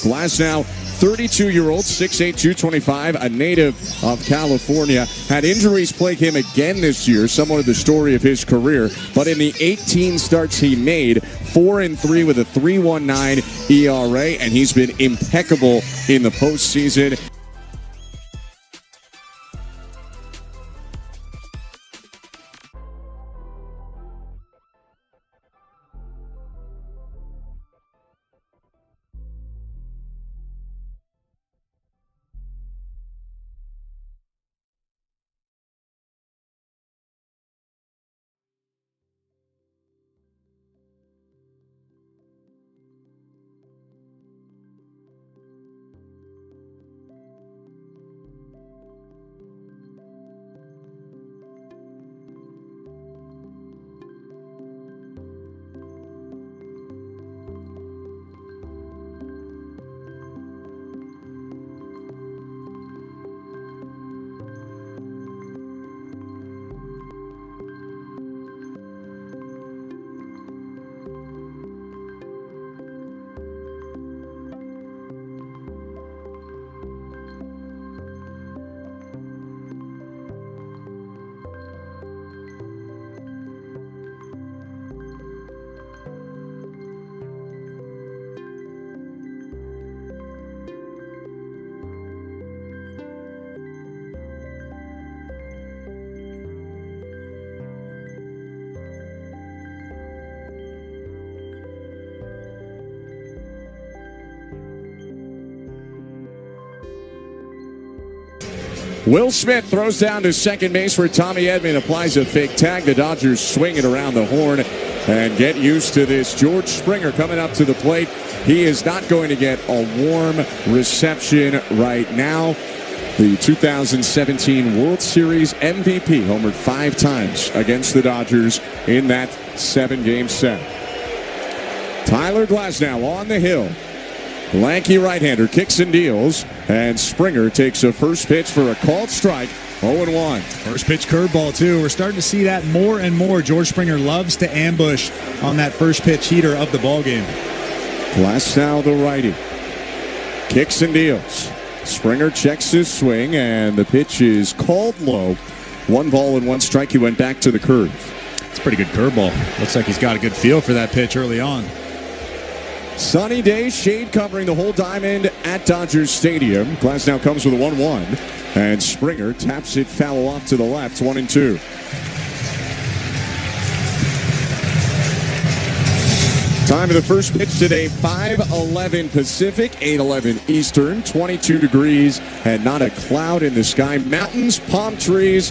Glasnow, 32-year-old, 6'8", 225, a native of California. Had injuries plague him again this year, somewhat of the story of his career. But in the 18 starts he made, 4-3 with a 3.19 ERA, and he's been impeccable in the postseason. Will Smith throws down to second base where Tommy Edman applies a fake tag. The Dodgers swing it around the horn and get used to this. George Springer coming up to the plate. He is not going to get a warm reception right now. The 2017 World Series MVP homered 5 times against the Dodgers in that 7-game set. Tyler Glasnow on the hill. Lanky right-hander kicks and deals, and Springer takes a first pitch for a called strike, 0-1. First pitch curveball, too. We're starting to see that more and more. George Springer loves to ambush on that first pitch heater of the ballgame. Glasnow, the righty, kicks and deals. Springer checks his swing, and the pitch is called low. 1 ball and 1 strike. He went back to the curve. It's a pretty good curveball. Looks like he's got a good feel for that pitch early on. Sunny day, shade covering the whole diamond at Dodgers Stadium. Glasnow comes with a 1-1, and Springer taps it foul off to the left, 1-2. Time of the first pitch today, 5:11 Pacific, 8:11 Eastern, 22 degrees, and not a cloud in the sky. Mountains, palm trees,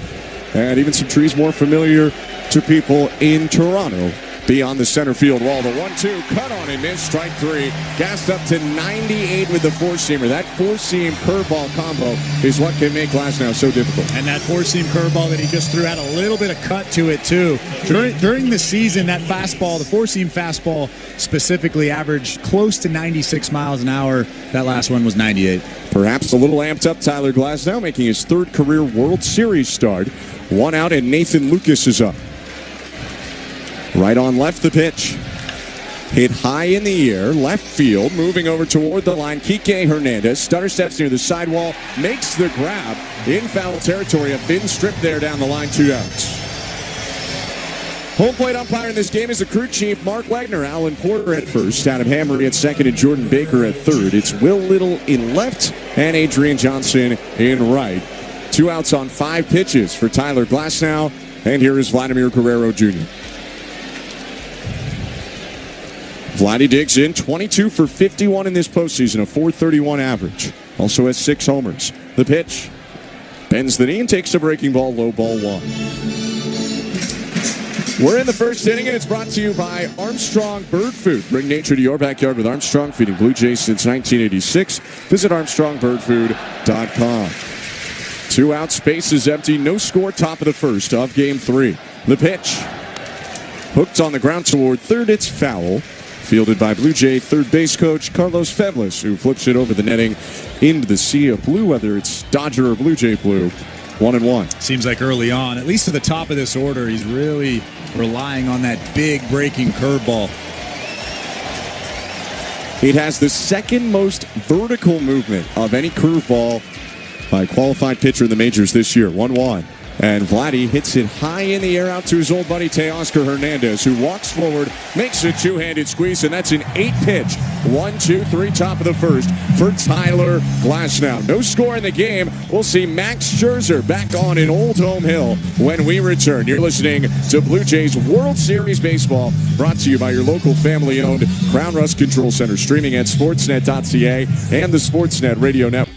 and even some trees more familiar to people in Toronto. Beyond the center field wall, the 1-2, cut on and miss, strike 3. Gassed up to 98 with the four-seamer. That four-seam curveball combo is what can make Glasnow so difficult. And that four-seam curveball that he just threw had a little bit of cut to it, too. During the season, that fastball, the four-seam fastball specifically averaged close to 96 miles an hour. That last one was 98. Perhaps a little amped up Tyler Glasnow, making his 3rd career World Series start. 1 out, and Nathan Lucas is up. Right on left, the pitch. Hit high in the air, left field, moving over toward the line. Kike Hernandez, stutter steps near the sidewall, makes the grab in foul territory. A thin strip there down the line, 2 outs. Home plate umpire in this game is the crew chief, Mark Wagner. Alan Porter at first, Adam Hammery at second, and Jordan Baker at third. It's Will Little in left and Adrian Johnson in right. 2 outs on 5 pitches for Tyler Glasnow, and here is Vladimir Guerrero Jr. Vladdy digs in, 22 for 51 in this postseason, a .431 average. Also has 6 homers. The pitch bends the knee and takes a breaking ball, low ball 1. We're in the first inning, and it's brought to you by Armstrong Bird Food. Bring nature to your backyard with Armstrong, feeding Blue Jays since 1986. Visit ArmstrongBirdFood.com. 2 outs, space is empty, no score, top of the first of Game 3. The pitch hooked on the ground toward third, it's foul. Fielded by Blue Jay third base coach Carlos Feblis, who flips it over the netting into the sea of blue, whether it's Dodger or Blue Jay blue. 1-1. Seems like early on, at least to the top of this order, he's really relying on that big breaking curveball. It has the second most vertical movement of any curveball by a qualified pitcher in the majors this year. 1-1. And Vladdy hits it high in the air out to his old buddy Teoscar Hernandez, who walks forward, makes a two-handed squeeze, and that's an 8-pitch 1-2-3 top of the first for Tyler Glasnow. No score in the game. We'll see Max Scherzer back on in Old Home Hill when we return. You're listening to Blue Jays World Series Baseball, brought to you by your local family-owned Crown Rust Control Center, streaming at sportsnet.ca and the Sportsnet Radio Network.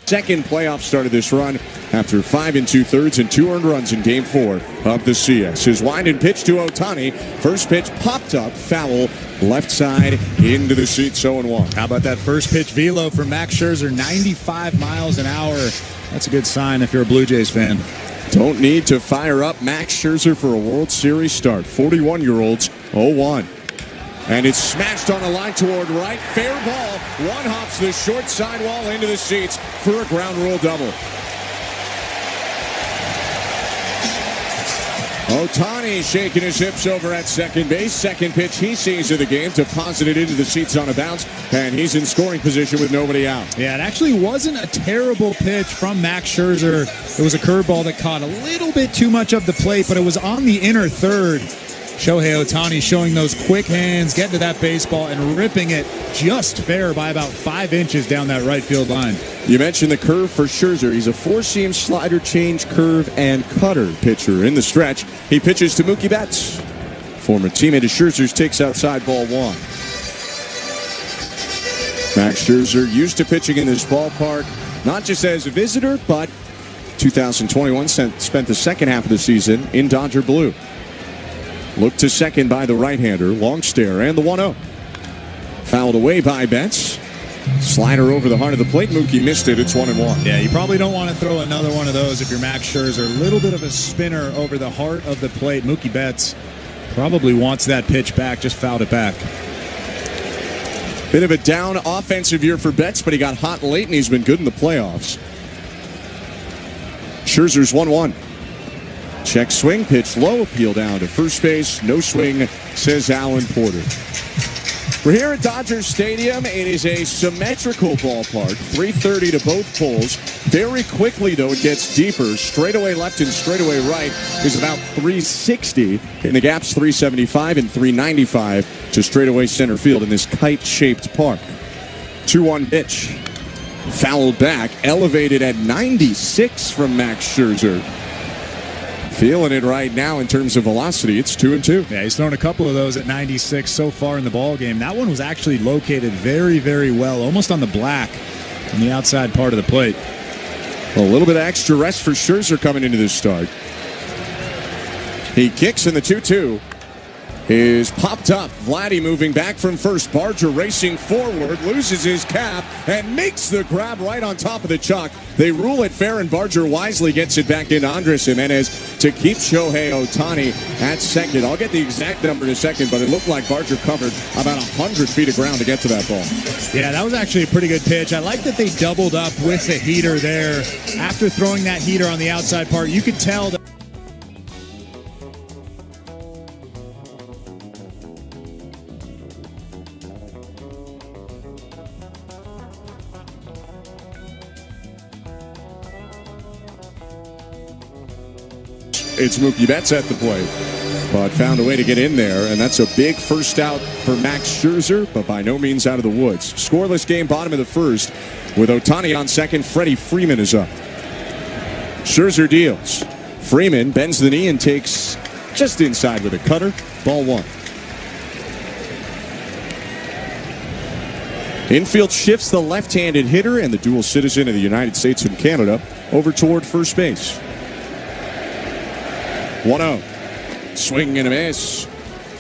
Second playoff start of this run after 5 2/3 and 2 earned runs in Game 4 of the CS. His wind and pitch to Ohtani. First pitch popped up, foul, left side into the seats, 0-1. How about that first pitch velo for Max Scherzer, 95 miles an hour. That's a good sign if you're a Blue Jays fan. Don't need to fire up Max Scherzer for a World Series start. 41-year-olds, 0-1. And it's smashed on a line toward right. Fair ball. One hops the short sidewall into the seats for a ground rule double. Ohtani shaking his hips over at second base. Second pitch he sees of the game, deposited into the seats on a bounce, and he's in scoring position with nobody out. Yeah, it actually wasn't a terrible pitch from Max Scherzer. It was a curveball that caught a little bit too much of the plate, but it was on the inner third. Shohei Ohtani showing those quick hands, getting to that baseball and ripping it just fair by about 5 inches down that right field line. You mentioned the curve for Scherzer. He's a four-seam slider, change, curve, and cutter pitcher. In the stretch, he pitches to Mookie Betts. Former teammate of Scherzer's takes outside ball 1. Max Scherzer used to pitching in this ballpark, not just as a visitor, but 2021 spent the second half of the season in Dodger blue. Look to second by the right-hander. Long stare and the 1-0. Fouled away by Betts. Slider over the heart of the plate. Mookie missed it. It's 1-1. Yeah, you probably don't want to throw another one of those if you're Max Scherzer. A little bit of a spinner over the heart of the plate. Mookie Betts probably wants that pitch back. Just fouled it back. Bit of a down offensive year for Betts, but he got hot late and he's been good in the playoffs. Scherzer's 1-1. Check swing, pitch low, appeal down to first base. No swing, says Alan Porter. We're here at Dodger Stadium. It is a symmetrical ballpark, 330 to both poles. Very quickly, though, it gets deeper. Straightaway left and straightaway right is about 360. And the gap's 375 and 395 to straightaway center field in this kite-shaped park. 2-1 pitch. Fouled back, elevated at 96 from Max Scherzer. Feeling it right now in terms of velocity. It's 2-2. Yeah, he's thrown a couple of those at 96 so far in the ball game. That one was actually located very, very well, almost on the black on the outside part of the plate. A little bit of extra rest for Scherzer coming into this start. He kicks in the 2-2. Is popped up. Vladdy moving back from first. Barger racing forward, loses his cap, and makes the grab right on top of the chalk. They rule it fair, and Barger wisely gets it back into Andres Jimenez to keep Shohei Ohtani at second. I'll get the exact number in a second, but it looked like Barger covered about 100 feet of ground to get to that ball. Yeah, that was actually a pretty good pitch. I like that they doubled up with the heater there. After throwing that heater on the outside part, you could tell that it's Mookie Betts at the plate, but found a way to get in there, and that's a big first out for Max Scherzer, but by no means out of the woods. Scoreless game, bottom of the first, with Ohtani on second. Freddie Freeman is up. Scherzer deals. Freeman bends the knee and takes just inside with a cutter. Ball one. Infield shifts the left-handed hitter and the dual citizen of the United States and Canada over toward first base. 1-0. Swing and a miss.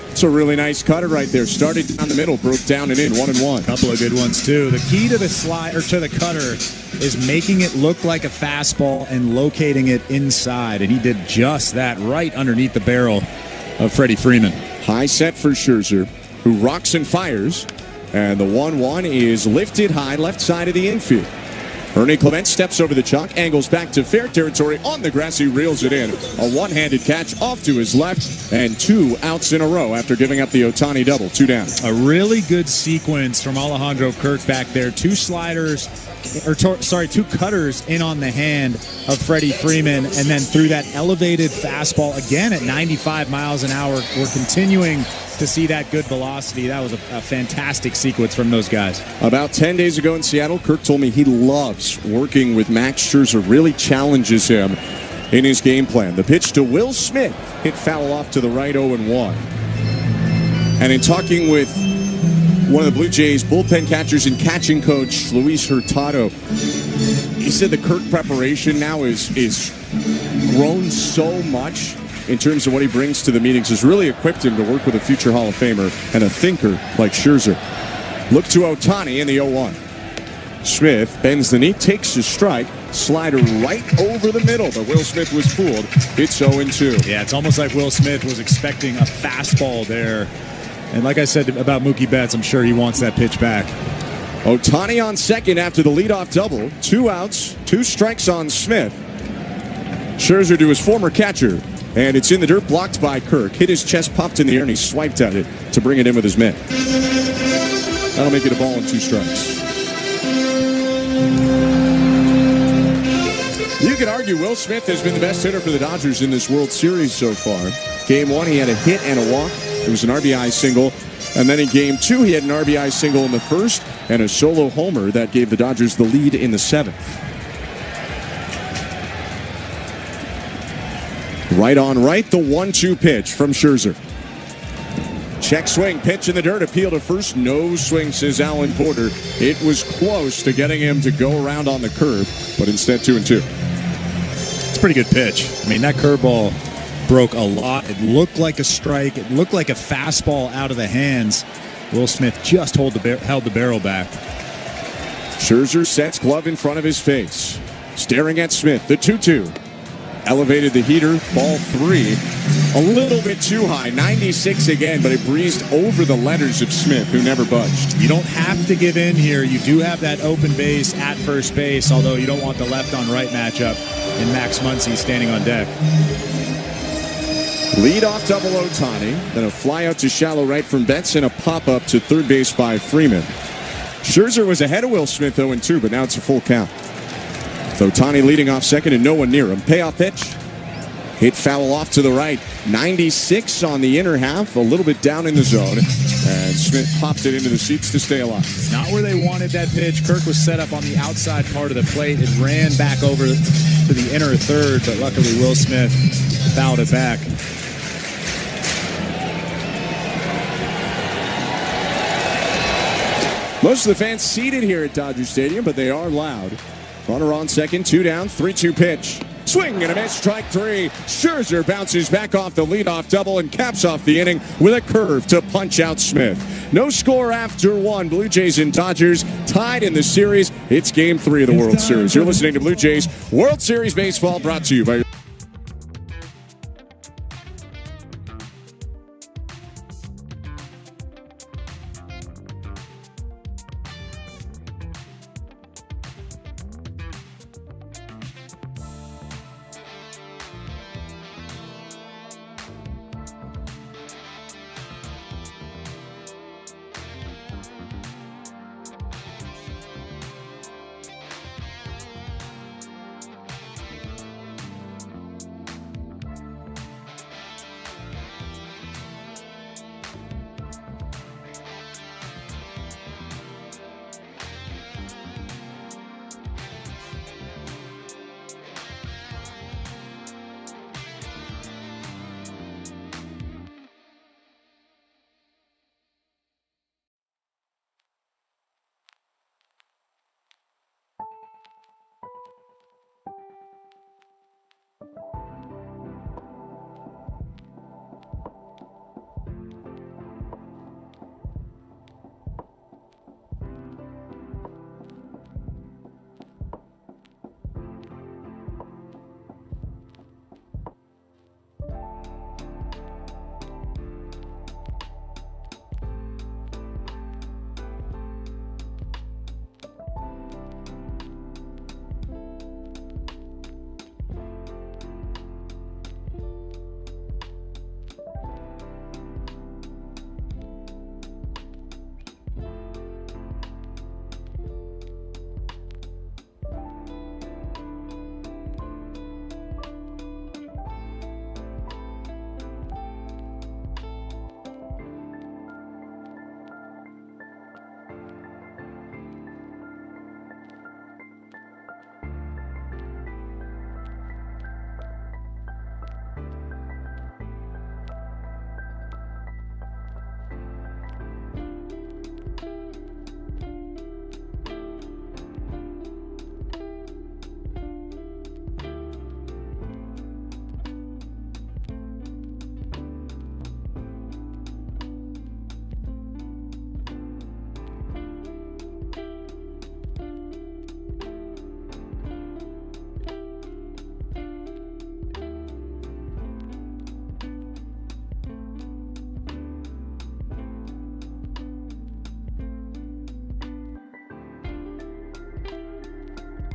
It's a really nice cutter right there. Started down the middle, broke down and in. 1-1. Couple of good ones too. The key to the slide or to the cutter is making it look like a fastball and locating it inside, and he did just that right underneath the barrel of Freddie Freeman. High set for Scherzer, who rocks and fires, and the 1-1 is lifted high left side of the infield. Ernie Clement steps over the chalk, angles back to fair territory. On the grass, he reels it in. A one-handed catch off to his left, and 2 outs in a row after giving up the Ohtani double. 2 down. A really good sequence from Alejandro Kirk back there. 2 sliders, or 2 cutters in on the hand of Freddie Freeman, and then through that elevated fastball again at 95 miles an hour. We're continuing to see that good velocity. That was a fantastic sequence from those guys. About 10 days ago in Seattle, Kirk told me he loves working with Max Scherzer, really challenges him in his game plan. The pitch to Will Smith, hit foul off to the right, 0-1. And in talking with one of the Blue Jays bullpen catchers and catching coach, Luis Hurtado, he said the Kirk preparation now is grown so much in terms of what he brings to the meetings, has really equipped him to work with a future Hall of Famer and a thinker like Scherzer. Look to Ohtani in the 0-1. Smith bends the knee, takes a strike, slider right over the middle, but Will Smith was fooled. It's 0-2. Yeah, it's almost like Will Smith was expecting a fastball there. And like I said about Mookie Betts, I'm sure he wants that pitch back. Ohtani on second after the leadoff double. 2 outs, 2 strikes on Smith. Scherzer to his former catcher. And it's in the dirt, blocked by Kirk. Hit his chest, popped in the air, and he swiped at it to bring it in with his mitt. That'll make it a ball and 2 strikes. You could argue Will Smith has been the best hitter for the Dodgers in this World Series so far. Game 1, he had a hit and a walk. It was an RBI single. And then in Game 2, he had an RBI single in the first and a solo homer that gave the Dodgers the lead in the 7th. Right on right, the 1-2 pitch from Scherzer. Check swing, pitch in the dirt, appeal to first. No swing, says Alan Porter. It was close to getting him to go around on the curve, but instead 2-2. It's a pretty good pitch. I mean, that curveball broke a lot. It looked like a strike. It looked like a fastball out of the hands. Will Smith just held the barrel back. Scherzer sets glove in front of his face. Staring at Smith, the 2-2. Elevated the heater, ball 3. A little bit too high, 96 again, but it breezed over the letters of Smith, who never budged. You don't have to give in here. You do have that open base at first base, although you don't want the left on right matchup in Max Muncy standing on deck. Lead off double Ohtani, then a fly out to shallow right from Betts and a pop-up to third base by Freeman. Scherzer was ahead of Will Smith 0-2, but now it's a full count. With Ohtani leading off second and no one near him. Payoff pitch. Hit foul off to the right. 96 on the inner half, a little bit down in the zone. And Smith popped it into the seats to stay alive. Not where they wanted that pitch. Kirk was set up on the outside part of the plate. It ran back over to the inner third, but luckily Will Smith fouled it back. Most of the fans seated here at Dodger Stadium, but they are loud. Runner on second, 2 down, 3-2 pitch. Swing and a miss, strike 3. Scherzer bounces back off the leadoff double and caps off the inning with a curve to punch out Smith. No score after 1. Blue Jays and Dodgers tied in the series. It's Game 3 of the World Series. You're listening to Blue Jays World Series Baseball, brought to you by...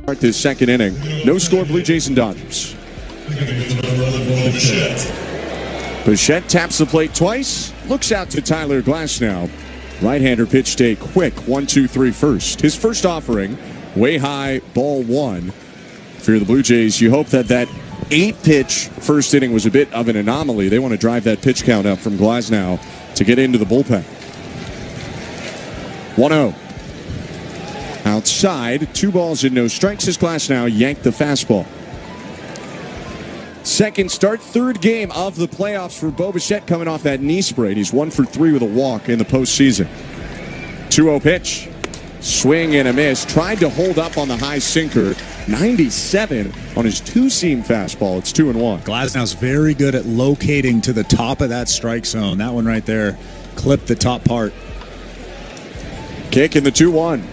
Start this second inning. No score, Blue Jays and Dodgers. Bichette taps the plate twice. Looks out to Tyler Glasnow. Right-hander pitched a quick 1-2-3 first. His first offering, way high, ball 1. For the Blue Jays, you hope that 8-pitch first inning was a bit of an anomaly. They want to drive that pitch count up from Glasnow to get into the bullpen. 1-0. Outside, 2 balls and no strikes as Glasnow yanked the fastball. Second start, third game of the playoffs for Bo Bichette coming off that knee sprain. He's 1 for 3 with a walk in the postseason. 2-0 pitch. Swing and a miss. Tried to hold up on the high sinker. 97 on his two-seam fastball. It's 2-1. Glasnow's very good at locating to the top of that strike zone. That one right there clipped the top part. Kick in the 2-1.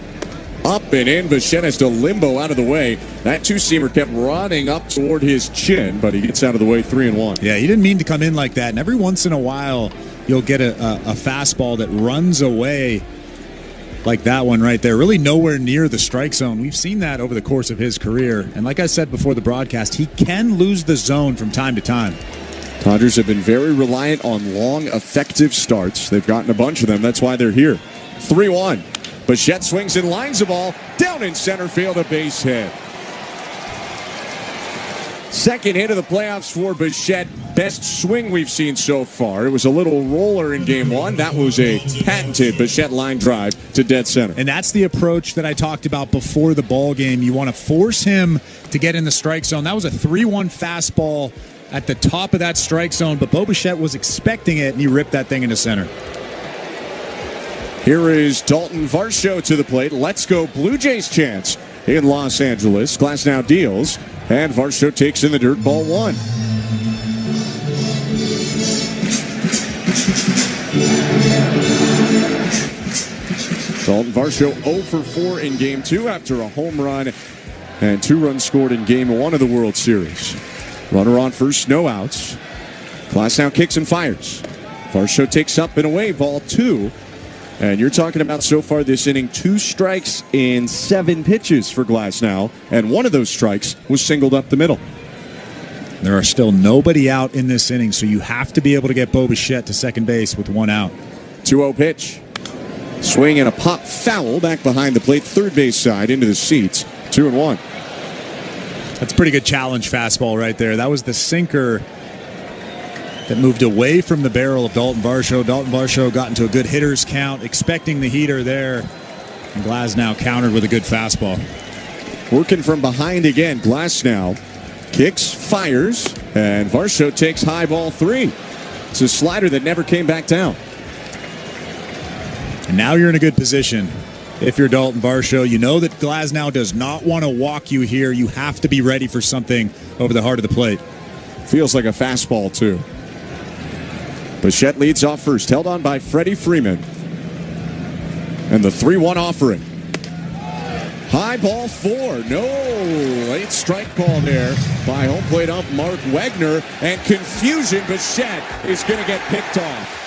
Up and in. Bichette has to limbo out of the way. That two-seamer kept running up toward his chin, but he gets out of the way 3-1. Yeah, he didn't mean to come in like that. And every once in a while, you'll get a fastball that runs away like that one right there. Really nowhere near the strike zone. We've seen that over the course of his career. And like I said before the broadcast, he can lose the zone from time to time. Dodgers have been very reliant on long, effective starts. They've gotten a bunch of them. That's why they're here. 3-1. Bichette swings and lines the ball down in center field, a base hit. Second hit of the playoffs for Bichette. Best swing we've seen so far. It was a little roller in game one. That was a patented Bichette line drive to dead center. And that's the approach that I talked about before the ball game. You want to force him to get in the strike zone. That was a 3-1 fastball at the top of that strike zone, but Bo Bichette was expecting it, and he ripped that thing into center. Here is Dalton Varsho to the plate. Let's go Blue Jays chance in Los Angeles. Glasnow deals, and Varsho takes in the dirt, ball one. Dalton Varsho 0 for 4 in game two after a home run and 2 runs scored in game one of the World Series. Runner on first, no outs. Glasnow kicks and fires. Varsho takes up and away, ball 2. And you're talking about so far this inning, 2 strikes in 7 pitches for Glasnow, and one of those strikes was singled up the middle. There are still nobody out in this inning, so you have to be able to get Bo Bichette to second base with 1 out. 2-0 pitch. Swing and a pop foul back behind the plate, third base side into the seats. 2-1. That's a pretty good challenge fastball right there. That was the sinker that moved away from the barrel of Dalton Varsho. Dalton Varsho got into a good hitter's count, expecting the heater there. And Glasnow countered with a good fastball. Working from behind again, Glasnow kicks, fires, and Varsho takes high, ball 3. It's a slider that never came back down. And now you're in a good position. If you're Dalton Varsho, you know that Glasnow does not want to walk you here. You have to be ready for something over the heart of the plate. Feels like a fastball, too. Bichette leads off first, held on by Freddie Freeman. And the 3-1 offering. High, ball 4. No, late strike call there by home plate ump Mark Wagner. And confusion, Bichette is going to get picked off.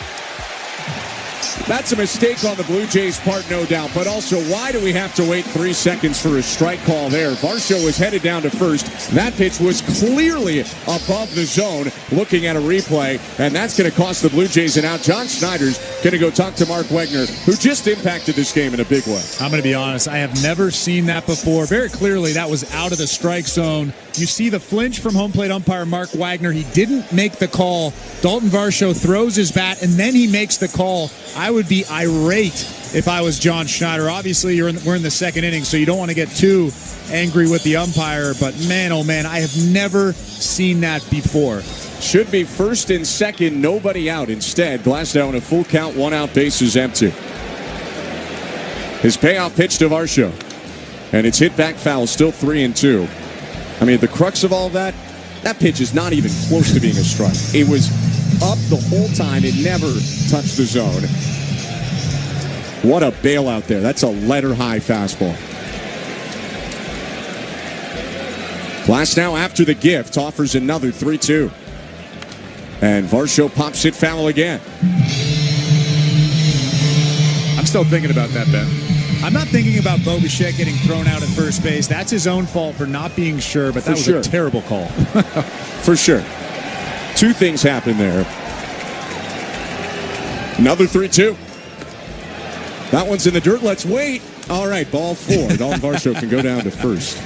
That's a mistake on the Blue Jays' part, no doubt. But also, why do we have to wait 3 seconds for a strike call there? Varsho was headed down to first. That pitch was clearly above the zone, looking at a replay. And that's going to cost the Blue Jays an out. John Schneider's going to go talk to Mark Wagner, who just impacted this game in a big way. I'm going to be honest. I have never seen that before. Very clearly, that was out of the strike zone. You see the flinch from home plate umpire Mark Wagner. He didn't make the call. Dalton Varsho throws his bat, and then he makes the call. I would be irate if I was John Schneider. Obviously, we're in the second inning, so you don't want to get too angry with the umpire. But man, oh man, I have never seen that before. Should be first and second, nobody out. Instead, Glasnow in a full count, 1 out, bases empty. His payoff pitch to Varsho, and it's hit back foul, still 3-2. I mean, the crux of all that pitch is not even close to being a strike. It was up the whole time. It never touched the zone. What a bailout there. That's a letter-high fastball. Glasnow, after the gift, offers another 3-2. And Varsho pops it foul again. I'm still thinking about that, Ben. I'm not thinking about Bo Bichette getting thrown out at first base. That's his own fault for not being sure, but that was a terrible call. For sure. 2 things happened there. Another 3-2. That one's in the dirt. Let's wait. All right, ball 4. Dalton Varsho can go down to first.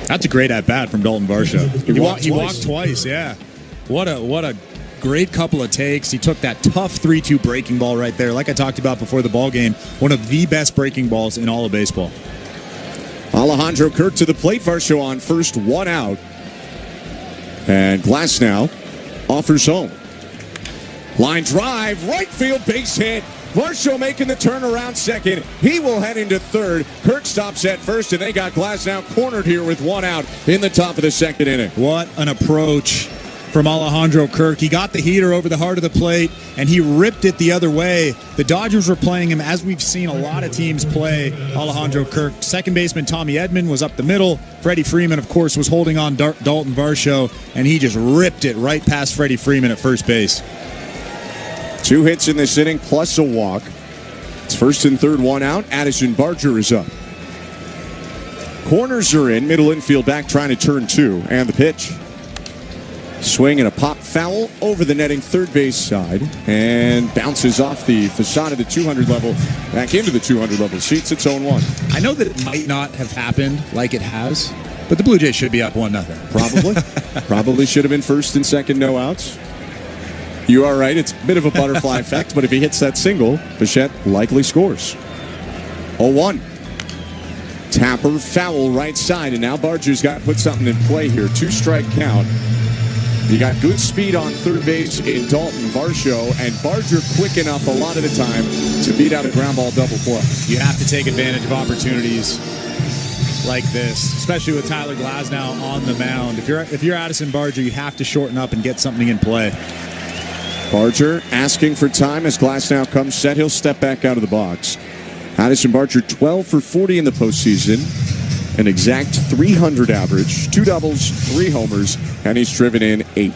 That's a great at-bat from Dalton Varsho. He walked twice. twice, yeah. What a great couple of takes. He took that tough 3-2 breaking ball right there. Like I talked about before the ball game, one of the best breaking balls in all of baseball. Alejandro Kirk to the plate. Varsho on first, 1 out. And Glasnow offers home. Line drive, right field, base hit. Varsho making the turn around second. He will head into third. Kirk stops at first, and they got Glasnow cornered here with 1 out in the top of the second inning. What an approach from Alejandro Kirk. He got the heater over the heart of the plate, and he ripped it the other way. The Dodgers were playing him as we've seen a lot of teams play Alejandro Kirk. Second baseman Tommy Edman was up the middle. Freddie Freeman, of course, was holding on Dalton Varsho, and he just ripped it right past Freddie Freeman at first base. 2 hits in this inning plus a walk. It's first and third, 1 out. Addison Barger is up. Corners are in. Middle infield back trying to turn 2. And the pitch. Swing and a pop foul over the netting third base side. And bounces off the facade of the 200 level back into the 200 level seats. It's 0-1. I know that it might not have happened like it has, but the Blue Jays should be up 1-0. Probably. Probably should have been first and second, no outs. You are right. It's a bit of a butterfly effect, but if he hits that single, Bichette likely scores. 0-1. Tapper, foul right side, and now Barger's got to put something in play here. 2-strike count. You got good speed on third base in Dalton Varsho, and Barger quick enough a lot of the time to beat out a ground ball double play. You have to take advantage of opportunities like this, especially with Tyler Glasnow on the mound. If you're Addison Barger, you have to shorten up and get something in play. Barger asking for time as Glasnow comes set. He'll step back out of the box. Addison Barger 12 for 40 in the postseason. An exact 300 average, 2 doubles, 3 homers, and he's driven in 8.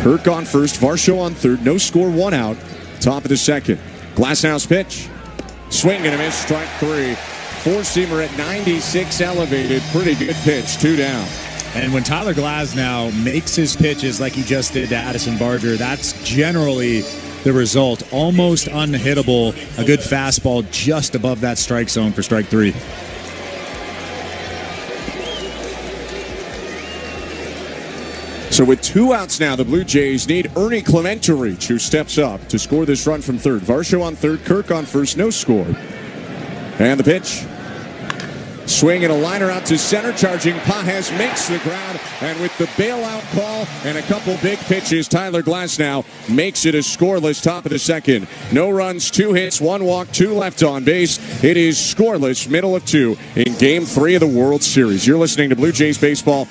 Kirk on first, Varsho on third, no score, 1 out. Top of the second. Glasnow's pitch. Swing and a miss, strike 3. Four-seamer at 96 elevated. Pretty good pitch, 2 down. And when Tyler Glasnow makes his pitches like he just did to Addison Barger, that's generally the result. Almost unhittable. A good fastball just above that strike zone for strike 3. So with 2 outs now, the Blue Jays need Ernie Clement to reach, who steps up to score this run from third. Varsho on third, Kirk on first, no score. And the pitch. Swing and a liner out to center, charging Pages makes the ground, and with the bailout call and a couple big pitches, Tyler Glasnow makes it a scoreless top of the second. No runs, 2 hits, 1 walk, 2 left on base. It is scoreless, middle of 2 in Game 3 of the World Series. You're listening to Blue Jays Baseball.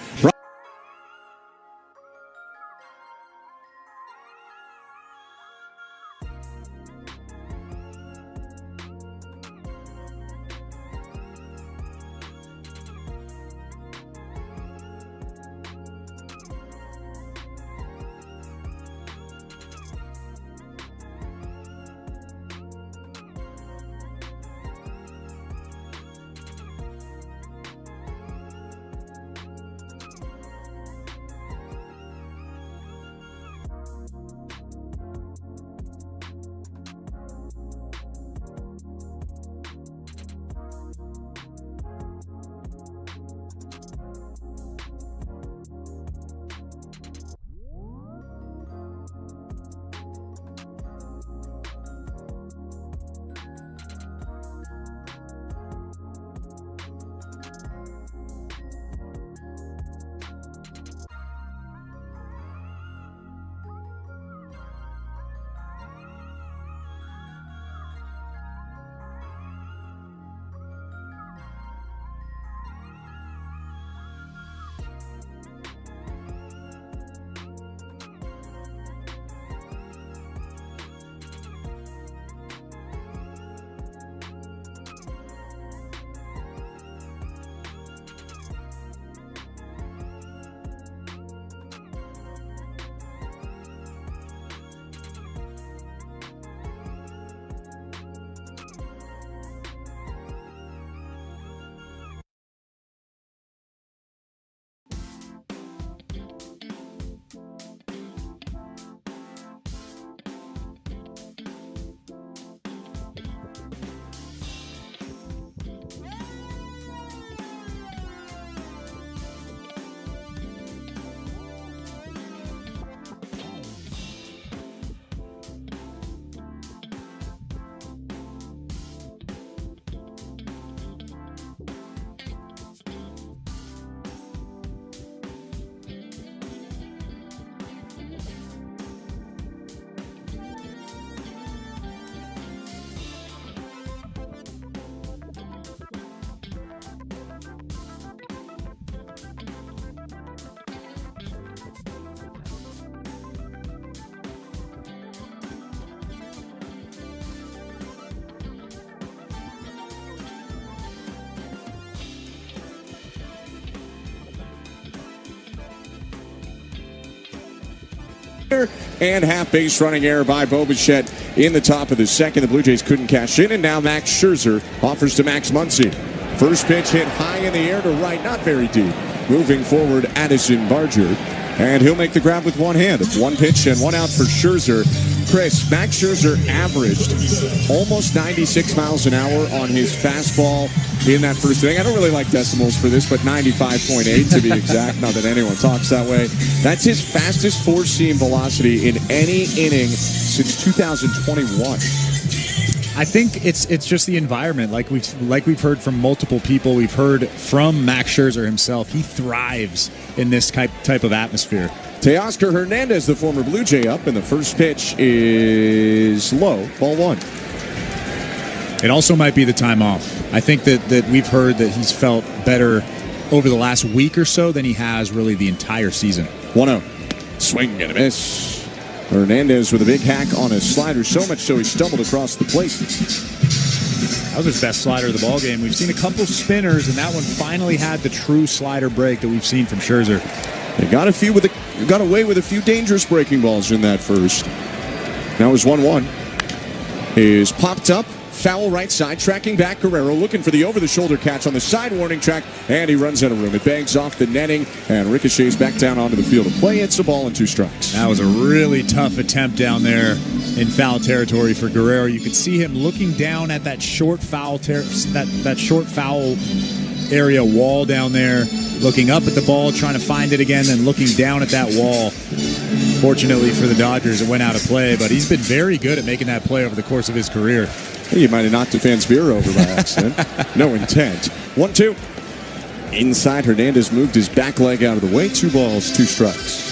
And half-base running error by Bo Bichette in the top of the second. The Blue Jays couldn't cash in, and now Max Scherzer offers to Max Muncy. First pitch hit high in the air to right, not very deep. Moving forward, Addison Barger. And he'll make the grab with one hand. One pitch and one out for Scherzer. Chris, Max Scherzer averaged almost 96 miles an hour on his fastball in that first inning. I don't really like decimals for this, but 95.8 to be exact. Not that anyone talks that way. That's his fastest four-seam velocity in any inning since 2021. I think it's just the environment. Like we've heard from multiple people. We've heard from Max Scherzer himself. He thrives in this type of atmosphere. Teoscar Hernandez, the former Blue Jay, up, and the first pitch is low. Ball one. It also might be the time off. I think that we've heard that he's felt better over the last week or so than he has really the entire season. 1-0. Swing and a miss. Hernandez with a big hack on his slider, so much so he stumbled across the plate. That was his best slider of the ball game. We've seen a couple spinners, and that one finally had the true slider break that we've seen from Scherzer. They got away with a few dangerous breaking balls in that first. Now his 1-1 is popped up. Foul right side, tracking back Guerrero, looking for the over-the-shoulder catch on the side warning track, and he runs out of room. It bangs off the netting and ricochets back down onto the field of play. It's a ball and 2 strikes. That was a really tough attempt down there in foul territory for Guerrero. You could see him looking down at that short foul that short foul area wall down there, looking up at the ball, trying to find it again, and looking down at that wall. Fortunately for the Dodgers, it went out of play, but he's been very good at making that play over the course of his career. You might have knocked a fan's beer over by accident. No intent. 1-2. Inside, Hernandez moved his back leg out of the way. 2 balls, 2 strikes.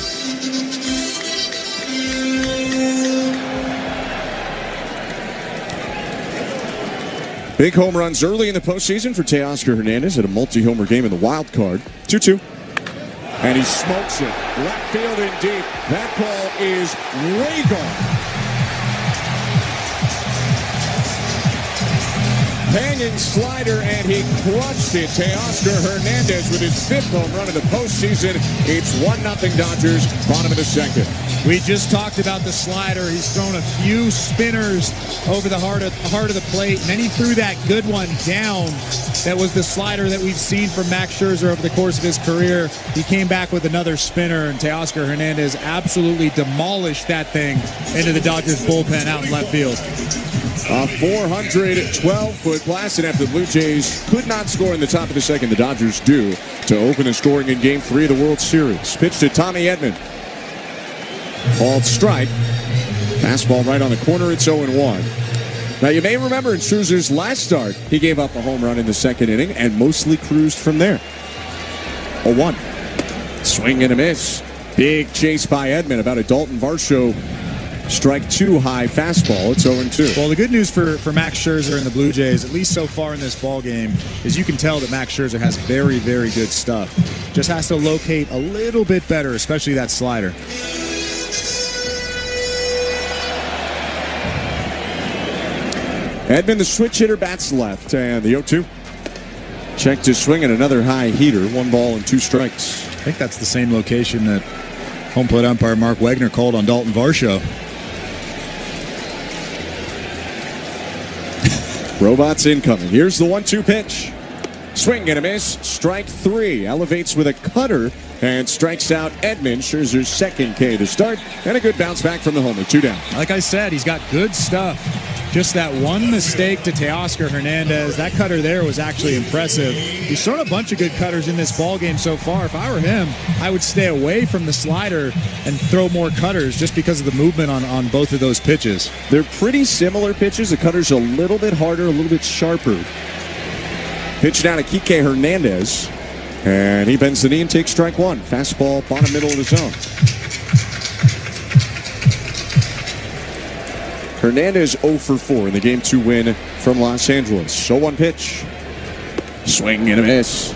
Big home runs early in the postseason for Teoscar Hernandez at a multi-homer game in the wild card. 2-2. And he smokes it. Left field and deep. That ball is way gone. Hanging slider, and he crushed it. Teoscar Hernandez with his 5th home run of the postseason. It's 1-0 Dodgers, bottom of the second. We just talked about the slider. He's thrown a few spinners over the heart of the plate, and then he threw that good one down. That was the slider that we've seen from Max Scherzer over the course of his career. He came back with another spinner, and Teoscar Hernandez absolutely demolished that thing into the Dodgers bullpen out in left field. A 412-foot blast, and after the Blue Jays could not score in the top of the second, the Dodgers do to open the scoring in Game 3 of the World Series. Pitch to Tommy Edman. Called strike. Fastball right on the corner. It's 0-1. Now, you may remember in Scherzer's last start, he gave up a home run in the second inning and mostly cruised from there. 0-1. Swing and a miss. Big chase by Edman, about a Dalton Varsho strike 2 high fastball. It's 0-2. Well, the good news for Max Scherzer and the Blue Jays, at least so far in this ball game, is you can tell that Max Scherzer has very, very good stuff. Just has to locate a little bit better, especially that slider. Edman, the switch hitter, bats left, and the 0-2. Check to swing and another high heater. 1 ball and 2 strikes. I think that's the same location that home plate umpire Mark Wegner called on Dalton Varsho. Robots incoming. Here's the 1-2 pitch. Swing and a miss. Strike 3. Elevates with a cutter and strikes out Edman. Scherzer's second K to start, and a good bounce back from the homer. 2 down. Like I said, he's got good stuff. Just that one mistake to Teoscar Hernandez. That cutter there was actually impressive. He's thrown a bunch of good cutters in this ball game so far. If I were him, I would stay away from the slider and throw more cutters just because of the movement on both of those pitches. They're pretty similar pitches. The cutter's a little bit harder, a little bit sharper. Pitch down to Kike Hernandez, and he bends the knee and takes strike 1. Fastball, bottom middle of the zone. Hernandez 0 for 4 in the Game 2 win from Los Angeles. So 1 pitch. Swing and a miss.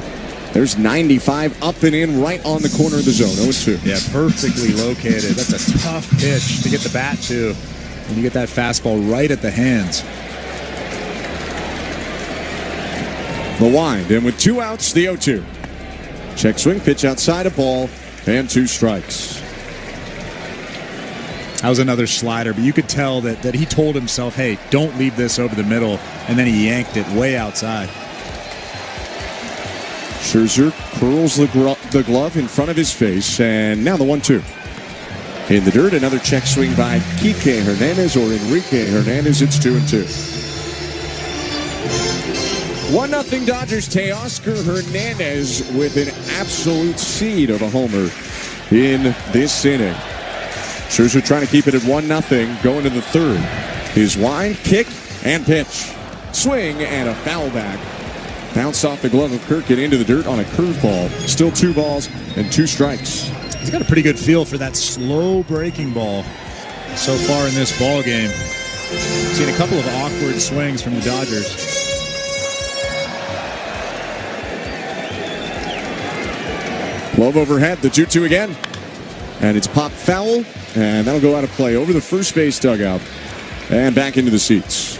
There's 95 up and in right on the corner of the zone. 0-2. Yeah, perfectly located. That's a tough pitch to get the bat to. And you get that fastball right at the hands. The wind, and with 2 outs, the 0-2. Check swing, pitch outside, a ball, and 2 strikes. That was another slider, but you could tell that he told himself, hey, don't leave this over the middle, and then he yanked it way outside. Scherzer curls the glove in front of his face, and now the 1-2. In the dirt, another check swing by Kike Hernandez or Enrique Hernandez. It's 2-2. 1-0 Dodgers. Teoscar Hernandez with an absolute seed of a homer in this inning. Scherzer trying to keep it at 1-0 going to the third. His wind, kick, and pitch. Swing and a foul back. Bounce off the glove of Kirk and into the dirt on a curveball. Still 2 balls and 2 strikes. He's got a pretty good feel for that slow breaking ball so far in this ball game. Seen a couple of awkward swings from the Dodgers. Glove overhead, the 2-2 again. And it's popped foul, and that'll go out of play over the first base dugout and back into the seats.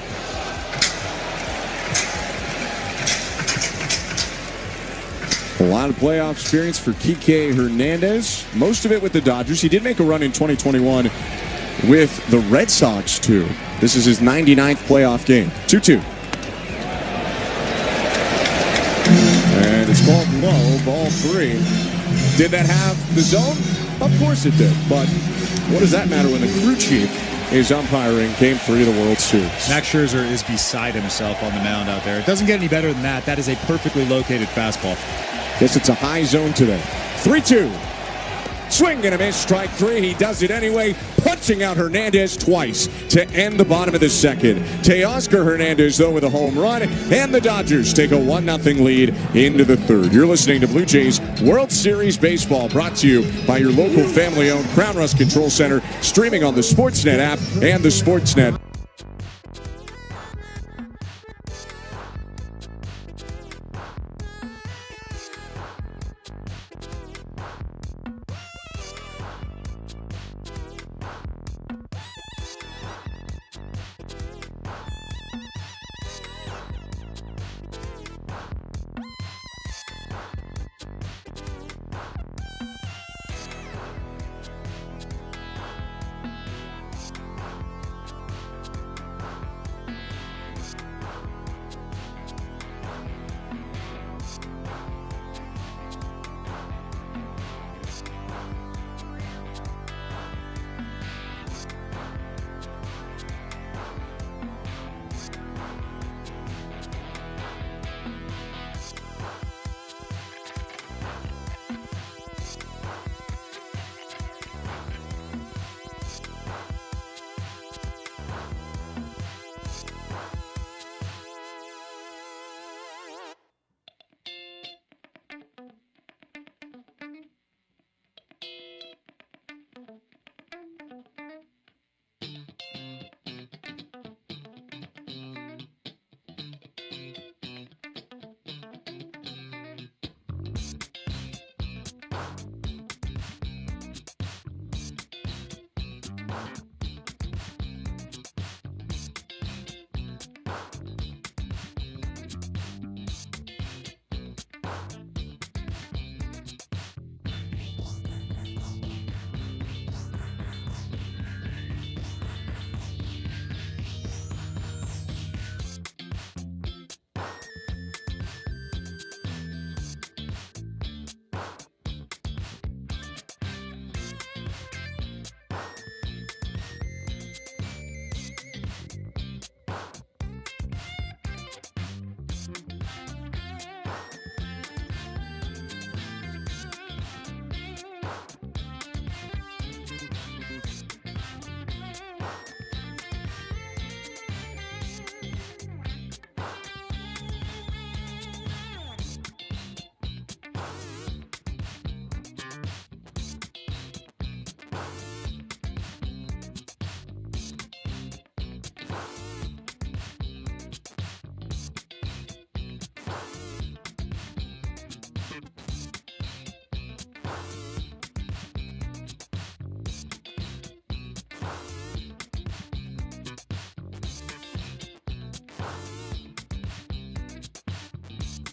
A lot of playoff experience for Kike Hernandez. Most of it with the Dodgers. He did make a run in 2021 with the Red Sox, too. This is his 99th playoff game. 2-2. And it's called low, ball 3. Did that have the zone? Of course it did. But what does that matter when the crew chief is umpiring Game 3 of the World Series? Max Scherzer is beside himself on the mound out there. It doesn't get any better than that. That is a perfectly located fastball. Guess it's a high zone today. 3-2. Swing and a miss, strike 3. He does it anyway, punching out Hernandez twice to end the bottom of the second. Teoscar Hernandez, though, with a home run, and the Dodgers take a 1-0 lead into the third. You're listening to Blue Jays World Series Baseball, brought to you by your local family-owned Crown Rust Control Center, streaming on the Sportsnet app and the Sportsnet.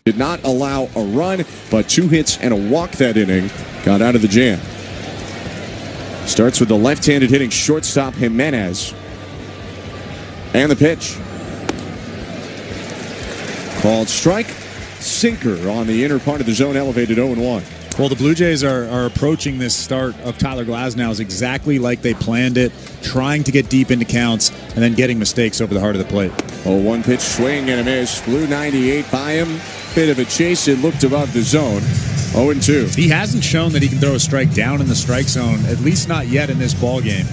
Did not allow a run, but 2 hits and a walk that inning got out of the jam. Starts with the left-handed hitting shortstop Jimenez. And the pitch. Called strike. Sinker on the inner part of the zone, elevated 0-1. Well, the Blue Jays are approaching this start of Tyler Glasnow exactly like they planned it, trying to get deep into counts and then getting mistakes over the heart of the plate. 0-1 pitch, swing and a miss. Flew 98 by him. Bit of a chase. It looked above the zone. 0-2. He hasn't shown that he can throw a strike down in the strike zone, at least not yet in this ball game.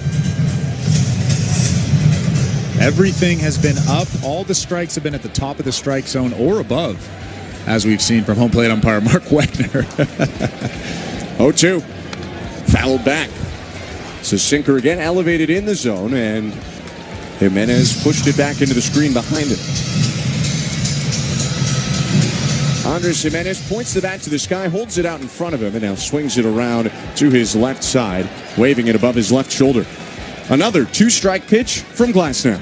Everything has been up. All the strikes have been at the top of the strike zone or above, as we've seen from home plate umpire Mark Wegner. 0-2. Fouled back. So sinker again, elevated in the zone, and Jimenez pushed it back into the screen behind him. Andres Jimenez points the bat to the sky, holds it out in front of him, and now swings it around to his left side, waving it above his left shoulder. Another two-strike pitch from Glasnow.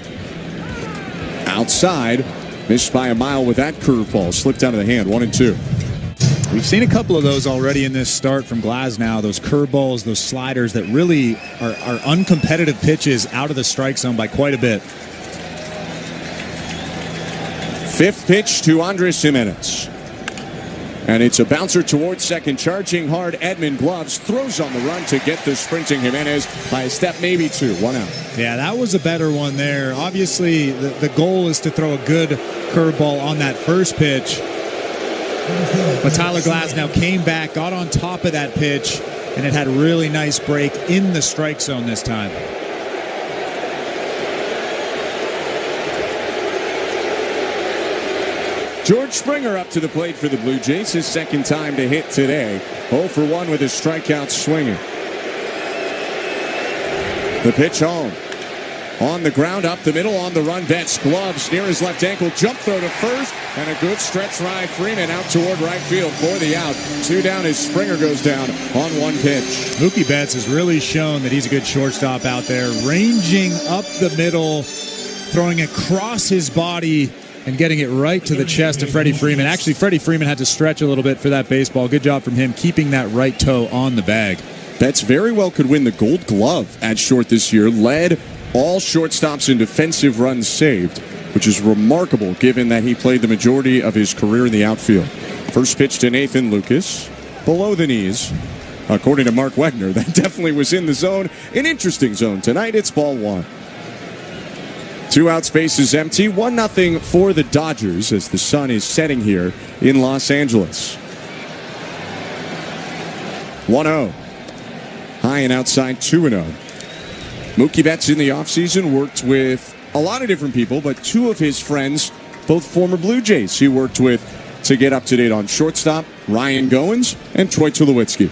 Outside, missed by a mile with that curveball. Slipped out of the hand, 1-2. We've seen a couple of those already in this start from Glasnow. Those curveballs, those sliders that really are uncompetitive pitches out of the strike zone by quite a bit. Fifth pitch to Andres Jimenez. And it's a bouncer towards second, charging hard. Edmund Gloves throws on the run to get the sprinting Jimenez by a step, maybe two. 1 out. Yeah, that was a better one there. Obviously, the goal is to throw a good curveball on that first pitch. But Tyler Glasnow came back, got on top of that pitch, and it had a really nice break in the strike zone this time. George Springer up to the plate for the Blue Jays. His second time to hit today. 0 for 1 with his strikeout swinging. The pitch home. On the ground, up the middle, on the run. Betts, Gloves near his left ankle. Jump throw to first. And a good stretch right. Freeman out toward right field for the out. 2 down as Springer goes down on 1 pitch. Mookie Betts has really shown that he's a good shortstop out there. Ranging up the middle, throwing across his body, and getting it right to the chest of Freddie Freeman. Actually, Freddie Freeman had to stretch a little bit for that baseball. Good job from him keeping that right toe on the bag. Betts very well could win the Gold Glove at short this year. Led all shortstops in defensive runs saved, which is remarkable given that he played the majority of his career in the outfield. First pitch to Nathan Lucas, below the knees. According to Mark Wegner, that definitely was in the zone. An interesting zone tonight. It's ball 1. 2 out, space is empty. 1-0 for the Dodgers as the sun is setting here in Los Angeles. 1-0. High and outside, 2-0. Mookie Betts in the offseason worked with a lot of different people, but 2 of his friends, both former Blue Jays, he worked with to get up to date on shortstop, Ryan Goins and Troy Tulowitzki.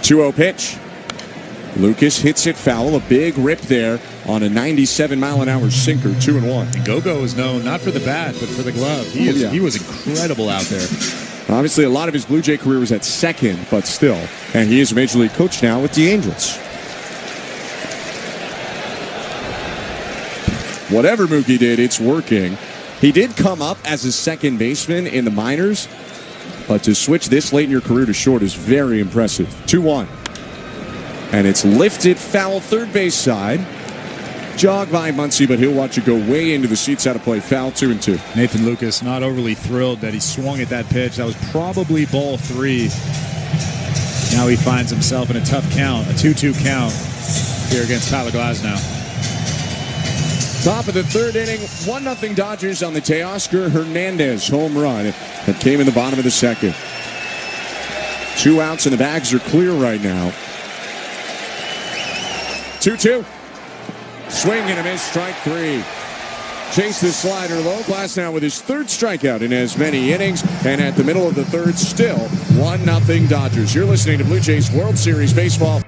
2-0 pitch. Lucas hits it foul. A big rip there on a 97-mile-an-hour sinker. 2-1. And Gogo is known not for the bat, but for the glove. He was incredible out there. Obviously, a lot of his Blue Jay career was at second, but still. And he is a Major League coach now with the Angels. Whatever Mookie did, it's working. He did come up as a second baseman in the minors, but to switch this late in your career to short is very impressive. 2-1. And it's lifted foul third base side. Jog by Muncy, but he'll watch it go way into the seats out of play. Foul 2-2. Nathan Lucas not overly thrilled that he swung at that pitch. That was probably ball 3. Now he finds himself in a tough count, a 2-2 count here against Tyler Glasnow. Top of the third inning, 1-0 Dodgers on the Teoscar Hernandez home run that came in the bottom of the second. 2 outs and the bags are clear right now. 2-2. Swing and a miss, strike 3. Chase the slider low. Glasnow with his 3rd strikeout in as many innings. And at the middle of the 3rd, still 1-0 Dodgers. You're listening to Blue Jays World Series Baseball.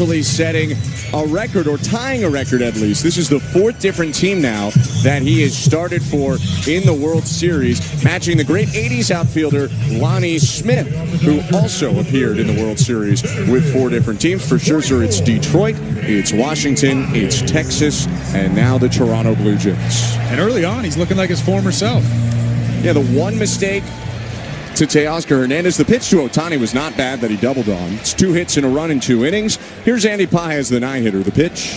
actually setting a record, or tying a record at least. This is the 4th different team now that he has started for in the World Series, matching the great 80s outfielder Lonnie Smith, who also appeared in the World Series with 4 different teams. For Scherzer, it's Detroit, it's Washington, it's Texas, and now the Toronto Blue Jays. And early on, he's looking like his former self. Yeah, the one mistake to Teoscar Hernandez. The pitch to Ohtani was not bad that he doubled on. It's 2 hits and a run in 2 innings. Here's Andy Pages, the 9-hitter. The pitch,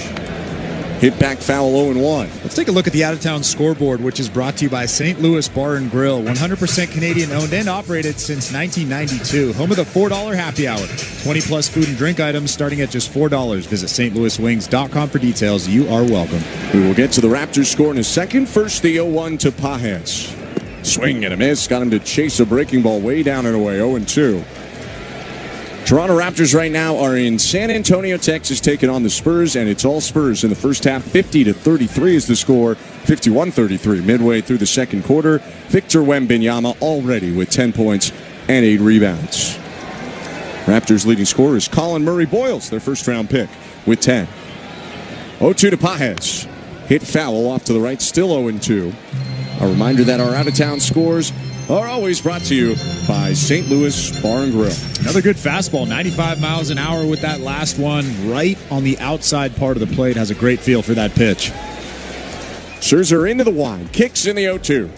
hit back foul, 0-1. Let's take a look at the out-of-town scoreboard, which is brought to you by St. Louis Bar and Grill. 100% Canadian-owned and operated since 1992. Home of the $4 happy hour. 20-plus food and drink items starting at just $4. Visit stlouiswings.com for details. You are welcome. We will get to the Raptors score in a second. First, the 0-1 to Pages. Swing and a miss. Got him to chase a breaking ball way down and away. 0-2. Toronto Raptors right now are in San Antonio, Texas, taking on the Spurs, and it's all Spurs in the first half. 50-33 is the score. 51-33 midway through the second quarter. Victor Wembanyama already with 10 points and 8 rebounds. Raptors leading scorer is Colin Murray-Boyles, their first-round pick, with 10. 0-2 to Pages. Hit foul off to the right, still 0-2. A reminder that our out-of-town scores are always brought to you by St. Louis Bar and Grill. Another good fastball, 95 miles an hour with that last one, right on the outside part of the plate. Has a great feel for that pitch. Scherzer into the wind, kicks in the 0-2.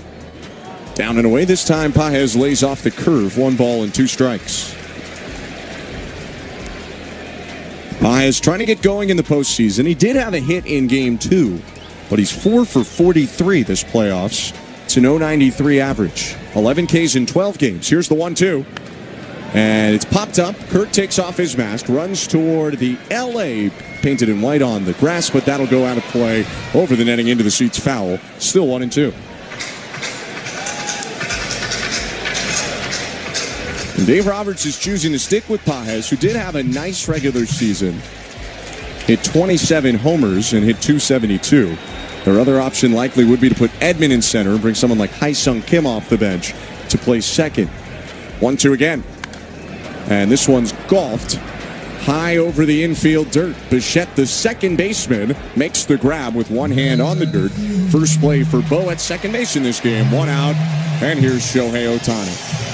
Down and away this time, Pages lays off the curve. 1 ball and 2 strikes. Pages trying to get going in the postseason. He did have a hit in Game 2. But he's 4 for 43 this playoffs. It's an 0.93 average. 11 Ks in 12 games. Here's the 1-2. And it's popped up. Kirk takes off his mask, runs toward the LA painted in white on the grass, but that'll go out of play over the netting into the seats. Foul. Still 1-2. And Dave Roberts is choosing to stick with Pages, who did have a nice regular season. Hit 27 homers and hit 272. Their other option likely would be to put Edman in center and bring someone like Hae-Sung Kim off the bench to play second. 1-2 again. And this one's golfed high over the infield dirt. Bichette, the second baseman, makes the grab with one hand on the dirt. First play for Bo at second base in this game. 1 out. And here's Shohei Ohtani.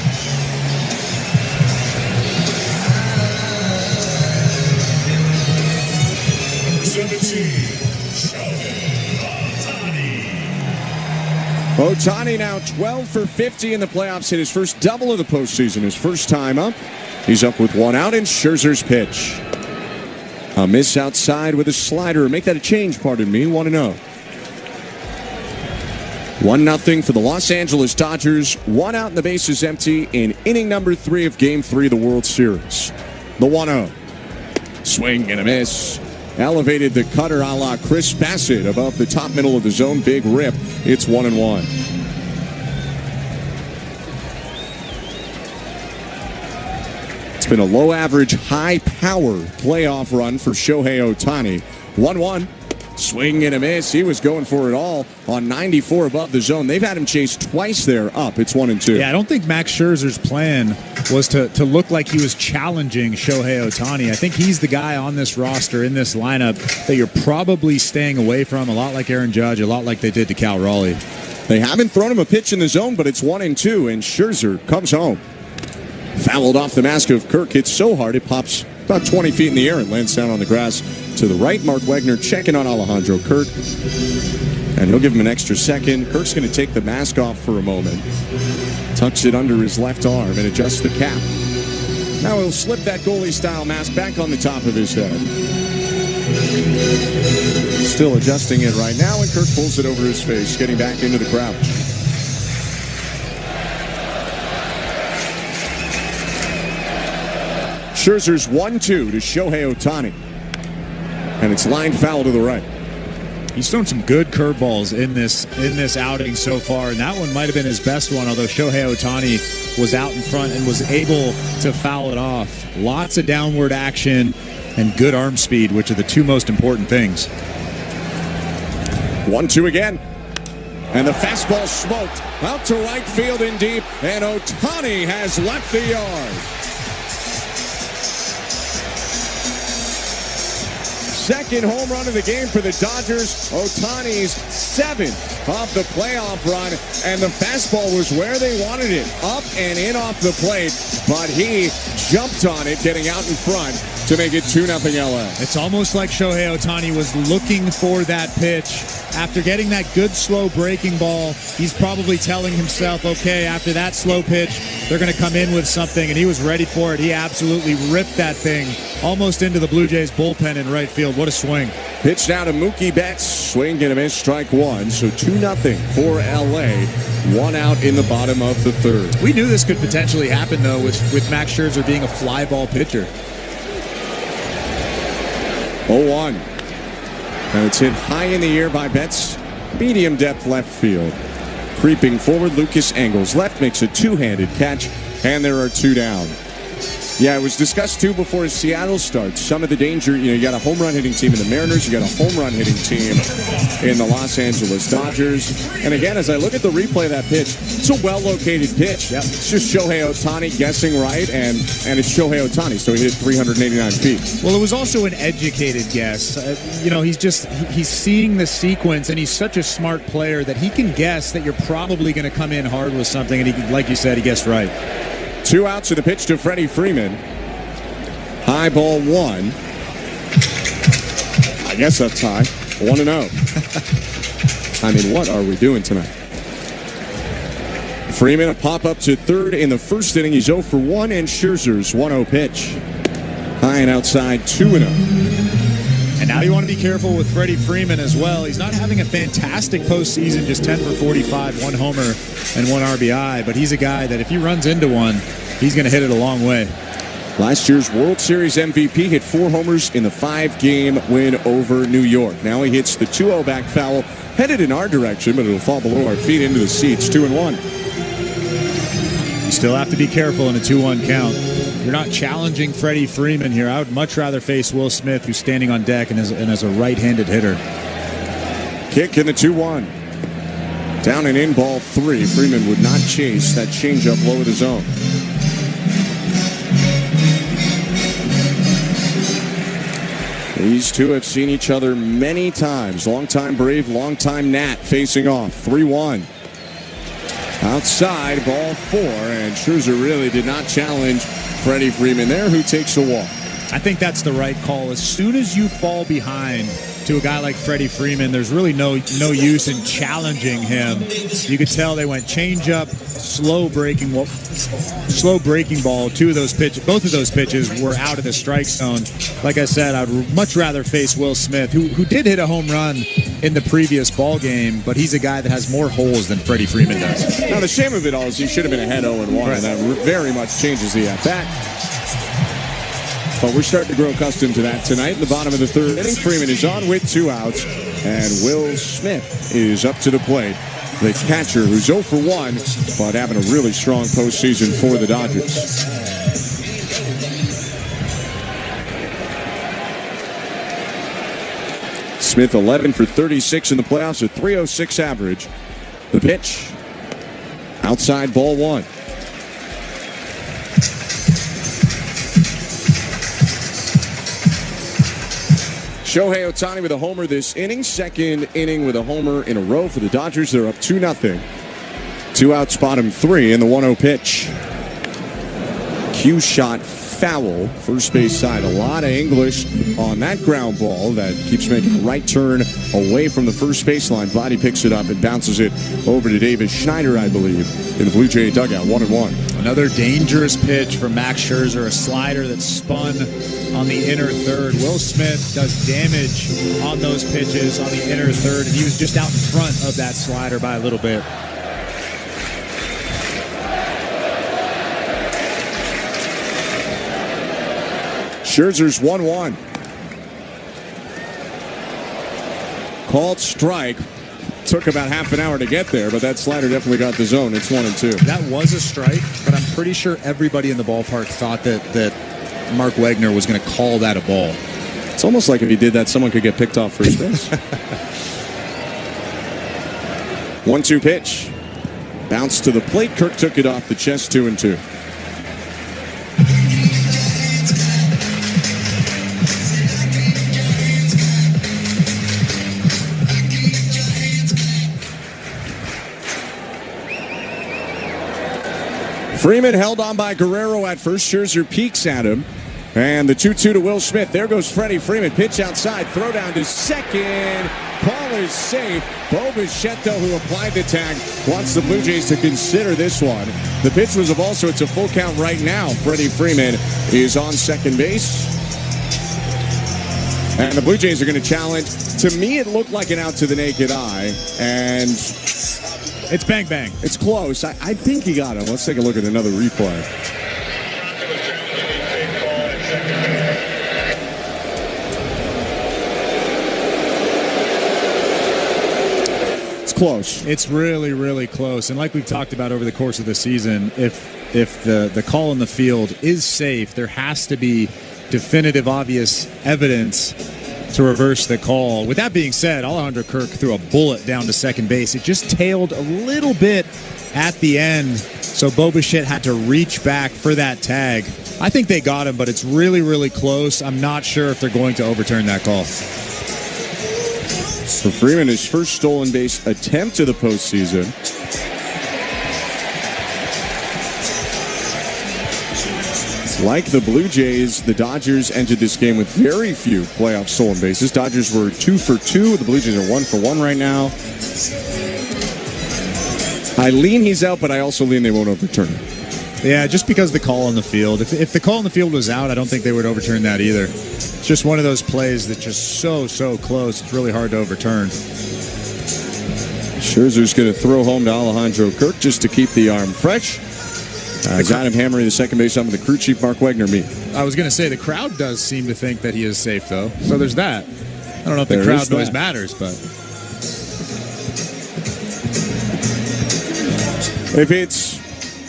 Ohtani now 12 for 50 in the playoffs. Hit his first double of the postseason. His first time up. He's up with 1 out, and Scherzer's pitch. A miss outside with a slider. Make that a change, pardon me. 1-0. 1-0 for the Los Angeles Dodgers. 1 out and the base is empty in inning number 3 of Game 3 of the World Series. The 1-0. Swing and a miss. Elevated the cutter a la Chris Bassett above the top middle of the zone. Big rip. It's 1-1. It's been a low average, high power playoff run for Shohei Ohtani. 1-1. Swing and a miss. He was going for it all on 94 above the zone. They've had him chase twice there up. It's 1-2. Yeah, I don't think Max Scherzer's plan was to look like he was challenging Shohei Ohtani. I think he's the guy on this roster, in this lineup, that you're probably staying away from, a lot like Aaron Judge, a lot like they did to Cal Raleigh. They haven't thrown him a pitch in the zone, but it's 1-2, and Scherzer comes home. Fouled off the mask of Kirk. Hits so hard it pops about 20 feet in the air and lands down on the grass to the right. Mark Wegner checking on Alejandro Kirk, and he'll give him an extra second. Kirk's going to take the mask off for a moment, tucks it under his left arm, and adjusts the cap. Now he'll slip that goalie-style mask back on the top of his head. Still adjusting it right now, and Kirk pulls it over his face, getting back into the crouch. Scherzer's 1-2 to Shohei Ohtani. And it's lined foul to the right. He's thrown some good curveballs in this outing so far, and that one might have been his best one, although Shohei Ohtani was out in front and was able to foul it off. Lots of downward action and good arm speed, which are the 2 most important things. 1-2 again. And the fastball smoked out to right field in deep, and Ohtani has left the yard. second home run of the game for the Dodgers. Ohtani's 7th of the playoff run, and the fastball was where they wanted it, up and in off the plate, but he jumped on it, getting out in front to make it 2-0 LA. It's almost like Shohei Ohtani was looking for that pitch. After getting that good slow breaking ball, he's probably telling himself, okay, after that slow pitch, they're going to come in with something, and he was ready for it. He absolutely ripped that thing almost into the Blue Jays bullpen in right field. What a swing. Pitch down to Mookie Betts. Swing and a miss, strike one. So 2-0 for LA. One out in the bottom of the third. We knew this could potentially happen, though, with Max Scherzer being a fly ball pitcher. 0-1. And it's hit high in the air by Betts. Medium depth left field. Creeping forward, Lucas Engels. Left makes a two-handed catch, and there are 2 down. Yeah, it was discussed, too, before Seattle starts. Some of the danger, you got a home run hitting team in the Mariners. You got a home run hitting team in the Los Angeles Dodgers. And again, as I look at the replay of that pitch, it's a well-located pitch. Yep. It's just Shohei Ohtani guessing right, and it's Shohei Ohtani, so he hit 389 feet. Well, it was also an educated guess. He's seeing the sequence, and he's such a smart player that he can guess that you're probably going to come in hard with something, and he, like you said, he guessed right. 2 outs to the pitch to Freddie Freeman. High ball 1. I guess that's high. 1-0. I mean, what are we doing tonight? Freeman a pop up to third in the first inning. He's 0 for 1, and Scherzer's 1-0 pitch. High and outside, 2-0. And now you want to be careful with Freddie Freeman as well. He's not having a fantastic postseason, just 10 for 45, 1 homer and 1 RBI. But he's a guy that if he runs into one, he's going to hit it a long way. Last year's World Series MVP hit 4 homers in the 5-game win over New York. Now he hits the 2-0 back foul, headed in our direction, but it'll fall below our feet into the seats. 2-1. You still have to be careful in a 2-1 count. You're not challenging Freddie Freeman here. I would much rather face Will Smith, who's standing on deck and is a right-handed hitter. Kick in the 2-1. Down and in, ball 3. Freeman would not chase that changeup low of the zone. These two have seen each other many times. Longtime Brave, longtime Nat facing off. 3-1. Outside, ball 4, and Scherzer really did not challenge Freddie Freeman there, who takes the walk. I think that's the right call. As soon as you fall behind to a guy like Freddie Freeman, there's really no use in challenging him. You could tell they went changeup, slow breaking ball. Both of those pitches were out of the strike zone. Like I said, I'd much rather face Will Smith, who did hit a home run in the previous ball game, but he's a guy that has more holes than Freddie Freeman does. Now, the shame of it all is he should have been ahead 0-1, right, and that very much changes the at-bat. But we're starting to grow accustomed to that tonight. In the bottom of the third inning, Freeman is on with 2 outs, and Will Smith is up to the plate. The catcher, who's 0 for 1, but having a really strong postseason for the Dodgers. Smith 11 for 36 in the playoffs, a .306 average. The pitch, outside, ball 1. Shohei Ohtani with a homer this inning. Second inning with a homer in a row for the Dodgers. They're up 2-0. 2 outs, bottom 3 in the 1-0 pitch. Cue shot foul, first base side. A lot of English on that ground ball that keeps making a right turn away from the first baseline. Vladdy picks it up and bounces it over to Davis Schneider, I believe, in the Blue Jay dugout. 1-1. Another dangerous pitch from Max Scherzer, a slider that spun on the inner third. Will Smith does damage on those pitches on the inner third, and he was just out in front of that slider by a little bit. Scherzer's 1-1. Called strike. Took about half an hour to get there, but that slider definitely got the zone. It's 1-2. That was a strike, but I'm pretty sure everybody in the ballpark thought that Mark Wegner was going to call that a ball. It's almost like if he did that, someone could get picked off first base. 1-2 pitch. Bounce to the plate. Kirk took it off the chest. 2-2. Freeman held on by Guerrero at first. Scherzer peeks at him. And the 2-2 to Will Smith. There goes Freddie Freeman. Pitch outside. Throw down to second. Call is safe. Bo Bichette, who applied the tag, wants the Blue Jays to consider this one. The pitch was a ball, so it's a full count right now. Freddie Freeman is on second base. And the Blue Jays are going to challenge. To me, it looked like an out to the naked eye. And it's bang, bang. It's close. I think he got him. Let's take a look at another replay. Close. It's really, really close. And like we've talked about over the course of the season, if the call in the field is safe, there has to be definitive, obvious evidence to reverse the call. With that being said, Alejandro Kirk threw a bullet down to second base. It just tailed a little bit at the end, so Bo Bichette had to reach back for that tag. I think they got him, but it's really, really close. I'm not sure if they're going to overturn that call. For Freeman, his first stolen base attempt of the postseason. Like the Blue Jays, the Dodgers entered this game with very few playoff stolen bases. Dodgers were 2 for 2. The Blue Jays are 1 for 1 right now. I lean he's out, but I also lean they won't overturn it. Yeah, just because the call on the field. If the call on the field was out, I don't think they would overturn that either. It's just one of those plays that's just so close. It's really hard to overturn. Scherzer's going to throw home to Alejandro Kirk just to keep the arm fresh. Got him hammering the second base up with the crew chief, Mark Wegner, me. I was going to say, the crowd does seem to think that he is safe, though. So there's that. I don't know if the crowd noise matters, but... If it's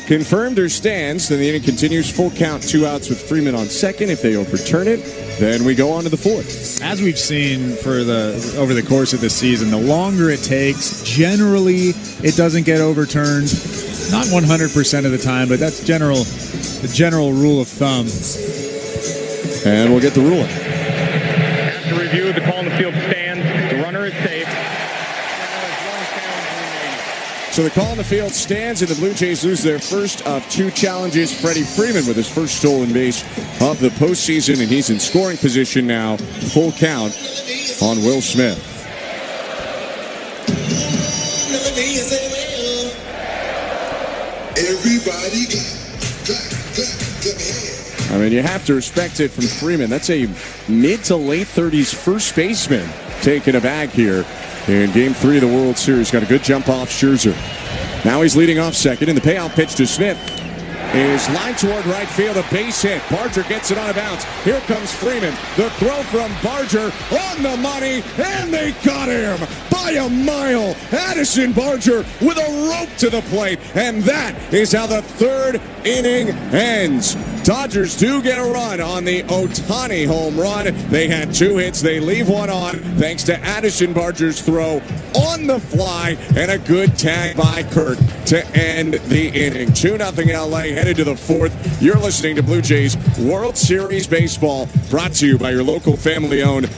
confirmed or stands, then the inning continues. Full count, 2 outs with Freeman on second. If they overturn it, then we go on to the fourth. As we've seen over the course of the season, the longer it takes, generally it doesn't get overturned. Not 100% of the time, but that's the general rule of thumb. And we'll get the ruling. After review, the call on the field stands. The runner is safe. So the call on the field stands, and the Blue Jays lose their first of 2 challenges. Freddie Freeman with his first stolen base of the postseason, and he's in scoring position now. Full count on Will Smith. Everybody, I mean, you have to respect it from Freeman. That's a mid to late 30s first baseman taking a bag here in Game 3 of the World Series. Got a good jump off Scherzer. Now he's leading off second, and the payout pitch to Smith is lined toward right field. A base hit. Barger gets it on a bounce. Here comes Freeman. The throw from Barger on the money, and they got him by a mile. Addison Barger with a rope to the plate, and that is how the third inning ends. Dodgers do get a run on the Ohtani home run. They had 2 hits. They leave one on thanks to Addison Barger's throw on the fly and a good tag by Kirk to end the inning. 2-0 LA headed to the fourth. You're listening to Blue Jays World Series Baseball, brought to you by your local family-owned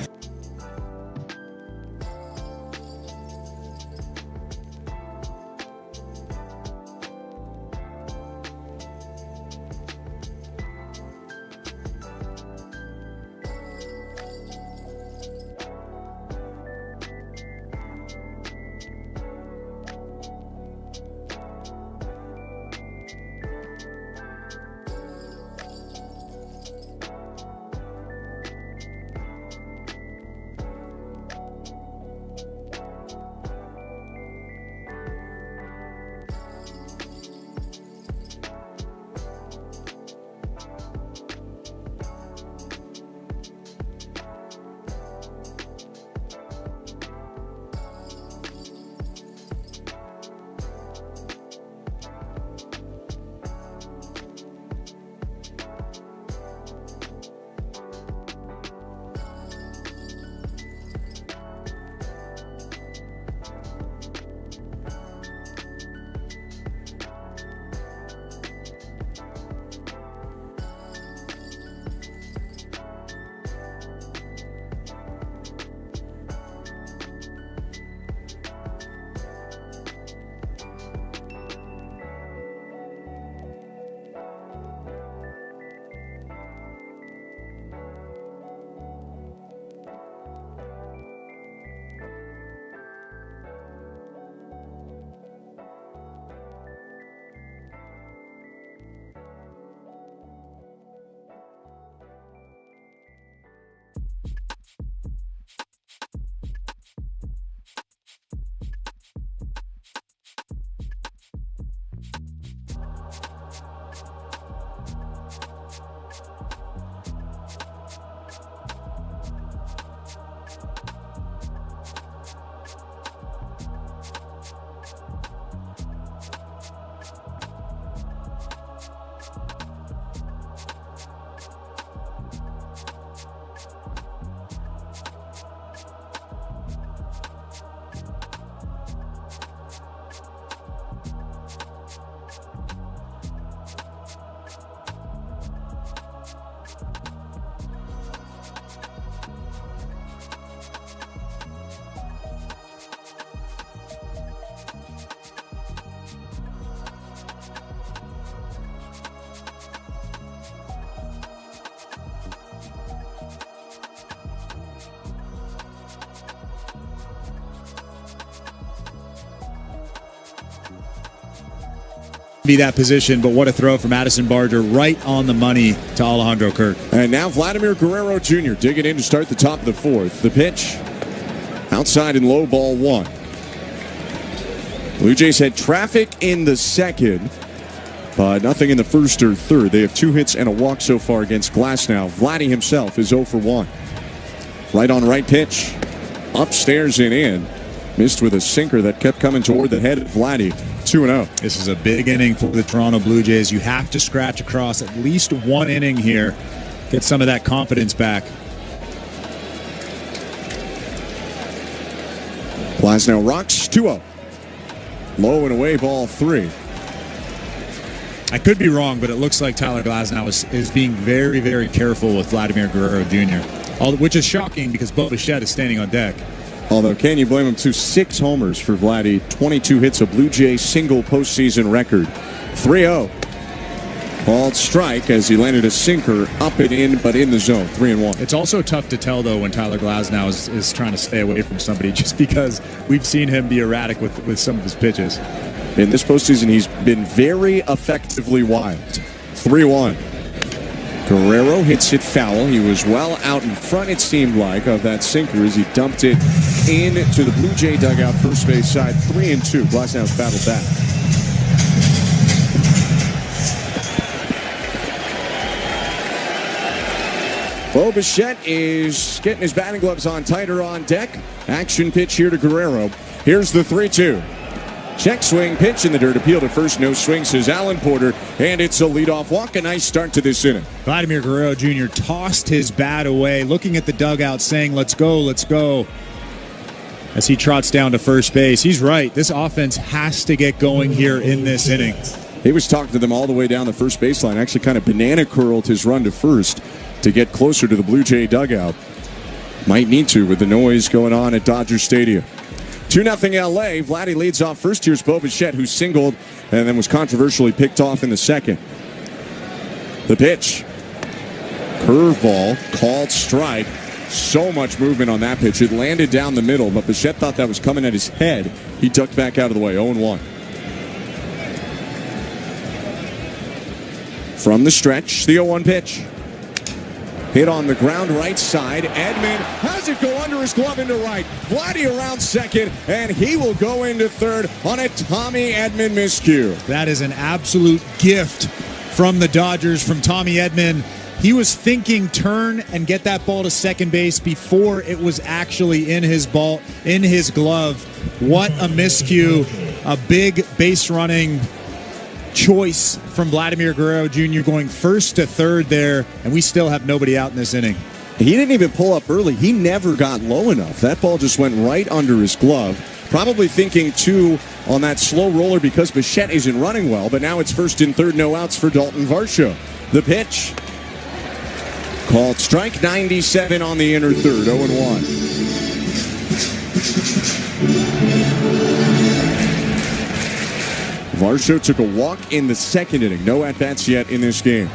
be that position, but what a throw from Addison Barger right on the money to Alejandro Kirk. And now Vladimir Guerrero Jr. digging in to start the top of the fourth. The pitch outside and low, ball one. Blue Jays had traffic in the second, but nothing in the first or third. They have 2 hits and a walk so far against Glasnow. Vladdy himself is 0 for 1. Right on right pitch. Upstairs and in. Missed with a sinker that kept coming toward the head of Vladdy. 2-0. This is a big inning for the Toronto Blue Jays. You have to scratch across at least one inning here. Get some of that confidence back. Glasnow rocks. 2-0. Low and away, ball 3. I could be wrong, but it looks like Tyler Glasnow is being very, very careful with Vladimir Guerrero Jr., which is shocking because Bo Bichette is standing on deck. Although, can you blame him to 6 homers for Vladdy, 22 hits, a Blue Jay single postseason record. 3-0. Called strike as he landed a sinker up and in, but in the zone. 3-1. It's also tough to tell, though, when Tyler Glasnow is trying to stay away from somebody, just because we've seen him be erratic with some of his pitches. In this postseason, he's been very effectively wild. 3-1. Guerrero hits it foul. He was well out in front, it seemed like, of that sinker as he dumped it into the Blue Jay dugout, first base side. 3-2. Glasnow's battled back. Bo Bichette is getting his batting gloves on tighter on deck. Action pitch here to Guerrero. Here's the 3-2. Check swing pitch in the dirt. Appeal to first. No swing, says Alan Porter. And it's a leadoff walk. A nice start to this inning. Vladimir Guerrero Jr. tossed his bat away, looking at the dugout, saying, let's go, let's go. As he trots down to first base. He's right. This offense has to get going here in this inning. He was talking to them all the way down the first baseline. Actually kind of banana curled his run to first to get closer to the Blue Jay dugout. Might need to with the noise going on at Dodger Stadium. 2-0 LA. Vladdy leads off first. Here's Bo Bichette, who singled and then was controversially picked off in the second. The pitch. Curveball, called strike. So much movement on that pitch. It landed down the middle, but Bichette thought that was coming at his head. He ducked back out of the way. 0-1. From the stretch, the 0-1 pitch. Hit on the ground right side. Edman has it go under his glove into right. Vladdy around second, and he will go into third on a Tommy Edman miscue. That is an absolute gift from the Dodgers, from Tommy Edman. He was thinking turn and get that ball to second base before it was actually in his glove. What a miscue. A big base running choice from Vladimir Guerrero Jr. going first to third there, and we still have nobody out in this inning. He didn't even pull up early. He never got low enough. That ball just went right under his glove. Probably thinking, too, on that slow roller because Bichette isn't running well, but now it's first and third, no outs for Dalton Varsho. The pitch. Called strike, 97 on the inner third, 0-1. Varsho took a walk in the second inning. No at-bats yet in this game.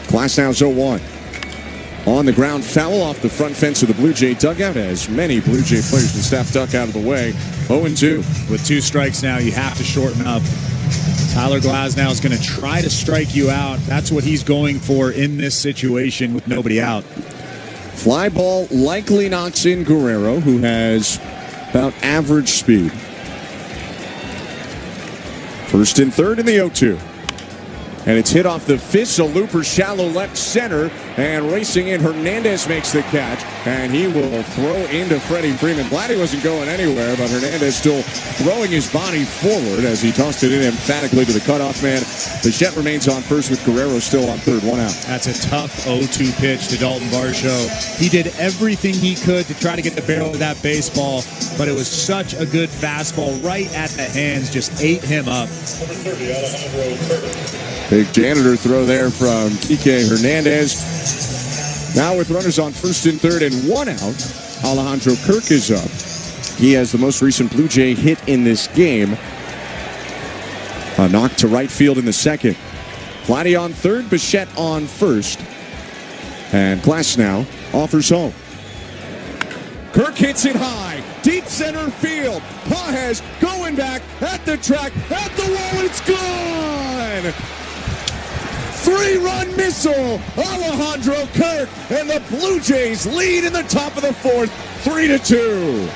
Glasnow's 0-1. On the ground, foul off the front fence of the Blue Jay dugout as many Blue Jay players and staff duck out of the way. 0-2. With 2 strikes now, you have to shorten up. Tyler Glasnow is going to try to strike you out. That's what he's going for in this situation with nobody out. Fly ball likely knocks in Guerrero, who has about average speed. First and third in the 0-2. And it's hit off the fist, a looper shallow left center, and racing in Hernandez makes the catch, and he will throw into Freddie Freeman. Vladdy wasn't going anywhere, but Hernandez still throwing his body forward as he tossed it in emphatically to the cutoff man. Bichette remains on first with Guerrero still on third, 1 out. That's a tough 0-2 pitch to Dalton Varsho. He did everything he could to try to get the barrel of that baseball, but it was such a good fastball right at the hands, just ate him up. Big janitor throw there from Kike Hernandez. Now with runners on first and third and 1 out, Alejandro Kirk is up. He has the most recent Blue Jay hit in this game. A knock to right field in the second. Vladdy on third, Bichette on first. And Glasnow offers home. Kirk hits it high. deep center field. Pages going back at the track, at the wall, it's gone! 3-run missile, Alejandro Kirk, and the Blue Jays lead in the top of the fourth, 3-2.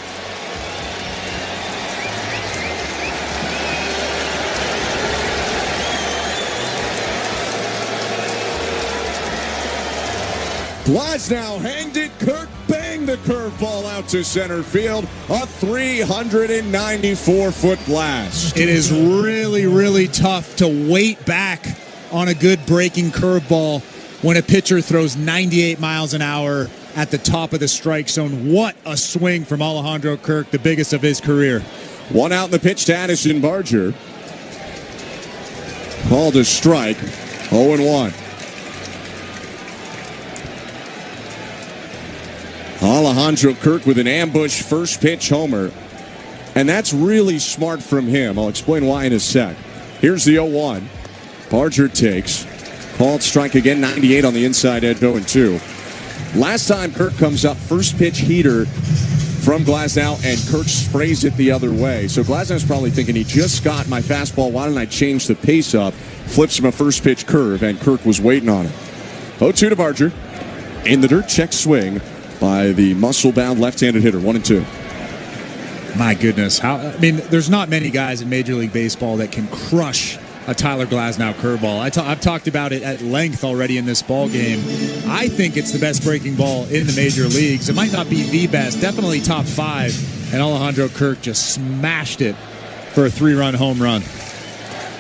Glasnow hanged it, Kirk banged the curveball out to center field, a 394-foot blast. It is really, really tough to wait back on a good breaking curveball when a pitcher throws 98 miles an hour at the top of the strike zone. What a swing from Alejandro Kirk, the biggest of his career. One out in the pitch to Addison Barger. Called a strike, 0-1. Alejandro Kirk with an ambush first pitch homer. And that's really smart from him. I'll explain why in a sec. Here's the 0-1. Barger takes. Called strike again, 98 on the inside edge, 0-2. Last time Kirk comes up, first pitch heater from Glasnow, and Kirk sprays it the other way. So Glasnow's probably thinking, he just got my fastball, why don't I change the pace up? Flips him a first pitch curve, and Kirk was waiting on it. 0-2 to Barger. In the dirt, check swing by the muscle-bound left-handed hitter, 1-2. My goodness. There's not many guys in Major League Baseball that can crush a Tyler Glasnow curveball. I've talked about it at length already in this ball game. I think it's the best breaking ball in the major leagues. It might not be the best, definitely top 5. And Alejandro Kirk just smashed it for a 3-run home run.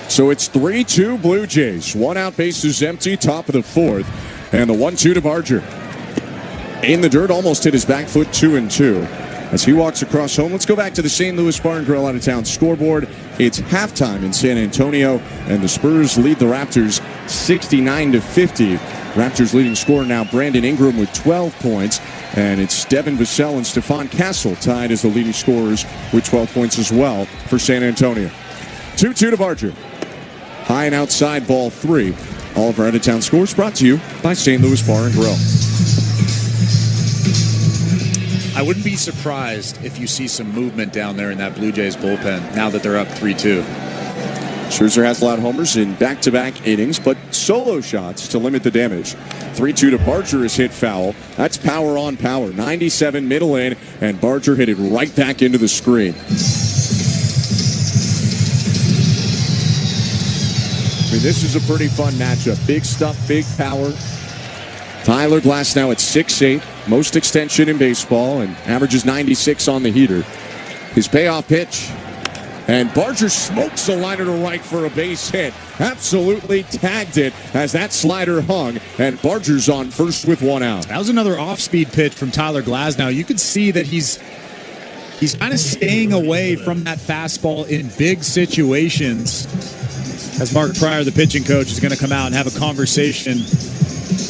So it's 3-2 Blue Jays. One out, bases empty, top of the fourth. And the 1-2 to Barger. In the dirt, almost hit his back foot, 2-2. As he walks across home, let's go back to the St. Louis Bar and Grill out of town scoreboard. It's halftime in San Antonio, and the Spurs lead the Raptors 69-50. Raptors leading scorer now Brandon Ingram with 12 points, and it's Devin Vassell and Stephon Castle tied as the leading scorers with 12 points as well for San Antonio. 2-2 to Barger. High and outside, ball 3. All of our out-of-town scores brought to you by St. Louis Bar and Grill. I wouldn't be surprised if you see some movement down there in that Blue Jays bullpen now that they're up 3-2. Scherzer has allowed homers in back-to-back innings, but solo shots to limit the damage. 3-2 to Barger is hit foul. That's power on power. 97 middle in, and Barger hit it right back into the screen. This is a pretty fun matchup. Big stuff, big power. Tyler Glasnow at 6'8", most extension in baseball, and averages 96 on the heater. His payoff pitch, and Barger smokes the liner to right for a base hit. Absolutely tagged it as that slider hung, and Barger's on first with 1 out. That was another off-speed pitch from Tyler Glasnow. You could see that he's kind of staying away from that fastball in big situations. As Mark Pryor, the pitching coach, is going to come out and have a conversation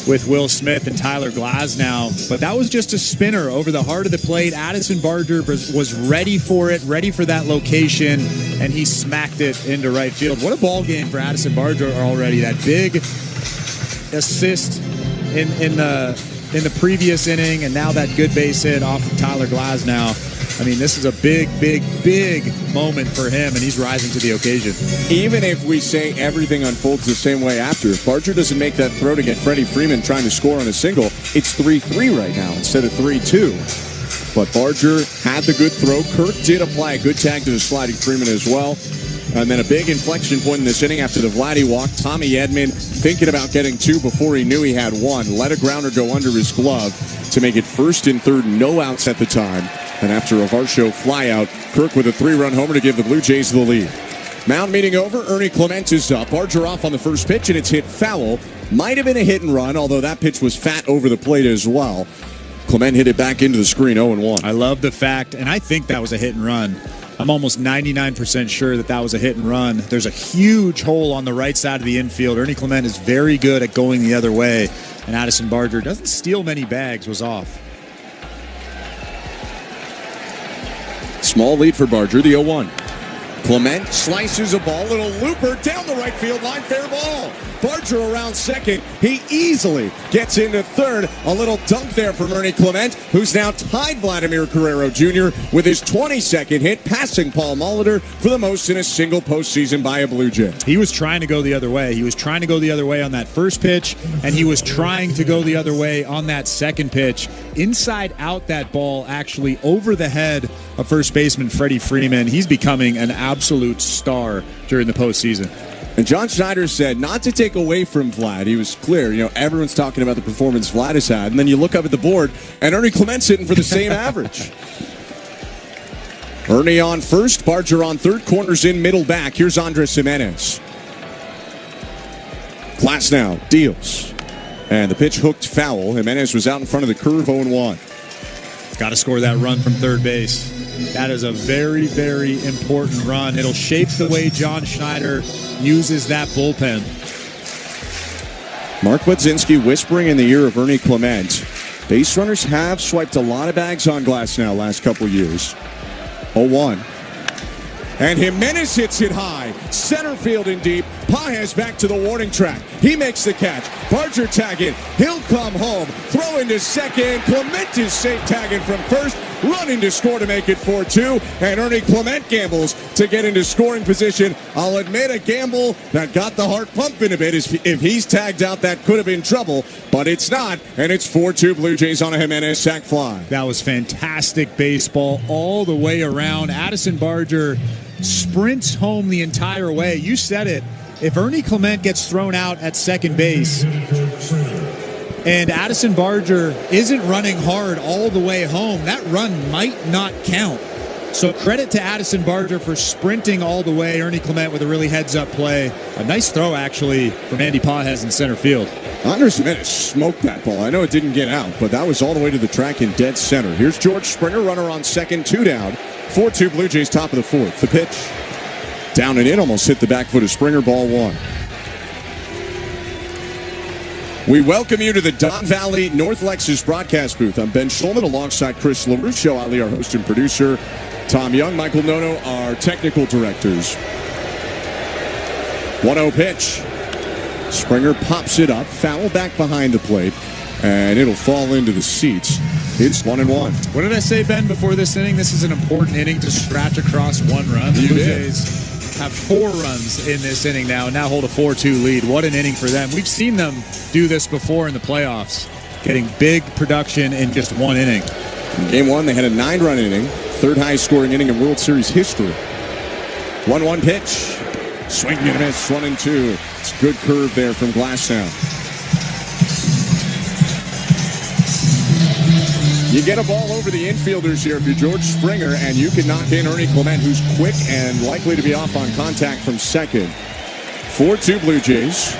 with Will Smith and Tyler Glasnow. But that was just a spinner over the heart of the plate. Addison Barger was ready for it, ready for that location, and he smacked it into right field. What a ball game for Addison Barger already. That big assist in the previous inning, and now that good base hit off of Tyler Glasnow. I mean, this is a big, big, big moment for him, and he's rising to the occasion. Even if we say everything unfolds the same way after, if Barger doesn't make that throw to get Freddie Freeman trying to score on a single, it's 3-3 right now instead of 3-2. But Barger had the good throw. Kirk did apply a good tag to the sliding Freeman as well. And then a big inflection point in this inning after the Vladdy walk. Tommy Edman thinking about getting 2 before he knew he had 1. Let a grounder go under his glove to make it first and third, no outs at the time. And after a Varsho flyout, Kirk with a 3-run homer to give the Blue Jays the lead. Mound meeting over. Ernie Clement is up. Barger off on the first pitch, and it's hit foul. Might have been a hit and run, although that pitch was fat over the plate as well. Clement hit it back into the screen, 0-1. I love the fact, and I think that was a hit and run. I'm almost 99% sure that was a hit and run. There's a huge hole on the right side of the infield. Ernie Clement is very good at going the other way, and Addison Barger doesn't steal many bags, was off. Small lead for Barger, the 0-1. Clement slices a ball, little looper down the right field line, fair ball. Barger around second. He easily gets into third. A little dunk there from Ernie Clement, who's now tied Vladimir Guerrero Jr. with his 22nd hit, passing Paul Molitor for the most in a single postseason by a Blue Jay. He was trying to go the other way. He was trying to go the other way on that first pitch, and he was trying to go the other way on that second pitch. Inside out that ball, actually over the head of first baseman Freddie Freeman. He's becoming an absolute star during the postseason. And John Schneider said not to take away from Vlad. He was clear. Everyone's talking about the performance Vlad has had. And then you look up at the board, and Ernie Clement's hitting for the same average. Ernie on first, Barger on third, corners in, middle back. Here's Andres Jimenez. Glasnow deals. And the pitch hooked foul. Jimenez was out in front of the curve, 0-1. Got to score that run from third base. That is a very, very important run. It'll shape the way John Schneider uses that bullpen. Mark Budzinski whispering in the ear of Ernie Clement. Base runners have swiped a lot of bags on Glasnow last couple years. 0-1. And Jimenez hits it high. Center field and deep. Paez back to the warning track. He makes the catch. Barger tagging. He'll come home. Throw into second. Clement is safe tagging from first. Running to score to make it 4-2. And Ernie Clement gambles to get into scoring position. I'll admit a gamble that got the heart pumping a bit. If he's tagged out, that could have been trouble. But it's not. And it's 4-2 Blue Jays on a Jimenez sac fly. That was fantastic baseball all the way around. Addison Barger sprints home the entire way. You said it. If Ernie Clement gets thrown out at second base and Addison Barger isn't running hard all the way home, that run might not count. So credit to Addison Barger for sprinting all the way. Ernie Clement with a really heads-up play. A nice throw, actually, from Andy Paez in center field. Andres Jimenez smoked that ball. I know it didn't get out, but that was all the way to the track in dead center. Here's George Springer, runner on second, 2 down. 4-2 Blue Jays, top of the fourth. The pitch. Down and in, almost hit the back foot of Springer, ball 1. We welcome you to the Don Valley North Lexus broadcast booth. I'm Ben Schulman alongside Chris LaRusso, Ali, our host and producer, Tom Young, Michael Nono, our technical directors. 1-0 pitch. Springer pops it up, foul back behind the plate, and it'll fall into the seats. It's 1-1. What did I say, Ben, before this inning? This is an important inning to scratch across 1 run. The Blue Jays have 4 runs in this inning now hold a 4-2 lead. What an inning for them. We've seen them do this before in the playoffs, getting big production in just 1 inning. In Game 1, they had a 9-run inning, third highest scoring inning in World Series history. 1-1 pitch. Swing and a miss, 1-2. It's a good curve there from Glasnow. You get a ball over the infielders here if you're George Springer, and you can knock in Ernie Clement, who's quick and likely to be off on contact from second. 4-2 Blue Jays.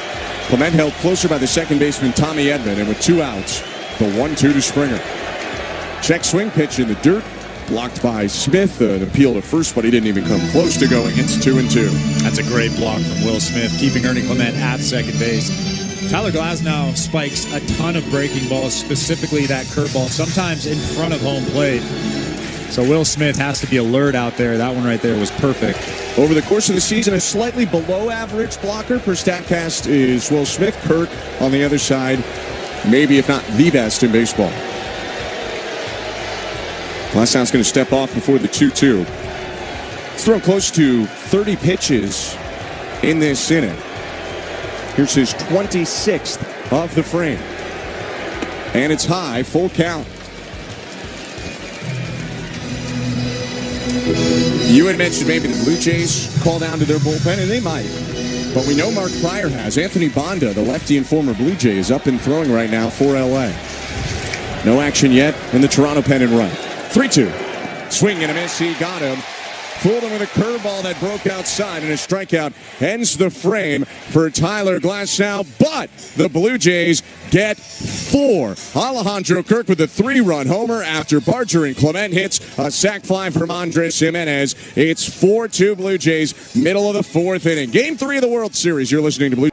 Clement held closer by the second baseman Tommy Edman, and with 2 outs, the 1-2 to Springer. Check swing pitch in the dirt. Blocked by Smith. An appeal to first, but he didn't even come close to going. It's 2-2. That's a great block from Will Smith, keeping Ernie Clement at second base. Tyler Glasnow spikes a ton of breaking balls, specifically that curveball, sometimes in front of home plate. So Will Smith has to be alert out there. That one right there was perfect. Over the course of the season, a slightly below average blocker per StatCast is Will Smith. Kirk on the other side, maybe if not the best in baseball. Glasnow's going to step off before the 2-2. He's thrown close to 30 pitches in this inning. Here's his 26th of the frame. And it's high, full count. You had mentioned maybe the Blue Jays call down to their bullpen, and they might. But we know Mark Pryor has. Anthony Bonda, the lefty and former Blue Jay, is up and throwing right now for L.A. No action yet in the Toronto pen and right. 3-2. Swing and a miss. He got him. Fooled him with a curveball that broke outside, and a strikeout ends the frame for Tyler Glasnow. But the Blue Jays get 4. Alejandro Kirk with a 3-run homer after Barger and Clement hits a sac fly from Andres Jimenez. It's 4-2 Blue Jays, middle of the 4th inning. Game 3 of the World Series. You're listening to Blue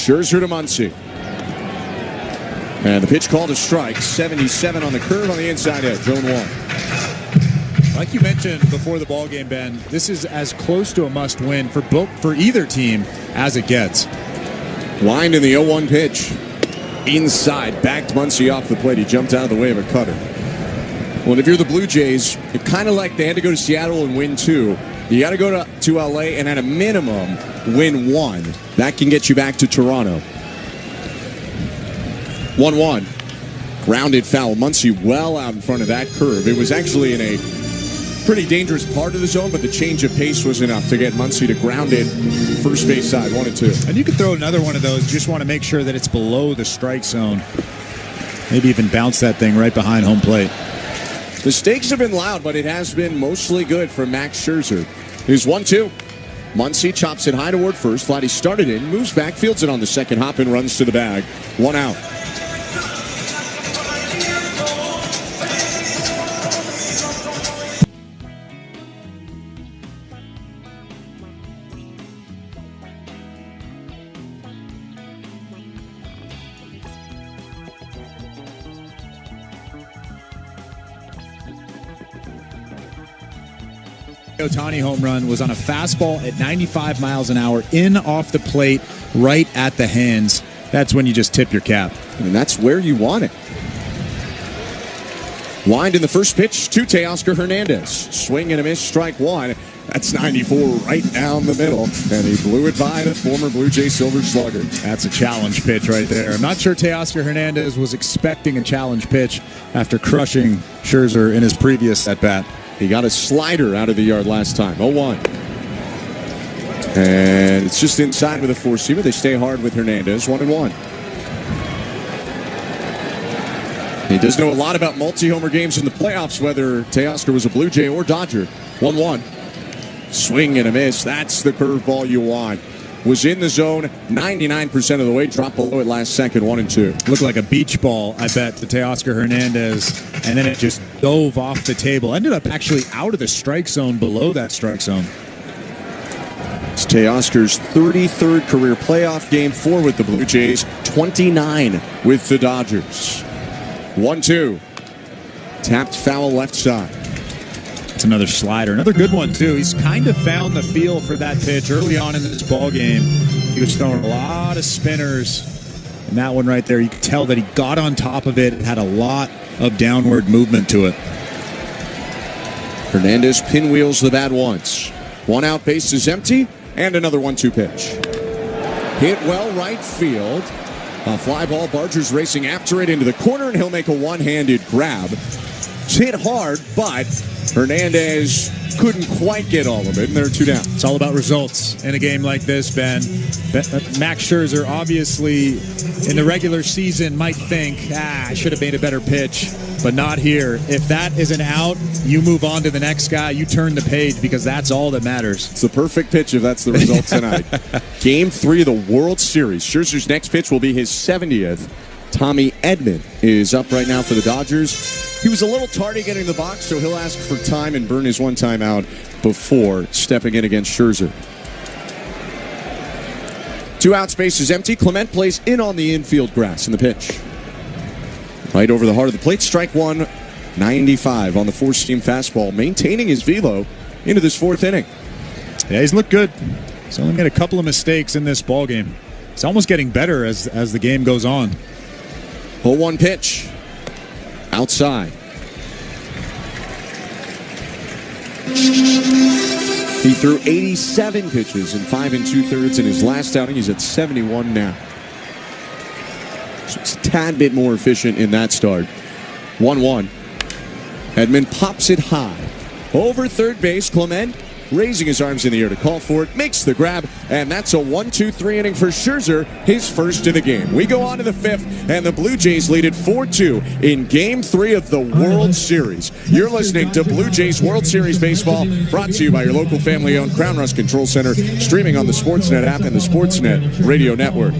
Scherzer to Muncy. And the pitch called a strike. 77 on the curve on the inside edge. 0-1. Like you mentioned before the ball game, Ben, this is as close to a must-win for either team as it gets. Lined in the 0-1 pitch. Inside, backed Muncy off the plate. He jumped out of the way of a cutter. Well, if you're the Blue Jays, you're kind of like they had to go to Seattle and win 2. You got to go to LA and at a minimum win 1. That can get you back to Toronto. 1-1. Grounded foul. Muncy well out in front of that curve. It was actually in a pretty dangerous part of the zone, but the change of pace was enough to get Muncy to ground it first base side, 1-2. And you could throw another one of those. You just want to make sure that it's below the strike zone. Maybe even bounce that thing right behind home plate. The stakes have been loud, but it has been mostly good for Max Scherzer. Here's 1-2. Muncy chops it high toward first. Vladdy started in, moves back, fields it on the second hop, and runs to the bag. 1 out. Ohtani home run was on a fastball at 95 miles an hour in off the plate right at the hands. That's when you just tip your cap. And that's where you want it. Wind in the first pitch to Teoscar Hernandez. Swing and a miss, strike 1. That's 94 right down the middle. And he blew it by the former Blue Jay Silver Slugger. That's a challenge pitch right there. I'm not sure Teoscar Hernandez was expecting a challenge pitch after crushing Scherzer in his previous at-bat. He got a slider out of the yard last time. 0-1. And it's just inside with a four-seamer. They stay hard with Hernandez. 1-1. He does know a lot about multi-homer games in the playoffs, whether Teoscar was a Blue Jay or Dodger. 1-1. Swing and a miss. That's the curveball you want. Was in the zone 99% of the way. Dropped below it last second. 1-2. Looked like a beach ball, I bet, to Teoscar Hernandez. And then it just dove off the table. Ended up actually out of the strike zone, below that strike zone. It's Teoscar's 33rd career playoff game, 4 with the Blue Jays, 29 with the Dodgers. 1-2. Tapped foul left side. It's another slider. Another good one, too. He's kind of found the feel for that pitch early on in this ball game. He was throwing a lot of spinners. And that one right there, you could tell that he got on top of it. It had a lot of downward movement to it. Hernandez pinwheels the bat once. 1 out, base is empty, and another 1-2 pitch. Hit well right field. A fly ball, Barger's racing after it into the corner, and he'll make a one-handed grab. It's hit hard, but Hernandez couldn't quite get all of it, and they're 2 down. It's all about results in a game like this, Ben. Max Scherzer obviously in the regular season might think, I should have made a better pitch, but not here. If that is an out, you move on to the next guy. You turn the page because that's all that matters. It's the perfect pitch if that's the result tonight. Game 3 of the World Series. Scherzer's next pitch will be his 70th. Tommy Edman is up right now for the Dodgers. He was a little tardy getting the box, so he'll ask for time and burn his 1 timeout before stepping in against Scherzer. 2 out, space is empty. Clement plays in on the infield grass in the pitch. Right over the heart of the plate, strike 1, 95 on the 4-seam fastball, maintaining his velo into this 4th inning. Yeah, he's looked good. He's only made a couple of mistakes in this ball game. It's almost getting better as the game goes on. 0-1 pitch. Outside. He threw 87 pitches in 5 2/3 in his last outing. He's at 71 now. So it's a tad bit more efficient in that start. 1-1. Edman pops it high. Over third base, Clement raising his arms in the air to call for it, makes the grab, and that's a 1-2-3 inning for Scherzer, his first of the game. We go on to the 5th, and the Blue Jays lead it 4-2 in Game 3 of the World Series. You're listening to Blue Jays World Series Baseball, brought to you by your local family-owned Crown Rust Control Center, streaming on the Sportsnet app and the Sportsnet Radio Network.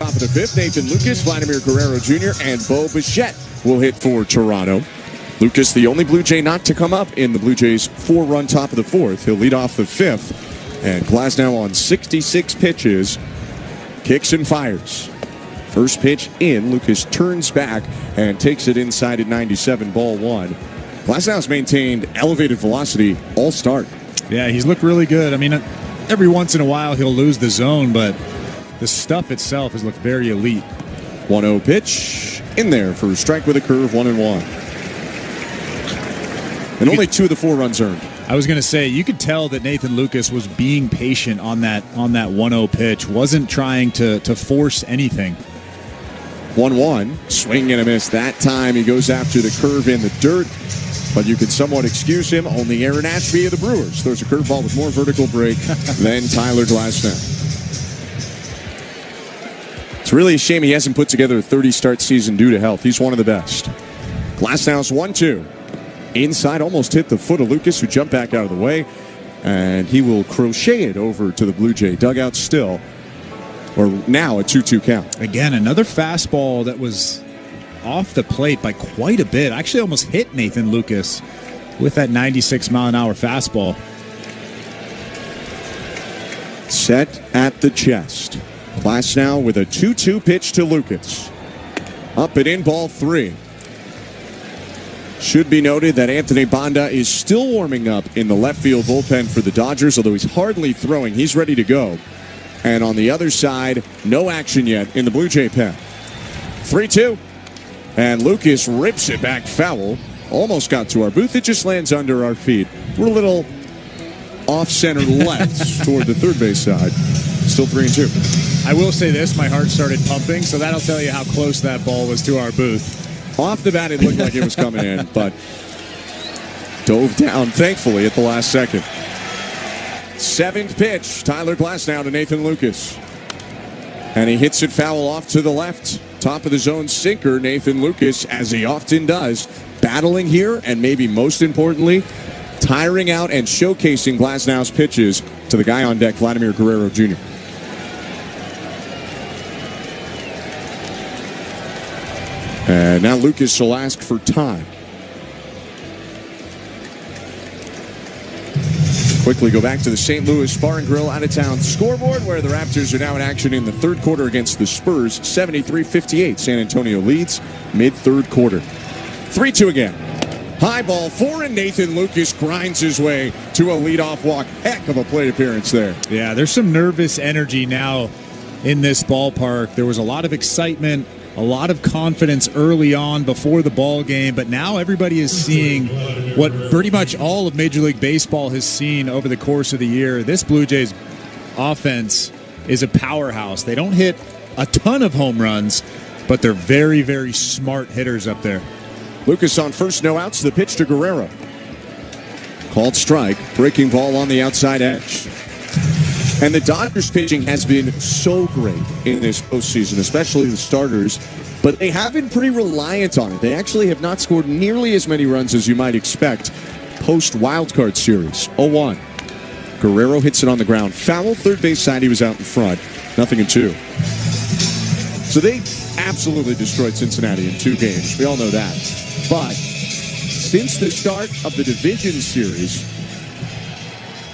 Top of the 5th, Nathan Lucas, Vladimir Guerrero Jr., and Bo Bichette will hit for Toronto. Lucas, the only Blue Jay not to come up in the Blue Jays' 4-run top of the 4th. He'll lead off the 5th. And Glasnow on 66 pitches, kicks and fires. First pitch in, Lucas turns back and takes it inside at 97, ball 1. Glasnow's maintained elevated velocity all start. Yeah, he's looked really good. I mean, every once in a while he'll lose the zone, but the stuff itself has looked very elite. 1-0 pitch in there for a strike with a curve, 1-1. And only 2 of the 4 runs earned. I was going to say, you could tell that Nathan Lucas was being patient on that 1-0 pitch, wasn't trying to force anything. 1-1, swing and a miss. That time he goes after the curve in the dirt, but you could somewhat excuse him. Only Aaron Ashby of the Brewers throws a curveball with more vertical break than Tyler Glasnow. It's really a shame he hasn't put together a 30-start season due to health. He's one of the best. Glasnow's 1-2. Inside, almost hit the foot of Lucas, who jumped back out of the way. And he will crochet it over to the Blue Jay dugout still. Or now a 2-2 count. Again, another fastball that was off the plate by quite a bit. Actually almost hit Nathan Lucas with that 96-mile-an-hour fastball. Set at the chest. Glasnow with a 2-2 pitch to Lucas. Up and in, ball 3. Should be noted that Anthony Banda is still warming up in the left field bullpen for the Dodgers, although he's hardly throwing. He's ready to go. And on the other side, no action yet in the Blue Jay pen. 3-2. And Lucas rips it back foul. Almost got to our booth. It just lands under our feet. We're a little off-center left toward the third base side. Still 3-2. I will say this, my heart started pumping, so that'll tell you how close that ball was to our booth. Off the bat, it looked like it was coming in, but dove down, thankfully, at the last second. 7th pitch, Tyler Glasnow to Nathan Lucas. And he hits it foul off to the left. Top of the zone sinker, Nathan Lucas, as he often does, battling here, and maybe most importantly, tiring out and showcasing Glasnow's pitches to the guy on deck, Vladimir Guerrero Jr. And now Lucas will ask for time. Quickly go back to the St. Louis Bar and Grill out-of-town scoreboard, where the Raptors are now in action in the third quarter against the Spurs. 73-58. San Antonio leads mid-third quarter. 3-2 again. High ball 4, and Nathan Lucas grinds his way to a leadoff walk. Heck of a plate appearance there. Yeah, there's some nervous energy now in this ballpark. There was a lot of excitement, a lot of confidence early on before the ball game, but now everybody is seeing what pretty much all of Major League Baseball has seen over the course of the year. This Blue Jays offense is a powerhouse. They don't hit a ton of home runs, but they're very, very smart hitters up there. Lucas on first, no outs. The pitch to Guerrero. Called strike. Breaking ball on the outside edge. And the Dodgers pitching has been so great in this postseason, especially the starters, but they have been pretty reliant on it. They actually have not scored nearly as many runs as you might expect post-wildcard series. 0-1. Guerrero hits it on the ground. Foul, third base side, he was out in front. 0-2. So they absolutely destroyed Cincinnati in 2 games. We all know that. But since the start of the division series,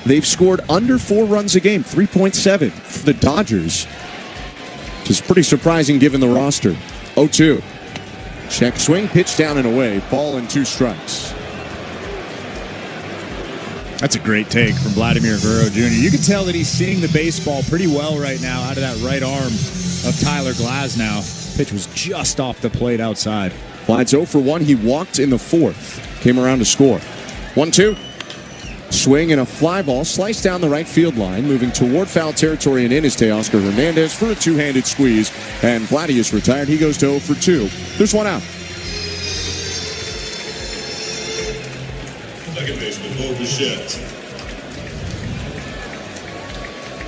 they've scored under 4 runs a game, 3.7 for the Dodgers, which is pretty surprising given the roster. 0-2. Check swing, pitch down and away, ball and 2 strikes. That's a great take from Vladimir Guerrero Jr. You can tell that he's seeing the baseball pretty well right now out of that right arm of Tyler Glasnow. Pitch was just off the plate outside. Vlad's 0 for 1. He walked in the 4th. Came around to score. 1-2. Swing and a fly ball sliced down the right field line, moving toward foul territory, and in is Teoscar Hernandez for a 2-handed squeeze. And Vladdy is retired. He goes to 0 for 2. There's 1 out. Second baseman, Bo Bichette.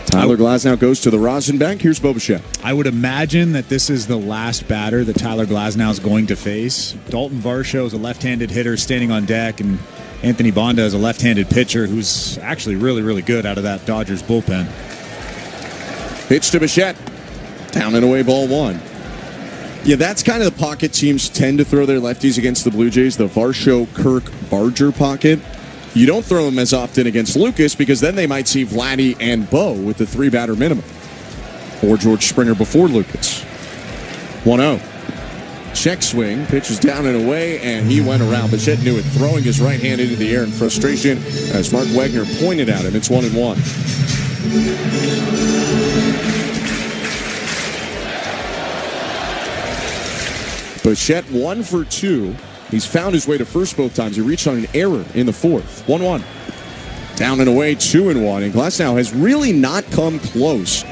Tyler Glasnow goes to the rosin bank. Here's Bo Bichette. I would imagine that this is the last batter that Tyler Glasnow is going to face. Dalton Varsho is a left-handed hitter standing on deck, and Anthony Banda is a left-handed pitcher who's actually really, really good out of that Dodgers bullpen. Pitch to Bichette. Down and away, ball 1. Yeah, that's kind of the pocket teams tend to throw their lefties against the Blue Jays, the Varsho, Kirk, Barger pocket. You don't throw them as often against Lucas because then they might see Vladdy and Bo with the 3-batter minimum. Or George Springer before Lucas. 1-0. Check swing, pitches down and away, and he went around. Bichette knew it, throwing his right hand into the air in frustration as Mark Wagner pointed at him. It's 1-1. Bichette 1 for 2. He's found his way to first both times. He reached on an error in the 4th. 1-1. Down and away, 2-1. And Glasnow has really not come close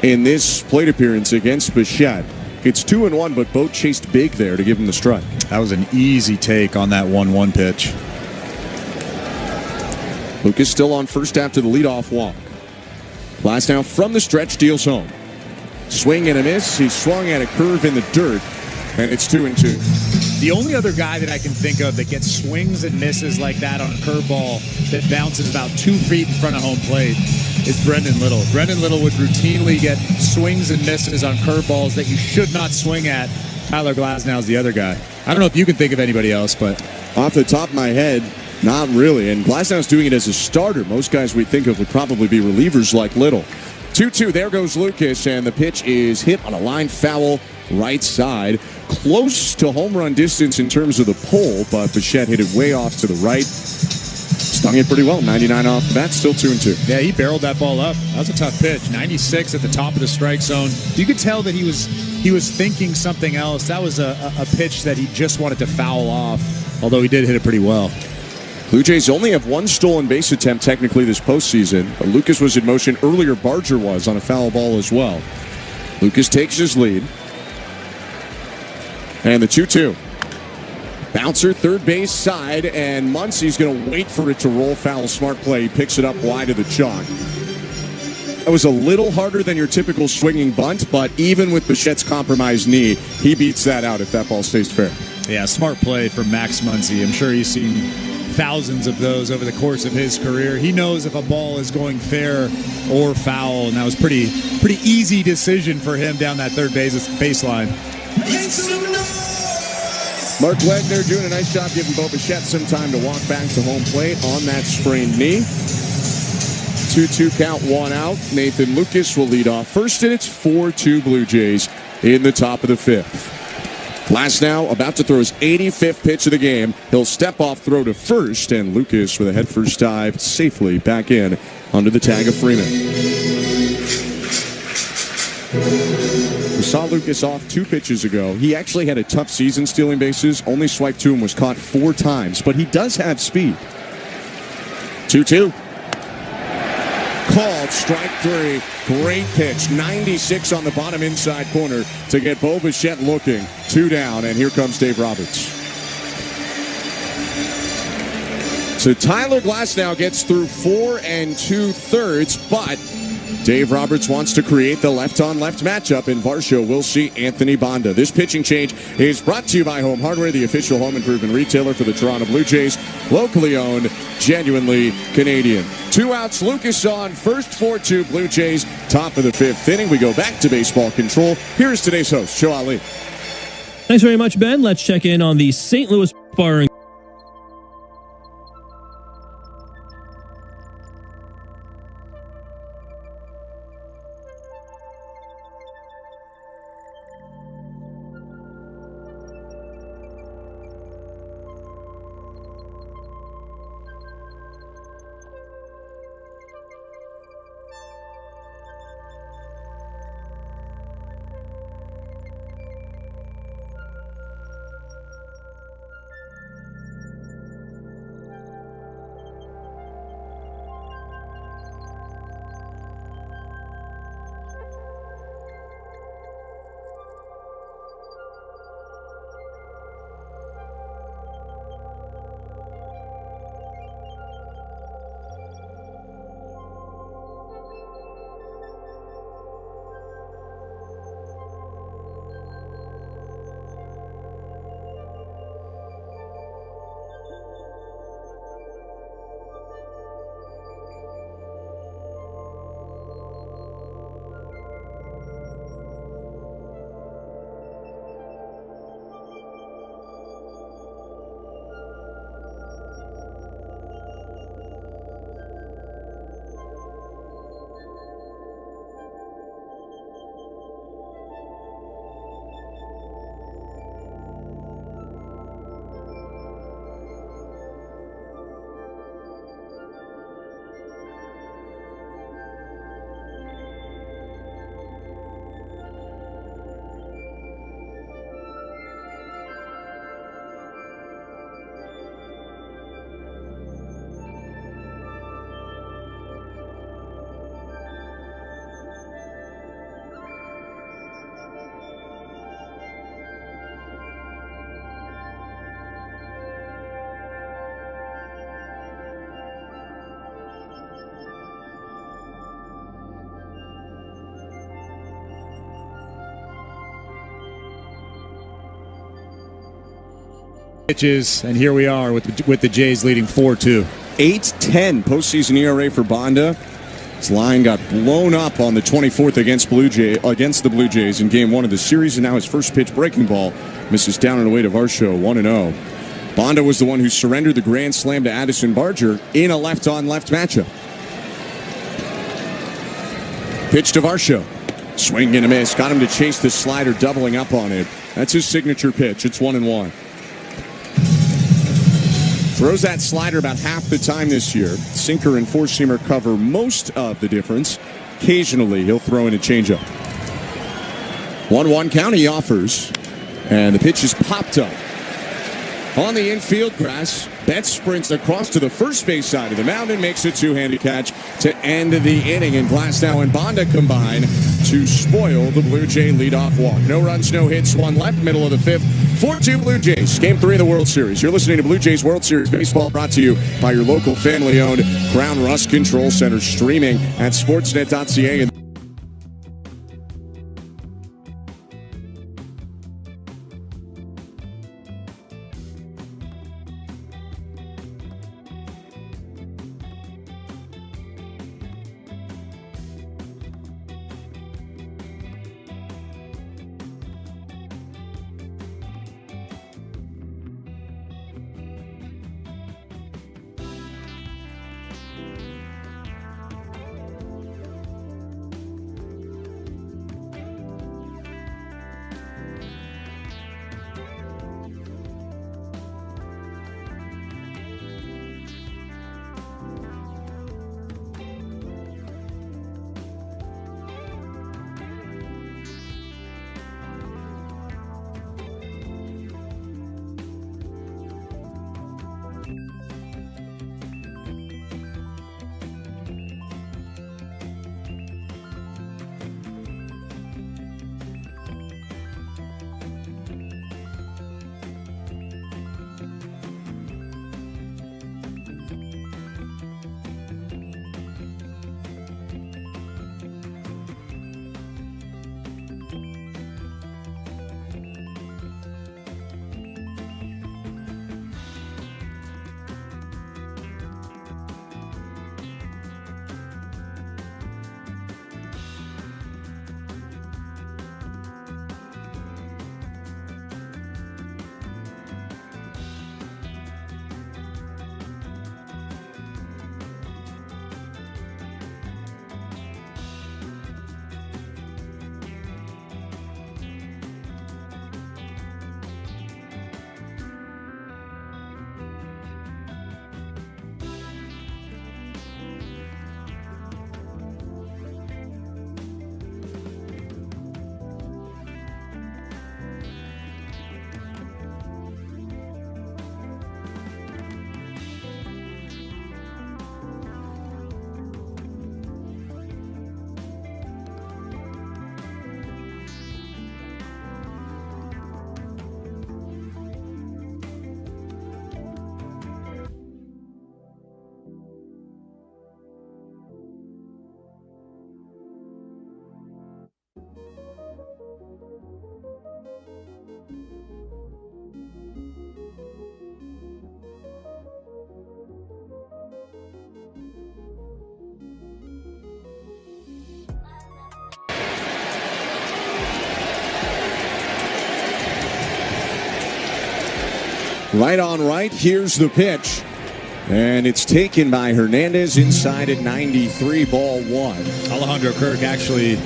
in this plate appearance against Bichette. It's 2-1, but Boat chased big there to give him the strike. That was an easy take on that 1-1 pitch. Lucas still on first after the leadoff walk. Glasnow from the stretch deals home. Swing and a miss. He swung at a curve in the dirt, and it's 2-2. The only other guy that I can think of that gets swings and misses like that on a curveball that bounces about 2 feet in front of home plate is Brendan Little. Brendan Little would routinely get swings and misses on curveballs that you should not swing at. Tyler Glasnow is the other guy. I don't know if you can think of anybody else, but off the top of my head, not really. And Glasnow's doing it as a starter. Most guys we think of would probably be relievers like Little. 2-2, there goes Lucas, and the pitch is hit on a line foul right side. Close to home run distance in terms of the pole, but Bichette hit it way off to the right. Stung it pretty well, 99 off the bat, still 2-2. Yeah, he barreled that ball up. That was a tough pitch. 96 at the top of the strike zone. You could tell that he was thinking something else. That was a pitch that he just wanted to foul off, although he did hit it pretty well. Blue Jays only have one stolen base attempt technically this postseason, but Lucas was in motion earlier. Barger was on a foul ball as well. Lucas takes his lead. And the 2-2. Bouncer, third base side, and Muncie's going to wait for it to roll foul. Smart play. He picks it up wide of the chalk. That was a little harder than your typical swinging bunt, but even with Bichette's compromised knee, he beats that out if that ball stays fair. Yeah, smart play from Max Muncy. I'm sure he's seen thousands of those over the course of his career. He knows if a ball is going fair or foul, and that was pretty easy decision for him down that third baseline. Mark Wagner doing a nice job giving Bo Bichette some time to walk back to home plate on that sprained knee. 2-2 count, 1 out. Nathan Lucas will lead off first, and it's 4-2 Blue Jays in the top of the 5th. Glasnow about to throw his 85th pitch of the game. He'll step off, throw to first, and Lucas with a head-first dive safely back in under the tag of Freeman. We saw Lucas off 2 pitches ago. He actually had a tough season stealing bases. Only swipe to him was caught 4 times, but he does have speed. 2-2. Called, strike 3. Great pitch. 96 on the bottom inside corner to get Bo Bichette looking. 2 down, and here comes Dave Roberts. So Tyler Glasnow gets through 4 2/3, but Dave Roberts wants to create the left-on-left matchup in Varsho. We'll see Anthony Banda. This pitching change is brought to you by Home Hardware, the official home improvement retailer for the Toronto Blue Jays. Locally owned, genuinely Canadian. 2 outs, Lucas on first, 4-2 Blue Jays. Top of the 5th inning. We go back to baseball control. Here's today's host, Joe Ali. Thanks very much, Ben. Let's check in on the St. Louis Bar and pitches, and here we are with the Jays leading 4-2. 8.10 postseason ERA for Bonda. His line got blown up on the 24th against the Blue Jays in Game 1 of the series, and now his first pitch breaking ball misses down and away to Varsho, 1-0. Bonda was the one who surrendered the grand slam to Addison Barger in a left-on-left matchup. Pitch to Varsho. Swing and a miss. Got him to chase the slider, doubling up on it. That's his signature pitch. It's 1-1. Throws that slider about half the time this year. Sinker and four-seamer cover most of the difference. Occasionally, he'll throw in a changeup. 1-1 count he offers. And the pitch is popped up. On the infield grass, Betts sprints across to the first base side of the mound and makes a two-handed catch to end the inning. And Glasnow and Bonda combine to spoil the Blue Jay leadoff walk. No runs, no hits, one left, middle of the fifth. 4-2 Blue Jays, Game 3 of the World Series. You're listening to Blue Jays World Series Baseball, brought to you by your local family-owned Crown Rust Control Center, streaming at sportsnet.ca. Right on right, here's the pitch. And it's taken by Hernandez inside at 93, ball one. Alejandro Kirk actually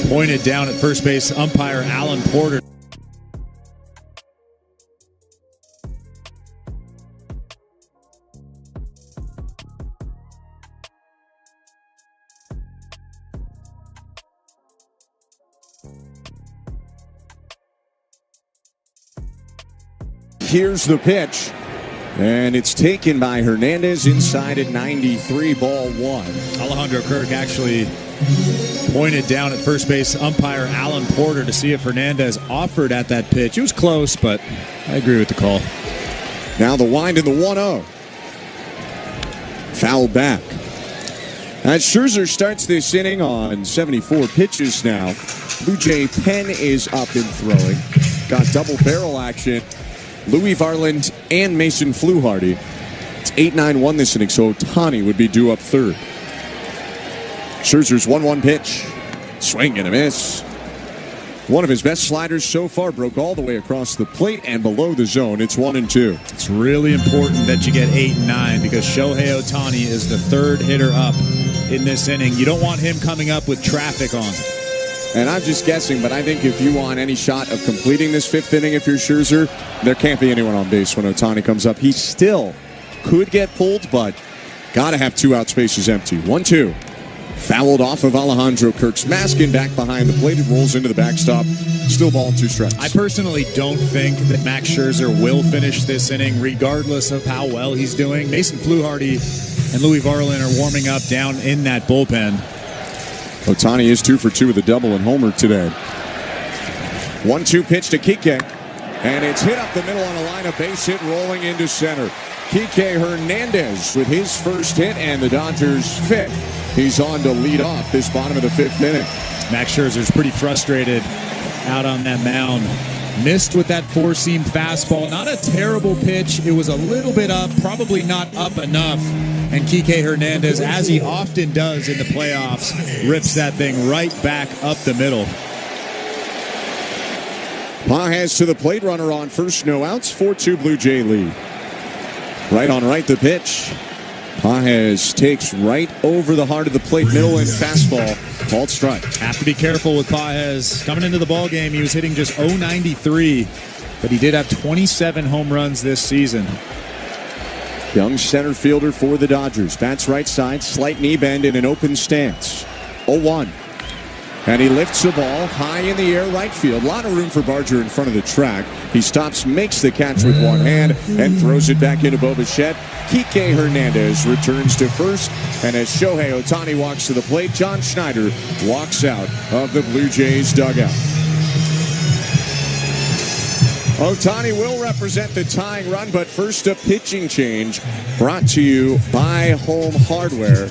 pointed down at first base umpire Alan Porter. Here's the pitch. And it's taken by Hernandez inside at 93, ball one. Alejandro Kirk actually pointed down at first base umpire Alan Porter to see if Hernandez offered at that pitch. It was close, but I agree with the call. Now the wind in the 1-0. Foul back. As Scherzer starts this inning on 74 pitches now, Blue Jay pen is up and throwing. Got double barrel action Louis Varland, and Mason Fluharty. It's 8-9-1 this inning, so Ohtani would be due up third. Scherzer's 1-1 pitch. Swing and a miss. One of his best sliders so far, broke all the way across the plate and below the zone. It's 1-2. It's really important that you get 8 and 9 because Shohei Ohtani is the third hitter up in this inning. You don't want him coming up with traffic on. And I'm just guessing, but I think if you want any shot of completing this fifth inning, if you're Scherzer, there can't be anyone on base when Ohtani comes up. He still could get pulled, but got to have 2 out spaces empty. 1-2. Fouled off of Alejandro Kirk's masking back behind the plate. It rolls into the backstop. Still ball 2 strikes. I personally don't think that Max Scherzer will finish this inning regardless of how well he's doing. Mason Fluharty and Louis Varland are warming up down in that bullpen. Ohtani is 2 for 2 with a double and homer today. 1-2 pitch to Kike. And it's hit up the middle on a line of base hit rolling into center. Kike Hernandez with his first hit and the Dodgers' 5th. He's on to lead off this bottom of the 5th inning. Max Scherzer's pretty frustrated out on that mound. Missed with that 4-seam fastball. Not a terrible pitch. It was a little bit up, probably not up enough. And Kike Hernandez, as he often does in the playoffs, rips that thing right back up the middle. Pages to the plate, runner on first, no outs, 4-2 Blue Jay lead. Right on right, the pitch. Pages takes right over the heart of the plate, middle and fastball. Called strike. Have to be careful with Pages. Coming into the ball game, he was hitting just .093, but he did have 27 home runs this season. Young center fielder for the Dodgers. Bats right side, slight knee bend in an open stance. 0-1. And he lifts the ball high in the air, right field. A lot of room for Barger in front of the track. He stops, makes the catch with one hand, and throws it back into Bo Bichette. Kike Hernandez returns to first. And as Shohei Ohtani walks to the plate, John Schneider walks out of the Blue Jays dugout. Ohtani will represent the tying run, but first a pitching change brought to you by Home Hardware.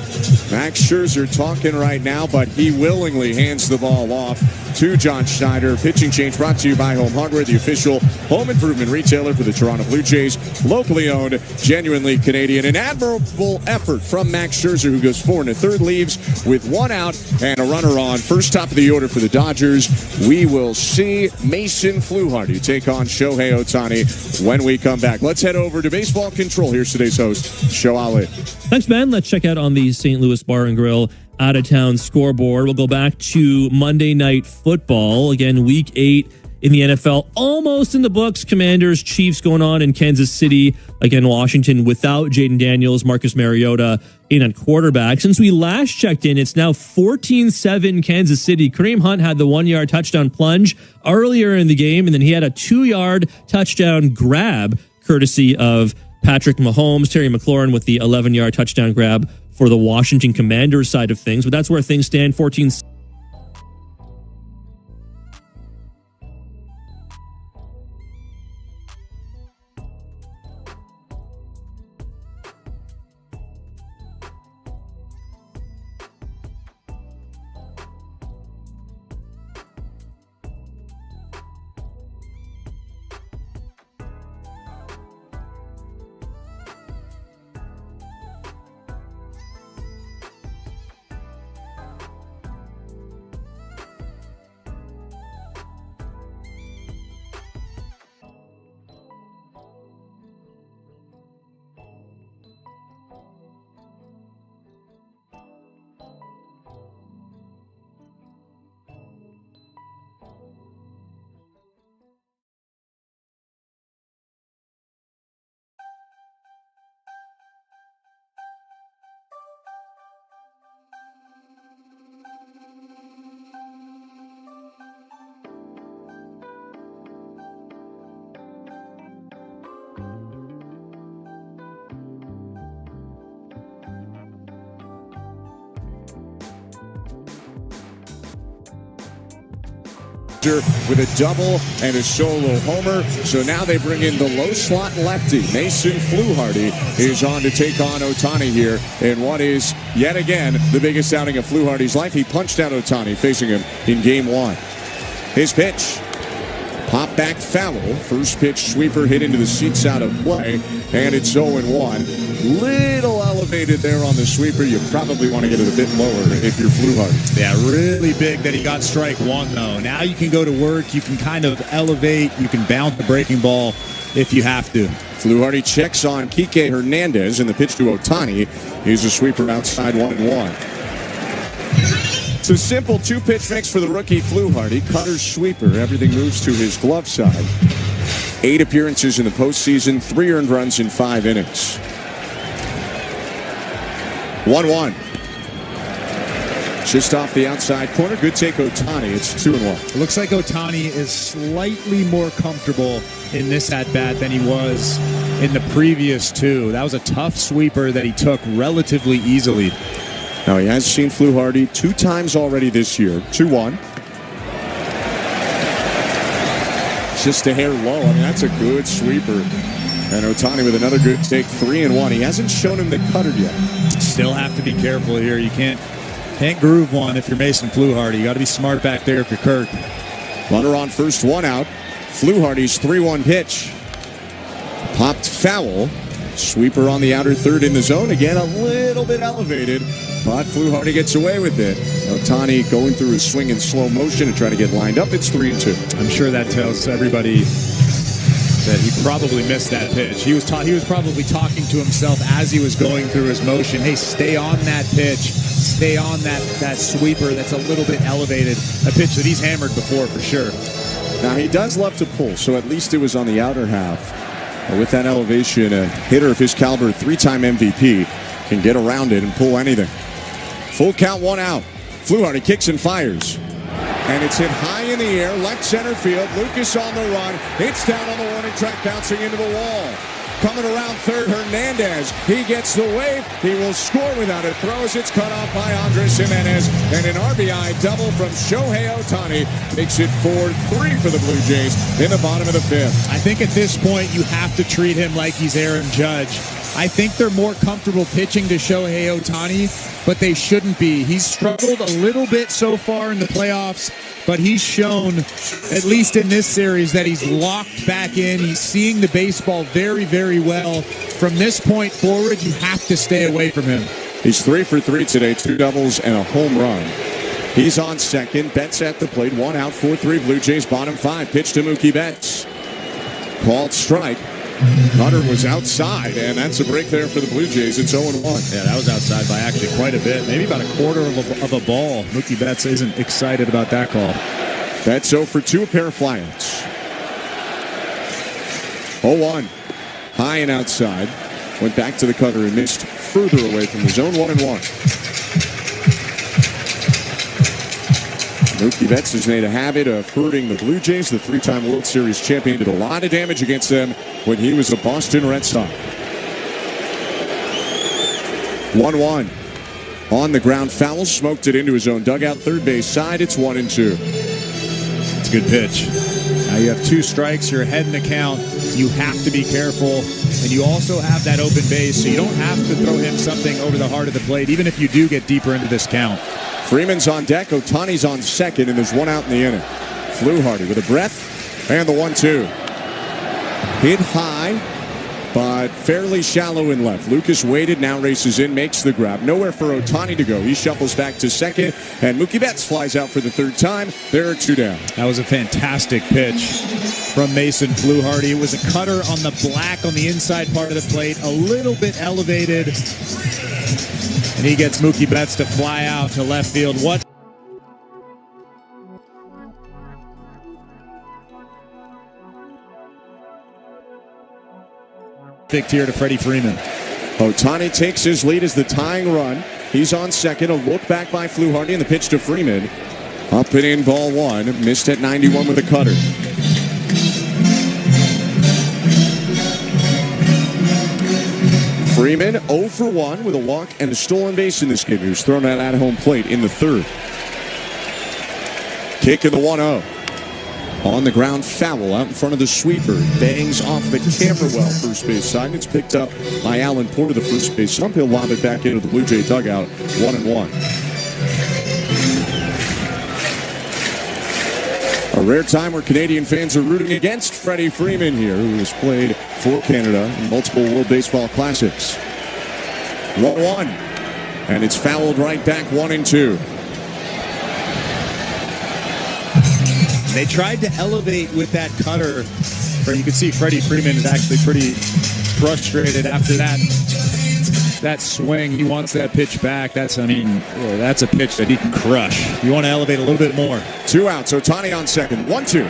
Max Scherzer talking right now, but he willingly hands the ball off to John Schneider. Pitching change brought to you by Home Hardware, the official home improvement retailer for the Toronto Blue Jays. Locally owned, genuinely Canadian. An admirable effort from Max Scherzer, who goes 4 1/3, leaves with 1 out and a runner on. First top of the order for the Dodgers. We will see Mason Fluharty take on Shohei Ohtani when we come back. Let's head over to Baseball Control. Here's today's host, Show Ali. Thanks, Ben. Let's check out on the St. Louis Bar and Grill out-of-town scoreboard. We'll go back to Monday Night Football. Again, Week 8 in the NFL, almost in the books. Commanders, Chiefs going on in Kansas City. Again, Washington without Jaden Daniels, Marcus Mariota in at quarterback. Since we last checked in, it's now 14-7 Kansas City. Kareem Hunt had the 1-yard touchdown plunge earlier in the game, and then he had a 2-yard touchdown grab, courtesy of Patrick Mahomes. Terry McLaurin with the 11-yard touchdown grab for the Washington Commanders side of things. But that's where things stand, 14. With a double and a solo homer. So now they bring in the low slot lefty. Mason Fluharty is on to take on Ohtani here in what is, yet again, the biggest outing of Fluharty's life. He punched out Ohtani, facing him in Game 1. His pitch. Pop back foul. First pitch sweeper hit into the seats out of play, and it's 0-1. Little elevated there on the sweeper. You probably want to get it a bit lower if you're Fluharty. Yeah, really big that he got strike one, though. Now you can go to work. You can kind of elevate. You can bounce the breaking ball if you have to. Fluharty checks on Kike Hernandez, and the pitch to Ohtani. He's a sweeper outside 1-1. It's a simple two-pitch mix for the rookie Fluharty. Cutter, sweeper. Everything moves to his glove side. 8 appearances in the postseason, 3 earned runs in 5 innings. 1-1. Just off the outside corner. Good take, Ohtani. It's 2-1. It looks like Ohtani is slightly more comfortable in this at-bat than he was in the previous 2. That was a tough sweeper that he took relatively easily. Now, he has seen Fluharty 2 times already this year. 2-1. Just a hair low. I mean, that's a good sweeper. And Ohtani with another good take, 3-1. He hasn't shown him the cutter yet. Still have to be careful here. You can't groove one if you're Mason Fluharty. You got to be smart back there if you're Kirk. Runner on first, 1 out. Fluharty's 3-1 pitch. Popped foul. Sweeper on the outer third in the zone. Again, a little bit elevated, but Fluharty gets away with it. Ohtani going through his swing in slow motion and trying to get lined up. It's 3-2. I'm sure that tells everybody that he probably missed that pitch. He was probably talking to himself as he was going through his motion. Hey, stay on that pitch. Stay on that sweeper that's a little bit elevated. A pitch that he's hammered before for sure. Now, he does love to pull, so at least it was on the outer half. With that elevation, a hitter of his caliber, 3-time MVP, can get around it and pull anything. Full count, 1 out. Fluharty kicks and fires. And it's hit high in the air, left center field. Lucas on the run. It's down on the warning track, bouncing into the wall. Coming around third, Hernandez. He gets the wave. He will score without it. Throws. It's cut off by Andres Jimenez. And an RBI double from Shohei Ohtani makes it 4-3 for the Blue Jays in the bottom of the 5th. I think at this point you have to treat him like he's Aaron Judge. I think they're more comfortable pitching to Shohei Ohtani, but they shouldn't be. He's struggled a little bit so far in the playoffs, but he's shown, at least in this series, that he's locked back in. He's seeing the baseball very, very well. From this point forward, you have to stay away from him. He's 3 for 3 today, 2 doubles and a home run. He's on second. Betts at the plate, 1 out, 4-3. Blue Jays bottom 5. Pitch to Mookie Betts. Called strike. Cutter was outside, and that's a break there for the Blue Jays. It's 0-1. Yeah, that was outside by actually quite a bit. Maybe about a quarter of a ball. Mookie Betts isn't excited about that call. Betts 0 for 2, a pair of flyouts. 0-1. High and outside. Went back to the cutter and missed further away from the zone. 1-1. Mookie Betts has made a habit of hurting the Blue Jays. The 3-time World Series champion did a lot of damage against them when he was a Boston Red Sox. 1-1. On the ground, foul, smoked it into his own dugout. Third base side, it's 1-2. It's a good pitch. Now you have 2 strikes. You're ahead in the count. You have to be careful. And you also have that open base, so you don't have to throw him something over the heart of the plate, even if you do get deeper into this count. Freeman's on deck. Ohtani's on second, and there's 1 out in the inning. Fluharty with a breath, and the 1-2. Hit high, but fairly shallow in left. Lucas waited, now races in, makes the grab. Nowhere for Ohtani to go. He shuffles back to second, and Mookie Betts flies out for the 3rd time. There are 2 down. That was a fantastic pitch from Mason Fluharty. It was a cutter on the black on the inside part of the plate, a little bit elevated. And he gets Mookie Betts to fly out to left field. What? Here to Freddie Freeman. Ohtani takes his lead as the tying run. He's on second. A look back by Fluharty, and the pitch to Freeman. Up and in, ball 1. Missed at 91 with a cutter. Freeman 0 for 1 with a walk and a stolen base in this game. He was thrown out at home plate in the 3rd. Kick in the 1-0. On the ground, foul out in front of the sweeper. Bangs off the camera well, first base side. It's picked up by Alan Porter, the first base stump. He'll lob it back into the Blue Jay dugout, 1-1. A rare time where Canadian fans are rooting against Freddie Freeman here, who has played for Canada in multiple World Baseball Classics. 1-1. And it's fouled right back, 1-2. They tried to elevate with that cutter. You can see Freddie Freeman is actually pretty frustrated after that swing. He wants that pitch back. That's a pitch that he can crush. You want to elevate a little bit more. 2 outs. Ohtani on second. 1-2.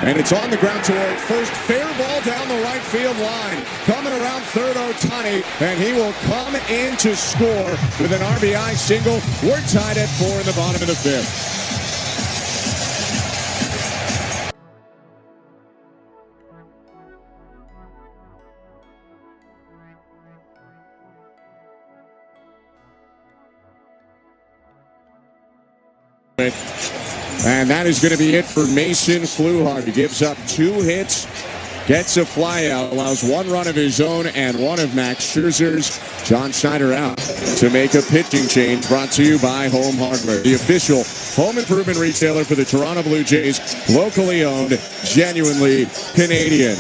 And it's on the ground toward first. Fair ball down the right field line. Coming around third, Ohtani. And he will come in to score with an RBI single. We're tied at 4 in the bottom of the 5th. And that is going to be it for Mason Fluharty. He gives up 2 hits, gets a flyout, allows 1 run of his own and 1 of Max Scherzer's. John Schneider out to make a pitching change, brought to you by Home Hardware, the official home improvement retailer for the Toronto Blue Jays, locally owned, genuinely Canadian.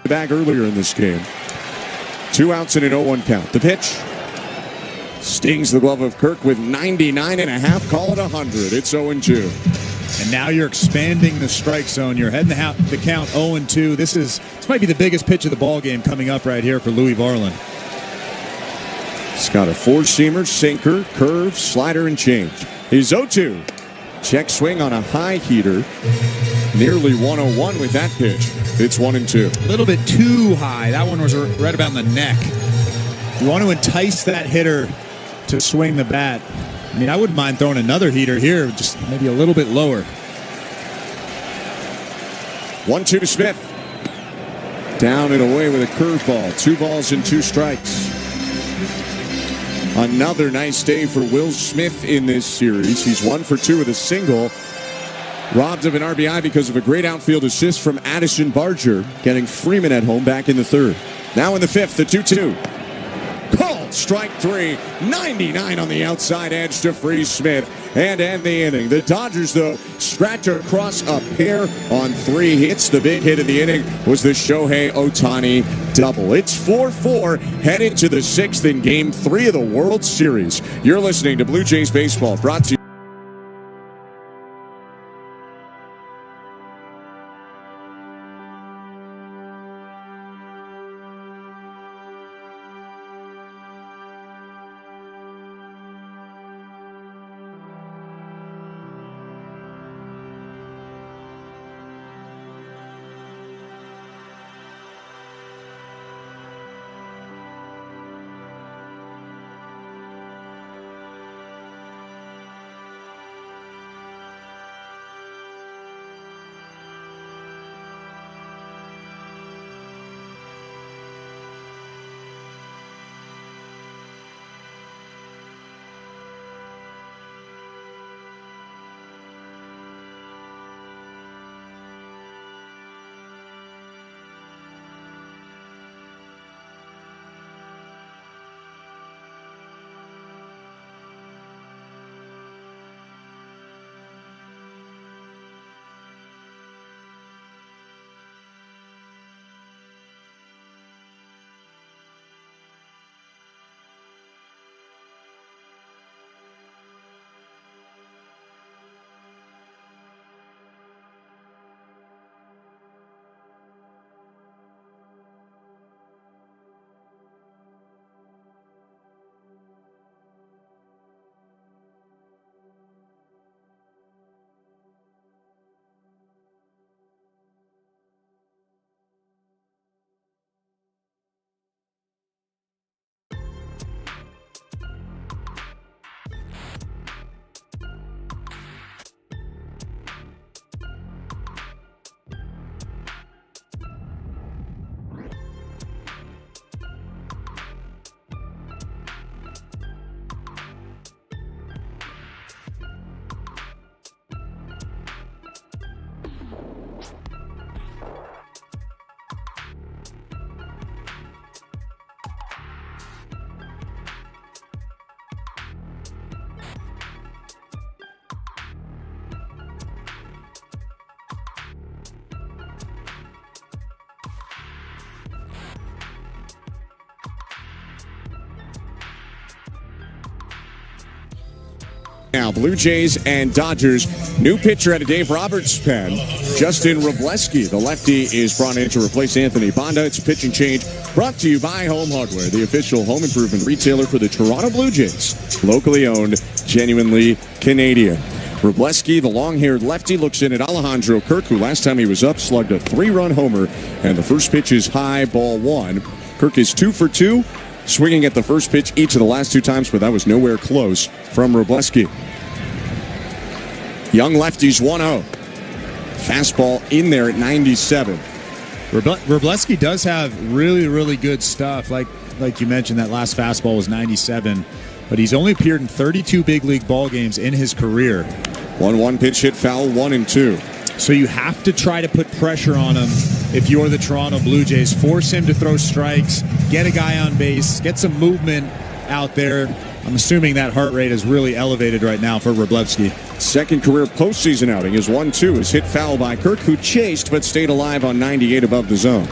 Back earlier in this game. 2 outs and an 0-1 count. The pitch stings the glove of Kirk with 99.5. Call it 100. It's 0-2. And now you're expanding the strike zone. You're heading the count 0-2. This might be the biggest pitch of the ball game coming up right here for Louis Varland. He's got a 4-seamer, sinker, curve, slider, and change. He's 0-2. Check swing on a high heater. Nearly 101 with that pitch. It's 1-2. A little bit too high. That one was right about in the neck. You want to entice that hitter to swing the bat. I mean, I wouldn't mind throwing another heater here, just maybe a little bit lower. 1-2 to Smith. Down and away with a curveball. 2 balls and 2 strikes. Another nice day for Will Smith in this series. He's 1 for 2 with a single. Robbed of an RBI because of a great outfield assist from Addison Barger, getting Freeman at home back in the 3rd. Now in the 5th, the 2-2. Called strike 3. 99 on the outside edge to free Smith. and end the inning. The Dodgers, though, scratch across a pair on 3 hits. The big hit of the inning was the Shohei Ohtani double. It's 4-4, headed to the 6th in Game 3 of the World Series. You're listening to Blue Jays Baseball, brought to you. Now, Blue Jays and Dodgers, new pitcher at a Dave Roberts' pen, Justin Wrobleski. The lefty is brought in to replace Anthony Bonda. It's a pitching change brought to you by Home Hardware, the official home improvement retailer for the Toronto Blue Jays. Locally owned, genuinely Canadian. Wrobleski, the long-haired lefty, looks in at Alejandro Kirk, who last time he was up slugged a 3-run homer, and the first pitch is high, ball 1. Kirk is 2 for 2. Swinging at the first pitch each of the last 2 times, but that was nowhere close from Wrobleski. Young lefties 1-0. Fastball in there at 97. Wrobleski does have really, really good stuff. Like you mentioned, that last fastball was 97, but he's only appeared in 32 big league ball games in his career. 1-1 pitch hit foul, 1-2. So you have to try to put pressure on him if you're the Toronto Blue Jays. Force him to throw strikes, get a guy on base, get some movement out there. I'm assuming that heart rate is really elevated right now for Wrobleski. Second career postseason outing is 1-2. Is hit foul by Kirk, who chased but stayed alive on 98 above the zone.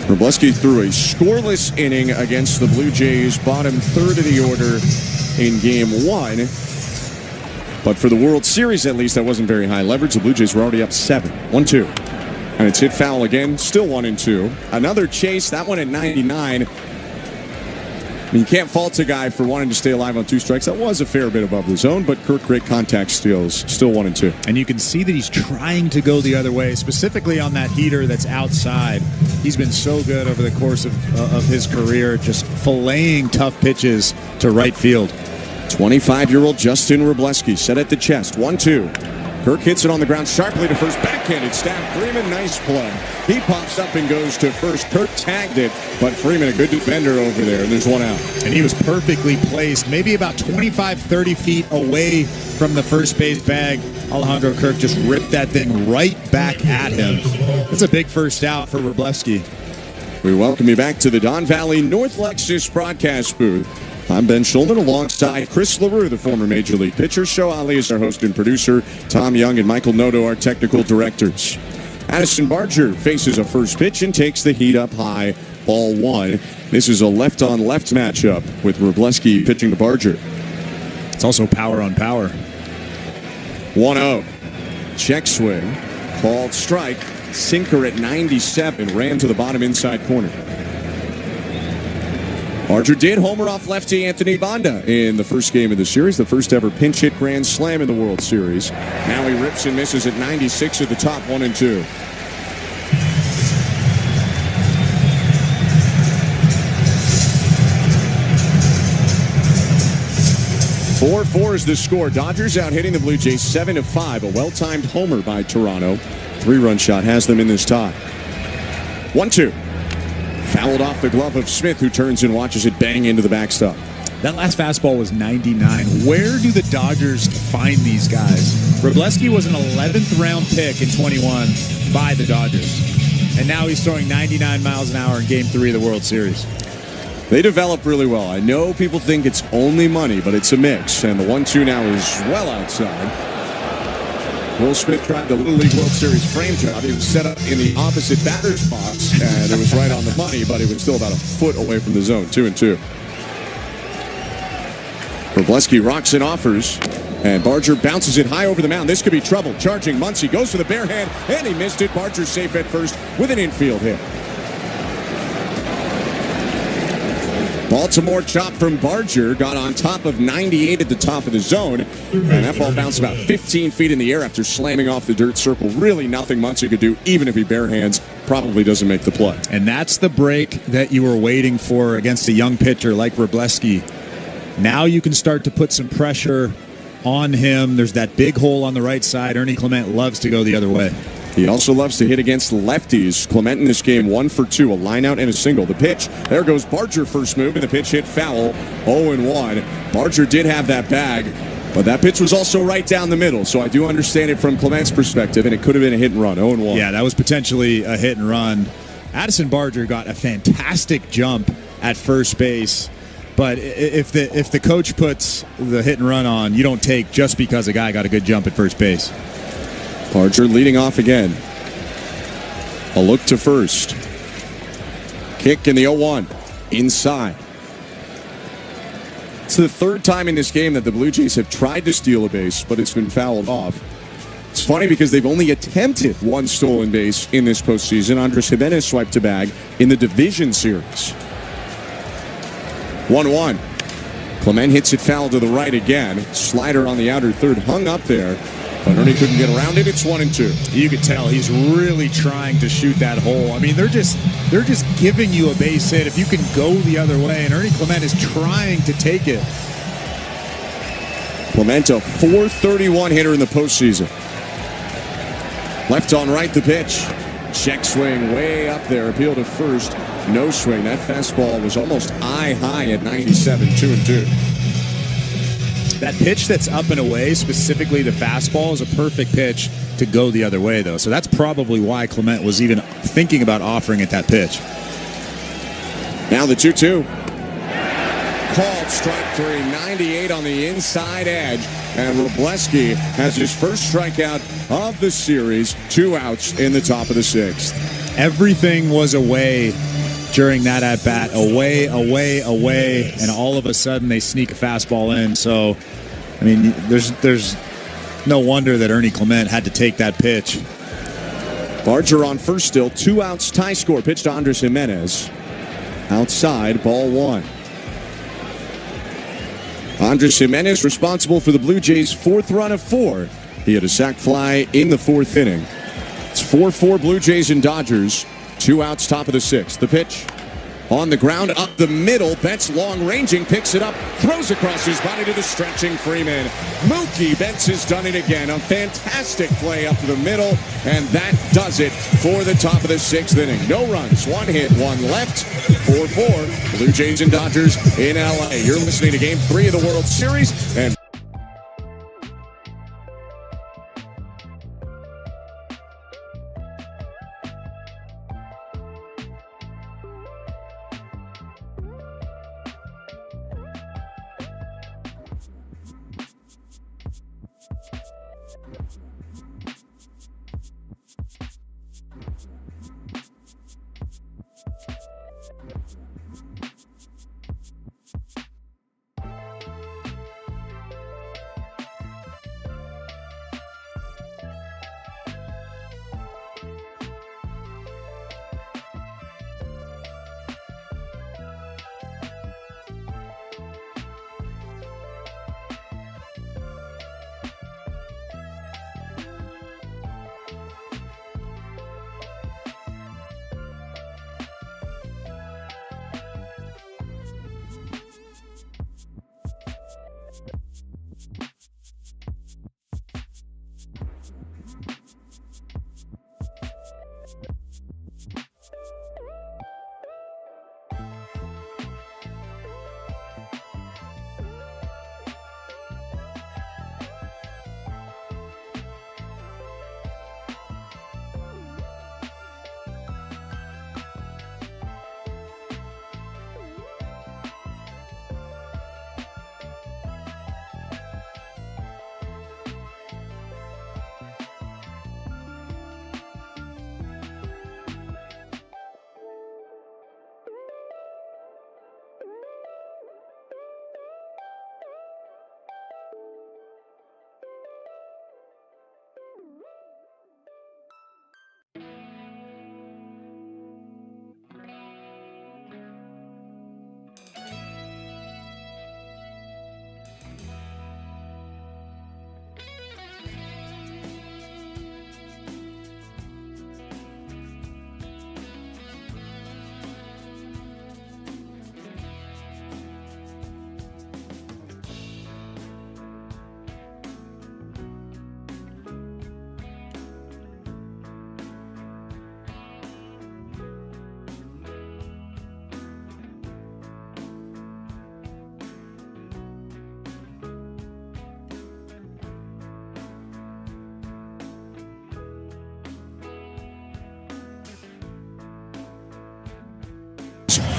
Wrobleski threw a scoreless inning against the Blue Jays, bottom third of the order in Game 1. But for the World Series, at least, that wasn't very high leverage. The Blue Jays were already up 7. 1-2. And it's hit foul again, still 1-2. Another chase, that one at 99. I mean, you can't fault a guy for wanting to stay alive on 2 strikes. That was a fair bit above the zone, but Kirk, great contact steals, still 1-2. And you can see that he's trying to go the other way, specifically on that heater that's outside. He's been so good over the course of his career, just filleting tough pitches to right field. 25-year-old Justin Wrobleski set at the chest. 1-2. Kirk hits it on the ground sharply to first. Backhanded stab. Freeman, nice play. He pops up and goes to first. Kirk tagged it, but Freeman, a good defender over there, and there's 1 out. And he was perfectly placed, maybe about 25, 30 feet away from the first base bag. Alejandro Kirk just ripped that thing right back at him. That's a big first out for Wrobleski. We welcome you back to the Don Valley North Lexus broadcast booth. I'm Ben Schulman alongside Chris LaRue, the former Major League pitcher. Show Ali is our host and producer. Tom Young and Michael Noto, our technical directors. Addison Barger faces a first pitch and takes the heat up high, ball one. This is a left-on-left matchup with Wrobleski pitching to Barger. It's also power on power. 1-0. Check swing. Called strike. Sinker at 97. Ran to the bottom inside corner. Barger did homer off lefty Anthony Banda in the first game of the series, the first ever pinch hit grand slam in the World Series. Now he rips and misses at 96 at the top, 1-2. Four is the score. Dodgers out hitting the Blue Jays 7-5. A well-timed homer by Toronto. 3-run shot has them in this tie. 1-2. Fouled off the glove of Smith, who turns and watches it bang into the backstop. That last fastball was 99. Where do the Dodgers find these guys? Wrobleski was an 11th round pick in 21 by the Dodgers. And now he's throwing 99 miles an hour in Game 3 of the World Series. They develop really well. I know people think it's only money, but it's a mix. And the 1-2 now is well outside. Will Smith tried the Little League World Series frame job. He was set up in the opposite batter's box, and it was right on the money, but it was still about a foot away from the zone. 2-2. Wrobleski rocks and offers, and Barger bounces it high over the mound. This could be trouble. Charging Muncy goes for the bare hand, and he missed it. Barger safe at first with an infield hit. Baltimore chop from Barger got on top of 98 at the top of the zone, and that ball bounced about 15 feet in the air after slamming off the dirt circle. Really nothing Muncy could do, even if he bare hands. Probably doesn't make the play. And that's the break that you were waiting for against a young pitcher like Wrobleski. Now you can start to put some pressure on him. There's that big hole on the right side. Ernie Clement loves to go the other way. He also loves to hit against lefties. Clement in this game 1 for 2, a line out and a single. The pitch, there goes Barger, first move, and the pitch hit foul, 0-1. Barger did have that bag, but that pitch was also right down the middle, so I do understand it from Clement's perspective, and it could have been a hit and run, 0-1. Yeah, that was potentially a hit and run. Addison Barger got a fantastic jump at first base, but if the coach puts the hit and run on, you don't take just because a guy got a good jump at first base. Barger leading off again. A look to first. Kick in the 0-1. Inside. It's the third time in this game that the Blue Jays have tried to steal a base, but it's been fouled off. It's funny because they've only attempted one stolen base in this postseason. Andres Jimenez swiped a bag in the division series. 1-1. Clement hits it foul to the right again. Slider on the outer third, hung up there. But Ernie couldn't get around it. It's 1-2. You could tell he's really trying to shoot that hole. I mean, they're just giving you a base hit if you can go the other way, and Ernie Clement is trying to take it. Clement, a .431 hitter in the postseason. Left on right, the pitch. Check swing way up there. Appeal to first. No swing. That fastball was almost eye high at 97. 2-2. That pitch that's up and away, specifically the fastball, is a perfect pitch to go the other way, though. So that's probably why Clement was even thinking about offering it that pitch. Now the 2-2. Called strike three, 98 on the inside edge. And Wrobleski has his first strikeout of the series. 2 outs in the top of the 6th. Everything was away during that at-bat. Away, and all of a sudden they sneak a fastball in. So, I mean, there's no wonder that Ernie Clement had to take that pitch. Barger on first still. 2 outs, tie score. Pitch to Andres Jimenez. Outside, ball 1. Andres Jimenez responsible for the Blue Jays' 4th run of 4. He had a sac fly in the 4th inning. It's 4-4 Blue Jays and Dodgers. 2 outs, top of the 6th. The pitch on the ground, up the middle. Betts long ranging, picks it up, throws across his body to the stretching Freeman. Mookie Betts has done it again. A fantastic play up the middle, and that does it for the top of the 6th inning. No runs, 1 hit, 1 left. 4-4 Blue Jays and Dodgers in LA. You're listening to Game 3 of the World Series, and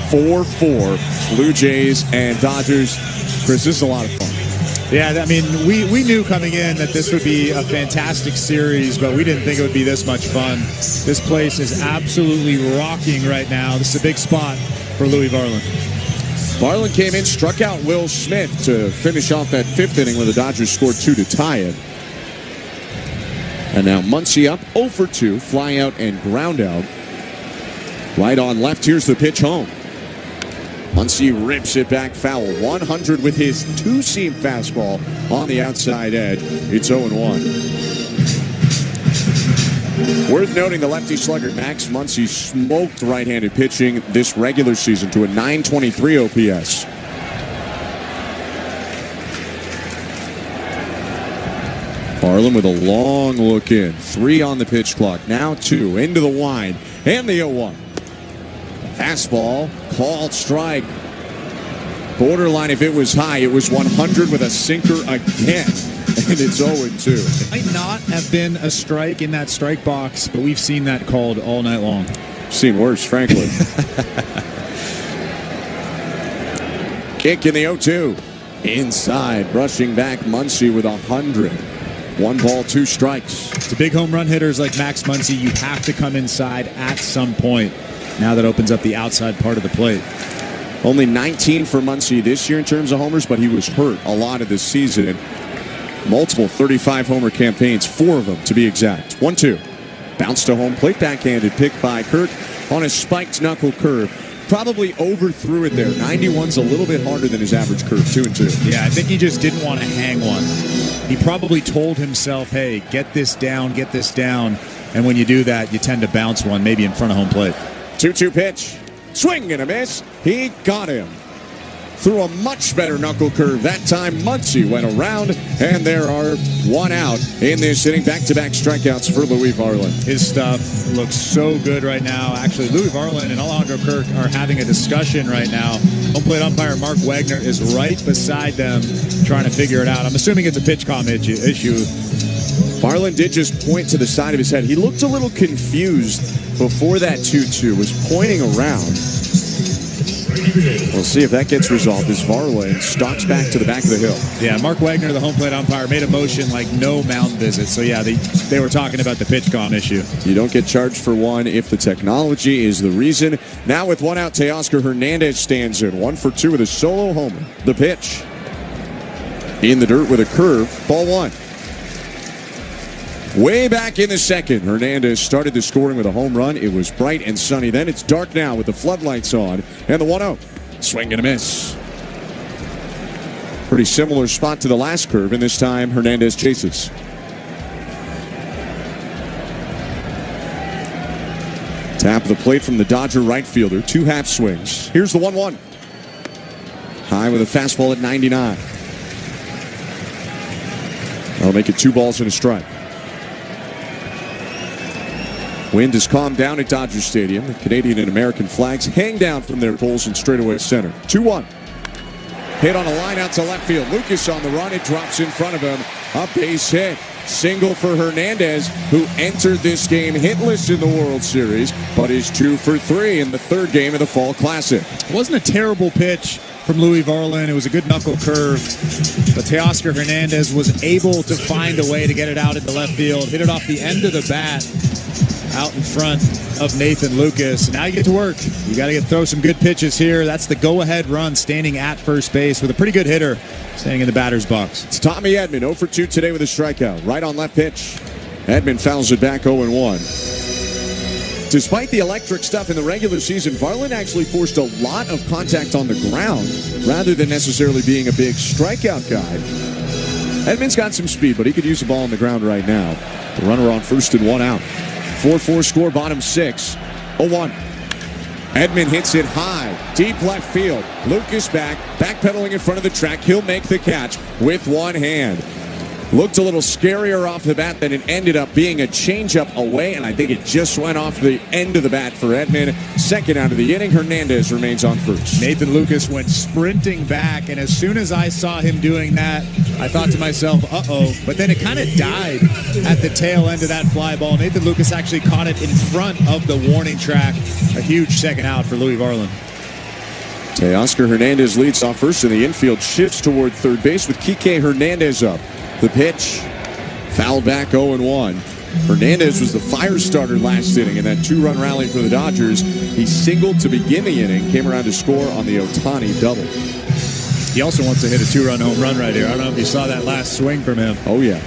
4-4, Blue Jays and Dodgers. Chris, this is a lot of fun. Yeah, I mean, we knew coming in that this would be a fantastic series, but we didn't think it would be this much fun. This place is absolutely rocking right now. This is a big spot for Louis Varland. Varland came in, struck out Will Smith to finish off that fifth inning where the Dodgers scored 2 to tie it. And now Muncy up 0 for 2, fly out and ground out. Right on left, here's the pitch home. Muncy rips it back foul. 100 with his two-seam fastball on the outside edge. It's 0-1. Worth noting the lefty slugger Max Muncy smoked right-handed pitching this regular season to a .923 OPS. Varland with a long look in. 3 on the pitch clock. Now 2 into the wind. And the 0-1. Fastball, called strike. Borderline, if it was high, it was 100 with a sinker again. And it's 0-2. It might not have been a strike in that strike box, but we've seen that called all night long. Seen worse, frankly. Kick in the 0-2. Inside, brushing back Muncy with 100. 1 ball, 2 strikes. To big home run hitters like Max Muncy, you have to come inside at some point. Now that opens up the outside part of the plate. Only 19 for Muncy this year in terms of homers, but he was hurt a lot of this season. Multiple 35-homer campaigns, 4 of them to be exact. 1-2. Bounce to home plate, backhanded pick by Kirk on a spiked knuckle curve. Probably overthrew it there. 91's a little bit harder than his average curve, 2-2. Yeah, I think he just didn't want to hang one. He probably told himself, hey, get this down. And when you do that, you tend to bounce one, maybe in front of home plate. 2-2 pitch. Swing and a miss. He got him. Threw a much better knuckle curve. That time, Muncy went around, and there are 1 out in this inning. Back-to-back strikeouts for Louis Varland. His stuff looks so good right now. Actually, Louis Varland and Alejandro Kirk are having a discussion right now. Home plate umpire Mark Wagner is right beside them trying to figure it out. I'm assuming it's a pitch comm issue. Varland did just point to the side of his head. He looked a little confused before that 2-2, was pointing around. We'll see if that gets resolved as Varland stalks back to the back of the hill. Yeah, Mark Wagner, the home plate umpire, made a motion like no mound visit. So, yeah, they were talking about the pitch comm issue. You don't get charged for one if the technology is the reason. Now with 1 out, Teoscar Hernandez stands in. 1 for 2 with a solo homer. The pitch. In the dirt with a curve. Ball 1. Way back in the second, Hernandez started the scoring with a home run. It was bright and sunny. Then it's dark now with the floodlights on. And the 1-0. Swing and a miss. Pretty similar spot to the last curve, and this time Hernandez chases. Tap of the plate from the Dodger right fielder. 2 half swings. Here's the 1-1. High with a fastball at 99. That'll make it 2 balls and a strike. Wind has calmed down at Dodger Stadium. The Canadian and American flags hang down from their poles in straightaway center. 2-1. Hit on a line out to left field. Lucas on the run. It drops in front of him. A base hit. Single for Hernandez, who entered this game hitless in the World Series, but is 2 for 3 in the 3rd game of the Fall Classic. It wasn't a terrible pitch from Louis Varland. It was a good knuckle curve, but Teoscar Hernandez was able to find a way to get it out into left field. Hit it off the end of the bat, out in front of Nathan Lucas. Now you get to work. You got to throw some good pitches here. That's the go-ahead run, standing at first base with a pretty good hitter standing in the batter's box. It's Tommy Edman, 0 for 2 today with a strikeout. Right on left pitch. Edman fouls it back 0-1. Despite the electric stuff in the regular season, Varland actually forced a lot of contact on the ground rather than necessarily being a big strikeout guy. Edman's got some speed, but he could use the ball on the ground right now. The runner on first and 1 out. 4-4 score, bottom 6. 0-1. Edman hits it high, deep left field. Lucas backpedaling in front of the track. He'll make the catch with one hand. Looked a little scarier off the bat than it ended up being. A changeup away, and I think it just went off the end of the bat for Edman. 2nd out of the inning, Hernandez remains on first. Nathan Lucas went sprinting back, and as soon as I saw him doing that, I thought to myself, uh-oh. But then it kind of died at the tail end of that fly ball. Nathan Lucas actually caught it in front of the warning track. A huge 2nd out for Louis Varland. Teoscar Hernandez leads off first, and the infield shifts toward third base with Kike Hernandez up. The pitch, fouled back 0-1. Hernandez was the fire starter last inning in that 2-run rally for the Dodgers. He singled to begin the inning, came around to score on the Ohtani double. He also wants to hit a 2-run home run right here. I don't know if you saw that last swing from him. Oh, yeah.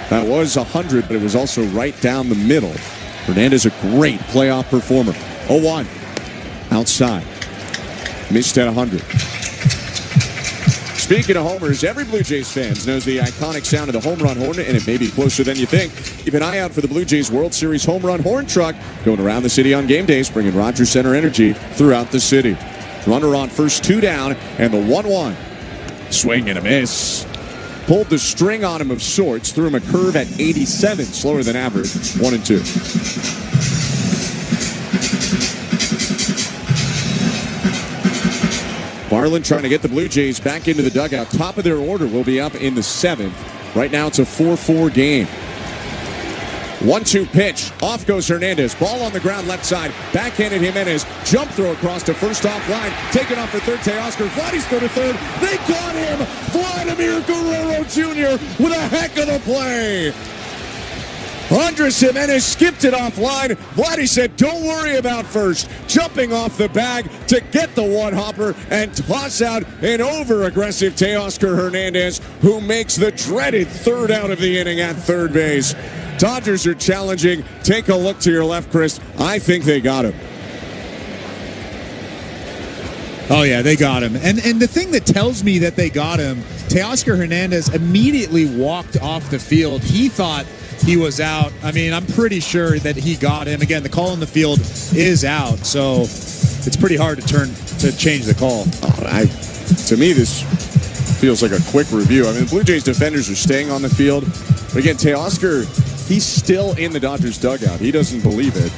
That was 100, but it was also right down the middle. Hernandez, a great playoff performer. 0-1. Outside. Missed at 100. Speaking of homers, every Blue Jays fan knows the iconic sound of the home run horn, and it may be closer than you think. Keep an eye out for the Blue Jays World Series home run horn truck going around the city on game days, bringing Rogers Center energy throughout the city. Runner on first, 2 down, and the 1-1. Swing and a miss. Pulled the string on him of sorts, threw him a curve at 87, slower than average. 1-2. Marlin trying to get the Blue Jays back into the dugout. Top of their order will be up in the 7th. Right now it's a 4-4 game. 1-2 pitch. Off goes Hernandez. Ball on the ground left side. Backhanded Jimenez. Jump throw across to first offline. Taken off for third. Teoscar. Vladdy's throw to third. They got him. Vladimir Guerrero Jr. with a heck of a play. Andres Jimenez skipped it offline. Vladdy said, don't worry about first. Jumping off the bag to get the one-hopper and toss out an over-aggressive Teoscar Hernandez, who makes the dreaded third out of the inning at third base. Dodgers are challenging. Take a look to your left, Chris. I think they got him. Oh, yeah, they got him. And the thing that tells me that they got him, Teoscar Hernandez immediately walked off the field. He thought he was out. I mean, I'm pretty sure that he got him. Again, the call in the field is out, so it's pretty hard to change the call. To me, this feels like a quick review. I mean, the Blue Jays defenders are staying on the field. But again, Teoscar, he's still in the Dodgers dugout. He doesn't believe it.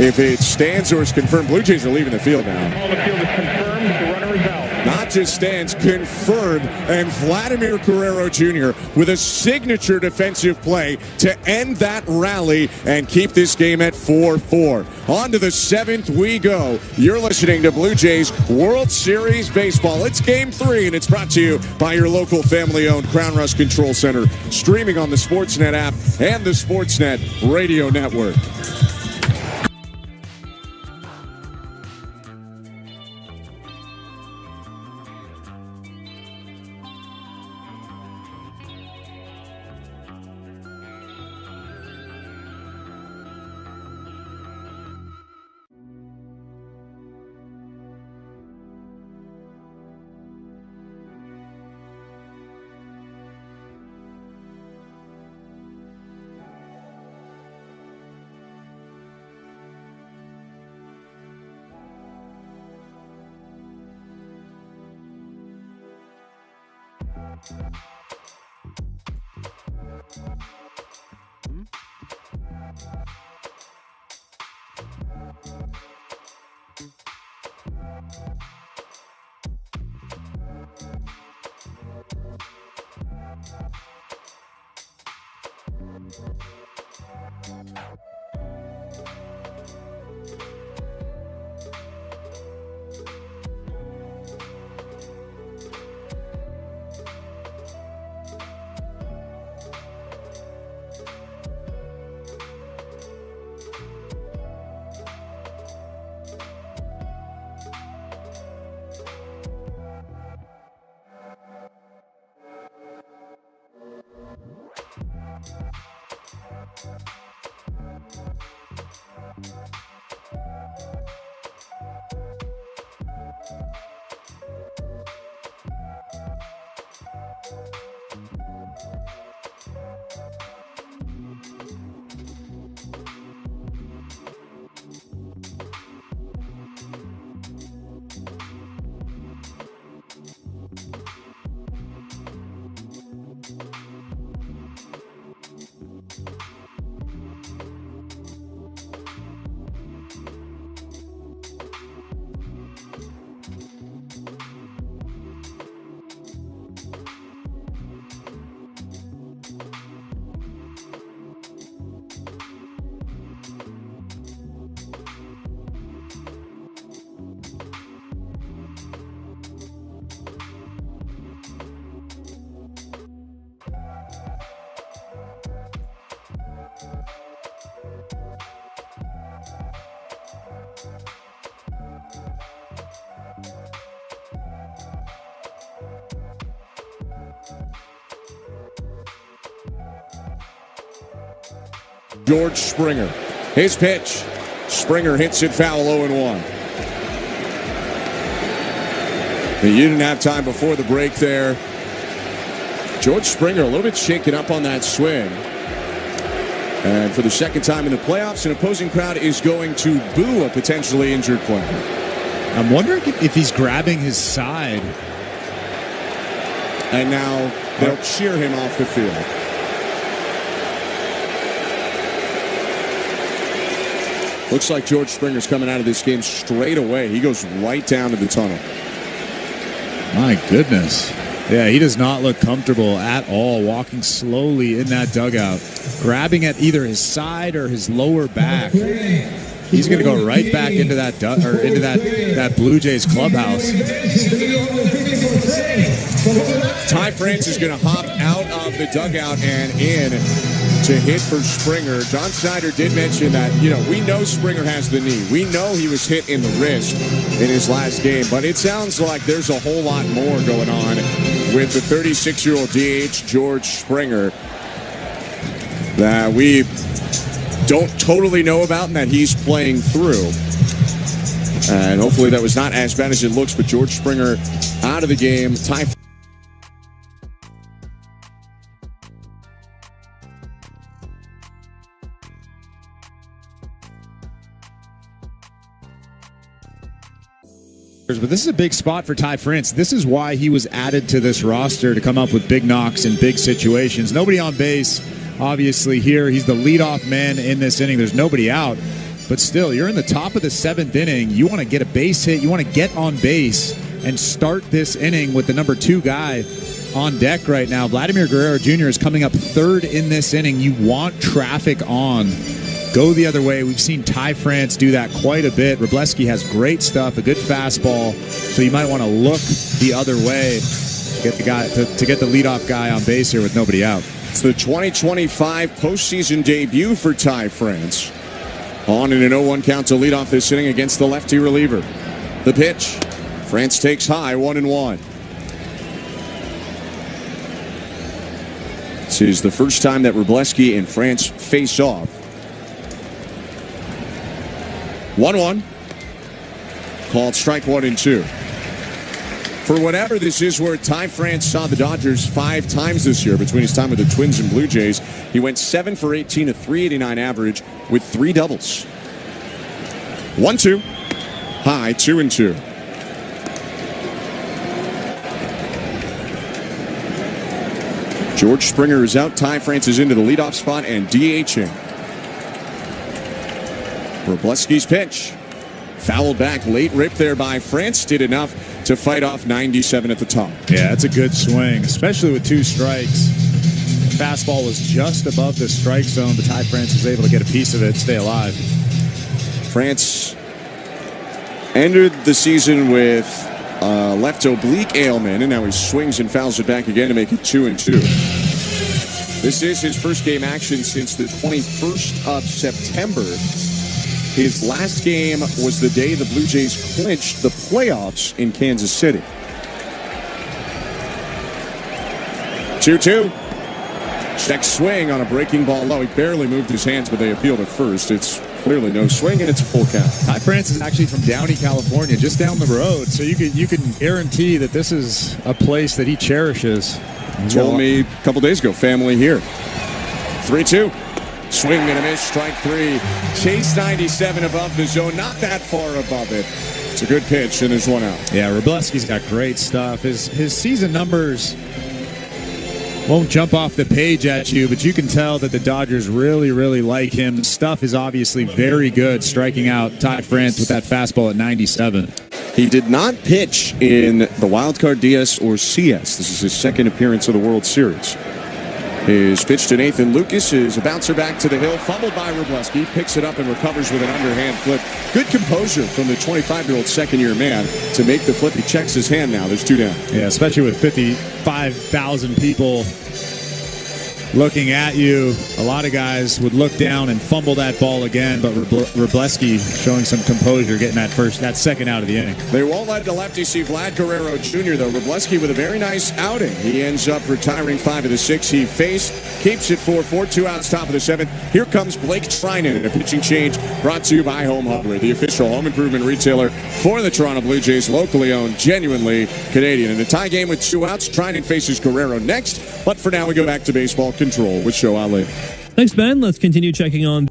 If it stands or is confirmed, Blue Jays are leaving the field now. All the field is confirmed. The runner is out. Not just stands, confirmed. And Vladimir Guerrero Jr. with a signature defensive play to end that rally and keep this game at 4-4. On to the 7th we go. You're listening to Blue Jays World Series Baseball. It's Game 3, and it's brought to you by your local family-owned Crown Rust Control Center. Streaming on the Sportsnet app and the Sportsnet Radio Network. George Springer. His pitch. Springer hits it foul, 0-1. You didn't have time before the break there. George Springer a little bit shaken up on that swing. And for the second time in the playoffs, an opposing crowd is going to boo a potentially injured player. I'm wondering if he's grabbing his side. And now they'll cheer him off the field. Looks like George Springer's coming out of this game straight away. He goes right down to the tunnel. My goodness. Yeah, he does not look comfortable at all, walking slowly in that dugout, grabbing at either his side or his lower back. He's going to go right back into that Blue Jays clubhouse. Ty France is going to hop out of the dugout and in to hit for Springer. John Schneider did mention that, we know Springer has the knee. We know he was hit in the wrist in his last game, but it sounds like there's a whole lot more going on with the 36-year-old DH George Springer that we don't totally know about and that he's playing through. And hopefully that was not as bad as it looks, but George Springer out of the game. Ty But this is a big spot for Ty France. This is why he was added to this roster, to come up with big knocks in big situations. Nobody on base, obviously, here. He's the leadoff man in this inning. There's nobody out. But still, you're in the top of the 7th inning. You want to get a base hit. You want to get on base and start this inning with the number 2 guy on deck right now. Vladimir Guerrero Jr. is coming up 3rd in this inning. You want traffic on. Go the other way. We've seen Ty France do that quite a bit. Wroblewski has great stuff, a good fastball, so you might want to look the other way to get the leadoff guy on base here with nobody out. It's the 2025 postseason debut for Ty France. On in an 0-1 count to lead off this inning against the lefty reliever. The pitch. France takes high, 1-1. This is the first time that Wroblewski and France face off. 1-1. Called strike 1 and 2. For whatever this is worth, Ty France saw the Dodgers 5 times this year between his time with the Twins and Blue Jays. He went 7 for 18, a .389 average with 3 doubles. 1-2. High, 2 and 2. George Springer is out. Ty France is into the leadoff spot and DHing. Wroblewski's pitch. Fouled back, late rip there by France. Did enough to fight off 97 at the top. Yeah, that's a good swing, especially with 2 strikes. The fastball was just above the strike zone, but Ty France was able to get a piece of it, stay alive. France ended the season with left oblique ailment, and now he swings and fouls it back again to make it 2 and 2. This is his first game action since the 21st of September. His last game was the day the Blue Jays clinched the playoffs in Kansas City. 2-2. Check swing on a breaking ball low. He barely moved his hands, but they appealed at first. It's clearly no swing, and it's a full count. Ty France is actually from Downey, California, just down the road. So you can guarantee that this is a place that he cherishes. Told me a couple days ago, family here. 3-2. Swing and a miss, strike 3. Chase 97 above the zone, not that far above it. It's a good pitch, and there's 1 out. Yeah, Wroblewski's got great stuff. His season numbers won't jump off the page at you, but you can tell that the Dodgers really, really like him. The stuff is obviously very good, striking out Ty France with that fastball at 97. He did not pitch in the Wild Card DS or CS. This is his second appearance of the World Series. His pitch to Nathan Lucas is a bouncer back to the hill, fumbled by Wroblewski, picks it up and recovers with an underhand flip. Good composure from the 25-year-old second-year man to make the flip. He checks his hand now. There's 2 down. Yeah, especially with 55,000 people looking at you. A lot of guys would look down and fumble that ball again, but Wroblewski showing some composure, getting that second out of the inning. They won't let the lefty see Vlad Guerrero Jr., though. Wroblewski with a very nice outing. He ends up retiring 5 of the 6 he faced. keeps it 4-4, 2 outs, top of the 7th. Here comes Blake Treinen in a pitching change brought to you by Home Hardware, the official home improvement retailer for the Toronto Blue Jays, locally owned, genuinely Canadian. In a tie game with 2 outs, Treinen faces Guerrero next, but for now we go back to baseball control with Show Ali. Thanks, Ben. Let's continue checking on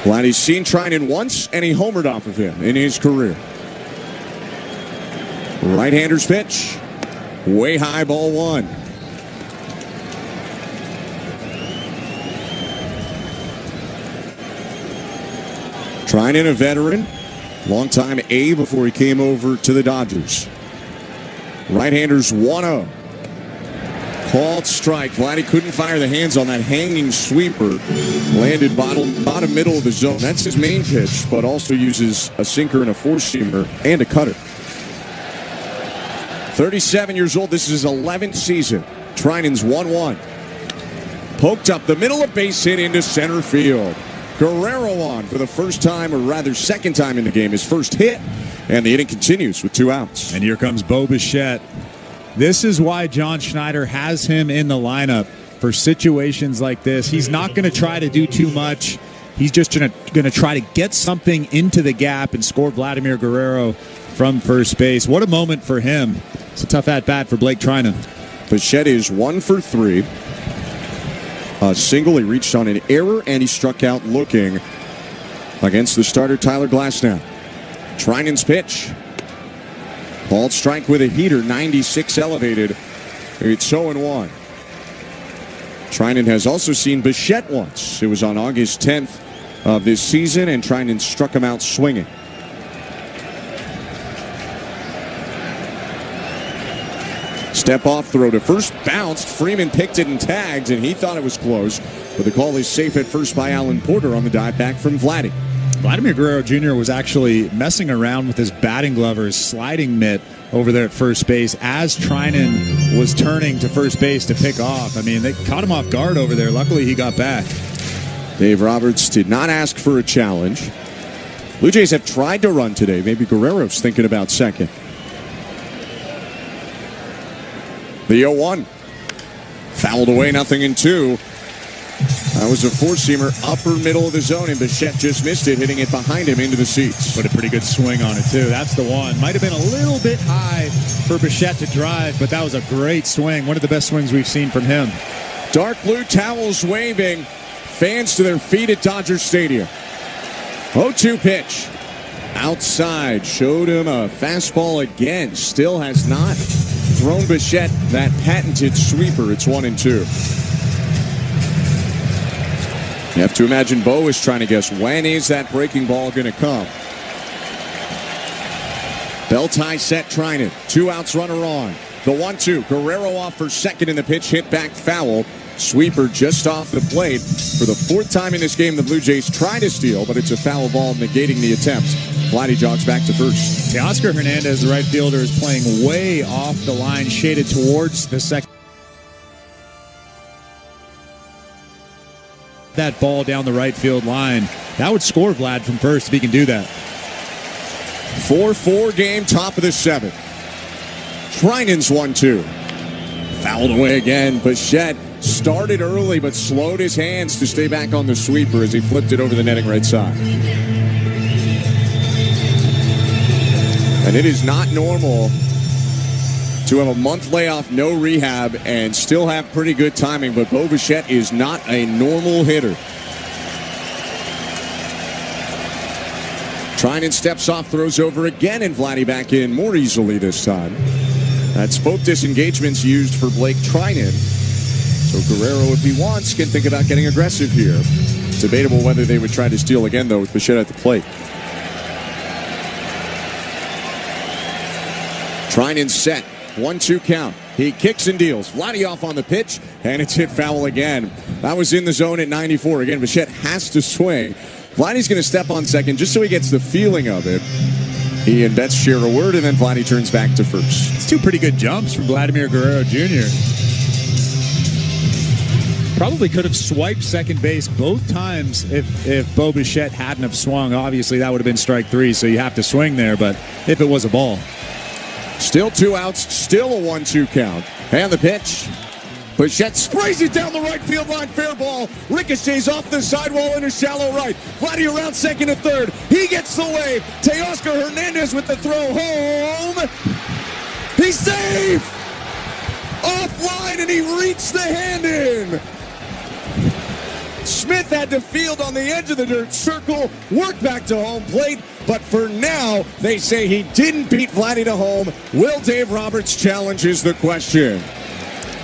Vladdy's seen Treinen once, and he homered off of him in his career. Right-hander's pitch. Way high, ball 1. Treinen, a veteran. Long-time A before he came over to the Dodgers. Right-hander's 1-0. Called strike. Vladdy couldn't fire the hands on that hanging sweeper. Landed bottom middle of the zone. That's his main pitch, but also uses a sinker and a four-seamer and a cutter. 37 years old. This is his 11th season. Treinen's 1-1. Poked up the middle, a base hit into center field. Guerrero on for the first time, or rather second time in the game. His first hit, and the inning continues with 2 outs. And here comes Bo Bichette. This is why John Schneider has him in the lineup for situations like this. He's not going to try to do too much. He's just going to try to get something into the gap and score Vladimir Guerrero from first base. What a moment for him. It's a tough at-bat for Blake Treinen. Bichette is 1 for 3. A single, he reached on an error, and he struck out looking against the starter Tyler Glasnow. Treinen's pitch. Called strike with a heater, 96 elevated. It's 0-1. Treinen has also seen Bichette once. It was on August 10th of this season, and Treinen struck him out swinging. Step off throw to first, bounced. Freeman picked it and tagged, and he thought it was close. But the call is safe at first by Alan Porter on the dive back from Vladdy. Vladimir Guerrero Jr. was actually messing around with his batting glove or his sliding mitt over there at first base as Treinen was turning to first base to pick off. I mean, they caught him off guard over there. Luckily, he got back. Dave Roberts did not ask for a challenge. Blue Jays have tried to run today. Maybe Guerrero's thinking about second. The 0-1. Fouled away, 0-2. That was a four-seamer upper middle of the zone, and Bichette just missed it, hitting it behind him into the seats. Put a pretty good swing on it, too. That's the one. Might have been a little bit high for Bichette to drive, but that was a great swing. One of the best swings we've seen from him. Dark blue towels waving. Fans to their feet at Dodger Stadium. 0-2 pitch. Outside. Showed him a fastball again. Still has not thrown Bichette that patented sweeper. It's 1-2. You have to imagine Bo is trying to guess, when is that breaking ball going to come? Belt high set, Trinan. 2 outs, runner on. The 1-2. Guerrero off for second in the pitch. Hit back foul. Sweeper just off the plate. For the 4th time in this game, the Blue Jays try to steal, but it's a foul ball negating the attempt. Vladdy jogs back to first. Teoscar Hernandez, the right fielder, is playing way off the line, shaded towards the second. That ball down the right field line. That would score Vlad from first if he can do that. 4-4 game, top of the 7th. Trinan's 1-2. Fouled away again. Bichette started early but slowed his hands to stay back on the sweeper as he flipped it over the netting right side. And it is not normal to have a month layoff, no rehab, and still have pretty good timing, but Bo Bichette is not a normal hitter. Trinan steps off, throws over again, and Vladdy back in more easily this time. That's both disengagements used for Blake Trinan. So Guerrero, if he wants, can think about getting aggressive here. It's debatable whether they would try to steal again, though, with Bichette at the plate. Trinan set. 1-2 count. He kicks and deals. Vladdy off on the pitch, and it's hit foul again. That was in the zone at 94. Again, Bichette has to swing. Vladdy's going to step on second just so he gets the feeling of it. He and Betts share a word, and then Vladdy turns back to first. It's 2 pretty good jumps from Vladimir Guerrero Jr. Probably could have swiped second base both times if Bo Bichette hadn't have swung. Obviously, that would have been strike 3, so you have to swing there, but if it was a ball. Still 2 outs, still a 1-2 count. And the pitch. Bichette sprays it down the right field line, fair ball. Ricochets off the sidewall into shallow right. Vladdy around second and third. He gets the wave. Teoscar Hernandez with the throw home. He's safe! Offline, and he reached the hand in. Smith had to field on the edge of the dirt circle, work back to home plate, but for now, they say he didn't beat Vladdy to home. Will Dave Roberts challenges the question?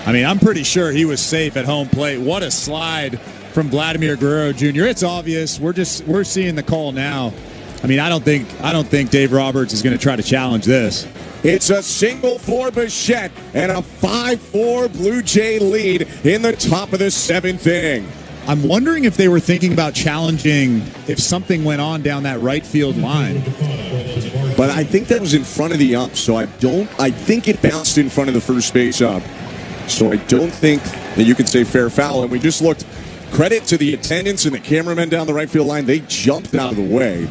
I mean, I'm pretty sure he was safe at home plate. What a slide from Vladimir Guerrero Jr. It's obvious. We're seeing the call now. I mean, I don't think Dave Roberts is going to try to challenge this. It's a single for Bichette and a 5-4 Blue Jay lead in the top of the 7th inning. I'm wondering if they were thinking about challenging if something went on down that right field line. But I think that was in front of the up, so I think it bounced in front of the first base up. So I don't think that you can say fair foul. And we just looked, credit to the attendants and the cameramen down the right field line. They jumped out of the way.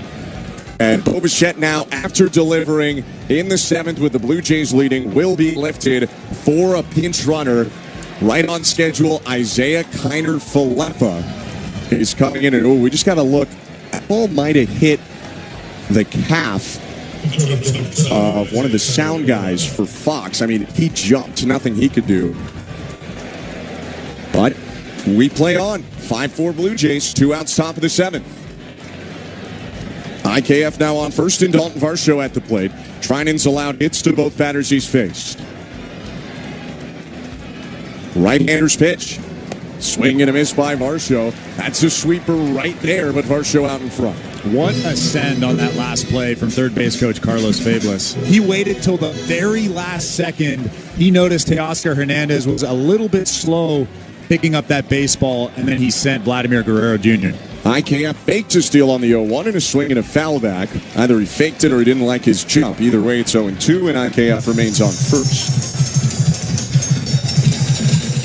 And Bo Bichette now, after delivering in the 7th with the Blue Jays leading, will be lifted for a pinch runner. Right on schedule, Isaiah Kiner-Falefa is coming in. And we just got to look. That ball might have hit the calf of one of the sound guys for Fox. I mean, he jumped. Nothing he could do. But we play on. 5-4 Blue Jays, 2 outs, top of the 7th. IKF now on first, and Dalton Varsho at the plate. Trinan's allowed hits to both batters he's faced. Right-hander's pitch. Swing and a miss by Varsho. That's a sweeper right there, but Varsho out in front. What a send on that last play from third base coach Carlos Fablis. He waited till the very last second. He noticed Teoscar Hernandez was a little bit slow picking up that baseball, and then he sent Vladimir Guerrero Jr. IKF faked a steal on the 0-1 and a swing and a foul back. Either he faked it or he didn't like his jump. Either way, it's 0-2, and IKF remains on first.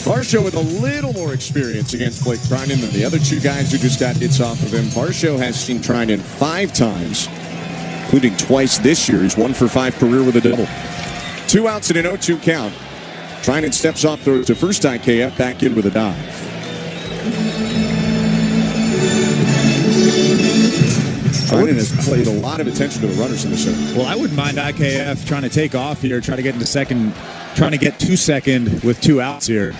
Varsho with a little more experience against Blake Trinan than the other 2 guys who just got hits off of him. Varsho has seen Trinan 5 times, including twice this year. He's 1 for 5 career with a double. 2 outs and an 0-2 count. Trinan steps off, throws to first. IKF back in with a dive. Trinan has played a lot of attention to the runners in this inning. Well, I wouldn't mind IKF trying to take off here, try to get into second, trying to get to second with 2 outs here.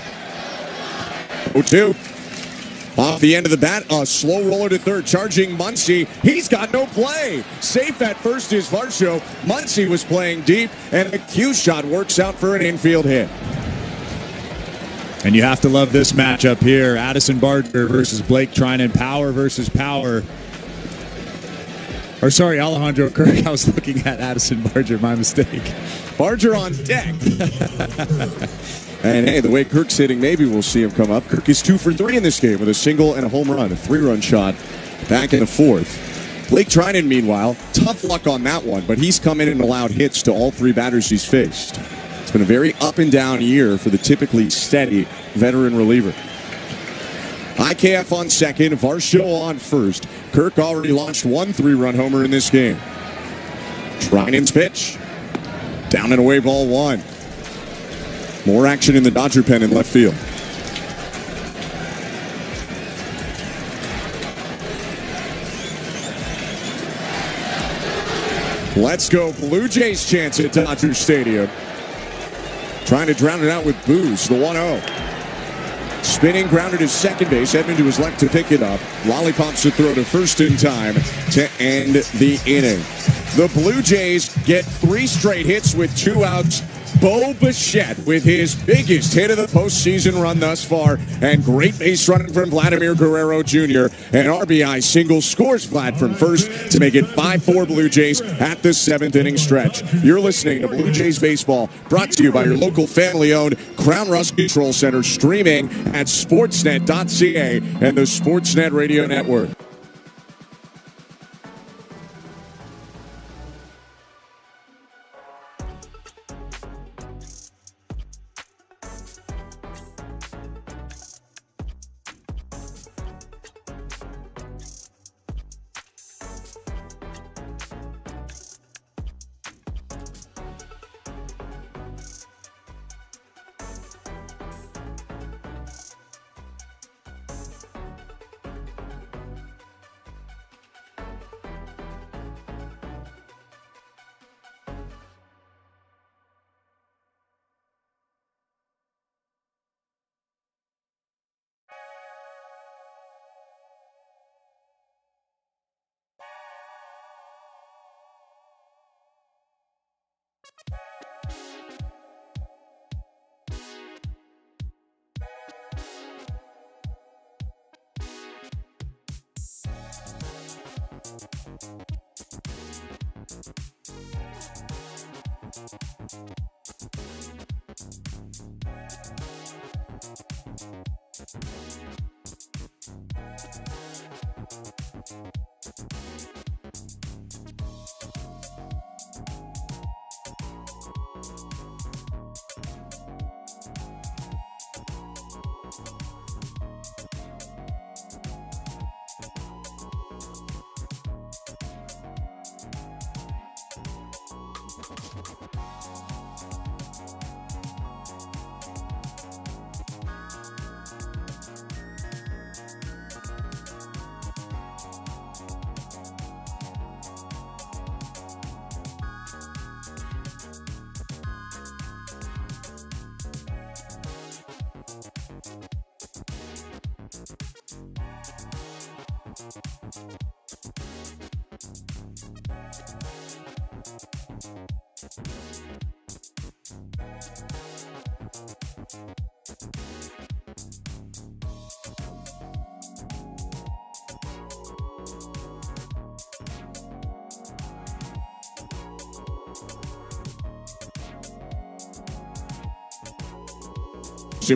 0-2. Off the end of the bat, a slow roller to third, charging Muncy. He's got no play. Safe at first is Varsho. Muncy was playing deep, and a cue shot works out for an infield hit. And you have to love this matchup here. Addison Barger versus Blake Trinan. Power versus power. Or sorry, Alejandro Kirk. I was looking at Addison Barger. My mistake. Barger on deck. And hey, the way Kirk's hitting, maybe we'll see him come up. Kirk is 2 for 3 in this game with a single and a home run, a 3-run shot back in the fourth. Blake Trinan, meanwhile, tough luck on that one, but he's come in and allowed hits to all 3 batters he's faced. It's been a very up and down year for the typically steady veteran reliever. IKF on second, Varsho on first. Kirk already launched 1 3-run homer in this game. Trinan's pitch. Down and away, ball 1. More action in the Dodger pen in left field. Let's go Blue Jays chance at Dodger Stadium. Trying to drown it out with Booze, the 1-0. Spinning, grounded to second base. Edmund to his left to pick it up. Lollipops to throw to first in time to end the inning. The Blue Jays get 3 straight hits with 2 outs. Bo Bichette with his biggest hit of the postseason run thus far, and great base running from Vladimir Guerrero Jr. An RBI single scores Vlad from first to make it 5-4 Blue Jays at the 7th inning stretch. You're listening to Blue Jays Baseball, brought to you by your local family-owned Crown Rust Control Center, streaming at sportsnet.ca and the Sportsnet Radio Network.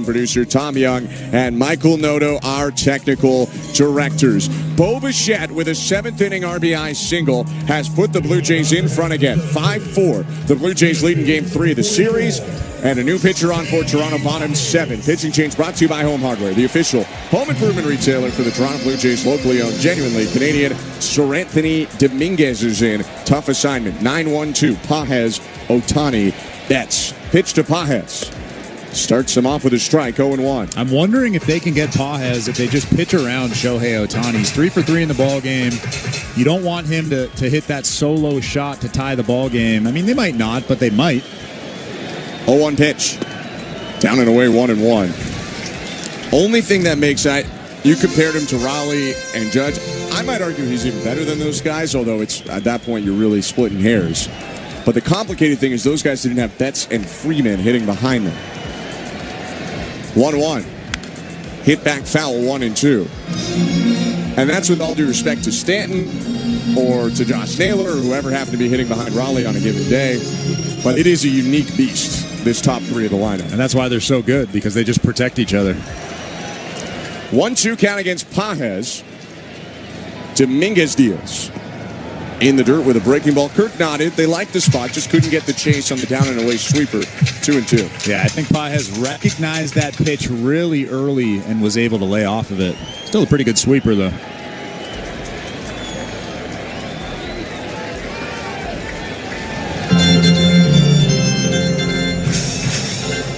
Producer Tom Young and Michael Noto, our technical directors. Bo Bichette with a 7th inning RBI single has put the Blue Jays in front again. 5-4. The Blue Jays lead in game 3 of the series. And a new pitcher on for Toronto, bottom 7. Pitching change brought to you by Home Hardware, the official home improvement retailer for the Toronto Blue Jays, locally owned, genuinely Canadian. Sir Anthony Dominguez is in. Tough assignment. 9-1-2. Pages, Otani, Betts. Pitch to Pages. Starts him off with a strike, 0-1. I'm wondering if they can get Pages if they just pitch around Shohei Ohtani. He's 3 for 3 in the ball game. You don't want him to hit that solo shot to tie the ball game. I mean, they might not, but they might. 0-1 pitch. Down and away, 1-1. Only thing that makes that, You compared him to Raleigh and Judge. I might argue he's even better than those guys, although it's at that point you're really splitting hairs. But the complicated thing is those guys didn't have Betts and Freeman hitting behind them. 1-1. Hit back foul 1-2. And that's with all due respect to Stanton or to Josh Naylor or whoever happened to be hitting behind Raleigh on a given day. But it is a unique beast, this top three of the lineup. And that's why they're so good, because they just protect each other. 1-2 count against Pages. Dominguez deals in the dirt with a breaking ball. Kirk nodded. They liked the spot, just couldn't get the chase on the down and away sweeper. 2-2. Yeah, I think Pages recognized that pitch really early and was able to lay off of it. Still a pretty good sweeper, though.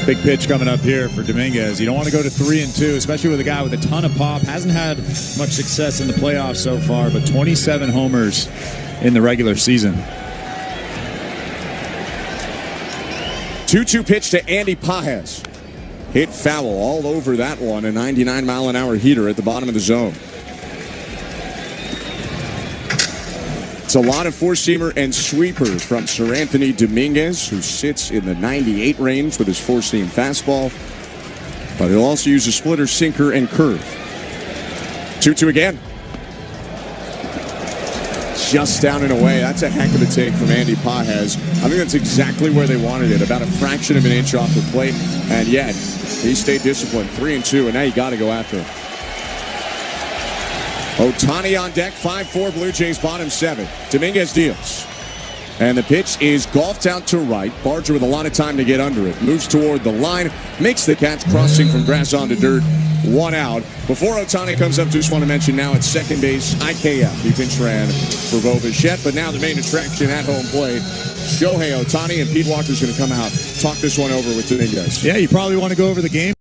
Big pitch coming up here for Dominguez. You don't want to go to 3-2, especially with a guy with a ton of pop. Hasn't had much success in the playoffs so far, but 27 homers in the regular season. 2-2 pitch to Andy Pages. Hit foul all over that one. A 99-mile-an-hour heater at the bottom of the zone. It's a lot of four-seamer and sweeper from Sir Anthony Dominguez, who sits in the 98 range with his four-seam fastball. But he'll also use a splitter, sinker, and curve. 2-2 again. Just down and away. That's a heck of a take from Andy Pages. I think that's exactly where they wanted it. About a fraction of an inch off the plate. And yet, he stayed disciplined. 3-2, and now you got to go after him. Ohtani on deck, 5-4 Blue Jays, bottom 7. Dominguez deals. And the pitch is golfed out to right. Barger with a lot of time to get under it. Moves toward the line, makes the catch, crossing from grass onto dirt. 1 out. Before Ohtani comes up, just want to mention now at second base, IKF. He pinch ran for Bo Bichette, but now the main attraction at home plate, Shohei Ohtani, and Pete Walker's going to come out, talk this one over with Dominguez. Yeah, you probably want to go over the game.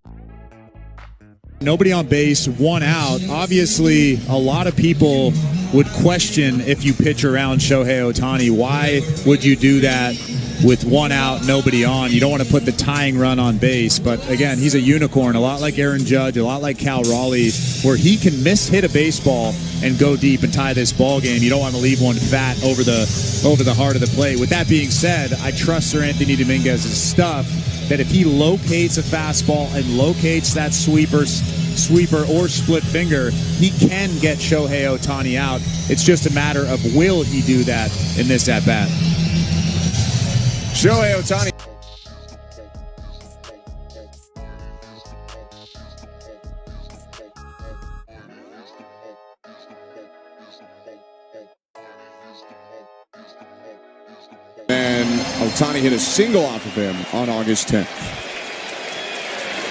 Nobody on base, 1 out. Obviously, a lot of people would question if you pitch around Shohei Ohtani. Why would you do that with 1 out, nobody on? You don't want to put the tying run on base. But again, he's a unicorn, a lot like Aaron Judge, a lot like Cal Raleigh, where he can mishit a baseball and go deep and tie this ball game. You don't want to leave one fat over the heart of the plate. With that being said, I trust Sir Anthony Dominguez's stuff, that if he locates a fastball and locates that sweeper or split finger, he can get Shohei Ohtani out. It's just a matter of will he do that in this at-bat. Shohei Ohtani. And Ohtani hit a single off of him on August 10th.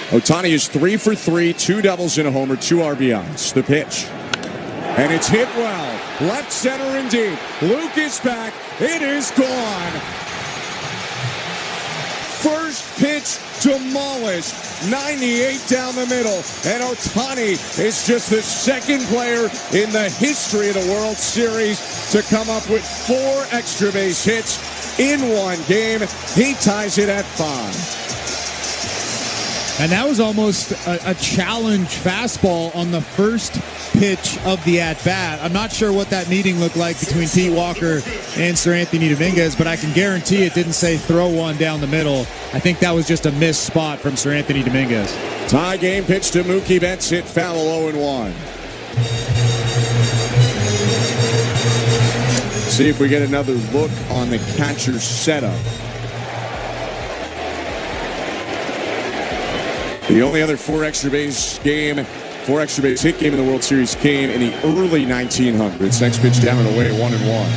Ohtani is 3 for 3, 2 doubles and a homer, 2 RBIs. The pitch. And it's hit well. Left center and deep. Luke is back. It is gone. First pitch demolished. 98 down the middle. And Ohtani is just the second player in the history of the World Series to come up with 4 extra base hits in one game. He ties it at 5. And that was almost a challenge fastball on the first pitch of the at-bat. I'm not sure what that meeting looked like between Pete Walker and Sir Anthony Dominguez, but I can guarantee it didn't say throw one down the middle. I think that was just a missed spot from Sir Anthony Dominguez. Tie game pitch to Mookie Betts, hit foul 0-1. See if we get another look on the catcher's setup. The only other 4 extra base hit game in the World Series came in the early 1900s. Next pitch down and away, 1-1.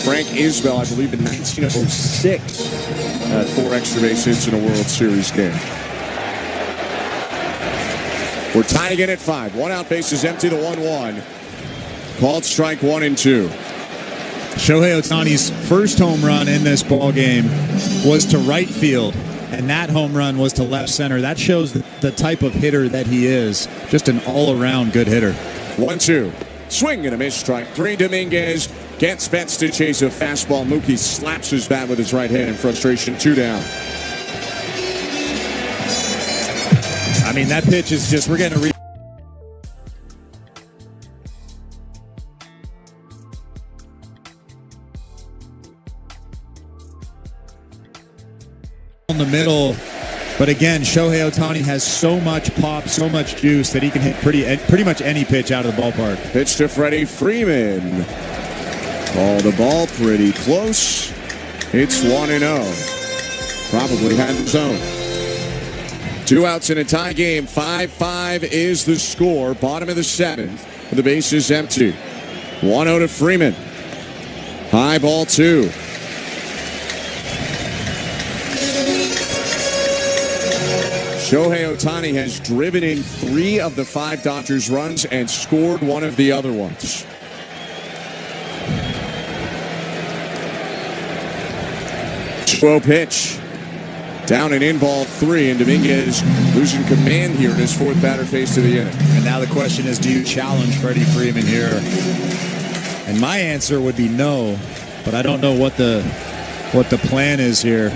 Frank Isbell, I believe, in 1906, had 4 extra base hits in a World Series game. We're tied again at 5. 1 out, base is empty, the 1-1. Called strike 1 and 2. Shohei Ohtani's first home run in this ball game was to right field. And that home run was to left center. That shows the type of hitter that he is. Just an all-around good hitter. 1-2. Swing and a miss, strike 3. Dominguez gets Betts to chase a fastball. Mookie slaps his bat with his right hand in frustration. 2 down. I mean, that pitch is just, we're getting a in the middle. But again, Shohei Ohtani has so much pop, so much juice that he can hit pretty much any pitch out of the ballpark. Pitch to Freddie Freeman. Ball the ball pretty close. It's 1-0. Probably had the zone. 2 outs in a tie game. 5-5 is the score. Bottom of the 7th. The base is empty. 1-0 to Freeman. High ball 2. Shohei Ohtani has driven in 3 of the 5 Dodgers runs and scored 1 of the other ones. Slow pitch. Down and in ball 3, and Dominguez losing command here in his 4th batter face to the inning. And now the question is, do you challenge Freddie Freeman here? And my answer would be no, but I don't know what the plan is here.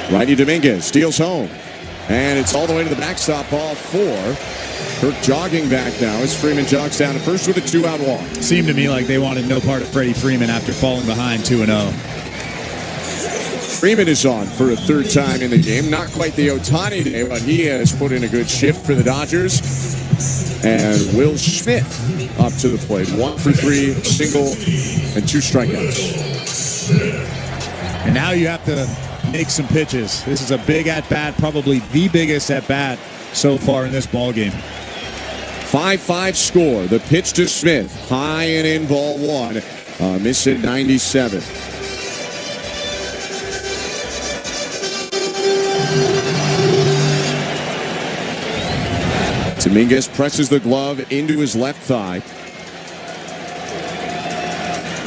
Righty Dominguez steals home. And it's all the way to the backstop, ball 4. Kirk jogging back now as Freeman jogs down to first with a 2-out walk. Seemed to me like they wanted no part of Freddie Freeman after falling behind 2-0. Freeman is on for a 3rd time in the game. Not quite the Ohtani day, but he has put in a good shift for the Dodgers. And Will Smith up to the plate. 1 for 3, single, and 2 strikeouts. And now you have to make some pitches. This is a big at-bat, probably the biggest at-bat so far in this ball game. 5-5 score. The pitch to Smith. High and in ball 1. Miss at 97. Dominguez presses the glove into his left thigh.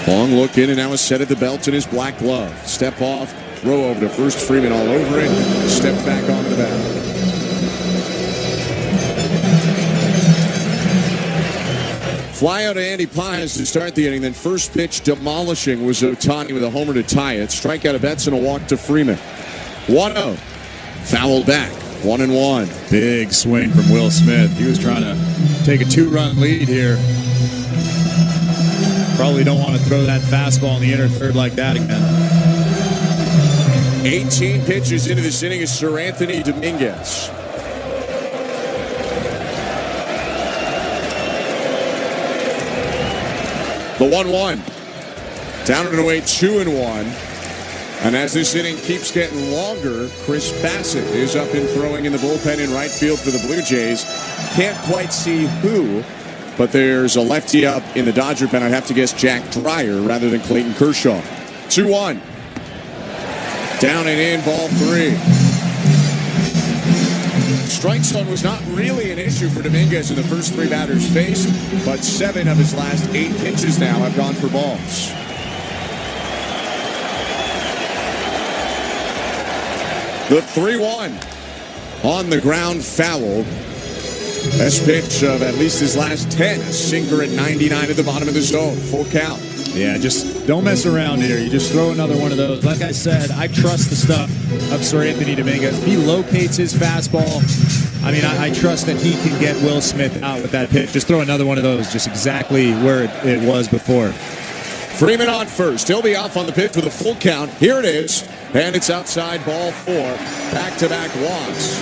Long look in and now a set at the belt in his black glove. Step off, throw over to first. Freeman all over it. Step back onto the bat. Fly out to Andy Paz to start the inning. Then first pitch demolishing was Ohtani with a homer to tie it. Strikeout of Betts and a walk to Freeman. 1-0. Fouled back. 1-1. Big swing from Will Smith. He was trying to take a 2-run lead here. Probably don't want to throw that fastball in the inner third like that again. 18 pitches into this inning is Sir Anthony Dominguez. The 1-1. Down and away, 2-1. And as this inning keeps getting longer, Chris Bassett is up and throwing in the bullpen in right field for the Blue Jays. Can't quite see who, but there's a lefty up in the Dodger pen. I'd have to guess Jack Dreyer rather than Clayton Kershaw. 2-1. Down and in, ball 3. Strike zone was not really an issue for Dominguez in the first 3 batters faced, but 7 of his last 8 pitches now have gone for balls. The 3-1 on the ground foul. Best pitch of at least his last 10. A sinker at 99 at the bottom of the zone. Full count. Yeah, just don't mess around here. You just throw another one of those. Like I said, I trust the stuff of Sir Anthony Dominguez. If he locates his fastball, I mean, I trust that he can get Will Smith out with that pitch. Just throw another one of those, just exactly where it was before. Freeman on first. He'll be off on the pitch with a full count. Here it is. And it's outside, ball 4. Back-to-back walks.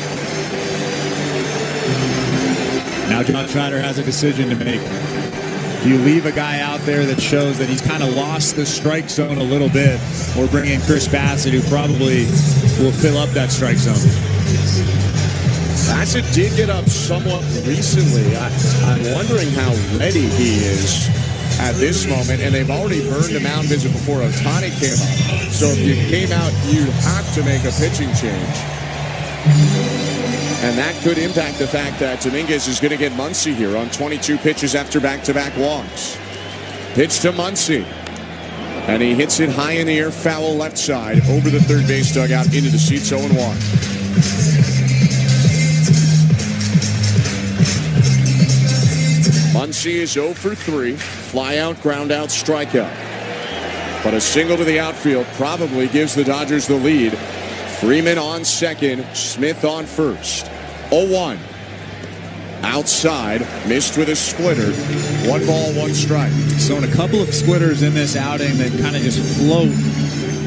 Now John Schneider has a decision to make. Do you leave a guy out there that shows that he's kind of lost the strike zone a little bit, or bring in Chris Bassett, who probably will fill up that strike zone? Bassett did get up somewhat recently. I'm wondering how ready he is at this moment, and they've already burned a mound visit before Ohtani came up. So if you came out, you have to make a pitching change. And that could impact the fact that Dominguez is going to get Muncy here on 22 pitches after back-to-back walks. Pitch to Muncy. And he hits it high in the air, foul left side, over the third base dugout, into the seats, 0-1. Muncy is 0 for 3. Fly out, ground out, strikeout. But a single to the outfield probably gives the Dodgers the lead. Freeman on second, Smith on first. 0-1. Outside, missed with a splitter. 1 ball, 1 strike. So in a couple of splitters in this outing that kind of just float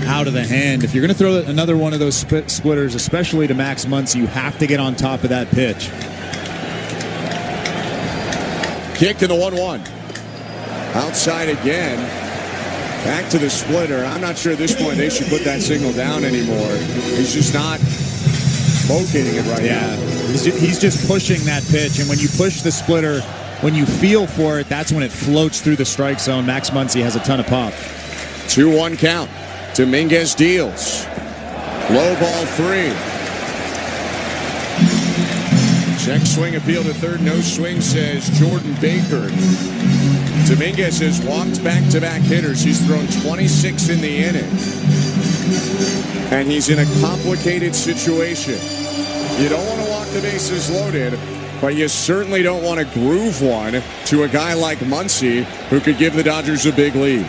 out of the hand. If you're going to throw another one of those splitters, especially to Max Muncy, you have to get on top of that pitch. Kick in the 1-1. Outside again. Back to the splitter. I'm not sure at this point they should put that signal down anymore. He's just not locating it right now. He's just pushing that pitch, and when you push the splitter, when you feel for it, that's when it floats through the strike zone. Max Muncy has a ton of pop. 2-1 count. Dominguez deals. Low ball 3. Check swing appeal to third. No swing, says Jordan Baker. Dominguez has walked back-to-back hitters. He's thrown 26 in the inning. And he's in a complicated situation. You don't want to walk the bases loaded, but you certainly don't want to groove one to a guy like Muncy, who could give the Dodgers a big lead.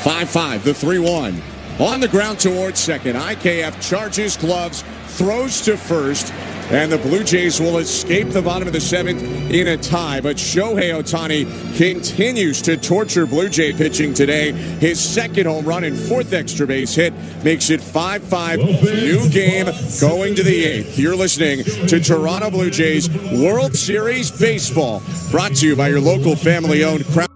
5-5, the 3-1. On the ground towards second. IKF charges gloves, throws to first, and the Blue Jays will escape the bottom of the 7th in a tie. But Shohei Ohtani continues to torture Blue Jay pitching today. His second home run and 4th extra base hit makes it 5-5. New game going to the 8th. You're listening to Toronto Blue Jays World Series Baseball, brought to you by your local family-owned Crown.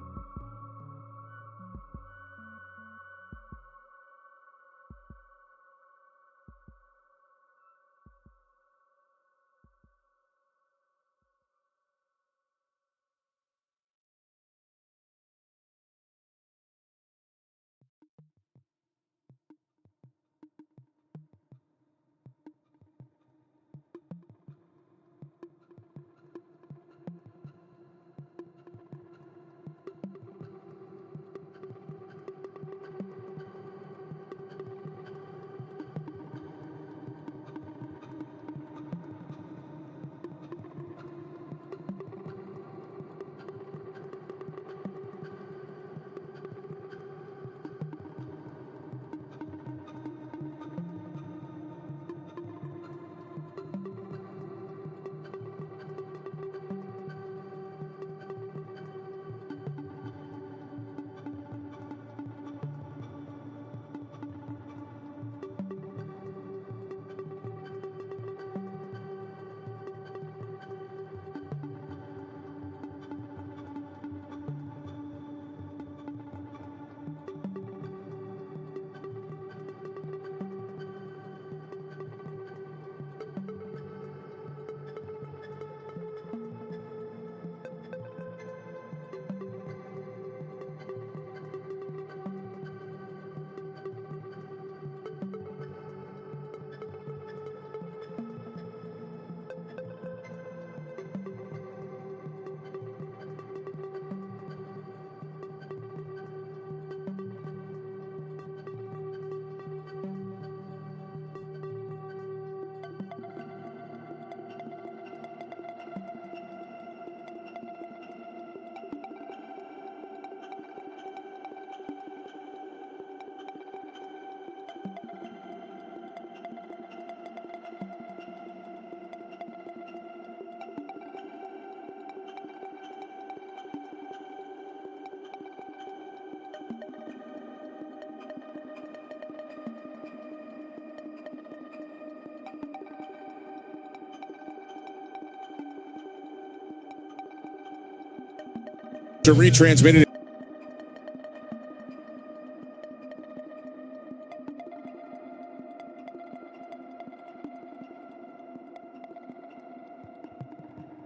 To retransmit it.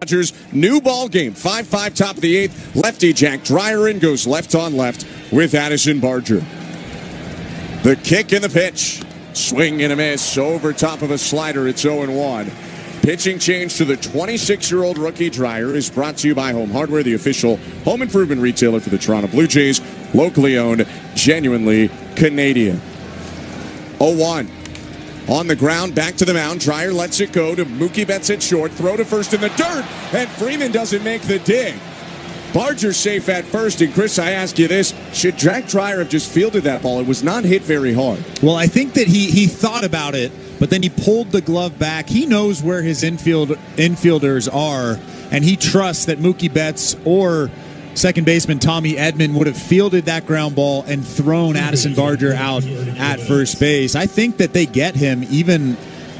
Dodgers, new ball game. 5-5 top of the 8th. Lefty Jack Dreyer in goes left on left with Addison Barger. The kick and the pitch. Swing and a miss over top of a slider. It's 0-1. Pitching change to the 26-year-old rookie Dreyer is brought to you by Home Hardware, the official home improvement retailer for the Toronto Blue Jays. Locally owned, genuinely Canadian. 0-1. On the ground, back to the mound. Dreyer lets it go to Mookie Betts at short. Throw to first in the dirt, and Freeman doesn't make the dig. Barger safe at first. And Chris, I ask you this. Should Jack Dreyer have just fielded that ball? It was not hit very hard. Well, I think that he thought about it but then he pulled the glove back. He knows where his infielders are, and he trusts that Mookie Betts or second baseman Tommy Edman would have fielded that ground ball and thrown Addison Barger out at first base. I think that they get him even,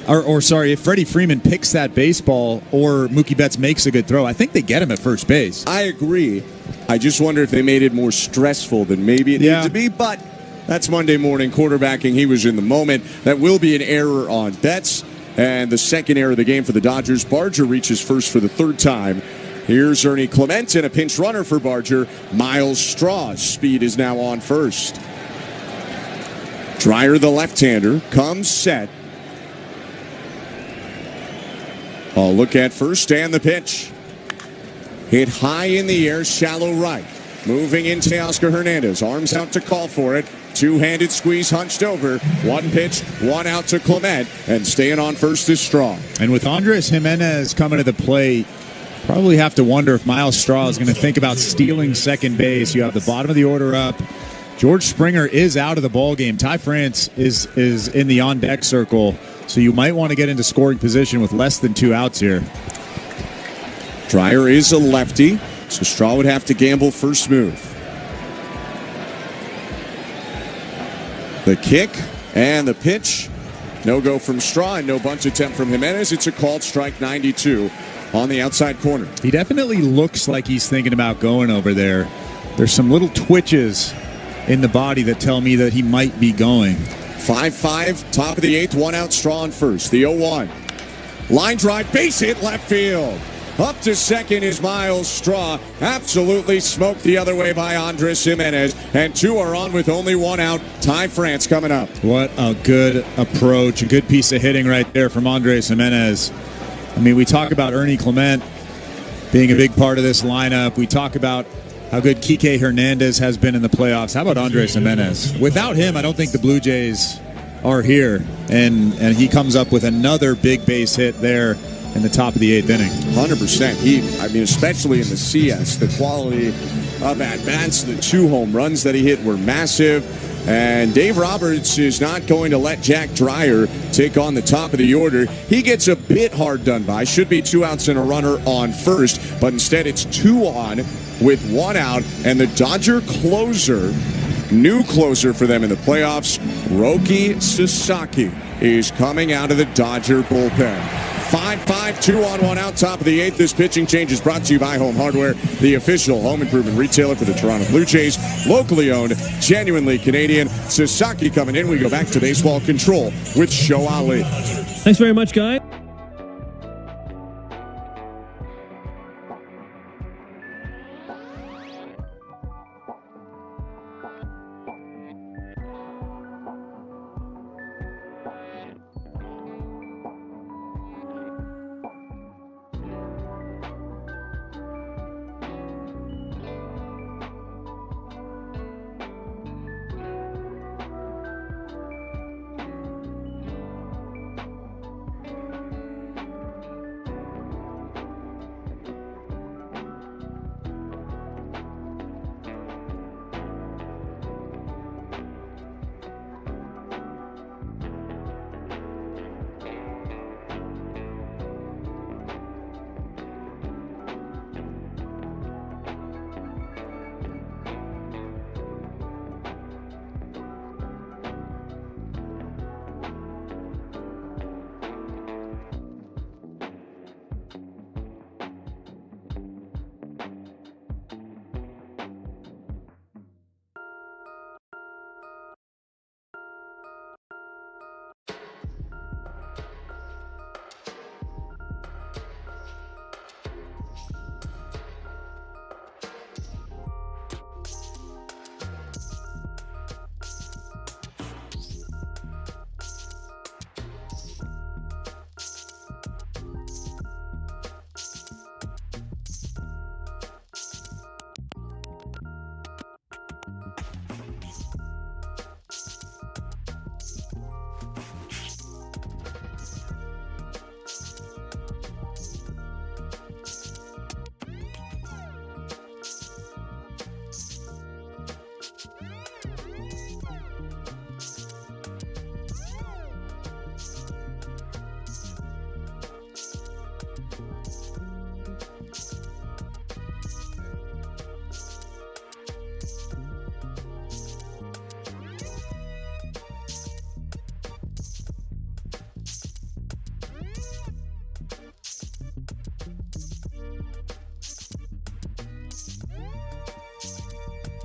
if Freddie Freeman picks that baseball or Mookie Betts makes a good throw, I think they get him at first base. I agree. I just wonder if they made it more stressful than maybe it needed to be, but that's Monday morning quarterbacking. He was in the moment. That will be an error on Betts, and the second error of the game for the Dodgers. Barger reaches first for the third time. Here's Ernie Clement and a pinch runner for Barger. Miles Straw's speed is now on first. Dreyer, the left-hander, comes set. A look at first and the pitch. Hit high in the air, shallow right. Moving into Oscar Hernandez. Arms out to call for it. Two-handed squeeze hunched over. One pitch, one out to Clement. And staying on first is Straw. And with Andres Jimenez coming to the plate, probably have to wonder if Miles Straw is going to think about stealing second base. You have the bottom of the order up. George Springer is out of the ballgame. Ty France is in the on-deck circle, so you might want to get into scoring position with less than 2 outs here. Dreyer is a lefty, so Straw would have to gamble first move. The kick and the pitch. No go from Straw and no bunt attempt from Jimenez. It's a called strike, 92. On the outside corner. He definitely looks like he's thinking about going over there. There's some little twitches in the body that tell me that he might be going. 5-5, top of the 8th, 1 out, Straw on first. The 0-1. Line drive, base hit, left field. Up to second is Miles Straw. Absolutely smoked the other way by Andres Jimenez. And 2 are on with only 1 out. Ty France coming up. What a good approach. A good piece of hitting right there from Andres Jimenez. I mean, we talk about Ernie Clement being a big part of this lineup. We talk about how good Kike Hernandez has been in the playoffs. How about Andres Jimenez? Without him, I don't think the Blue Jays are here. And he comes up with another big base hit there in the top of the 8th inning. 100%. Especially in the CS, the quality of at-bats, the 2 home runs that he hit were massive. And Dave Roberts is not going to let Jack Dreyer take on the top of the order. He gets a bit hard done by. Should be 2 outs and a runner on first, but instead it's 2 on with 1 out. And the Dodger closer, new closer for them in the playoffs, Roki Sasaki, is coming out of the Dodger bullpen. 5-5, 2 on, 1 out, top of the 8th. This pitching change is brought to you by Home Hardware, the official home improvement retailer for the Toronto Blue Jays. Locally owned, genuinely Canadian. Sasaki coming in. We go back to baseball control with Show Ali. Thanks very much, guys.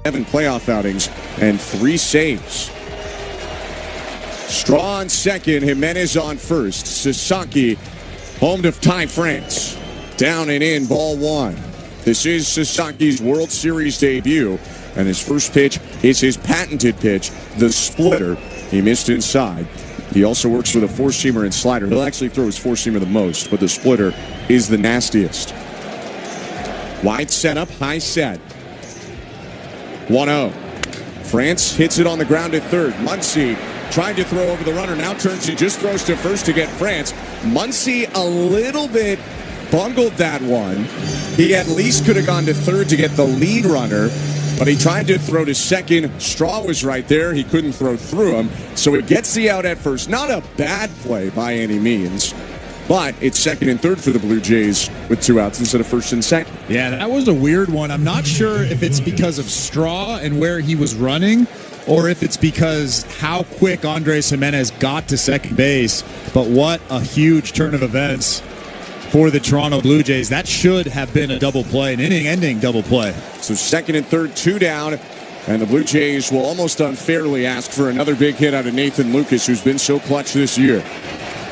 7 playoff outings and 3 saves. Straw on second, Jimenez on first. Sasaki, home to Thai France. Down and in, ball 1. This is Sasaki's World Series debut, and his first pitch is his patented pitch, the splitter. He missed inside. He also works with a four-seamer and slider. He'll actually throw his four-seamer the most, but the splitter is the nastiest. Wide setup, high set. 1-0. France hits it on the ground at third. Muncy tried to throw over the runner, now turns and just throws to first to get France. Muncy a little bit bungled that one. He at least could have gone to third to get the lead runner, but he tried to throw to second. Straw was right there. He couldn't throw through him, so he gets the out at first. Not a bad play by any means, but it's second and third for the Blue Jays with 2 outs instead of first and second. Yeah, that was a weird one. I'm not sure if it's because of Straw and where he was running, or if it's because how quick Andres Jimenez got to second base. But what a huge turn of events for the Toronto Blue Jays. That should have been a double play, an inning-ending double play. So second and third, 2 down, and the Blue Jays will almost unfairly ask for another big hit out of Nathan Lucas, who's been so clutch this year.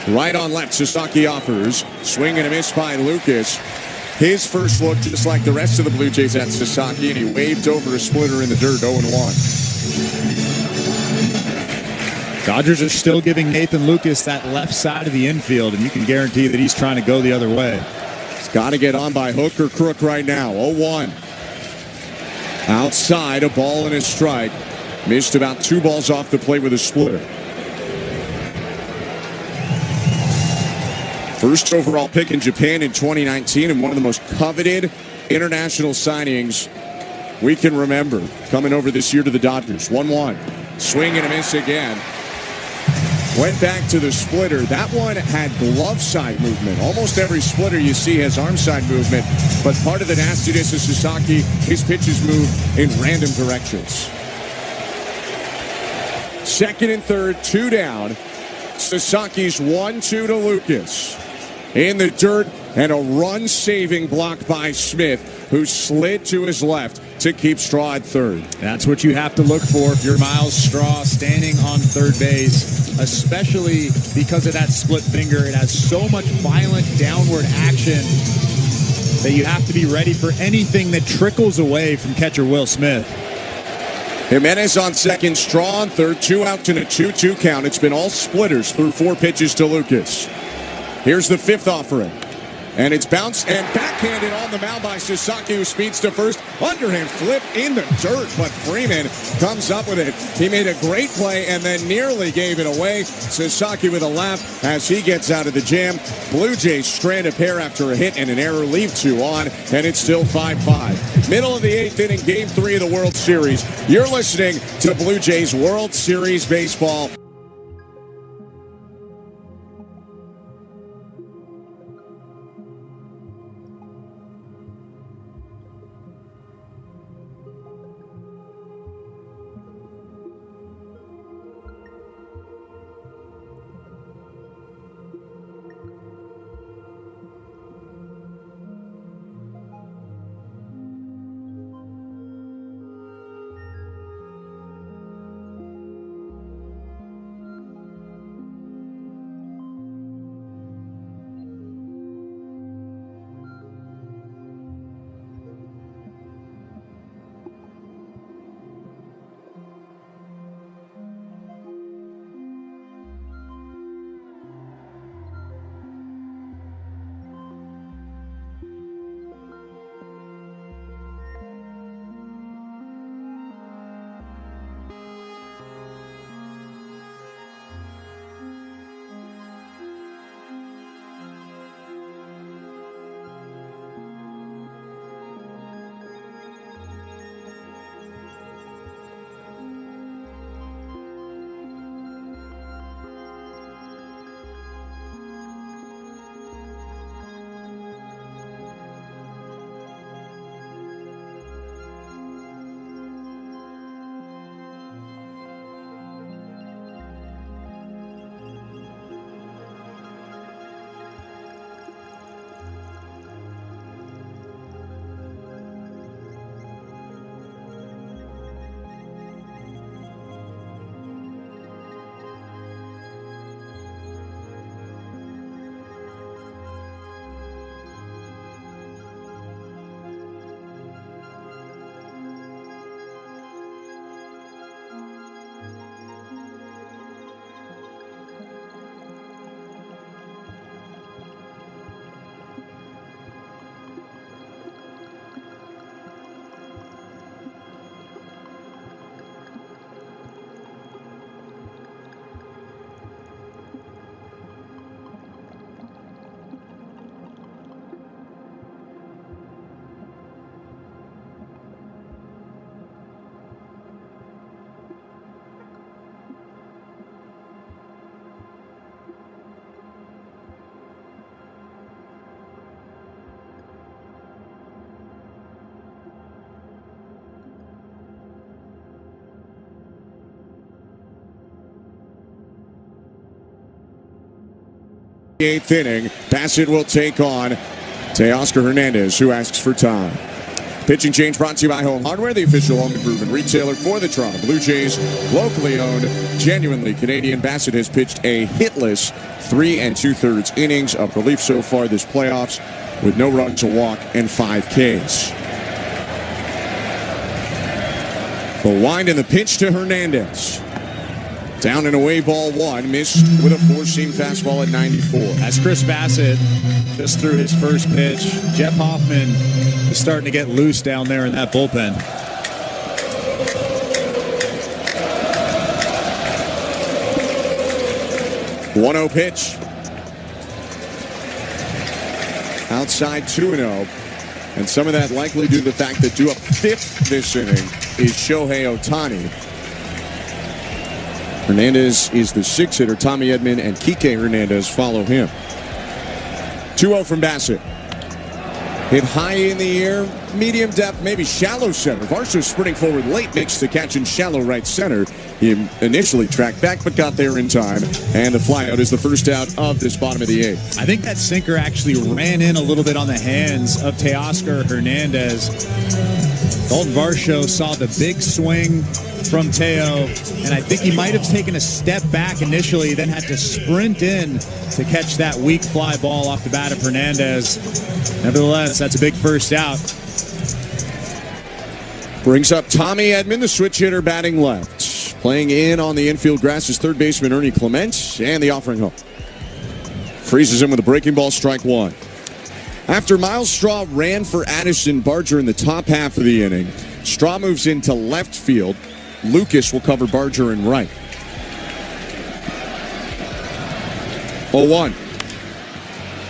Right on left, Sasaki offers. Swing and a miss by Lucas. His first look, just like the rest of the Blue Jays at Sasaki, and he waved over a splitter in the dirt, 0-1. Dodgers are still giving Nathan Lucas that left side of the infield, and you can guarantee that he's trying to go the other way. He's got to get on by hook or crook right now. 0-1. Outside, a ball and a strike. Missed about 2 balls off the plate with a splitter. First overall pick in Japan in 2019, and one of the most coveted international signings we can remember. Coming over this year to the Dodgers. 1-1. Swing and a miss again. Went back to the splitter. That one had glove side movement. Almost every splitter you see has arm side movement, but part of the nastiness of Sasaki, his pitches move in random directions. Second and third, 2 down. Sasaki's 1-2 to Lucas. In the dirt, and a run-saving block by Smith, who slid to his left to keep Straw at third. That's what you have to look for if you're Miles Straw standing on third base, especially because of that split finger. It has so much violent downward action that you have to be ready for anything that trickles away from catcher Will Smith. Jimenez on second, Straw on third, 2 out and a 2-2 count. It's been all splitters through 4 pitches to Lucas. Here's the 5th offering. And it's bounced and backhanded on the mound by Sasaki, who speeds to first. Underhand flip in the dirt, but Freeman comes up with it. He made a great play and then nearly gave it away. Sasaki with a laugh as he gets out of the jam. Blue Jays strand a pair after a hit and an error, leave 2 on, and it's still 5-5. Middle of the 8th inning, Game 3 of the World Series. You're listening to Blue Jays World Series Baseball. 8th inning. Bassett will take on Teoscar Hernandez, who asks for time. Pitching change brought to you by Home Hardware, the official home improvement retailer for the Toronto Blue Jays. Locally owned, genuinely Canadian. Bassett has pitched a hitless 3 2/3 innings of relief so far this playoffs, with no runs, a walk, and 5 Ks. The wind and the pitch to Hernandez. Down and away, ball 1. Missed with a four-seam fastball at 94. As Chris Bassett just threw his first pitch, Jeff Hoffman is starting to get loose down there in that bullpen. The 1-0 pitch. Outside 2-0. And some of that likely due to the fact that due up 5th this inning is Shohei Ohtani. Hernandez is the 6th hitter. Tommy Edman and Kike Hernandez follow him. 2-0 from Bassett. Hit high in the air, medium depth, maybe shallow center. Varsho sprinting forward late, makes the catch in shallow right center. He initially tracked back, but got there in time. And the flyout is the first out of this bottom of the 8th. I think that sinker actually ran in a little bit on the hands of Teoscar Hernandez. Dalton Varsho saw the big swing from Teo, and I think he might have taken a step back initially, then had to sprint in to catch that weak fly ball off the bat of Hernandez. Nevertheless, that's a big first out. Brings up Tommy Edman, the switch hitter, batting left. Playing in on the infield grass is third baseman Ernie Clement, and the offering home. Freezes him with a breaking ball, strike 1. After Miles Straw ran for Addison Barger in the top half of the inning, Straw moves into left field. Lucas will cover Barger in right. 0-1.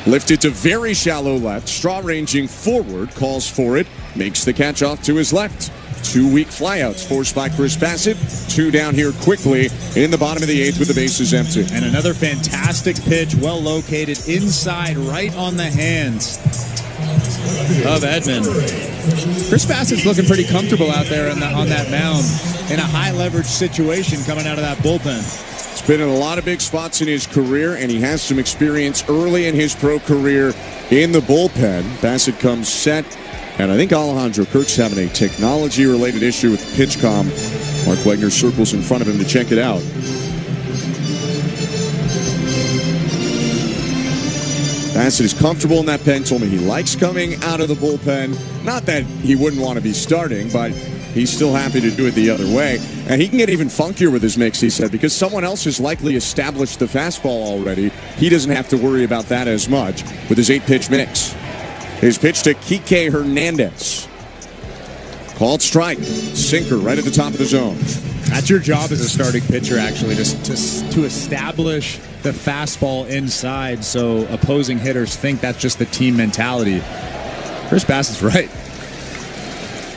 Lifted to very shallow left. Straw ranging forward, calls for it, makes the catch off to his left. 2 weak flyouts forced by Chris Bassett. 2 down here quickly in the bottom of the 8th with the bases empty. And another fantastic pitch, well located inside, right on the hands of Edman. Chris Bassett's looking pretty comfortable out there on that mound in a high leverage situation coming out of that bullpen. He's been in a lot of big spots in his career, and he has some experience early in his pro career in the bullpen. Bassett comes set, and I think Alejandro Kirk's having a technology-related issue with the PitchCom. Mark Wegner circles in front of him to check it out. Bassett is comfortable in that pen. Told me he likes coming out of the bullpen. Not that he wouldn't want to be starting, but he's still happy to do it the other way. And he can get even funkier with his mix, he said, because someone else has likely established the fastball already. He doesn't have to worry about that as much with his 8-pitch mix. His pitch to Kike Hernandez. Called strike. Sinker right at the top of the zone. That's your job as a starting pitcher, actually, to establish the fastball inside so opposing hitters think that's just the team mentality. Chris Bassett's right.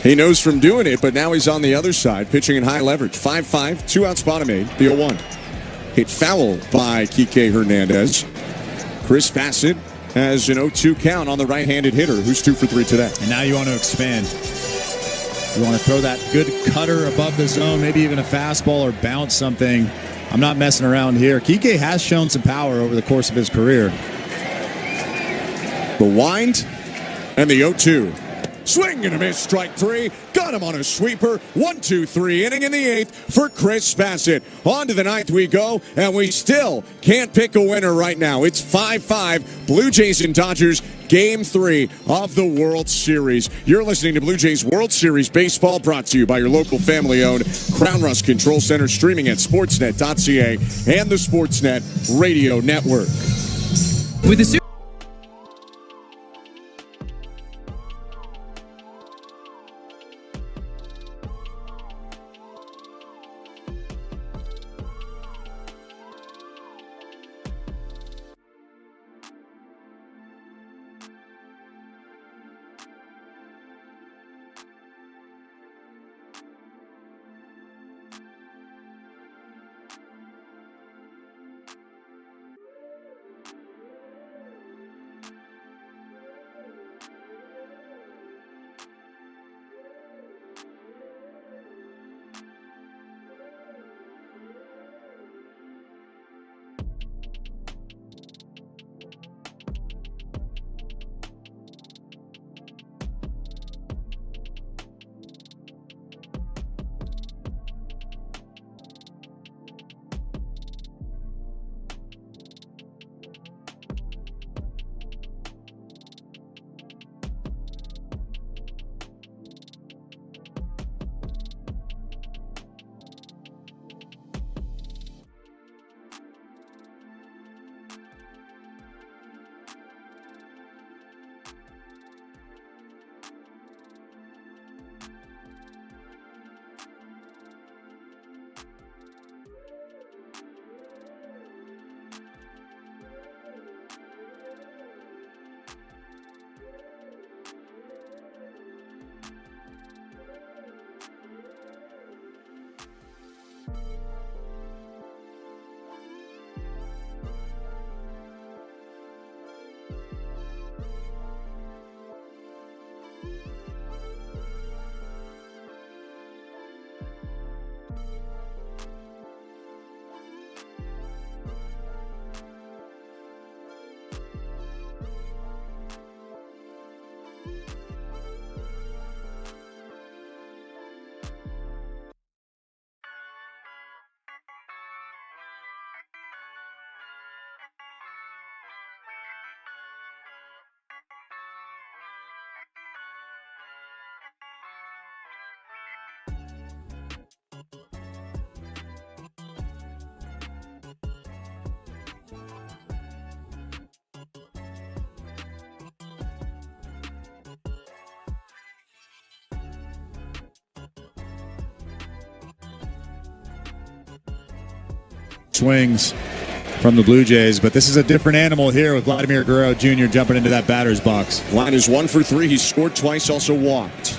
He knows from doing it, but now he's on the other side, pitching in high leverage. 5-5, 2 outs, bottom 8, the 0-1. Hit foul by Kike Hernandez. Chris Bassett has an 0-2 count on the right-handed hitter, who's 2 for 3 today. And now you want to expand. You want to throw that good cutter above the zone, maybe even a fastball or bounce something. I'm not messing around here. Kike has shown some power over the course of his career. The wind and the 0-2. Swing and a miss, strike 3. Got him on a sweeper. 1-2-3 inning in the 8th for Chris Bassett. On to the 9th we go, and we still can't pick a winner right now. It's 5-5, Blue Jays and Dodgers, Game 3 of the World Series. You're listening to Blue Jays World Series Baseball, brought to you by your local family-owned Crown Rust Control Center, streaming at sportsnet.ca and the Sportsnet Radio Network. With the swings from the Blue Jays, but this is a different animal here with Vladimir Guerrero Jr. jumping into that batter's box. Line is 1 for 3. He scored twice, also walked.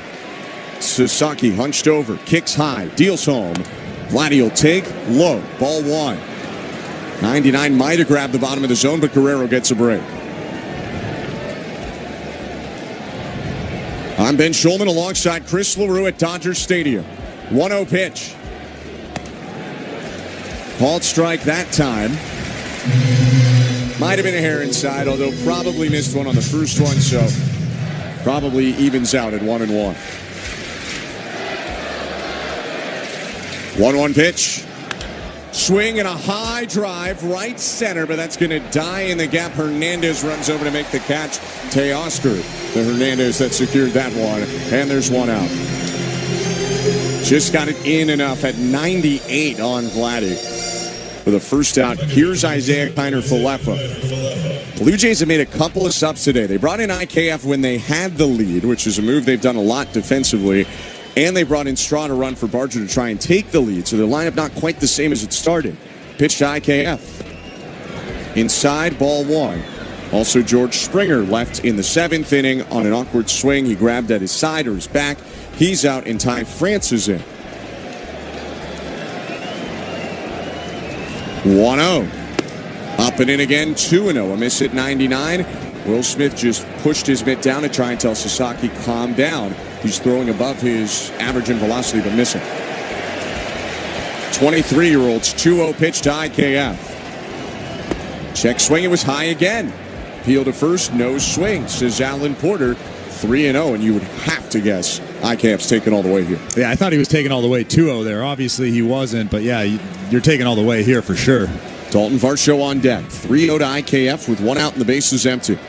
Sasaki hunched over, kicks high, deals home. Vladdy will take low, ball 1. 99 might have grabbed the bottom of the zone, but Guerrero gets a break. I'm Ben Schulman alongside Chris LaRue at Dodger Stadium. 1-0 pitch. Called strike that time. Might have been a hair inside, although probably missed one on the first one, so probably evens out at 1-1. 1-1 pitch. Swing and a high drive, right center, but that's going to die in the gap. Hernandez runs over to make the catch. Teoscar, the Hernandez that secured that one, and there's one out. Just got it in enough at 98 on Vladdy. For the first out, here's Isaiah Kiner-Falefa. Blue Jays have made a couple of subs today. They brought in IKF when they had the lead, which is a move they've done a lot defensively. And they brought in Straw to run for Barger to try and take the lead. So their lineup not quite the same as it started. Pitch to IKF. Inside, ball 1. Also George Springer left in the 7th inning on an awkward swing. He grabbed at his side or his back. He's out and Ty France is in. 1-0. Up and in again, 2-0. A miss at 99. Will Smith just pushed his mitt down to try and tell Sasaki, calm down. He's throwing above his average in velocity, but missing. 23-year-old's 2-0 pitch to IKF. Check swing, it was high again. Peel to first, no swing, says Alan Porter. 3-0, and you would have to guess IKF's taking all the way here. Yeah, I thought he was taking all the way 2-0 there. Obviously, he wasn't, but yeah, you're taking all the way here for sure. Dalton Varsho on deck. 3-0 to IKF with 1 out and the bases empty.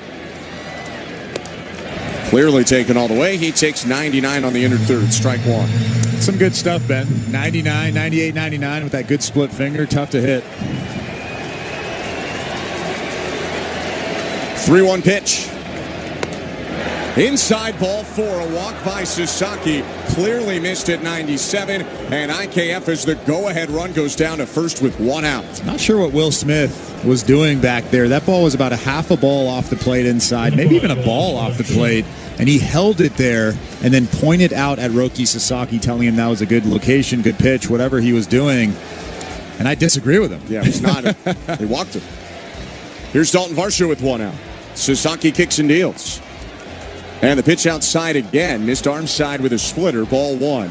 Clearly taken all the way. He takes 99 on the inner third. Strike 1. Some good stuff, Ben. 99, 98, 99 with that good split finger. Tough to hit. 3-1 pitch. Inside, ball 4. A walk by Sasaki. Clearly missed at 97. And IKF, as the go-ahead run, goes down to first with 1 out. Not sure what Will Smith was doing back there. That ball was about a half a ball off the plate inside, maybe even a ball off the plate. And he held it there and then pointed out at Roki Sasaki, telling him that was a good location, good pitch, whatever he was doing. And I disagree with him. Yeah, it was not. They walked him. Here's Dalton Varsho with 1 out. Sasaki kicks and deals. And the pitch outside again. Missed arm side with a splitter. Ball 1.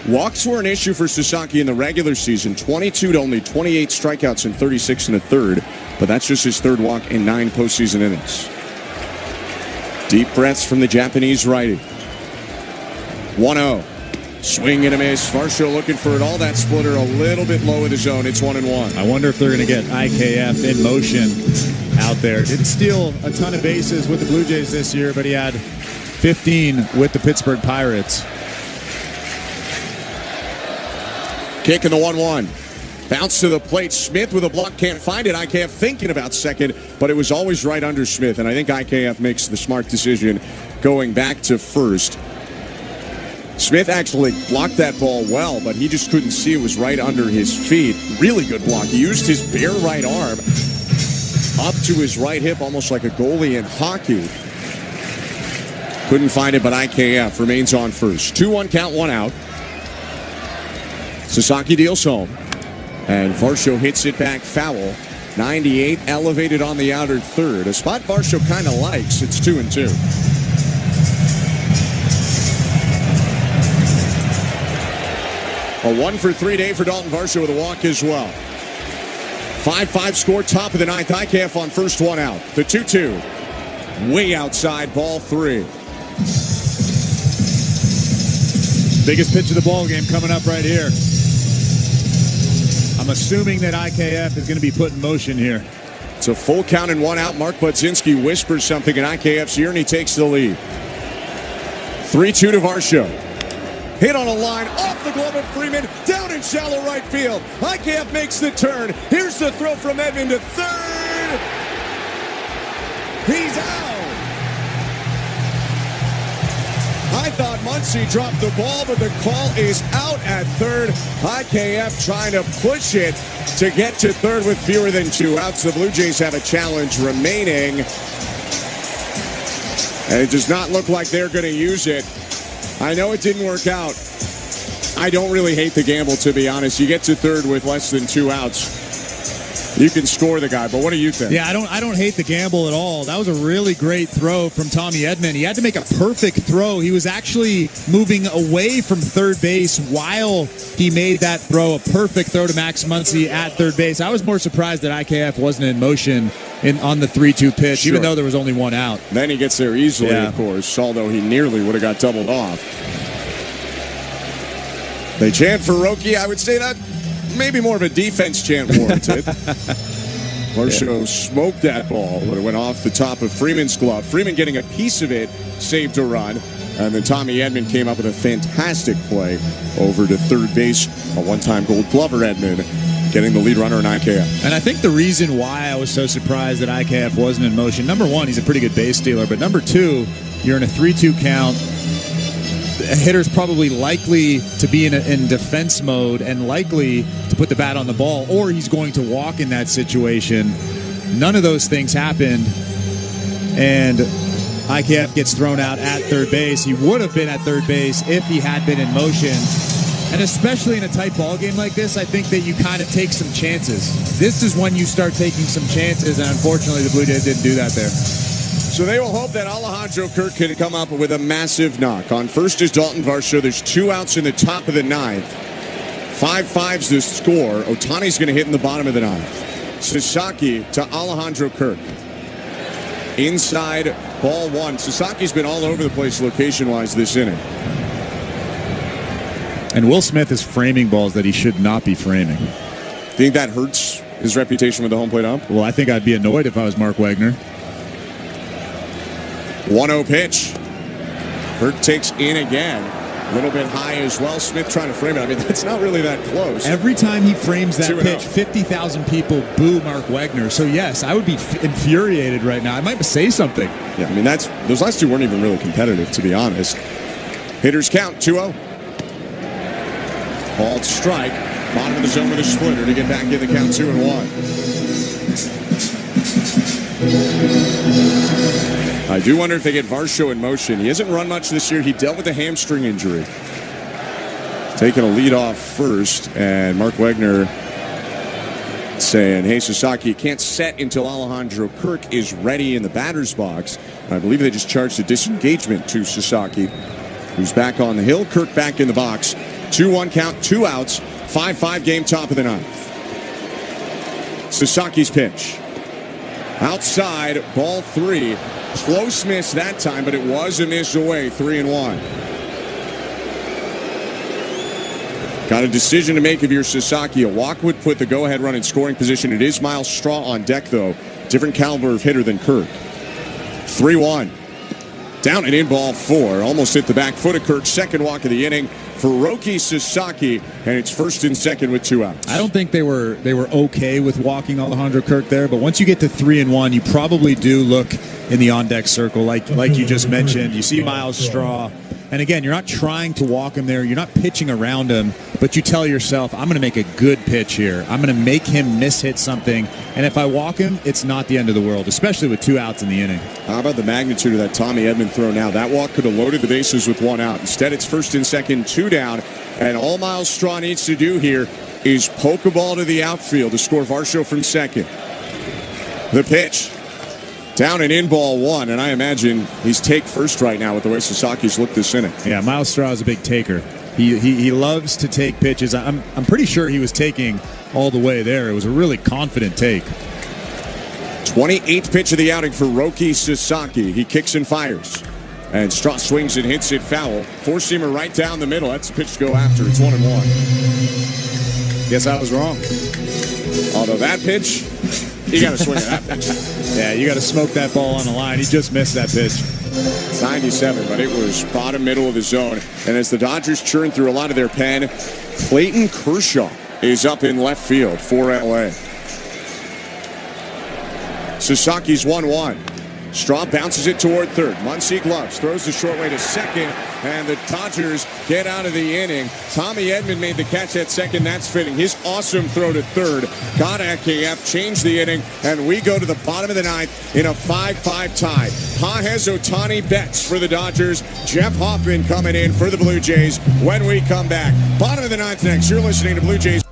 Walks were an issue for Sasaki in the regular season. 22 to only 28 strikeouts in 36 and a third. But that's just his third walk in 9 postseason innings. Deep breaths from the Japanese righty. 1-0. Swing and a miss. Varsho looking for it all. That splitter a little bit low in the zone. It's 1-1. I wonder if they're going to get IKF in motion out there. Didn't steal a ton of bases with the Blue Jays this year, but he had 15 with the Pittsburgh Pirates. Kick in the 1-1. Bounce to the plate. Smith with a block. Can't find it. IKF thinking about second, but it was always right under Smith. And I think IKF makes the smart decision going back to first. Smith actually blocked that ball well, but he just couldn't see it was right under his feet. Really good block. He used his bare right arm up to his right hip, almost like a goalie in hockey. Couldn't find it, but IKF remains on first. 2-1 count, 1 out. Sasaki deals home. And Varsho hits it back foul. 98 elevated on the outer third. A spot Varsho kind of likes. It's 2-2. A 1-for-3 day for Dalton Varsho with a walk as well. 5-5 score, top of the 9th. IKF on first, 1 out. The 2-2. Way outside, ball 3. Biggest pitch of the ball game coming up right here. I'm assuming that IKF is going to be put in motion here. It's a full count and 1 out. Mark Budzinski whispers something in IKF's ear, and he takes the lead. 3-2 to Varsho. Hit on a line, off the glove of Freeman, down in shallow right field. IKF makes the turn. Here's the throw from Edman to third. He's out. I thought Muncy dropped the ball, but the call is out at third. IKF trying to push it to get to third with fewer than 2 outs. The Blue Jays have a challenge remaining, and it does not look like they're going to use it. I know it didn't work out. I don't really hate the gamble, to be honest. You get to third with less than 2 outs, you can score the guy. But what do you think? Yeah, I don't hate the gamble at all. That was a really great throw from Tommy Edman. He had to make a perfect throw. He was actually moving away from third base while he made that throw, a perfect throw to Max Muncy at third base. I was more surprised that IKF wasn't in motion on the 3-2 pitch, Sure. even though there was only 1 out. Then he gets there easily, of course, although he nearly would have got doubled off. They chant for Roki. I would say that maybe more of a defense chant warranted. Varsho smoked that ball when it went off the top of Freeman's glove. Freeman getting a piece of it, saved a run. And then Tommy Edman came up with a fantastic play over to third base. A one-time Gold Glover Edman getting the lead runner in IKF. And I think the reason why I was so surprised that IKF wasn't in motion, number one, he's a pretty good base stealer. But number two, you're in a 3-2 count. A hitter's probably likely to be in defense mode and likely to put the bat on the ball, or he's going to walk in that situation. None of those things happened, and IKF gets thrown out at third base. He would have been at third base if he had been in motion. And especially in a tight ball game like this, I think that you kind of take some chances. This is when you start taking some chances, and unfortunately the Blue Jays didn't do that there. So they will hope that Alejandro Kirk can come up with a massive knock. On first is Dalton Varsho. There's 2 outs in the top of the 9th. 5-5's the score. Ohtani's going to hit in the bottom of the 9th. Sasaki to Alejandro Kirk. Inside, ball 1. Sasaki's been all over the place location-wise this inning. And Will Smith is framing balls that he should not be framing. Think that hurts his reputation with the home plate ump? Well, I think I'd be annoyed if I was Mark Wagner. 1-0 pitch. Kirk takes in again. A little bit high as well. Smith trying to frame it. I mean, that's not really that close. Every time he frames that 2-0. pitch, 50,000 people boo Mark Wagner. So, yes, I would be infuriated right now. I might say something. Yeah, I mean, those last two weren't even really competitive, to be honest. Hitters count, 2-0. Ball strike. Bottom of the zone with a splitter to get back in the count, 2-1. I do wonder if they get Varsho in motion. He hasn't run much this year. He dealt with a hamstring injury. Taking a lead off first, and Mark Wagner saying, hey, Sasaki, you can't set until Alejandro Kirk is ready in the batter's box. I believe they just charged a disengagement to Sasaki, who's back on the hill. Kirk back in the box. 2-1 count, 2 outs, 5-5 game, top of the 9th. Sasaki's pitch. Outside, ball 3. Close miss that time, but it was a miss away. 3-1. Got a decision to make if you're Sasaki. A walk would put the go-ahead run in scoring position. It is Miles Straw on deck, though. Different caliber of hitter than Kirk. 3-1. Down and in, ball 4. Almost hit the back foot of Kirk. Second walk of the inning for Roki Sasaki, and it's first and second with 2 outs. I don't think they were okay with walking Alejandro Kirk there, but once you get to 3-1, you probably do look in the on-deck circle, like you just mentioned. You see Miles Straw, and again, you're not trying to walk him there. You're not pitching around him, but you tell yourself, I'm going to make a good pitch here. I'm going to make him miss-hit something, and if I walk him, it's not the end of the world, especially with 2 outs in the inning. How about the magnitude of that Tommy Edman throw now? That walk could have loaded the bases with 1 out. Instead, it's first and second, 2 down, and all Miles Straw needs to do here is poke a ball to the outfield to score Varsho from second. The pitch. Down and in, ball 1, and I imagine he's take first right now with the way Sasaki's looked this inning. Yeah, Miles Straw is a big taker. He loves to take pitches. I'm pretty sure he was taking all the way there. It was a really confident take. 28th pitch of the outing for Roki Sasaki. He kicks and fires. And Straw swings and hits it foul. Four-seamer right down the middle. That's the pitch to go after. It's 1-1. Guess I was wrong. Although that pitch, you got to swing at that pitch. Yeah, you got to smoke that ball on the line. He just missed that pitch. It's 97, but it was bottom middle of the zone. And as the Dodgers churn through a lot of their pen, Clayton Kershaw is up in left field for LA. Sasaki's 1-1. Straw bounces it toward third. Muncy gloves, throws the short way to second, and the Dodgers get out of the inning. Tommy Edman made the catch at second. That's fitting. His awesome throw to third got AKF, changed the inning, and we go to the bottom of the ninth in a 5-5 tie. Pages, Ohtani, Betts for the Dodgers. Jeff Hoffman coming in for the Blue Jays when we come back. Bottom of the ninth next. You're listening to Blue Jays.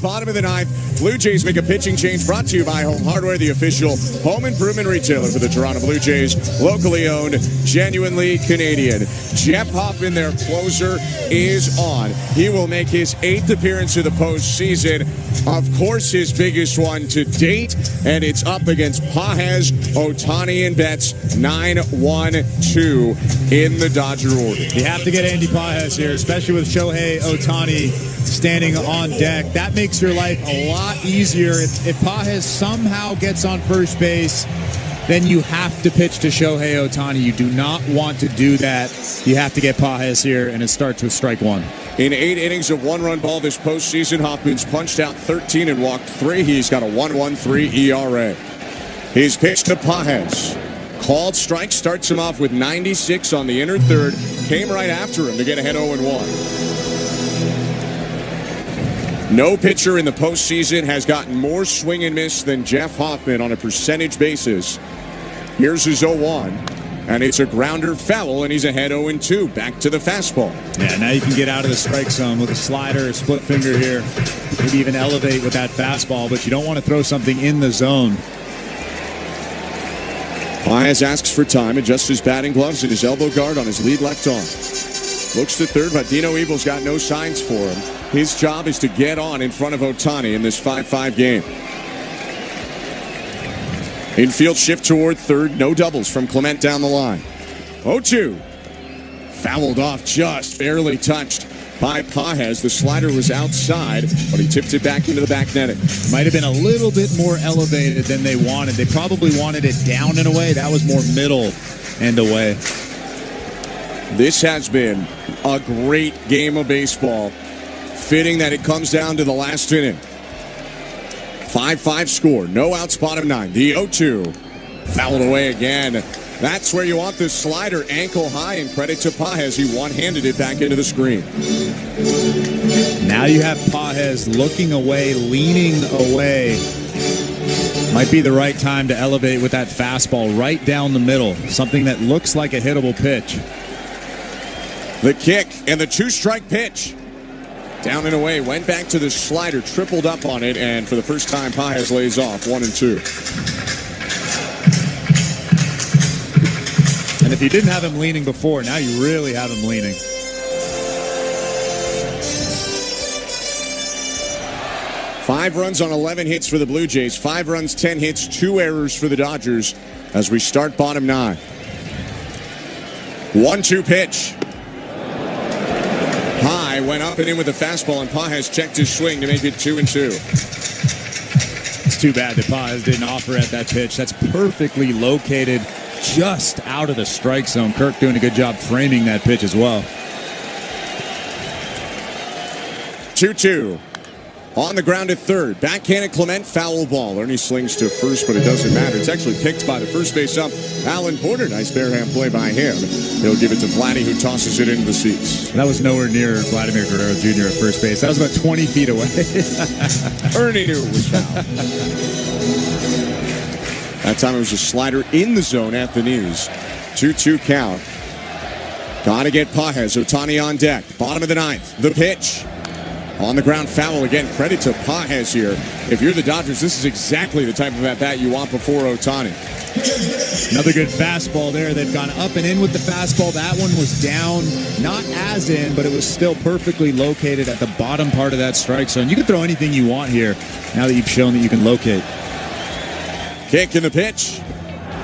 Bottom of the ninth. Blue Jays make a pitching change brought to you by Home Hardware, the official home improvement retailer for the Toronto Blue Jays. Locally owned, genuinely Canadian. Jeff Hoffman, their closer, is on. He will make his 8th appearance of the postseason. Of course, his biggest one to date. And it's up against Pages, Ohtani, and Betts. 9-1-2 in the Dodger order. You have to get Andy Pages here, especially with Shohei Ohtani standing on deck. That makes your life a lot easier. If Pages somehow gets on first base, then you have to pitch to Shohei Ohtani. You do not want to do that. You have to get Pages here, and it starts with strike one. In 8 innings of one-run ball this postseason, Hoffman's punched out 13 and walked 3. He's got a 1.13 ERA. His pitch to Pages. Called strike, starts him off with 96 on the inner third. Came right after him to get ahead 0-1. No pitcher in the postseason has gotten more swing and miss than Jeff Hoffman on a percentage basis. Here's his 0-1, and it's a grounder foul, and he's ahead 0-2. Back to the fastball. Yeah, now you can get out of the strike zone with a slider, a split finger here. Maybe even elevate with that fastball, but you don't want to throw something in the zone. Pages asks for time, adjusts his batting gloves and his elbow guard on his lead left arm. Looks to third, but Dino Evil's got no signs for him. His job is to get on in front of Ohtani in this 5-5 game. Infield shift toward third. No doubles from Clement down the line. 0-2. Fouled off, just barely touched by Pages. The slider was outside, but he tipped it back into the back netting. Might have been a little bit more elevated than they wanted. They probably wanted it down and away. That was more middle and away. This has been a great game of baseball. Fitting that it comes down to the last inning. 5-5 score. No outs, bottom 9. The 0-2. Fouled away again. That's where you want this slider ankle high, and credit to Pages. He one-handed it back into the screen. Now you have Pages looking away, leaning away. Might be the right time to elevate with that fastball right down the middle. Something that looks like a hittable pitch. The kick and the 2-strike pitch. Down and away, went back to the slider, tripled up on it, and for the first time, Paez lays off 1-2. And if you didn't have him leaning before, now you really have him leaning. Five runs on 11 hits for the Blue Jays. 5 runs, 10 hits, 2 errors for the Dodgers as we start bottom 9. 1-2 pitch. High, went up and in with a fastball, and Paez checked his swing to make it 2-2. It's too bad that Paez didn't offer at that pitch. That's perfectly located just out of the strike zone. Kirk doing a good job framing that pitch as well. 2-2. On the ground at third. Backhanded Clement, foul ball. Ernie slings to first, but it doesn't matter. It's actually picked by the first base ump, Alan Porter. Nice barehand play by him. He'll give it to Vladdy, who tosses it into the seats. That was nowhere near Vladimir Guerrero Jr. at first base. That was about 20 feet away. Ernie knew it was foul. That time it was a slider in the zone at the knees. 2-2 count. Gotta get Paez. Ohtani on deck. Bottom of the 9th. The pitch. On the ground, foul again. Credit to Paez here. If you're the Dodgers, this is exactly the type of at-bat you want before Ohtani. Another good fastball there. They've gone up and in with the fastball. That one was down, not as in, but it was still perfectly located at the bottom part of that strike zone. You can throw anything you want here now that you've shown that you can locate. Kick in the pitch.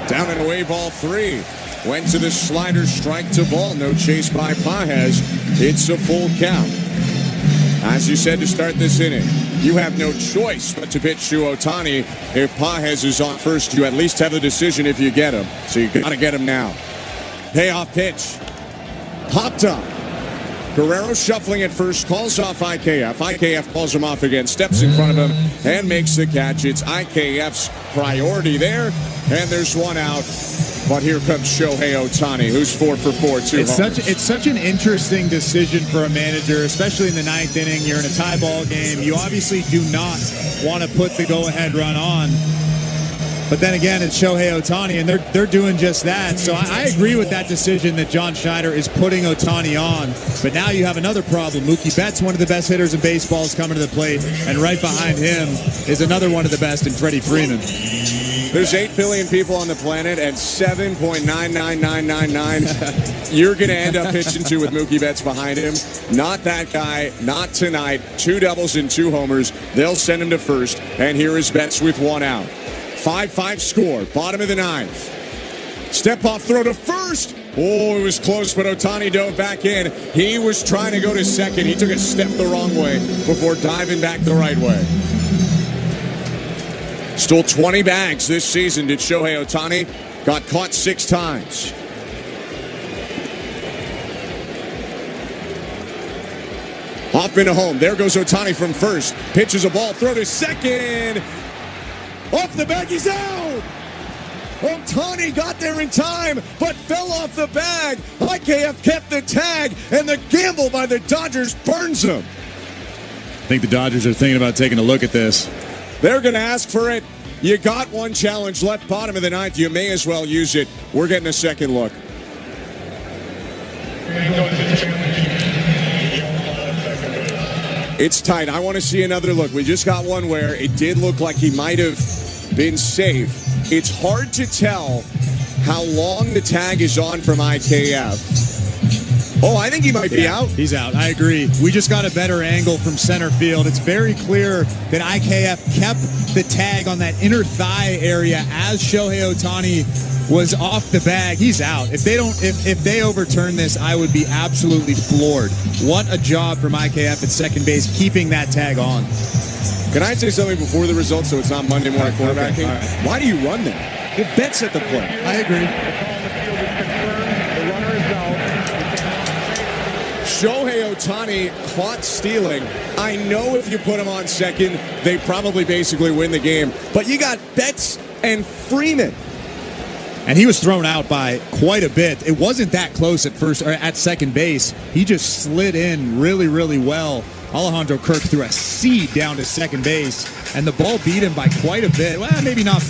Down and away, ball 3. Went to the slider, strike to ball. No chase by Paez. It's a full count. As you said to start this inning, you have no choice but to pitch to Ohtani. If Paez is on first, you at least have the decision if you get him. So you got to get him now. Payoff pitch. Popped up. Guerrero shuffling at first, calls off IKF. IKF calls him off again, steps in front of him, and makes the catch. It's IKF's priority there, and there's one out. But here comes Shohei Ohtani, who's 4 for 4, 2 homers. It's such an interesting decision for a manager, especially in the 9th inning. You're in a tie ball game. You obviously do not want to put the go-ahead run on. But then again, it's Shohei Ohtani, and they're doing just that. So I agree with that decision that John Schneider is putting Ohtani on. But now you have another problem. Mookie Betts, one of the best hitters in baseball, is coming to the plate. And right behind him is another one of the best in Freddie Freeman. There's 8 billion people on the planet, and 7.99999 you're going to end up pitching to with Mookie Betts behind him. Not that guy, not tonight. 2 doubles and 2 homers. They'll send him to first, and here is Betts with 1 out. 5-5 score, bottom of the 9th. Step off throw to first. Oh, it was close, but Ohtani dove back in. He was trying to go to second. He took a step the wrong way before diving back the right way. Stole 20 bags this season, did Shohei Ohtani. Got caught 6 times. Hoffman to home. There goes Ohtani from first. Pitches a ball, throw to second. Off the bag, he's out. Ohtani got there in time, but fell off the bag. IKF kept the tag, and the gamble by the Dodgers burns him. I think the Dodgers are thinking about taking a look at this. They're going to ask for it. You got one challenge left, bottom of the 9th. You may as well use it. We're getting a second look. It's tight. I want to see another look. We just got one where it did look like he might have been safe. It's hard to tell how long the tag is on from IKF. Oh, I think he might be out. He's out. I agree. We just got a better angle from center field. It's very clear that IKF kept the tag on that inner thigh area as Shohei Ohtani was off the bag. He's out. If they overturn this, I would be absolutely floored. What a job from IKF at second base, keeping that tag on. Can I say something before the results so it's not Monday morning quarterbacking? Okay. Right. Why do you run that? Get Betts at the plate. I agree. Shohei Ohtani caught stealing. I know if you put him on second, they probably basically win the game. But you got Betts and Freeman. And he was thrown out by quite a bit. It wasn't that close at first or at second base. He just slid in really, really well. Alejandro Kirk threw a seed down to second base, and the ball beat him by quite a bit. Well, maybe not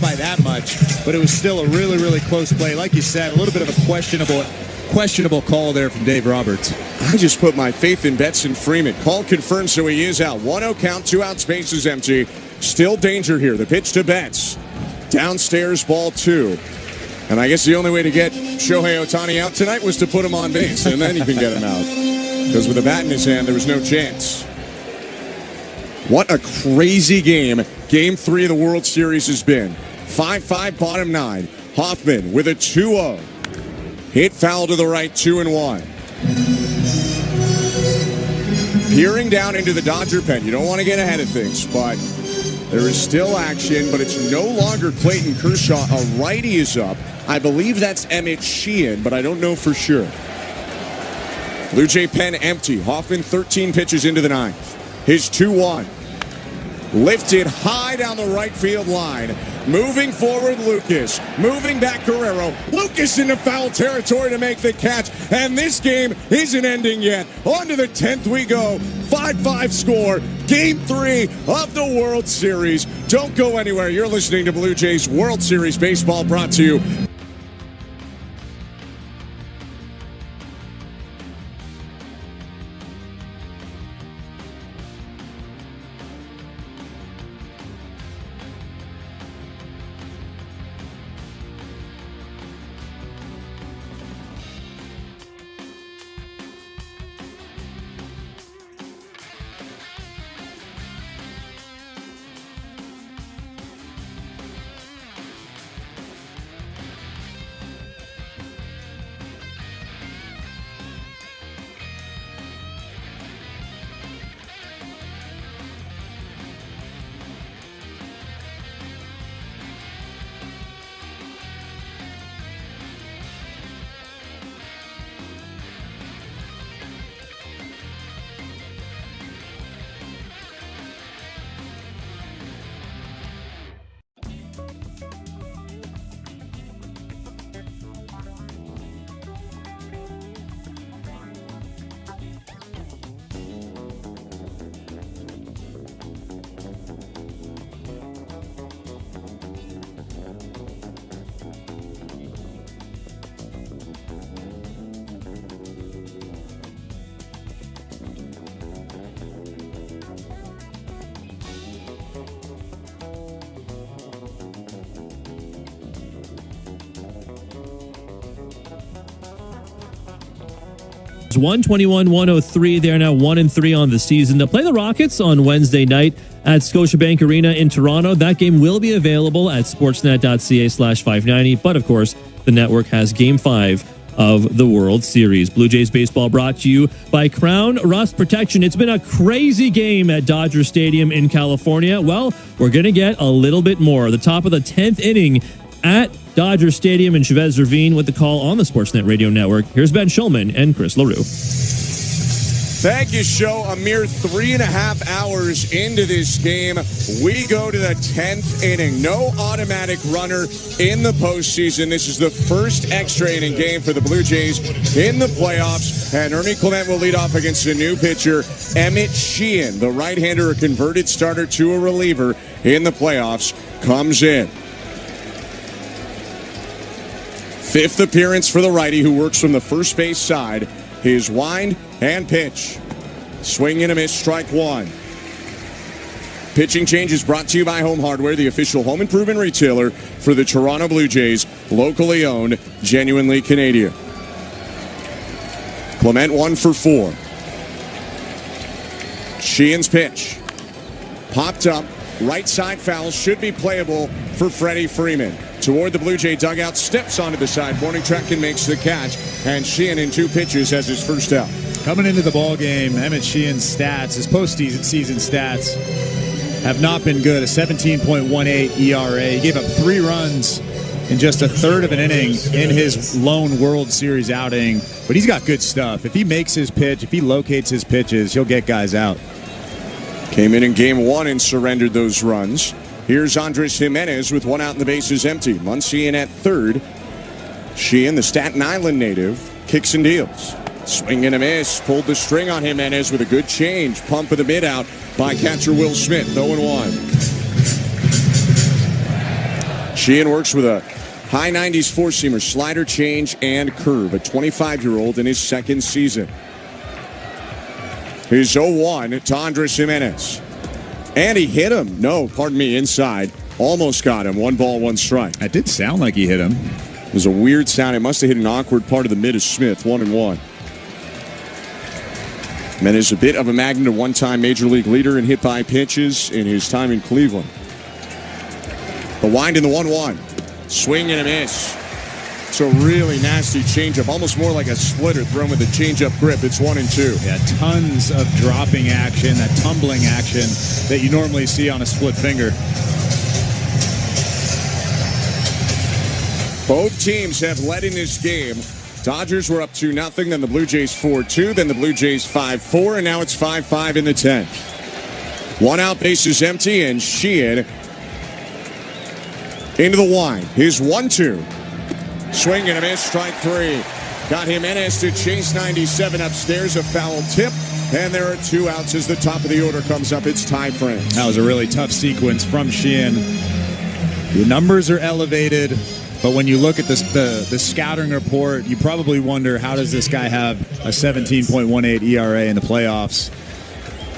by that much, but it was still a really, really close play. Like you said, a little bit of a questionable questionable call there from Dave Roberts. I just put my faith in Betson Freeman. Call confirmed, so he is out. 1-0 count, 2 outs, bases empty. Still danger here. The pitch to Betts. Downstairs, ball 2. And I guess the only way to get Shohei Ohtani out tonight was to put him on base, and then you can get him out. Because with a bat in his hand, there was no chance. What a crazy game Game 3 of the World Series has been. 5-5, bottom 9. Hoffman with a 2-0. Hit foul to the right, 2-1. Peering down into the Dodger pen. You don't want to get ahead of things, but there is still action, but it's no longer Clayton Kershaw. A righty is up. I believe that's Emmett Sheehan, but I don't know for sure. Blue Jay pen empty. Hoffman 13 pitches into the 9th. His 2-1. Lifted high down the right field line. Moving forward, Lucas. Moving back, Guerrero. Lucas into foul territory to make the catch. And this game isn't ending yet. On to the 10th we go. 5-5 score. Game 3 of the World Series. Don't go anywhere. You're listening to Blue Jays World Series Baseball, brought to you. It's 121-103. They are now 1-3 on the season. They'll play the Rockets on Wednesday night at Scotiabank Arena in Toronto. That game will be available at sportsnet.ca/590. But of course, the network has Game 5 of the World Series. Blue Jays baseball brought to you by Crown Rust Protection. It's been a crazy game at Dodger Stadium in California. Well, we're going to get a little bit more. The top of the 10th inning at Dodger Stadium in Chavez Ravine with the call on the Sportsnet Radio Network. Here's Ben Schulman and Chris LaRue. Thank you, Show. A mere 3.5 hours into this game, we go to the 10th inning. No automatic runner in the postseason. This is the first extra inning game for the Blue Jays in the playoffs. And Ernie Clement will lead off against a new pitcher, Emmett Sheehan. The right-hander, a converted starter to a reliever in the playoffs, comes in. 5th appearance for the righty, who works from the first base side. His wind and pitch. Swing and a miss, strike 1. Pitching change is brought to you by Home Hardware, the official home improvement retailer for the Toronto Blue Jays. Locally owned, genuinely Canadian. Clement 1 for 4. Sheehan's pitch. Popped up. Right side foul, should be playable for Freddie Freeman. Toward the Blue Jay dugout, steps onto the side. Morningtrek makes the catch, and Sheehan in 2 pitches has his first out. Coming into the ball game, Emmett Sheehan's stats, his postseason stats, have not been good. A 17.18 ERA. He gave up 3 runs in just a third of an inning in his lone World Series outing. But he's got good stuff. If he makes his pitch, if he locates his pitches, he'll get guys out. Came in Game 1 and surrendered those runs. Here's Andres Jimenez with 1 out and the bases empty. Muncy in at third. Sheehan, the Staten Island native, kicks and deals. Swing and a miss. Pulled the string on Jimenez with a good change. Pump of the mid out by catcher Will Smith. 0-1. Sheehan works with a High 90s four-seamer, slider, change, and curve. A 25-year-old in his second season. Here's 0-1 to Andres Jimenez. And he hit him. No, pardon me, inside. Almost got him. 1 ball, 1 strike. That did sound like he hit him. It was a weird sound. It must have hit an awkward part of the mid of Smith. 1-1. Jimenez, a bit of a magnet, a one-time major league leader in hit by pitches in his time in Cleveland. The wind in the 1-1. Swing and a miss. It's a really nasty changeup, almost more like a splitter thrown with a changeup grip. It's 1-2. Yeah, tons of dropping action, that tumbling action that you normally see on a split finger. Both teams have led in this game. Dodgers were up 2-0, then the Blue Jays 4-2, then the Blue Jays 5-4, and now it's 5-5 in the 10th. 1 out, bases empty, and Sheehan into the wind. His 1-2. Swing and a miss, strike 3. Got Jimenez to chase 97 upstairs, a foul tip, and there are 2 outs as the top of the order comes up. It's Ty France. That was a really tough sequence from Sheehan. The numbers are elevated, but when you look at the scouting report, you probably wonder, how does this guy have a 17.18 ERA in the playoffs?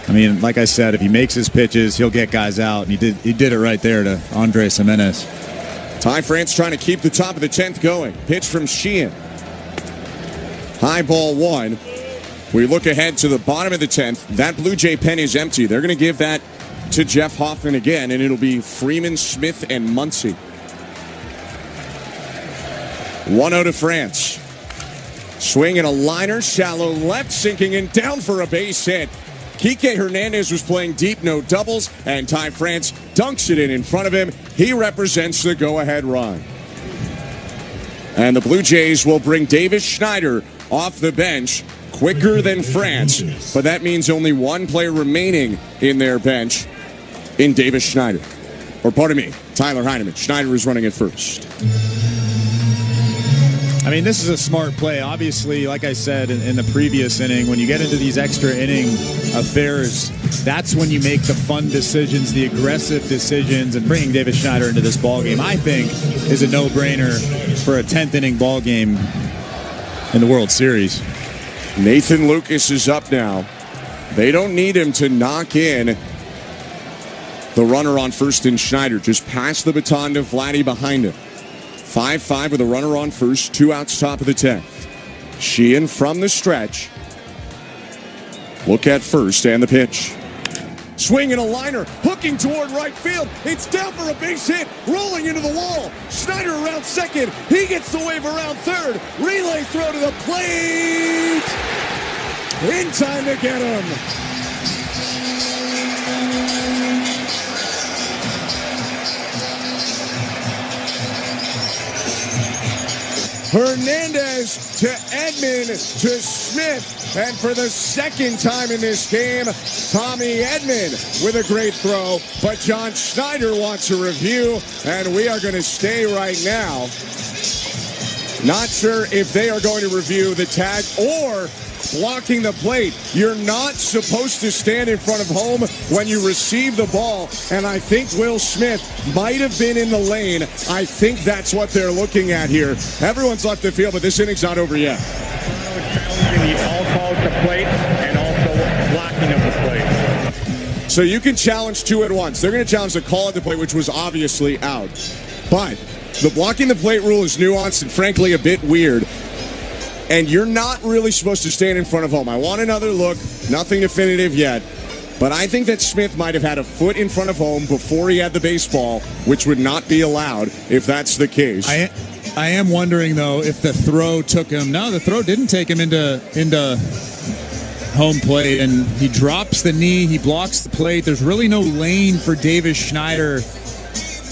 I mean, like I said, if he makes his pitches, he'll get guys out, and he did it right there to Andres Jimenez. Ty France trying to keep the top of the 10th going. Pitch from Sheehan. High ball 1. We look ahead to the bottom of the 10th. That Blue Jay pen is empty. They're going to give that to Jeff Hoffman again, and it'll be Freeman, Smith, and Muncy. 1-0 to France. Swing and a liner, shallow left, sinking in, down for a base hit. Kike Hernandez was playing deep, no doubles, and Ty France dunks it in front of him. He represents the go-ahead run. And the Blue Jays will bring Davis Schneider off the bench quicker than France, but that means only one player remaining in their bench in Davis Schneider. Or pardon me, Tyler Heineman. Schneider is running at first. I mean, this is a smart play. Obviously, like I said in the previous inning, when you get into these extra inning affairs, that's when you make the fun decisions, the aggressive decisions, and bringing Davis Schneider into this ballgame, I think, is a no-brainer for a 10th inning ballgame in the World Series. Nathan Lucas is up now. They don't need him to knock in the runner on first in Schneider. Just pass the baton to Vladdy behind him. 5-5 with a runner on first, 2 outs top of the 10th. Sheehan from the stretch. Look at first and the pitch. Swing and a liner, hooking toward right field. It's down for a base hit, rolling into the wall. Schneider around second. He gets the wave around third. Relay throw to the plate. In time to get him. Hernandez to Edman to Smith, and for the second time in this game, Tommy Edman with a great throw, but John Schneider wants a review, and we are going to stay right now. Not sure if they are going to review the tag or blocking the plate. You're not supposed to stand in front of home when you receive the ball, and I think Will Smith might have been in the lane. I think that's what they're looking at here. Everyone's left the field, but this inning's not over yet. Challenging the all calls to plate and also blocking of the plate. So you can challenge 2 at once. They're going to challenge the call at the plate, which was obviously out. But the blocking the plate rule is nuanced and frankly a bit weird. And you're not really supposed to stand in front of home. I want another look. Nothing definitive yet. But I think that Smith might have had a foot in front of home before he had the baseball, which would not be allowed if that's the case. I am wondering, though, if the throw took him. No, the throw didn't take him into home plate, and he drops the knee. He blocks the plate. There's really no lane for Davis Schneider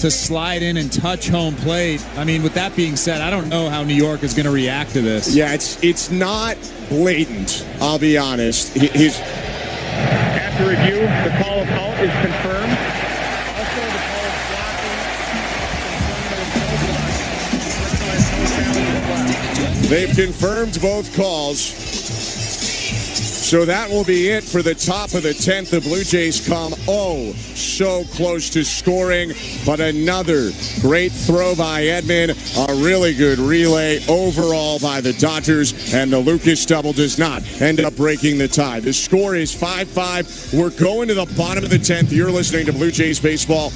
to slide in and touch home plate. I mean, with that being said, I don't know how New York is going to react to this. Yeah, it's not blatant, I'll be honest. After review, the call of out is confirmed. Also, the call of blocking. They've confirmed both calls. So that will be it for the top of the 10th. The Blue Jays come so close to scoring, but another great throw by Edman. A really good relay overall by the Dodgers, and the Lucas double does not end up breaking the tie. The score is 5-5. We're going to the bottom of the 10th. You're listening to Blue Jays Baseball.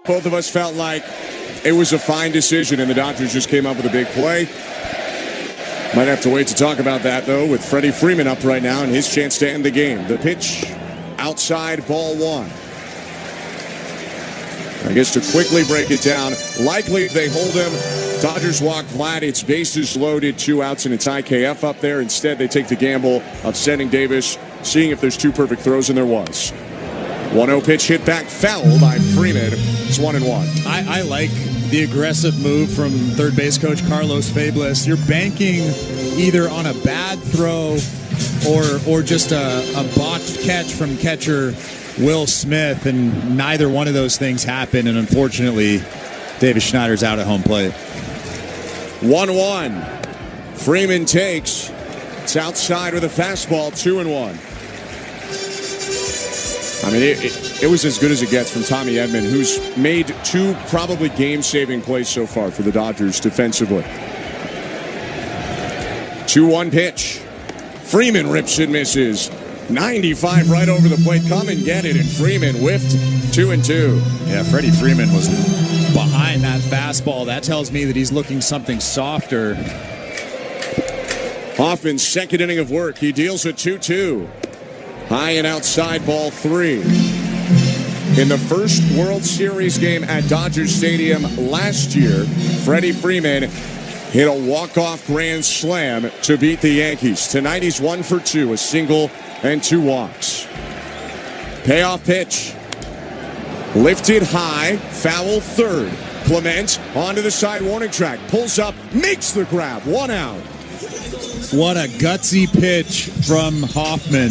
Both of us felt like it was a fine decision, and the Dodgers just came up with a big play. Might have to wait to talk about that, though, with Freddie Freeman up right now and his chance to end the game. The pitch, outside, ball one. I guess to quickly break it down, likely if they hold him, Dodgers walk flat. It's bases loaded, 2 outs, and it's IKF up there. Instead, they take the gamble of sending Davis, seeing if there's 2 perfect throws, and there was. 1-0 pitch hit back foul by Freeman. It's 1-1. I like the aggressive move from third base coach Carlos Fablis. You're banking either on a bad throw or just a botched catch from catcher Will Smith, and neither one of those things happened, and unfortunately Davis Schneider's out at home plate. 1-1. Freeman takes. It's outside with a fastball, 2-1. I mean, it was as good as it gets from Tommy Edman, who's made 2 probably game-saving plays so far for the Dodgers defensively. 2-1 pitch. Freeman rips and misses. 95 right over the plate. Come and get it. And Freeman whiffed 2-2. Yeah, Freddie Freeman was behind that fastball. That tells me that he's looking something softer. Hoffman's second inning of work. He deals a 2-2. High and outside, ball 3. In the first World Series game at Dodger Stadium last year, Freddie Freeman hit a walk-off grand slam to beat the Yankees. Tonight he's 1 for 2, a single and 2 walks. Payoff pitch. Lifted high, foul third. Clement onto the side warning track, pulls up, makes the grab, 1 out. What a gutsy pitch from Hoffman.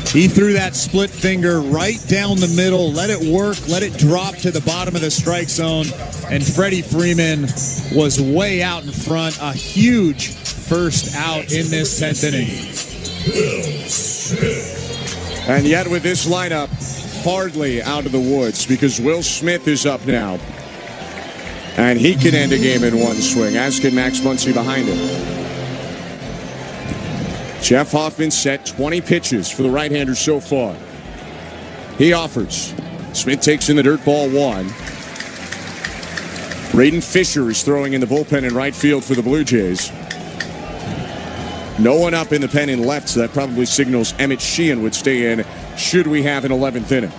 He threw that split finger right down the middle, let it work, let it drop to the bottom of the strike zone, and Freddie Freeman was way out in front. A huge first out in this 10th inning. And yet with this lineup, hardly out of the woods because Will Smith is up now. And he can end a game in one swing, as can Max Muncy behind him. Jeff Hoffman set 20 pitches for the right-hander so far. He offers. Smith takes in the dirt ball 1. Braden Fisher is throwing in the bullpen in right field for the Blue Jays. No one up in the pen in left, so that probably signals Emmett Sheehan would stay in should we have an 11th inning.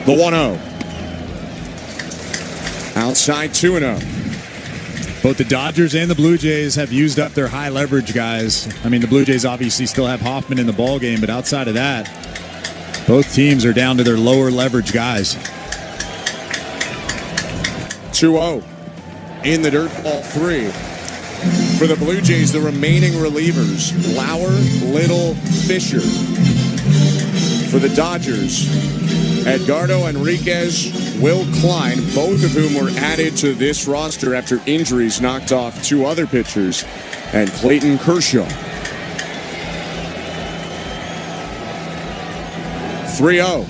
The 1-0. Outside 2-0. Both the Dodgers and the Blue Jays have used up their high leverage guys. I mean, the Blue Jays obviously still have Hoffman in the ball game, but outside of that, both teams are down to their lower leverage guys. 2-0. In the dirt, ball 3. For the Blue Jays, the remaining relievers, Lauer, Little, Fisher. For the Dodgers, Edgardo Enriquez, Will Klein, both of whom were added to this roster after injuries knocked off 2 other pitchers, and Clayton Kershaw. 3-0.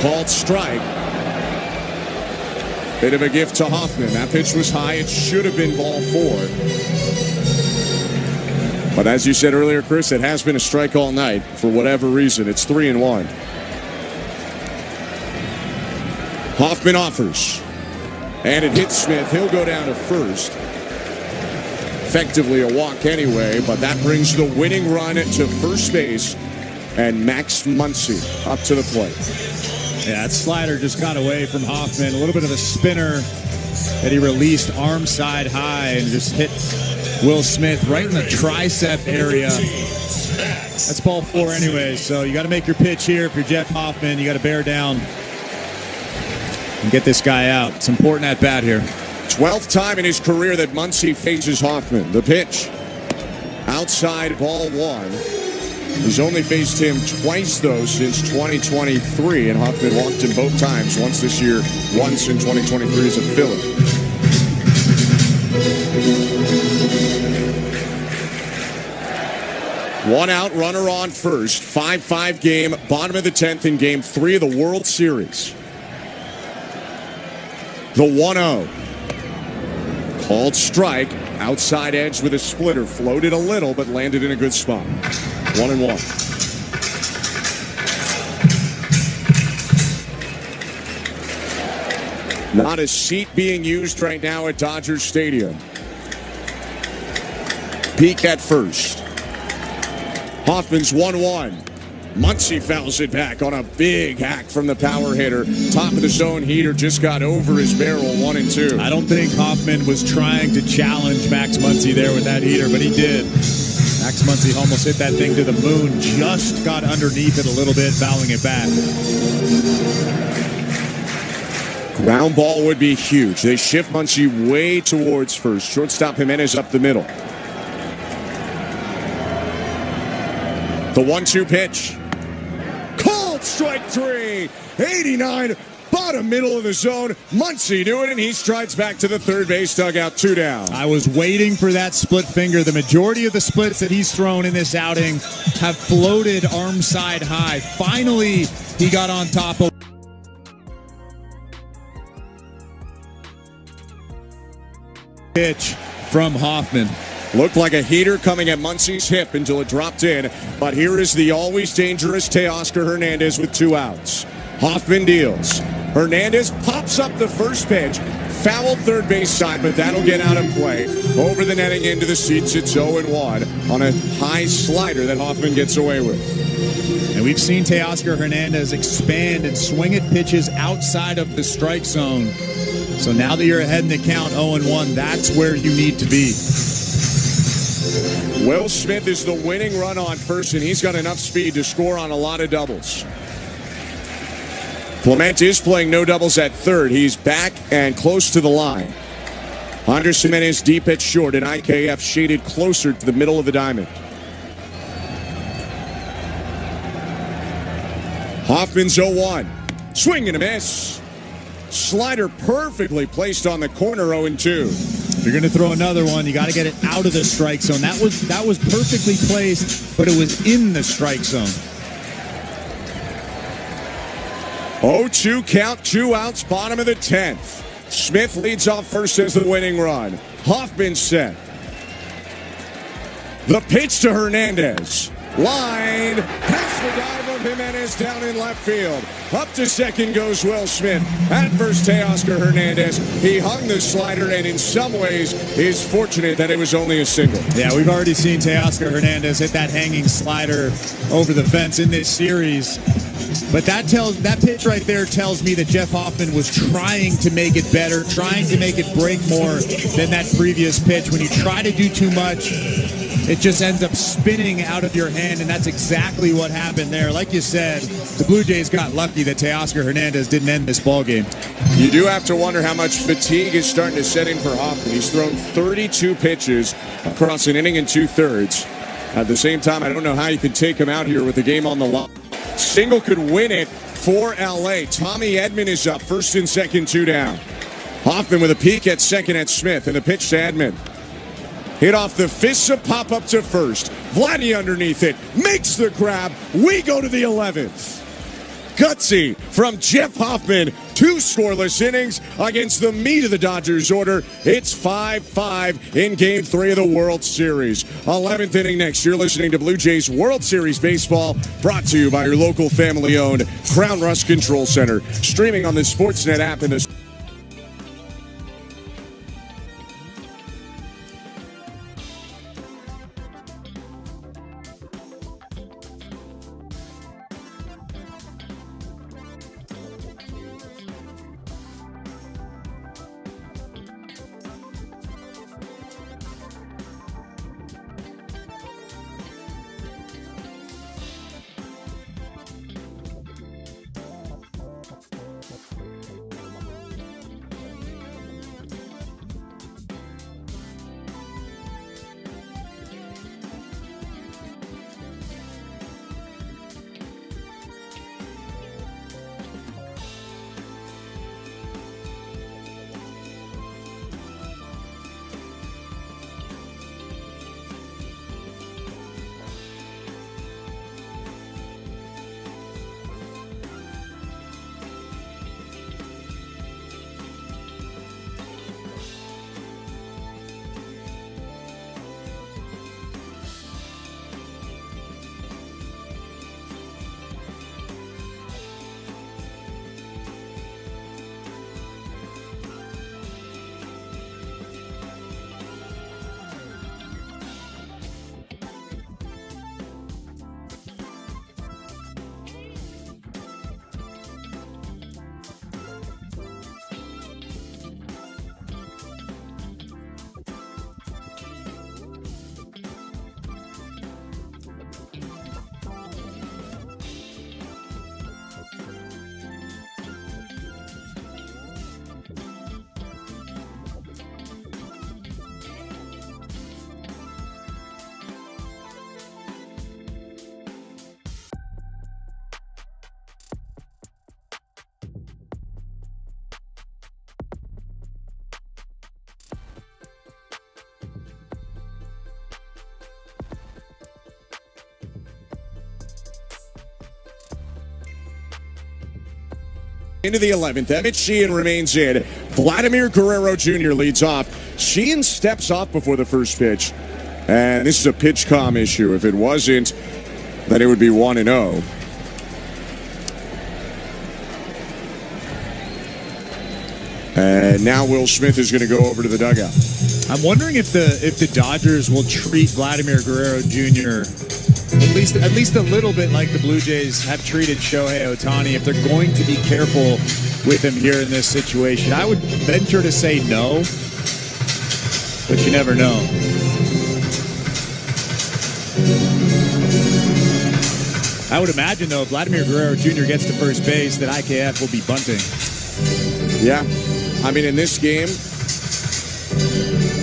Called strike. Bit of a gift to Hoffman. That pitch was high. It should have been ball 4. But as you said earlier, Chris, it has been a strike all night. For whatever reason, it's 3-1. Hoffman offers. And it hits Smith. He'll go down to first. Effectively a walk anyway, but that brings the winning run to first base. And Max Muncy up to the plate. Yeah, that slider just got away from Hoffman. A little bit of a spinner that he released arm side high and just hit Will Smith right in the tricep area. That's ball 4 anyway, so you got to make your pitch here. If you're Jeff Hoffman, you got to bear down and get this guy out. It's important at bat here. 12th time in his career that Muncy faces Hoffman. The pitch. Outside, ball 1. He's only faced him twice, though, since 2023, and Hoffman walked him both times, once this year, once in 2023 as a Philly. One out, runner on first. 5-5 game, bottom of the 10th in Game 3 of the World Series. The 1-0. Called strike. Outside edge with a splitter. Floated a little, but landed in a good spot. 1-1. Not a seat being used right now at Dodger Stadium. Peak at first. Hoffman's 1-1. Muncy fouls it back on a big hack from the power hitter. Top of the zone heater just got over his barrel, 1-2. I don't think Hoffman was trying to challenge Max Muncy there with that heater, but he did. Max Muncy almost hit that thing to the moon, just got underneath it a little bit, fouling it back. Ground ball would be huge. They shift Muncy way towards first. Shortstop Jimenez up the middle. The 1-2 pitch. Called strike 3. 89. Bottom middle of the zone. Muncy doing it, and he strides back to the third base dugout, 2 down. I was waiting for that split finger. The majority of the splits that he's thrown in this outing have floated arm side high. Finally, he got on top of pitch from Hoffman. Looked like a heater coming at Muncy's hip until it dropped in. But here is the always dangerous Teoscar Hernandez with 2 outs. Hoffman deals. Hernandez pops up the first pitch. Foul third base side, but that'll get out of play. Over the netting into the seats, it's 0-1 on a high slider that Hoffman gets away with. And we've seen Teoscar Hernandez expand and swing at pitches outside of the strike zone. So now that you're ahead in the count, 0-1, that's where you need to be. Will Smith is the winning run on first, and he's got enough speed to score on a lot of doubles. Clement is playing no doubles at third. He's back and close to the line. Andres Jimenez deep at short, and IKF shaded closer to the middle of the diamond. Hoffman's 0-1. Swing and a miss. Slider perfectly placed on the corner, 0-2. If you're going to throw another one, you got to get it out of the strike zone. That was perfectly placed, but it was in the strike zone. 0-2 count, 2 outs, bottom of the 10th. Smith leads off first as the winning run. Hoffman set. The pitch to Hernandez. Line, past the dive of Jimenez down in left field. Up to second goes Will Smith. At first, Teoscar Hernandez. He hung the slider and in some ways is fortunate that it was only a single. Yeah, we've already seen Teoscar Hernandez hit that hanging slider over the fence in this series. But that pitch right there tells me that Jeff Hoffman was trying to make it better, trying to make it break more than that previous pitch. When you try to do too much, it just ends up spinning out of your hand, and that's exactly what happened there. Like you said, the Blue Jays got lucky that Teoscar Hernandez didn't end this ballgame. You do have to wonder how much fatigue is starting to set in for Hoffman. He's thrown 32 pitches across an inning and 2/3. At the same time, I don't know how you could take him out here with the game on the line. Single could win it for L.A. Tommy Edman is up, first and second, 2 down. Hoffman with a peek at second at Smith, and the pitch to Edman. Hit off the fist, a pop up to first. Vladdy underneath it, makes the grab. We go to the 11th. Gutsy from Jeff Hoffman. 2 scoreless innings against the meat of the Dodgers order. It's 5-5 in Game 3 of the World Series. 11th inning next. You're listening to Blue Jays World Series Baseball, brought to you by your local family-owned Crown Rust Control Center. Streaming on the Sportsnet app and the into the 11th. Emmett Sheehan remains in. Vladimir Guerrero Jr. leads off. Sheehan steps off before the first pitch. And this is a pitch comm issue. If it wasn't, then it would be 1-0. And now Will Smith is going to go over to the dugout. I'm wondering if the Dodgers will treat Vladimir Guerrero Jr. at least a little bit like the Blue Jays have treated Shohei Ohtani, if they're going to be careful with him here in this situation. I would venture to say no, but you never know. I would imagine, though, if Vladimir Guerrero Jr. gets to first base, that IKF will be bunting. Yeah. I mean, in this game,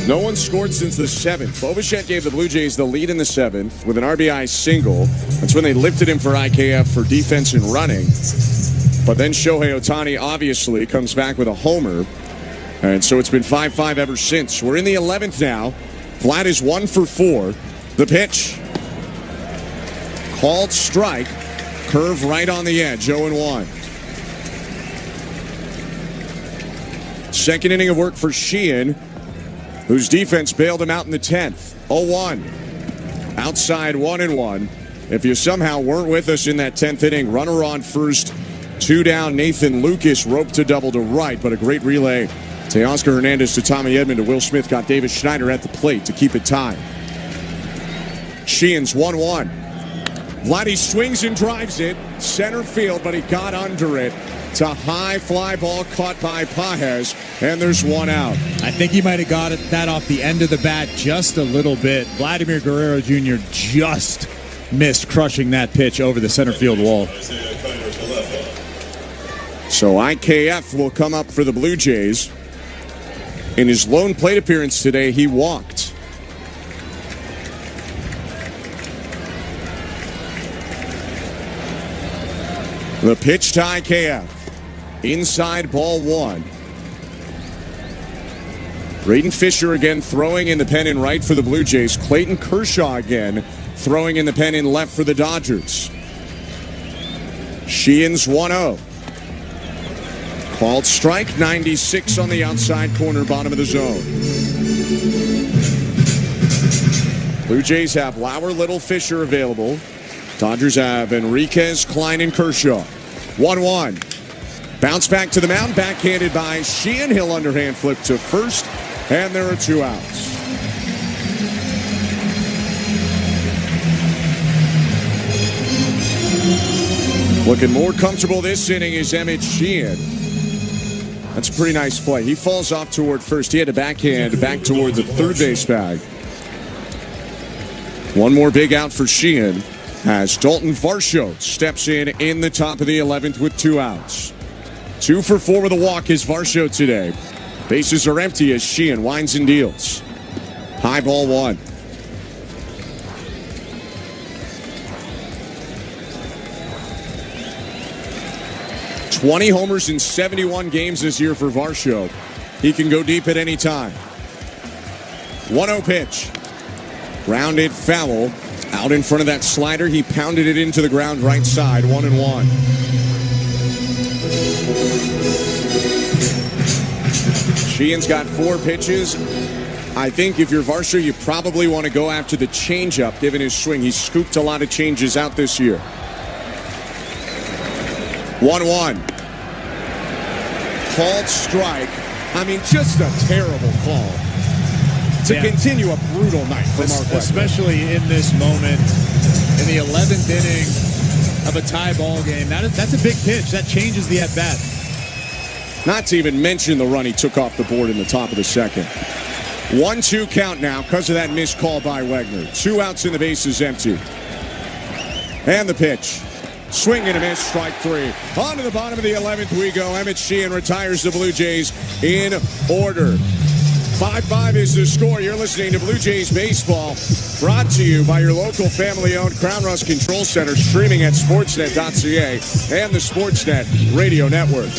no one scored since the 7th. Bo Bichette gave the Blue Jays the lead in the 7th with an RBI single. That's when they lifted him for IKF for defense and running. But then Shohei Ohtani obviously comes back with a homer. And so it's been 5-5 ever since. We're in the 11th now. Vlad is 1 for 4. The pitch. Called strike. Curve right on the edge, 0-1. Second inning of work for Sheehan, whose defense bailed him out in the 10th. 0-1. Outside 1-1. If you somehow weren't with us in that 10th inning, runner on first, 2 down. Nathan Lucas roped to double to right, but a great relay to Oscar Hernandez to Tommy Edman to Will Smith got Davis Schneider at the plate to keep it tied. Sheehan's 1-1. Vladdy swings and drives it. Center field, but he got under it. It's a high fly ball caught by Pages, and there's 1 out. I think he might have got that off the end of the bat just a little bit. Vladimir Guerrero Jr. just missed crushing that pitch over the center field wall. So IKF will come up for the Blue Jays. In his lone plate appearance today, he walked. The pitch to IKF. Inside ball 1. Braden Fisher again throwing in the pen in right for the Blue Jays. Clayton Kershaw again throwing in the pen in left for the Dodgers. Sheehan's 1-0. Called strike, 96 on the outside corner, bottom of the zone. Blue Jays have Lauer, Little, Fisher available. Dodgers have Enriquez, Klein, and Kershaw. 1-1. Bounce back to the mound, backhanded by Sheehan. He'll underhand flip to first, and there are 2 outs. Looking more comfortable this inning is Emmett Sheehan. That's a pretty nice play. He falls off toward first. He had a backhand back toward the third base bag. One more big out for Sheehan as Dalton Varsho steps in the top of the 11th with 2 outs. 2 for 4 with a walk is Varsho today. Bases are empty as Sheehan winds and deals. High ball 1. "20 homers in 71 games this year for Varsho. He can go deep at any time." 1-0 pitch. Grounded foul. Out in front of that slider. He pounded it into the ground right side. 1-1. Sheehan's got 4 pitches. I think if you're Varsho, you probably want to go after the changeup given his swing. He's scooped a lot of changes out this year. 1-1. Called strike. I mean, just a terrible call. To continue a brutal night for Mark Webber. Especially in this moment, in the 11th inning of a tie ball game. That's a big pitch. That changes the at-bat. Not to even mention the run he took off the board in the top of the second. 1-2 count now because of that missed call by Wegner. 2 outs and the base is empty. And the pitch. Swing and a miss, strike 3. On to the bottom of the 11th we go. Emmett Sheehan retires the Blue Jays in order. 5-5 is the score. You're listening to Blue Jays Baseball, brought to you by your local family-owned Crown Rust Control Center, streaming at sportsnet.ca and the Sportsnet Radio Network.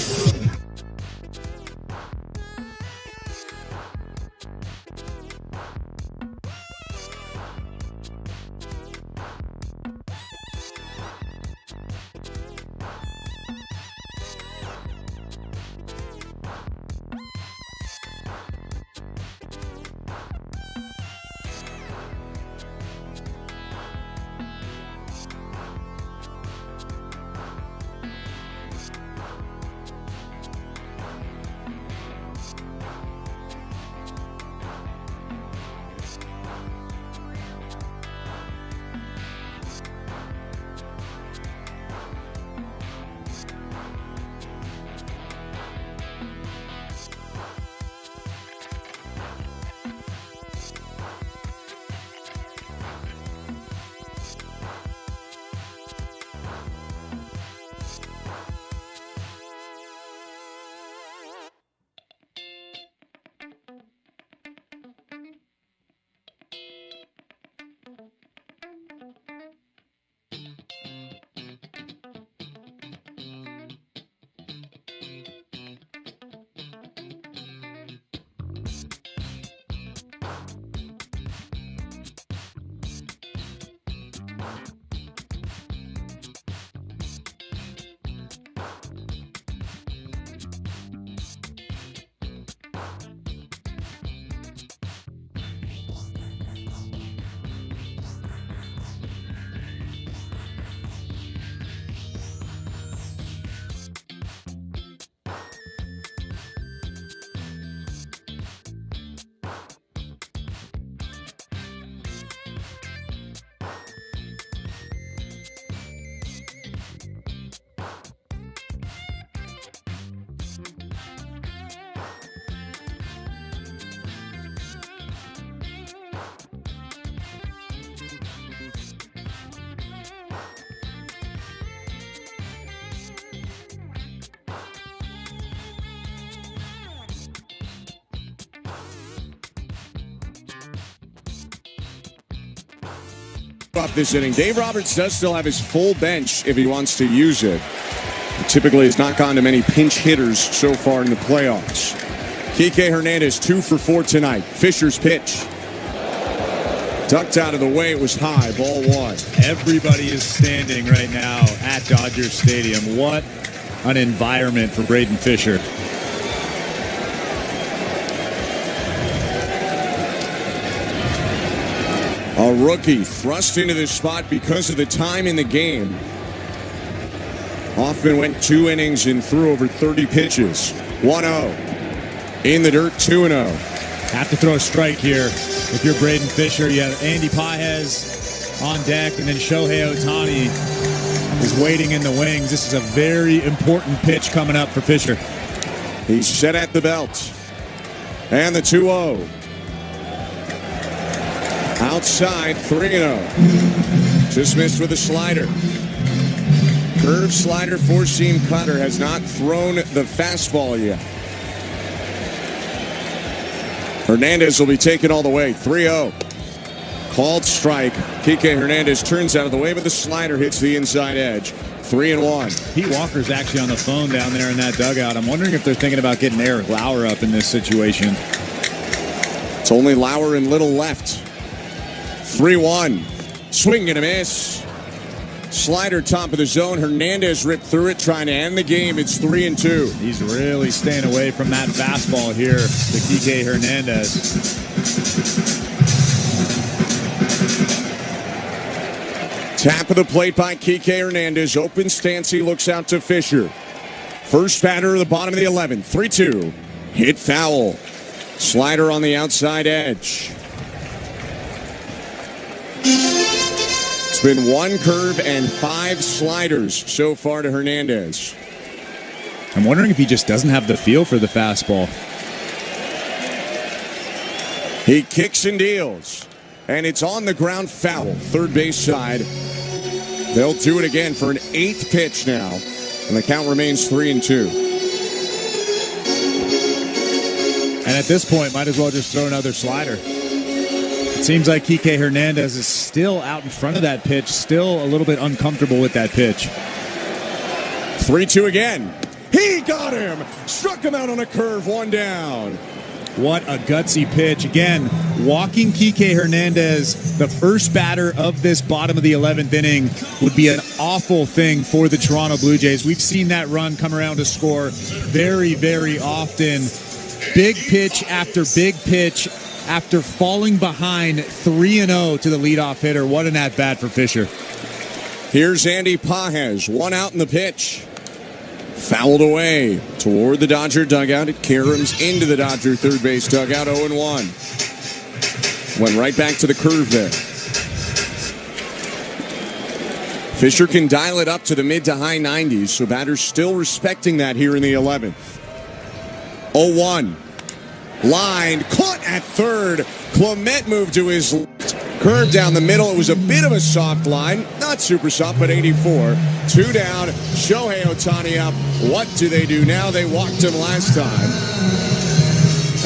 Off this inning. Dave Roberts does still have his full bench if he wants to use it. Typically, has not gone to many pinch hitters so far in the playoffs. Kike Hernandez 2 for 4 tonight. Fisher's pitch. Ducked out of the way. It was high. Ball 1. Everybody is standing right now at Dodger Stadium. What an environment for Braden Fisher. A rookie thrust into this spot because of the time in the game. Hoffman went 2 innings and threw over 30 pitches. 1-0. In the dirt, 2-0. Have to throw a strike here. If you're Braden Fisher, you have Andy Pages on deck, and then Shohei Ohtani is waiting in the wings. This is a very important pitch coming up for Fisher. He's set at the belt. And the 2-0. Outside, 3-0. Just missed with a slider. Curve, slider, four-seam cutter. Has not thrown the fastball yet. Hernandez will be taken all the way. 3-0. Called strike. Kike Hernandez turns out of the way, but the slider hits the inside edge. 3-1. Pete Walker's actually on the phone down there in that dugout. I'm wondering if they're thinking about getting Eric Lauer up in this situation. It's only Lauer and Little left. 3-1. Swing and a miss. Slider top of the zone. Hernandez ripped through it, trying to end the game. It's 3-2. He's really staying away from that fastball here, to Kike Hernandez. Tap of the plate by Kike Hernandez. Open stance. He looks out to Fisher. First batter of the bottom of the 11th. 3-2. Hit foul. Slider on the outside edge. It's been 1 curve and 5 sliders so far to Hernandez. I'm wondering if he just doesn't have the feel for the fastball. He kicks and deals. And it's on the ground, foul. Third base side. They'll do it again for an 8th pitch now. And the count remains 3-2. And at this point, might as well just throw another slider. It seems like Kike Hernandez is still out in front of that pitch, still a little bit uncomfortable with that pitch. 3-2 again. He got him. Struck him out on a curve, 1 down. What a gutsy pitch. Again, walking Kike Hernandez, the first batter of this bottom of the 11th inning, would be an awful thing for the Toronto Blue Jays. We've seen that run come around to score very, very often. Big pitch after big pitch after falling behind 3-0 to the leadoff hitter. What an at-bat for Fisher. Here's Andy Pages. 1 out in the pitch. Fouled away toward the Dodger dugout. It caroms into the Dodger third base dugout. 0-1. Went right back to the curve there. Fisher can dial it up to the mid to high 90s, so batters still respecting that here in the 11th. 0-1. Line caught at third. Clement moved to his left. Curve down the middle. It was a bit of a soft line. Not super soft, but 84. 2 down. Shohei Ohtani up. What do they do now? They walked him last time.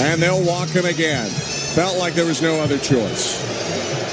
And they'll walk him again. Felt like there was no other choice.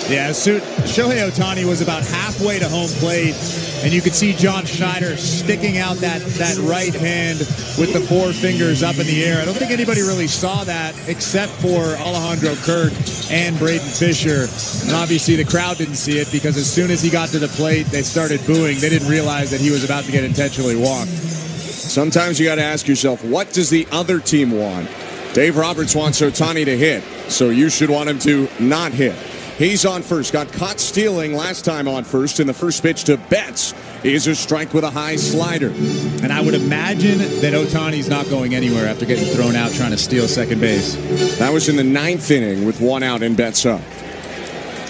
Yeah, Shohei Ohtani was about halfway to home plate, and you could see John Schneider sticking out that right hand with the 4 fingers up in the air. I don't think anybody really saw that except for Alejandro Kirk and Braden Fisher. And obviously the crowd didn't see it because as soon as he got to the plate, they started booing. They didn't realize that he was about to get intentionally walked. Sometimes you got to ask yourself, what does the other team want? Dave Roberts wants Ohtani to hit, so you should want him to not hit. He's on first. Got caught stealing last time on first, and the first pitch to Betts is a strike with a high slider. And I would imagine that Ohtani's not going anywhere after getting thrown out trying to steal second base. That was in the 9th inning with 1 out and Betts up.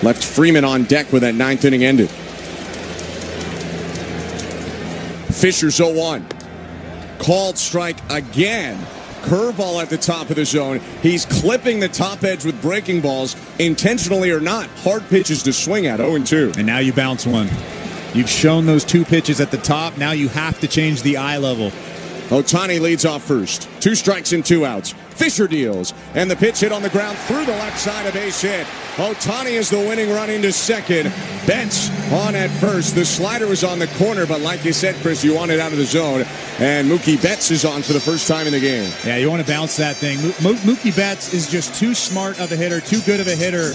Left Freeman on deck with that 9th inning ended. Fisher's 0-1. Called strike again. Curveball at the top of the zone. He's clipping the top edge with breaking balls, intentionally or not. Hard pitches to swing at, 0-2. And now you bounce one. You've shown those 2 pitches at the top. Now you have to change the eye level. Ohtani leads off first. 2 strikes and 2 outs. Fisher deals, and the pitch hit on the ground through the left side, a base hit. Ohtani is the winning run into second. Betts on at first. The slider was on the corner, but like you said, Chris, you want it out of the zone. And Mookie Betts is on for the first time in the game. Yeah, you want to bounce that thing. Mookie Betts is just too smart of a hitter, too good of a hitter.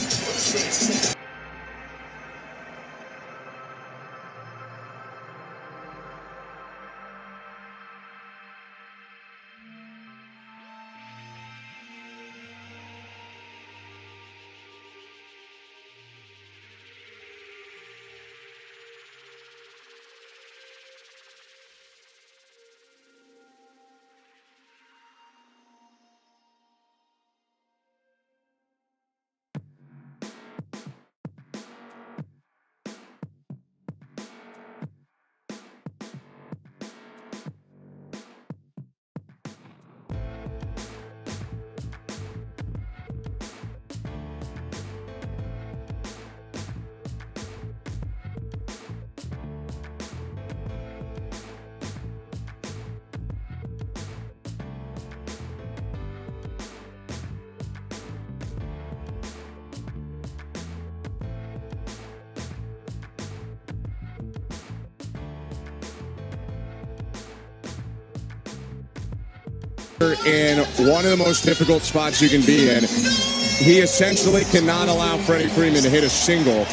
In one of the most difficult spots you can be in. He essentially cannot allow Freddie Freeman to hit a single,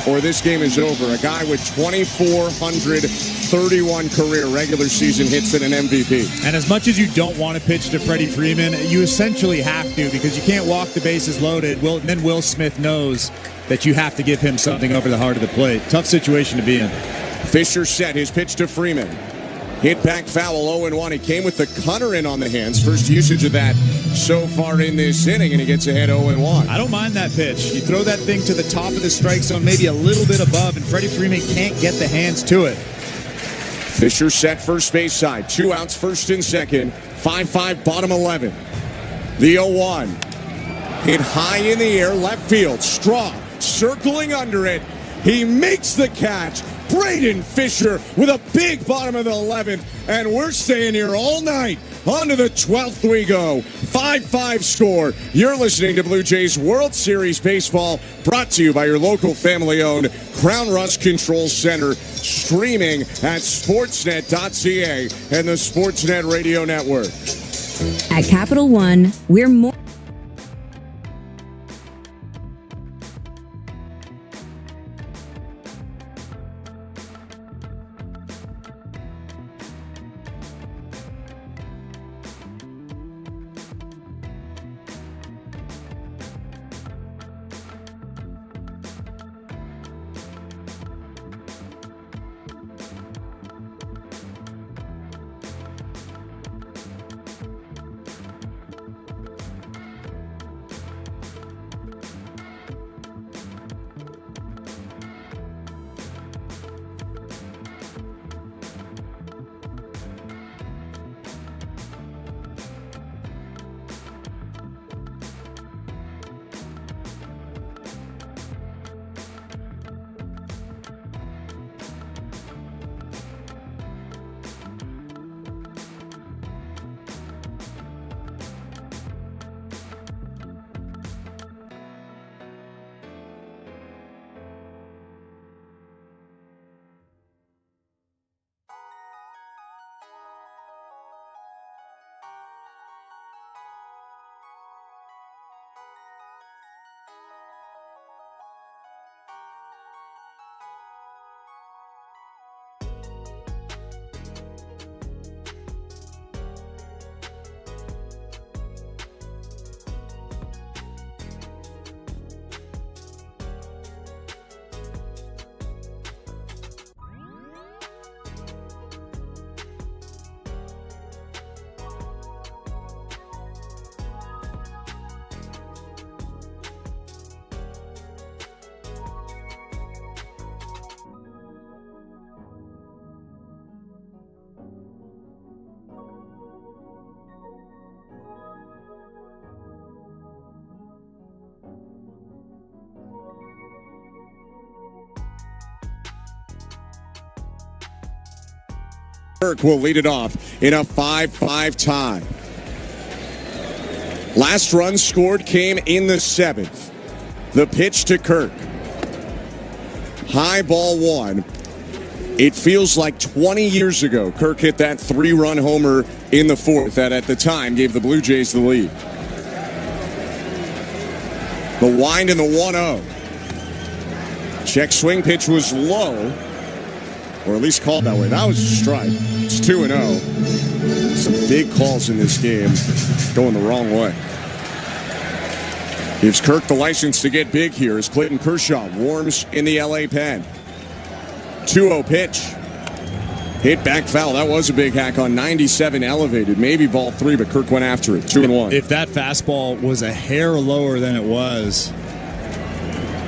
or this game is over. A guy with 2,431 career regular season hits and an MVP. And as much as you don't want to pitch to Freddie Freeman, you essentially have to, because you can't walk the bases loaded. Then Will Smith knows that you have to give him something over the heart of the plate. Tough situation to be in. Fisher set his pitch to Freeman. Hit back foul, 0-1. He came with the cutter in on the hands. First usage of that so far in this inning, and he gets ahead 0-1. I don't mind that pitch. You throw that thing to the top of the strike zone, maybe a little bit above, and Freddie Freeman can't get the hands to it. Fisher set first base side. 2 outs, first and second. 5-5, bottom 11. The 0-1. Hit high in the air, left field. Straw circling under it. He makes the catch. Braden Fisher with a big bottom of the 11th, and we're staying here all night. On to the 12th we go. 5-5 score. You're listening to Blue Jays World Series Baseball, brought to you by your local family-owned Crown Rust Control Center, streaming at sportsnet.ca and the Sportsnet Radio Network. At Capital One, we're more... Kirk will lead it off in a 5-5 tie. Last run scored came in the 7th. The pitch to Kirk. High ball 1. It feels like 20 years ago Kirk hit that 3-run homer in the 4th that at the time gave the Blue Jays the lead. The wind and the 1-0. Check swing pitch was low, or at least called that way. That was a strike. It's 2-0. Some big calls in this game going the wrong way. Gives Kirk the license to get big here as Clayton Kershaw warms in the LA pen. 2-0 pitch. Hit back foul. That was a big hack on 97 elevated. Maybe ball 3, but Kirk went after it. 2-1. If that fastball was a hair lower than it was,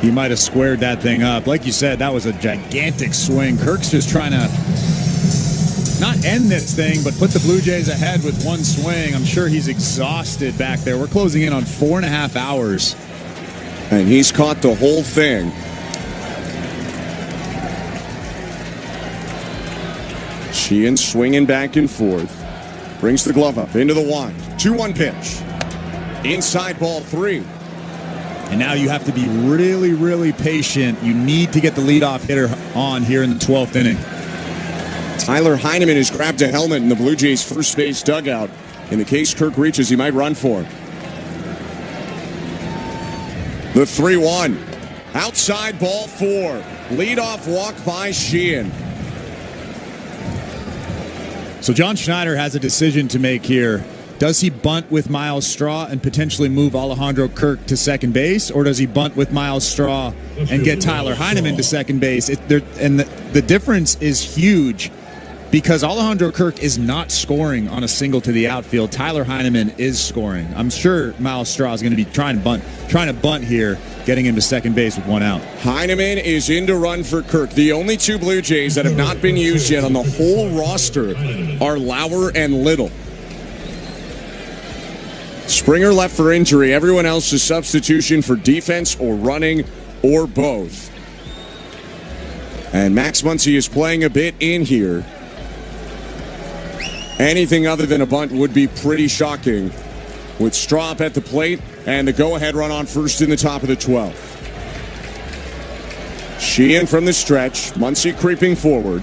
he might have squared that thing up. Like you said, that was a gigantic swing. Kirk's just trying to not end this thing, but put the Blue Jays ahead with one swing. I'm sure he's exhausted back there. We're closing in on 4.5 hours. And he's caught the whole thing. Sheehan swinging back and forth. Brings the glove up into the wind. 2-1 pitch. Inside ball 3. And now you have to be really, really patient. You need to get the leadoff hitter on here in the 12th inning. Tyler Heineman has grabbed a helmet in the Blue Jays' first base dugout. In the case Kirk reaches, he might run for it. The 3-1. Outside ball 4. Leadoff walk by Sheehan. So John Schneider has a decision to make here. Does he bunt with Miles Straw and potentially move Alejandro Kirk to second base, or does he bunt with Miles Straw and get Tyler Heineman to second base? The difference is huge because Alejandro Kirk is not scoring on a single to the outfield. Tyler Heineman is scoring. I'm sure Miles Straw is going to be trying to bunt here, getting him to second base with 1 out. Heineman is in to run for Kirk. The only 2 Blue Jays that have not been used yet on the whole roster are Lauer and Little. Springer left for injury. Everyone else is substitution for defense or running or both. And Max Muncy is playing a bit in here. Anything other than a bunt would be pretty shocking. With Straw up at the plate and the go-ahead run on first in the top of the 12th. Sheehan from the stretch. Muncy creeping forward.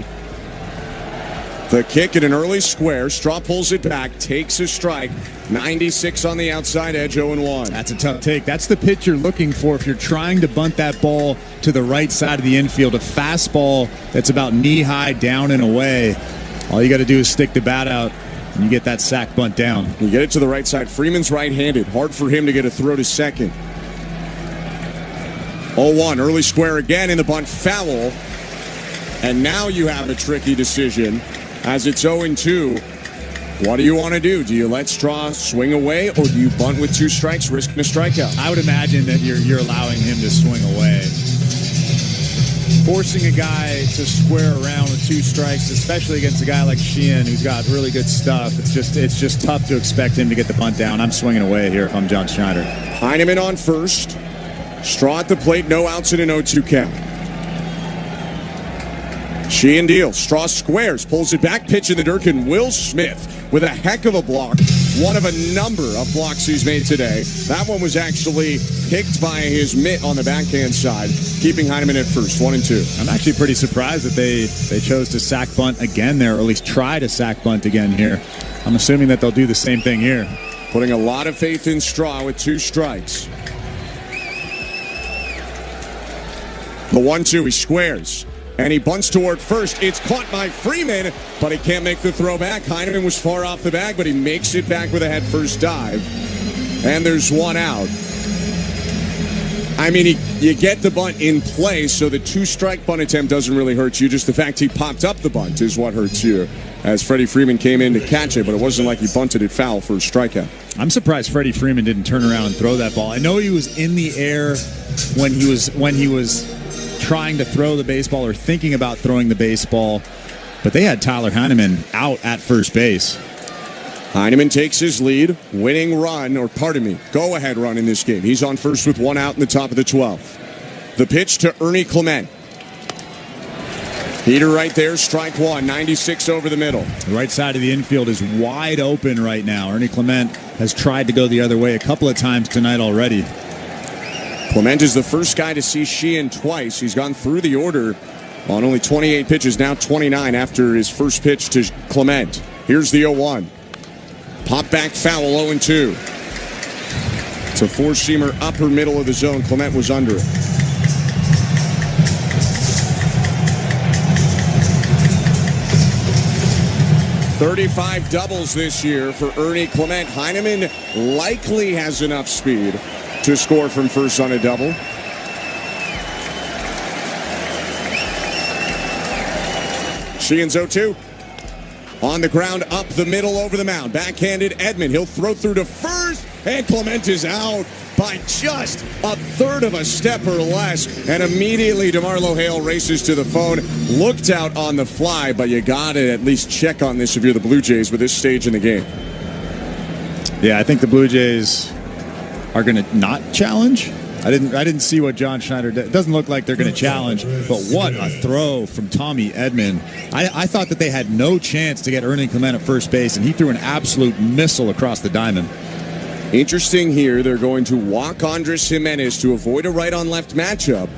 The kick at an early square. Straw pulls it back, takes a strike. 96 on the outside edge, 0-1. That's a tough take. That's the pitch you're looking for if you're trying to bunt that ball to the right side of the infield. A fastball that's about knee-high, down and away. All you got to do is stick the bat out, and you get that sac bunt down. You get it to the right side. Freeman's right-handed. Hard for him to get a throw to second. 0-1. Early square again in the bunt, foul. And now you have a tricky decision. As it's 0-2, what do you want to do? Do you let Straw swing away, or do you bunt with 2 strikes, risking a strikeout? I would imagine that you're allowing him to swing away. Forcing a guy to square around with 2 strikes, especially against a guy like Sheehan, who's got really good stuff, it's just tough to expect him to get the bunt down. I'm swinging away here if I'm John Schneider. Heineman on first. Straw at the plate, no outs in an 0-2 count. Sheehan deals. Straw squares, pulls it back, pitch in the dirt, and Will Smith with a heck of a block. One of a number of blocks he's made today. That one was actually picked by his mitt on the backhand side, keeping Heineman at first, 1-2. I'm actually pretty surprised that they chose to sack bunt again there, or at least try to sack bunt again here. I'm assuming that they'll do the same thing here. Putting a lot of faith in Straw with 2 strikes. The 1-2, he squares. And he bunts toward first. It's caught by Freeman, but he can't make the throw back. Heineman was far off the bag, but he makes it back with a head-first dive. And there's 1 out. I mean, you get the bunt in play, so the 2-strike bunt attempt doesn't really hurt you. Just the fact he popped up the bunt is what hurts you, as Freddie Freeman came in to catch it, but it wasn't like he bunted it foul for a strikeout. I'm surprised Freddie Freeman didn't turn around and throw that ball. I know he was in the air when he was trying to throw the baseball or thinking about throwing the baseball, but they had Tyler Heineman out at first base. Heineman takes his lead, winning run, or pardon me, go-ahead run in this game. He's on first with 1 out in the top of the 12th. The pitch to Ernie Clement. Heater right there, strike one, 96 over the middle. The right side of the infield is wide open right now. Ernie Clement has tried to go the other way a couple of times tonight already. Clement is the first guy to see Sheehan twice. He's gone through the order on only 28 pitches, now 29 after his first pitch to Clement. Here's the 0-1. Pop back foul, 0-2. It's a four-seamer upper middle of the zone. Clement was under it. .35 doubles this year for Ernie Clement. Heineman likely has enough speed to score from first on a double. Sheehan's 0-2. On the ground, up the middle, over the mound. Backhanded Edman. He'll throw through to first, and Clement is out by just a third of a step or less. And immediately DeMarlo Hale races to the phone. Looked out on the fly, but you got to at least check on this if you're the Blue Jays with this stage in the game. Yeah, I think the Blue Jays are going to not challenge. I didn't see what John Schneider did. It doesn't look like they're going to challenge, but what a throw from Tommy Edman. I thought that they had no chance to get Ernie Clement at first base, and he threw an absolute missile across the diamond. Interesting here, they're going to walk Andres Jimenez to avoid a right-on-left matchup.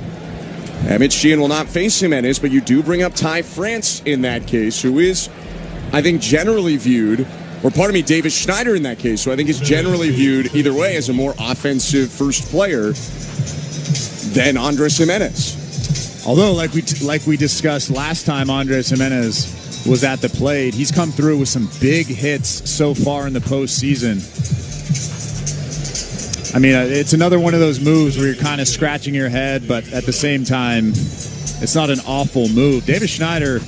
Emmett Sheehan will not face Jimenez, but you do bring up Ty France in that case, who is, I think, generally viewed, or pardon me, Davis Schneider in that case, who I think is generally viewed either way as a more offensive first player than Andres Jimenez. Although, like we discussed last time Andres Jimenez was at the plate, he's come through with some big hits so far in the postseason. I mean, it's another one of those moves where you're kind of scratching your head, but at the same time, it's not an awful move. Davis Schneider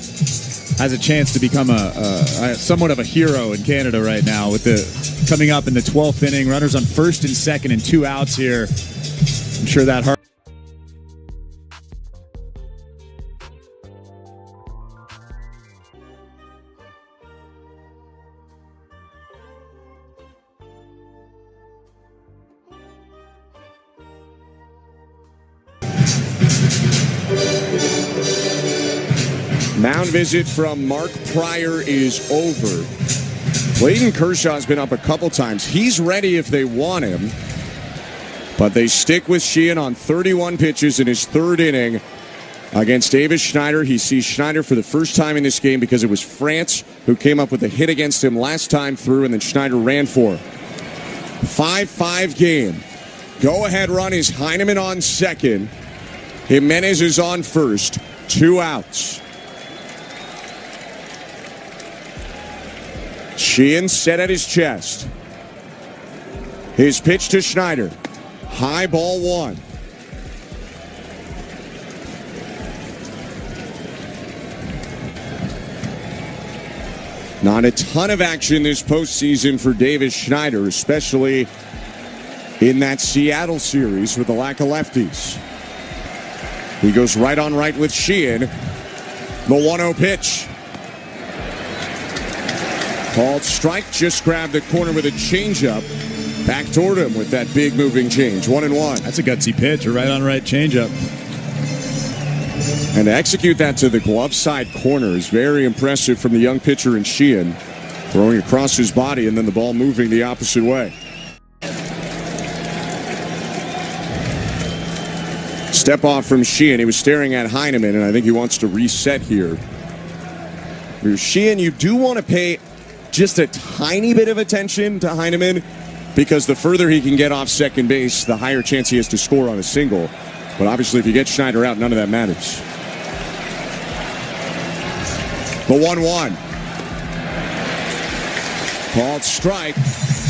has a chance to become a somewhat of a hero in Canada right now with the coming up in the 12th inning. Runners on first and second and 2 outs here. I'm sure that hurt. Mound visit from Mark Pryor is over. Clayton Kershaw's been up a couple times. He's ready if they want him. But they stick with Sheehan on 31 pitches in his third inning against Davis Schneider. He sees Schneider for the first time in this game because it was France who came up with a hit against him last time through, and then Schneider ran for him. 5-5 game. Go-ahead run is Heineman on second. Jimenez is on first. 2 outs. Sheehan set at his chest. His pitch to Schneider. High ball 1. Not a ton of action this postseason for Davis Schneider, especially in that Seattle series with the lack of lefties. He goes right on right with Sheehan. The 1-0 pitch. Called strike, just grabbed the corner with a changeup. Back toward him with that big moving change. 1-1. That's a gutsy pitch, a right-on-right changeup. And to execute that to the glove side corner is very impressive from the young pitcher in Sheehan. Throwing across his body and then the ball moving the opposite way. Step off from Sheehan. He was staring at Heineman, and I think he wants to reset here. For Sheehan, you do want to pay just a tiny bit of attention to Heineman, because the further he can get off second base, the higher chance he has to score on a single. But obviously, if you get Schneider out, none of that matters. The 1-1. Called strike.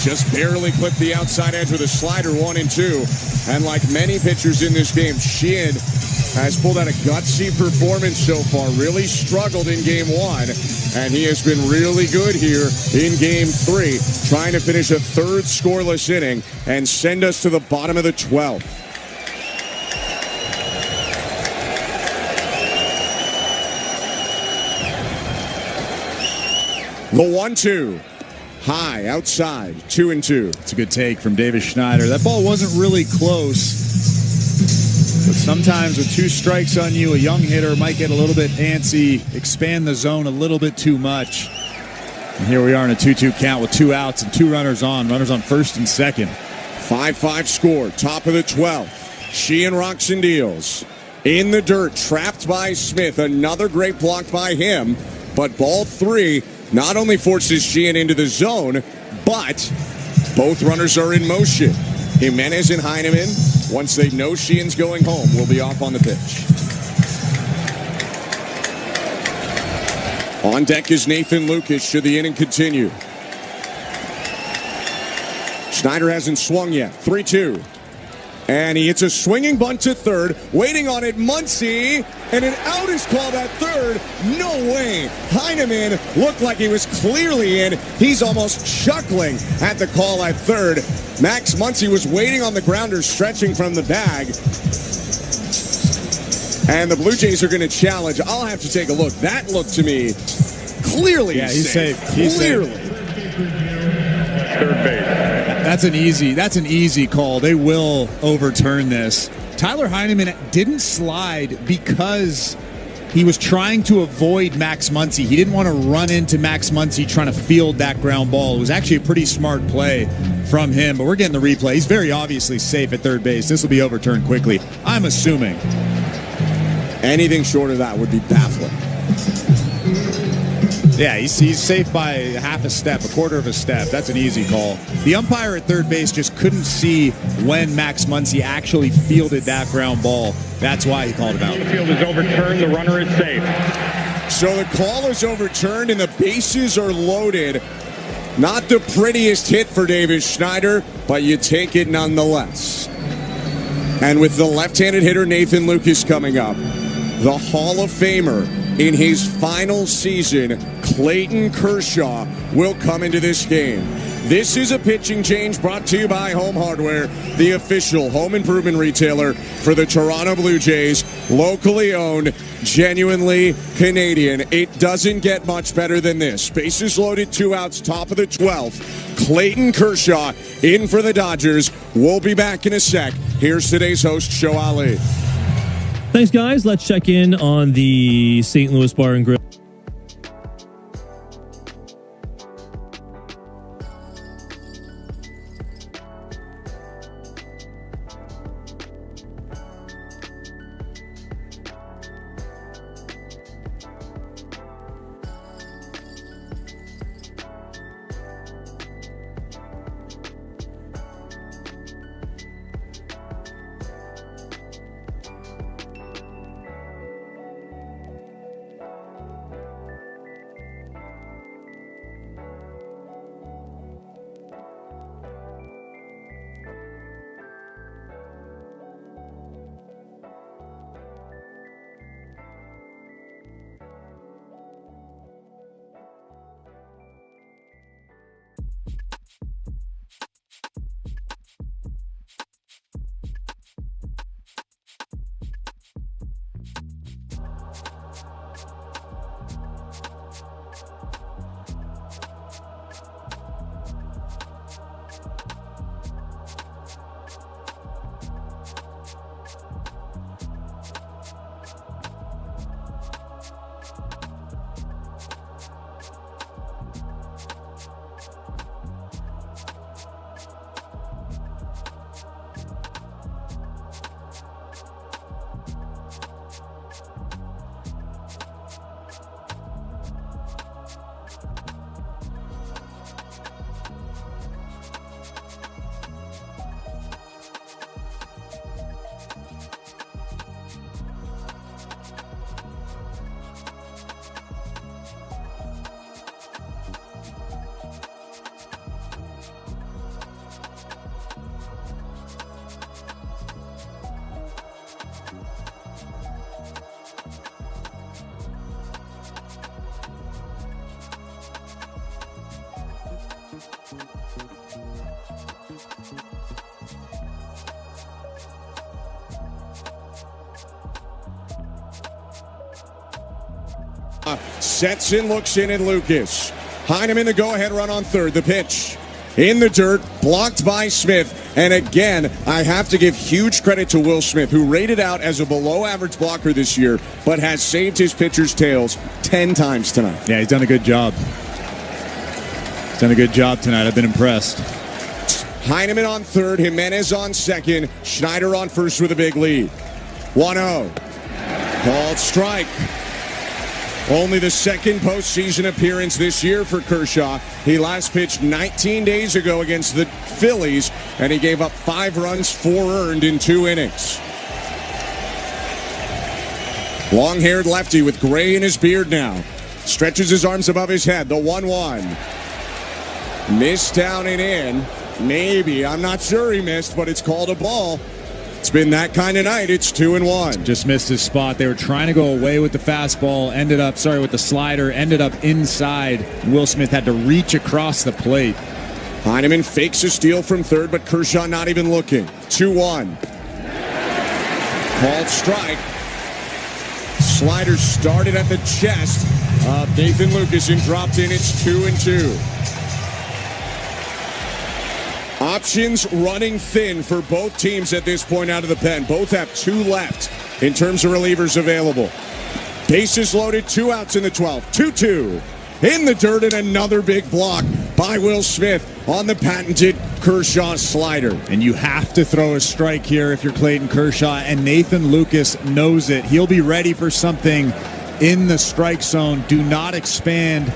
Just barely clipped the outside edge with a slider, 1-2. And like many pitchers in this game, Sheehan has pulled out a gutsy performance so far. Really struggled in game 1. And he has been really good here in game 3. Trying to finish a third scoreless inning and send us to the bottom of the 12th. The 1-2. High, outside, 2-2. It's a good take from Davis Schneider. That ball wasn't really close. But sometimes with 2 strikes on you, a young hitter might get a little bit antsy, expand the zone a little bit too much. And here we are in a 2-2 count with 2 outs and 2 runners on first and second. 5-5 score, top of the 12th. Sheehan rocks and deals. In the dirt, trapped by Smith. Another great block by him. But ball 3 not only forces Sheehan into the zone, but both runners are in motion. Jimenez and Heineman, once they know Sheehan's going home, will be off on the pitch. On deck is Nathan Lucas should the inning continue. Schneider hasn't swung yet. 3-2. And he hits a swinging bunt to third. Waiting on it, Muncy. And an out is called at third. No way. Heineman looked like he was clearly in. He's almost chuckling at the call at third. Max Muncy was waiting on the grounder, stretching from the bag. And the Blue Jays are going to challenge. I'll have to take a look. That looked to me clearly he's safe. He's clearly. Third base. That's an easy call. They will overturn this. Tyler Heineman didn't slide because he was trying to avoid Max Muncy. He didn't want to run into Max Muncy trying to field that ground ball. It was actually a pretty smart play from him, but we're getting the replay. He's very obviously safe at third base. This will be overturned quickly, I'm assuming. Anything short of that would be baffling. Yeah, he's safe by half a step, a quarter of a step. That's an easy call. The umpire at third base just couldn't see when Max Muncy actually fielded that ground ball. That's why he called it out. The field is overturned. The runner is safe. So the call is overturned and the bases are loaded. Not the prettiest hit for Davis Schneider, but you take it nonetheless. And with the left-handed hitter Nathan Lucas coming up, the Hall of Famer in his final season, Clayton Kershaw, will come into this game. This is a pitching change brought to you by Home Hardware, the official home improvement retailer for the Toronto Blue Jays. Locally owned, genuinely Canadian. It doesn't get much better than this. Bases loaded, 2 outs, top of the 12th. Clayton Kershaw in for the Dodgers. We'll be back in a sec. Here's today's host, Show Ali. Thanks, guys. Let's check in on the St. Louis Bar and Grill. Sets in, looks in at Lucas. Heineman the go-ahead run on third. The pitch in the dirt, blocked by Smith. And again, I have to give huge credit to Will Smith, who rated out as a below-average blocker this year, but has saved his pitcher's tails 10 times tonight. Yeah, he's done a good job. He's done a good job tonight. I've been impressed. Heineman on third, Jimenez on second, Schneider on first with a big lead. 1-0. Called strike. Only the second postseason appearance this year for Kershaw. He last pitched 19 days ago against the Phillies, and he gave up 5 runs, 4 earned in 2 innings. Long-haired lefty with gray in his beard now. Stretches his arms above his head. The 1-1. Missed down and in. Maybe. I'm not sure he missed, but it's called a ball. It's been that kind of night. It's 2-1. Just missed his spot. They were trying to go away with the fastball. With the slider. Ended up inside. Will Smith had to reach across the plate. Heineman fakes a steal from third, but Kershaw not even looking. 2-1. Called strike. Slider started at the chest of Nathan Lucas and dropped in. It's 2-2. Options running thin for both teams at this point out of the pen. Both have 2 left in terms of relievers available. Bases loaded, 2 outs in the 12th. 2-2. In the dirt, and another big block by Will Smith on the patented Kershaw slider. And you have to throw a strike here if you're Clayton Kershaw, and Nathan Lucas knows it. He'll be ready for something in the strike zone. Do not expand.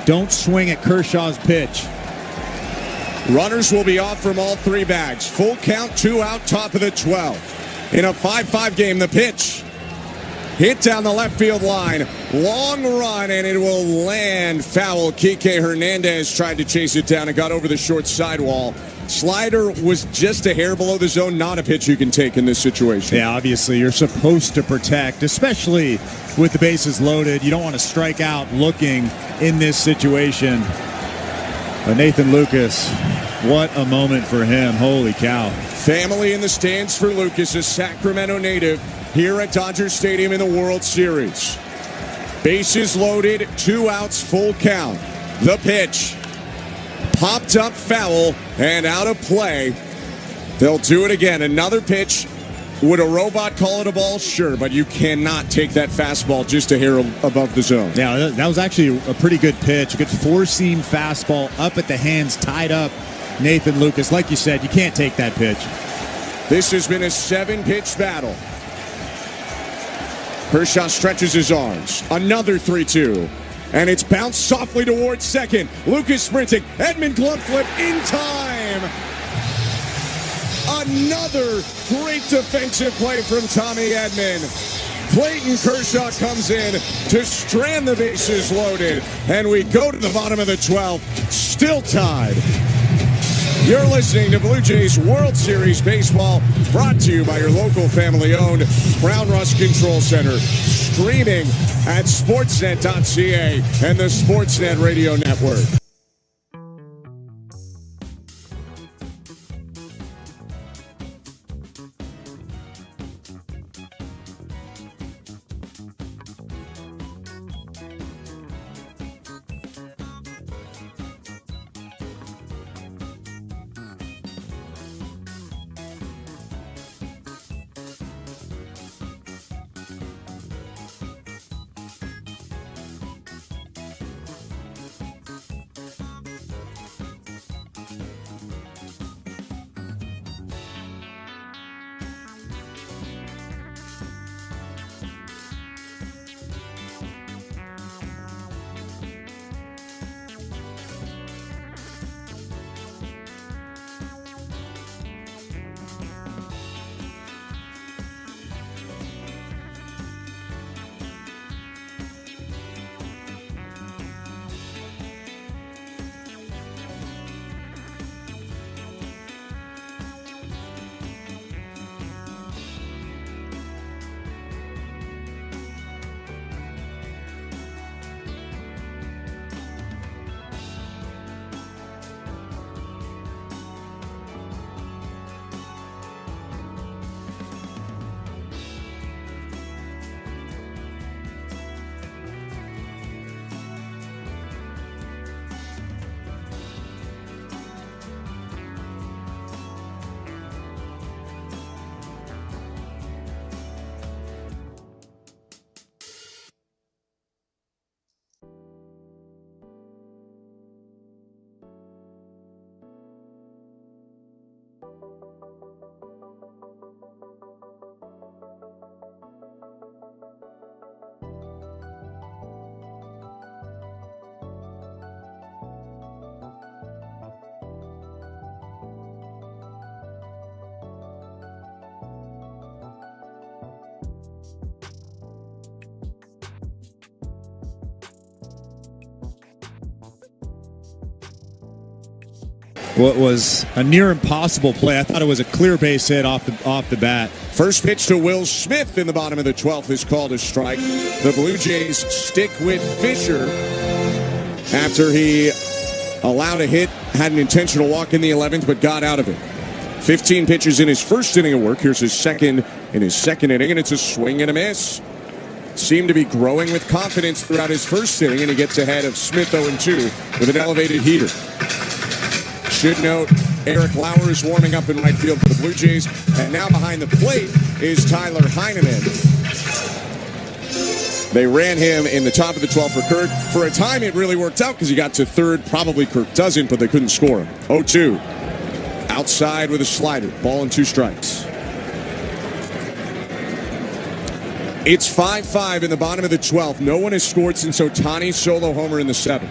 Don't swing at Kershaw's pitch. Runners will be off from all 3 bags. Full count, 2 out, top of the 12th. In a 5-5 game, the pitch hit down the left field line. Long run, and it will land foul. Kike Hernandez tried to chase it down and got over the short sidewall. Slider was just a hair below the zone, not a pitch you can take in this situation. Yeah, obviously, you're supposed to protect, especially with the bases loaded. You don't want to strike out looking in this situation. But Nathan Lucas, what a moment for him. Holy cow. Family in the stands for Lucas, a Sacramento native, here at Dodger Stadium in the World Series. Bases loaded, 2 outs, full count. The pitch. Popped up foul and out of play. They'll do it again. Another pitch. Would a robot call it a ball? Sure, but you cannot take that fastball just a hair above the zone. Yeah, that was actually a pretty good pitch. A good 4-seam fastball up at the hands, tied up Nathan Lucas. Like you said, you can't take that pitch. This has been a 7-pitch battle. Kershaw stretches his arms. Another 3-2. And it's bounced softly towards second. Lucas sprinting. Edman glove flip in time. Another great defensive play from Tommy Edman. Clayton Kershaw comes in to strand the bases loaded. And we go to the bottom of the 12th. Still tied. You're listening to Blue Jays World Series Baseball, brought to you by your local family-owned Brown Rust Control Center. Streaming at sportsnet.ca and the Sportsnet Radio Network. What was a near impossible play. I thought it was a clear base hit off the bat. First pitch to Will Smith in the bottom of the 12th is called a strike. The Blue Jays stick with Fisher after he allowed a hit, had an intentional walk in the 11th, but got out of it. 15 pitches in his first inning of work. Here's his second in his second inning, and it's a swing and a miss. Seemed to be growing with confidence throughout his first inning, and he gets ahead of Smith 0-2 with an elevated heater. Should note, Eric Lauer is warming up in right field for the Blue Jays. And now behind the plate is Tyler Heineman. They ran him in the top of the 12th for Kirk. For a time, it really worked out because he got to third. Probably Kirk doesn't, but they couldn't score him. 0-2. Outside with a slider. Ball and 2 strikes. It's 5-5 in the bottom of the 12th. No one has scored since Ohtani's solo homer in the 7th.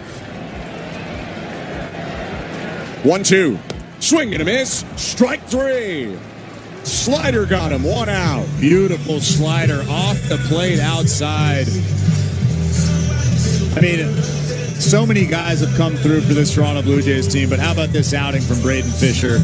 1-2. Swing and a miss. Strike 3. Slider got him. 1 out. Beautiful slider off the plate outside. I mean, so many guys have come through for this Toronto Blue Jays team, but how about this outing from Braden Fisher?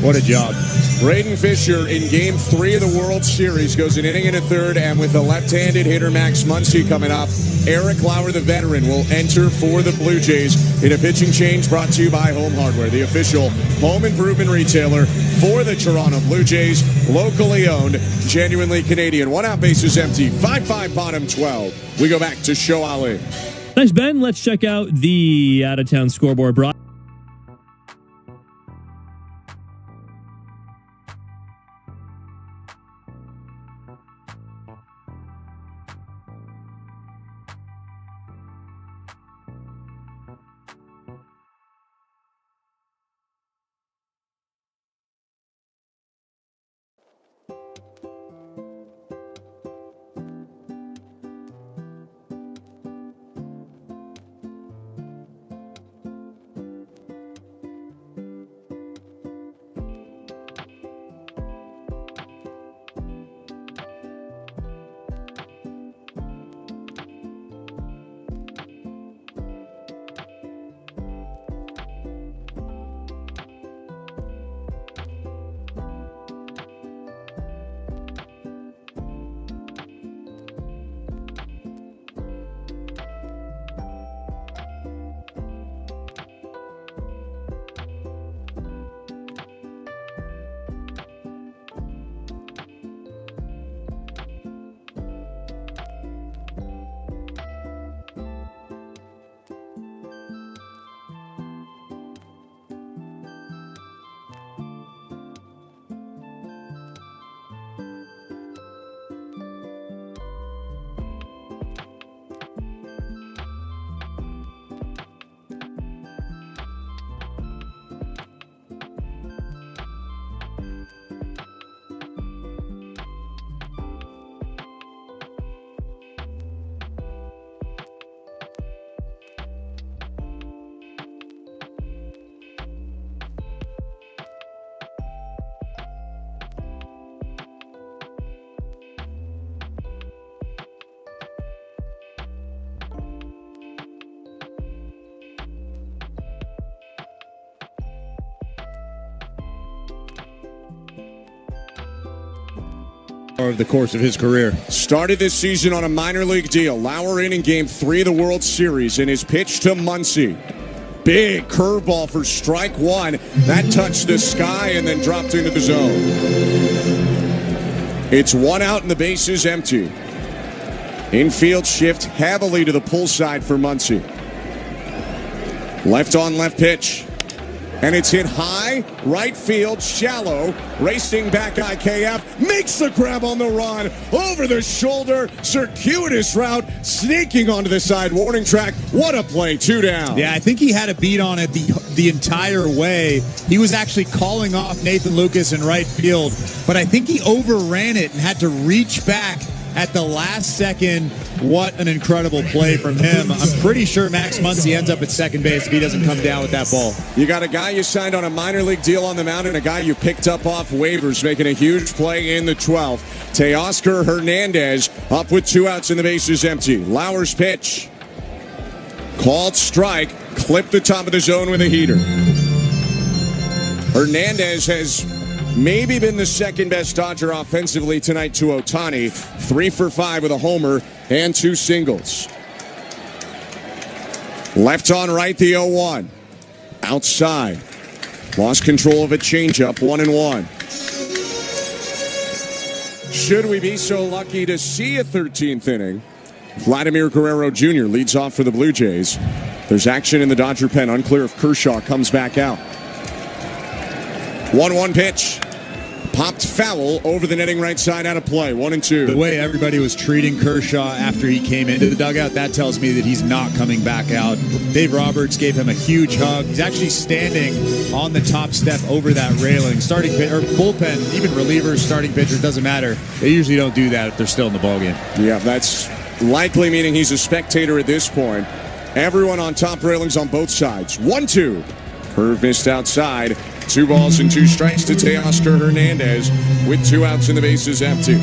What a job. Braden Fisher in Game 3 of the World Series goes an inning and a third, and with the left-handed hitter Max Muncy coming up, Eric Lauer, the veteran, will enter for the Blue Jays in a pitching change brought to you by Home Hardware, the official home improvement retailer for the Toronto Blue Jays, locally owned, genuinely Canadian. 1 out, bases empty, 5-5 bottom 12. We go back to Show Ali. Thanks, Ben. Let's check out the out-of-town scoreboard broadcast. Over the course of his career. Started this season on a minor league deal. Lauer in Game 3 of the World Series, and his pitch to Muncy. Big curveball for strike 1. That touched the sky and then dropped into the zone. It's 1 out and the base is empty. Infield shift heavily to the pull side for Muncy. Left on left pitch. And it's hit high, right field, shallow. Racing back IKF, makes the grab on the run. Over the shoulder, circuitous route, sneaking onto the side warning track. What a play, 2 down. Yeah, I think he had a beat on it the entire way. He was actually calling off Nathan Lucas in right field, but I think he overran it and had to reach back at the last second. What an incredible play from him. I'm pretty sure Max Muncy ends up at second base if he doesn't come down with that ball. You got a guy you signed on a minor league deal on the mound and a guy you picked up off waivers making a huge play in the 12th. Teoscar Hernandez up with 2 outs and the bases empty. Lauer's pitch. Called strike. Clipped the top of the zone with a heater. Hernandez has maybe been the second best Dodger offensively tonight to Ohtani. 3 for 5 with a homer and 2 singles. Left on right, the 0-1. Outside. Lost control of a changeup, 1-1. Should we be so lucky to see a 13th inning, Vladimir Guerrero Jr. leads off for the Blue Jays. There's action in the Dodger pen. Unclear if Kershaw comes back out. 1-1 pitch. Popped foul over the netting right side, out of play. 1-2. The way everybody was treating Kershaw after he came into the dugout, that tells me that he's not coming back out. Dave Roberts gave him a huge hug. He's actually standing on the top step over that railing. Starting or bullpen, even relievers, starting pitcher, doesn't matter. They usually don't do that if they're still in the ballgame. Yeah, that's likely meaning he's a spectator at this point. Everyone on top railings on both sides. 1-2. Curve missed outside. 2 balls and 2 strikes to Teoscar Hernandez with 2 outs and the bases empty.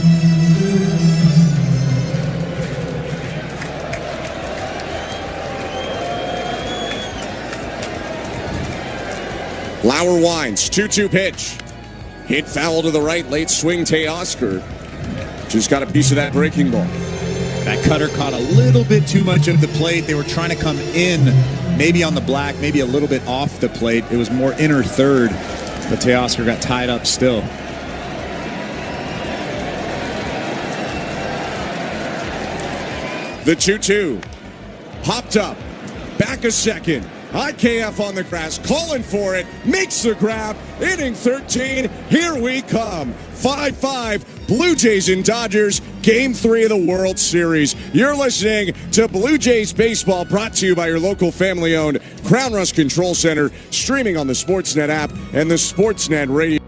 Lauer winds. 2-2 pitch. Hit foul to the right. Late swing, Teoscar. Just got a piece of that breaking ball. That cutter caught a little bit too much of the plate. They were trying to come in, maybe on the black, maybe a little bit off the plate. It was more inner third, but Teoscar got tied up still. The 2-2. Popped up. Back a second. IKF on the grass, calling for it, makes the grab. Inning 13, here we come. 5-5, Blue Jays and Dodgers, Game 3 of the World Series. You're listening to Blue Jays Baseball, brought to you by your local family-owned Crown Rust Control Center, streaming on the Sportsnet app and the Sportsnet radio.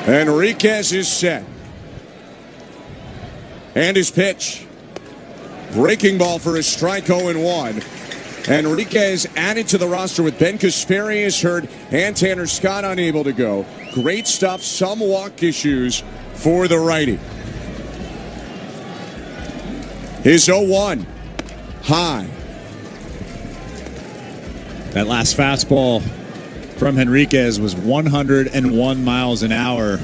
Enriquez is set. And his pitch. Breaking ball for a strike, 0-1. Enriquez added to the roster with Ben Kasperi is hurt and Tanner Scott unable to go. Great stuff. Some walk issues for the righty. His 0-1. High. That last fastball from Enriquez was 101 miles an hour.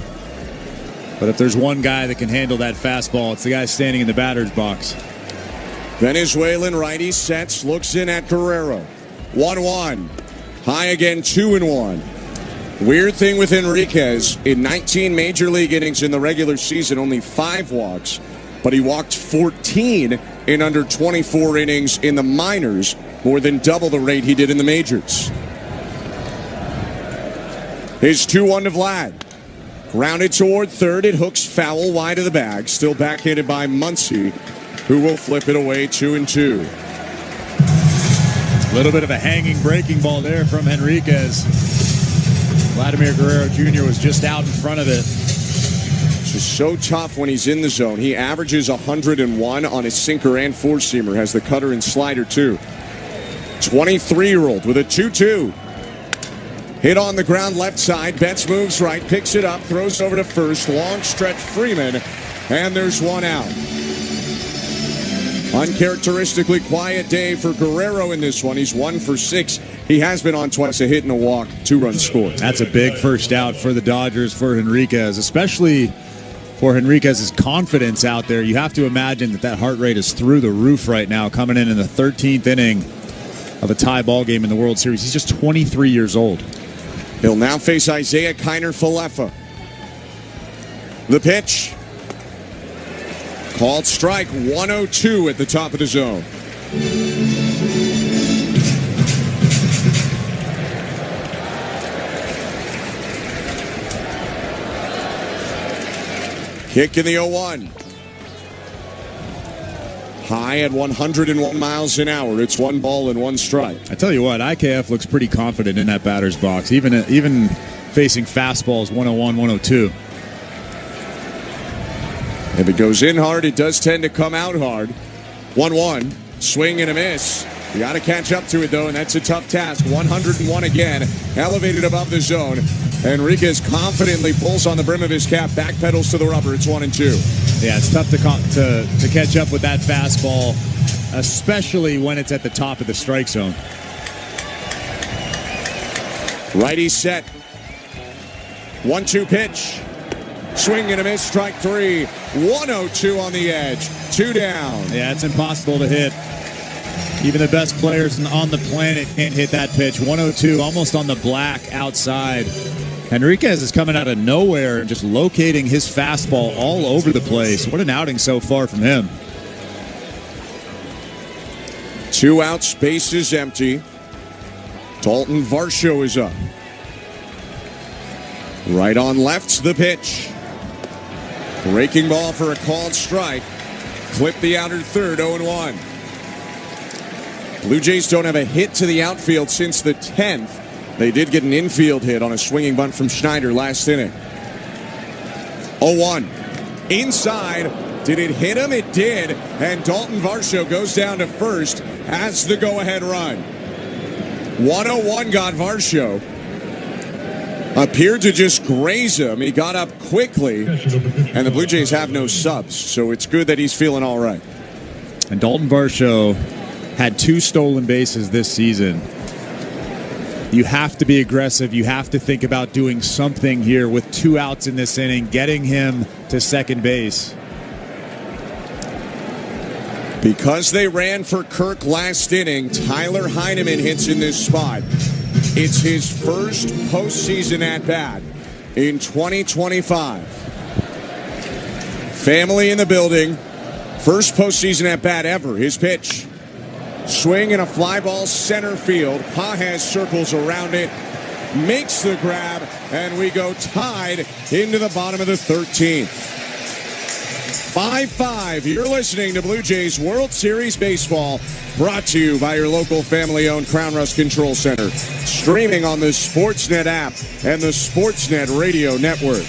But if there's one guy that can handle that fastball, it's the guy standing in the batter's box. Venezuelan righty sets, looks in at Guerrero. 1-1. High again, 2-1. Weird thing with Enriquez, in 19 major league innings in the regular season, only 5 walks, but he walked 14 in under 24 innings in the minors, more than double the rate he did in the majors. His 2-1 to Vlad. Grounded toward third, it hooks foul wide of the bag, still backhanded by Muncy, who will flip it away 2-2. A little bit of a hanging breaking ball there from Enriquez. Vladimir Guerrero Jr. was just out in front of it. It's just so tough when he's in the zone. He averages 101 on his sinker and four-seamer, has the cutter and slider too. 23-year-old with a 2-2. Hit on the ground left side. Betts moves right, picks it up, throws over to first. Long stretch Freeman, and there's one out. Uncharacteristically quiet day for Guerrero in this one. He's 1 for 6. He has been on twice, a hit and a walk, 2 runs scored. That's a big first out for the Dodgers for Enriquez, especially for Enriquez's confidence out there. You have to imagine that heart rate is through the roof right now, coming in the 13th inning of a tie ball game in the World Series. He's just 23 years old. He'll now face Isaiah Kiner-Falefa. The pitch. Called strike, 102 at the top of the zone. Kick in the 0-1. High at 101 miles an hour. It's 1 ball and 1 strike. I tell you what, IKF looks pretty confident in that batter's box, even facing fastballs 101, 102. If it goes in hard, it does tend to come out hard. 1-1, swing and a miss. You got to catch up to it, though, and that's a tough task. 101 again, elevated above the zone. Enriquez confidently pulls on the brim of his cap, backpedals to the rubber. It's 1-2. Yeah, it's tough to catch up with that fastball, especially when it's at the top of the strike zone. Righty set. 1-2 pitch. Swing and a miss, strike 3. 102 on the edge. 2 down. Yeah, it's impossible to hit. Even the best players on the planet can't hit that pitch. 102, almost on the black outside. Enriquez is coming out of nowhere and just locating his fastball all over the place. What an outing so far from him. 2 outs, bases empty. Dalton Varsho is up. Right on left's the pitch. Breaking ball for a called strike. Clip the outer third, 0-1. Blue Jays don't have a hit to the outfield since the 10th. They did get an infield hit on a swinging bunt from Schneider last inning. 0-1. Inside. Did it hit him? It did. And Dalton Varsho goes down to first as the go-ahead run. 101 got Varsho. Appeared to just graze him. He got up quickly. And the Blue Jays have no subs, so it's good that he's feeling all right. And Dalton Varsho had 2 stolen bases this season. You have to be aggressive. You have to think about doing something here with 2 outs in this inning, getting him to second base. Because they ran for Kirk last inning, Tyler Heineman hits in this spot. It's his first postseason at-bat in 2025. Family in the building. First postseason at-bat ever. His pitch. Swing and a fly ball center field. Pages circles around it. Makes the grab. And we go tied into the bottom of the 13th. 5-5. You're listening to Blue Jays World Series Baseball, brought to you by your local family-owned Crown Rust Control Center. Streaming on the Sportsnet app and the Sportsnet Radio Network.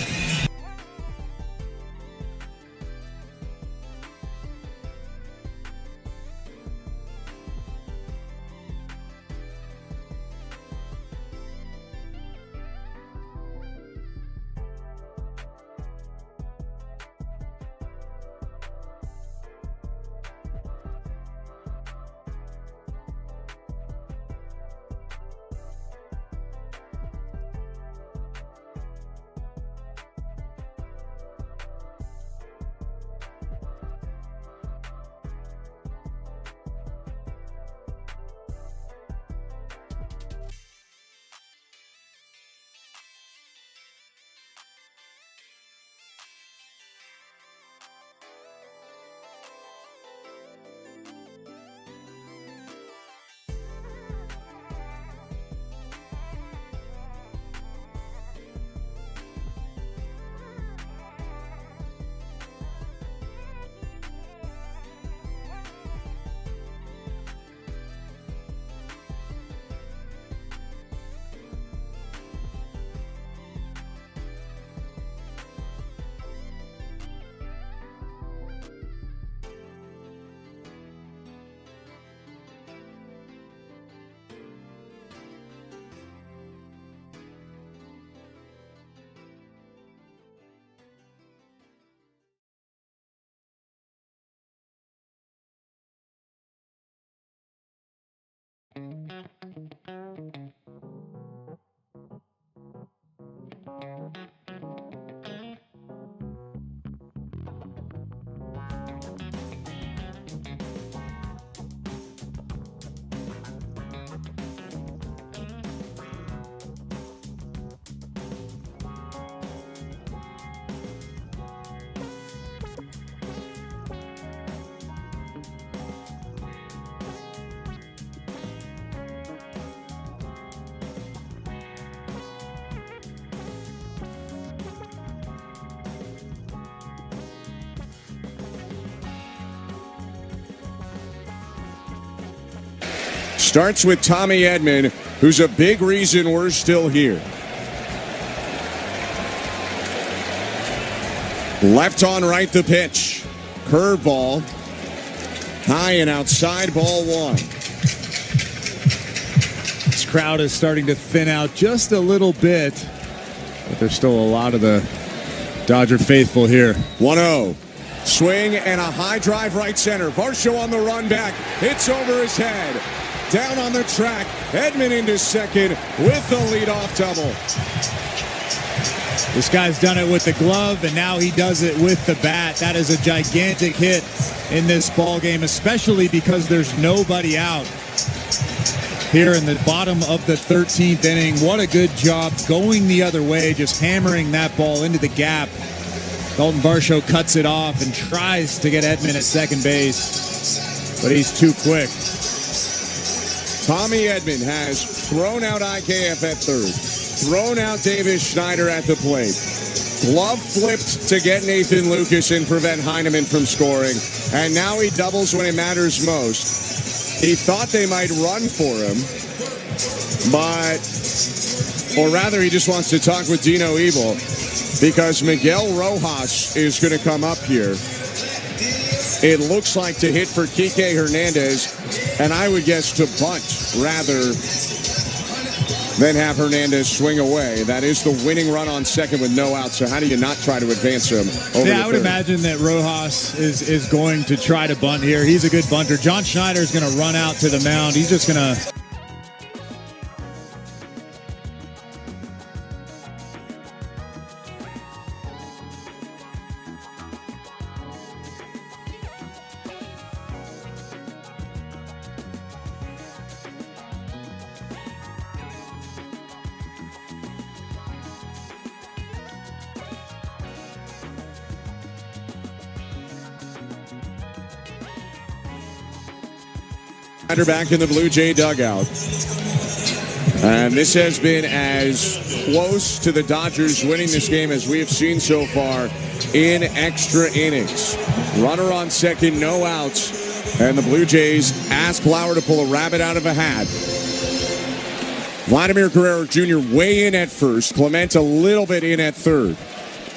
Starts with Tommy Edman, who's a big reason we're still here. Left on right the pitch. Curveball. High and outside, ball one. This crowd is starting to thin out just a little bit, but there's still a lot of the Dodger faithful here. 1-0. Swing and a high drive right center. Varsho on the run back. Hits over his head. Down on the track. Edman into second with the leadoff double. This guy's done it with the glove, and now he does it with the bat. That is a gigantic hit in this ball game, especially because there's nobody out here in the bottom of the 13th inning. What a good job going the other way, just hammering that ball into the gap. Dalton Varsho cuts it off and tries to get Edman at second base, but he's too quick. Tommy Edman has thrown out IKF at third, thrown out Davis Schneider at the plate. Glove flipped to get Nathan Lucas and prevent Heineman from scoring. And now he doubles when it matters most. He thought they might run for him, or rather he just wants to talk with Dino Ebel because Miguel Rojas is going to come up here. It looks like to hit for Kike Hernandez, and I would guess to bunt rather than have Hernandez swing away. That is the winning run on second with no outs. So how do you not try to advance him over I would imagine that Rojas is going to try to bunt here. He's a good bunter. John Schneider is going to run out to the mound. He's just going to... Back in the Blue Jay dugout. And this has been as close to the Dodgers winning this game as we have seen so far in extra innings. Runner on second, no outs. And the Blue Jays ask Lauer to pull a rabbit out of a hat. Vladimir Guerrero Jr. way in at first. Clement a little bit in at third.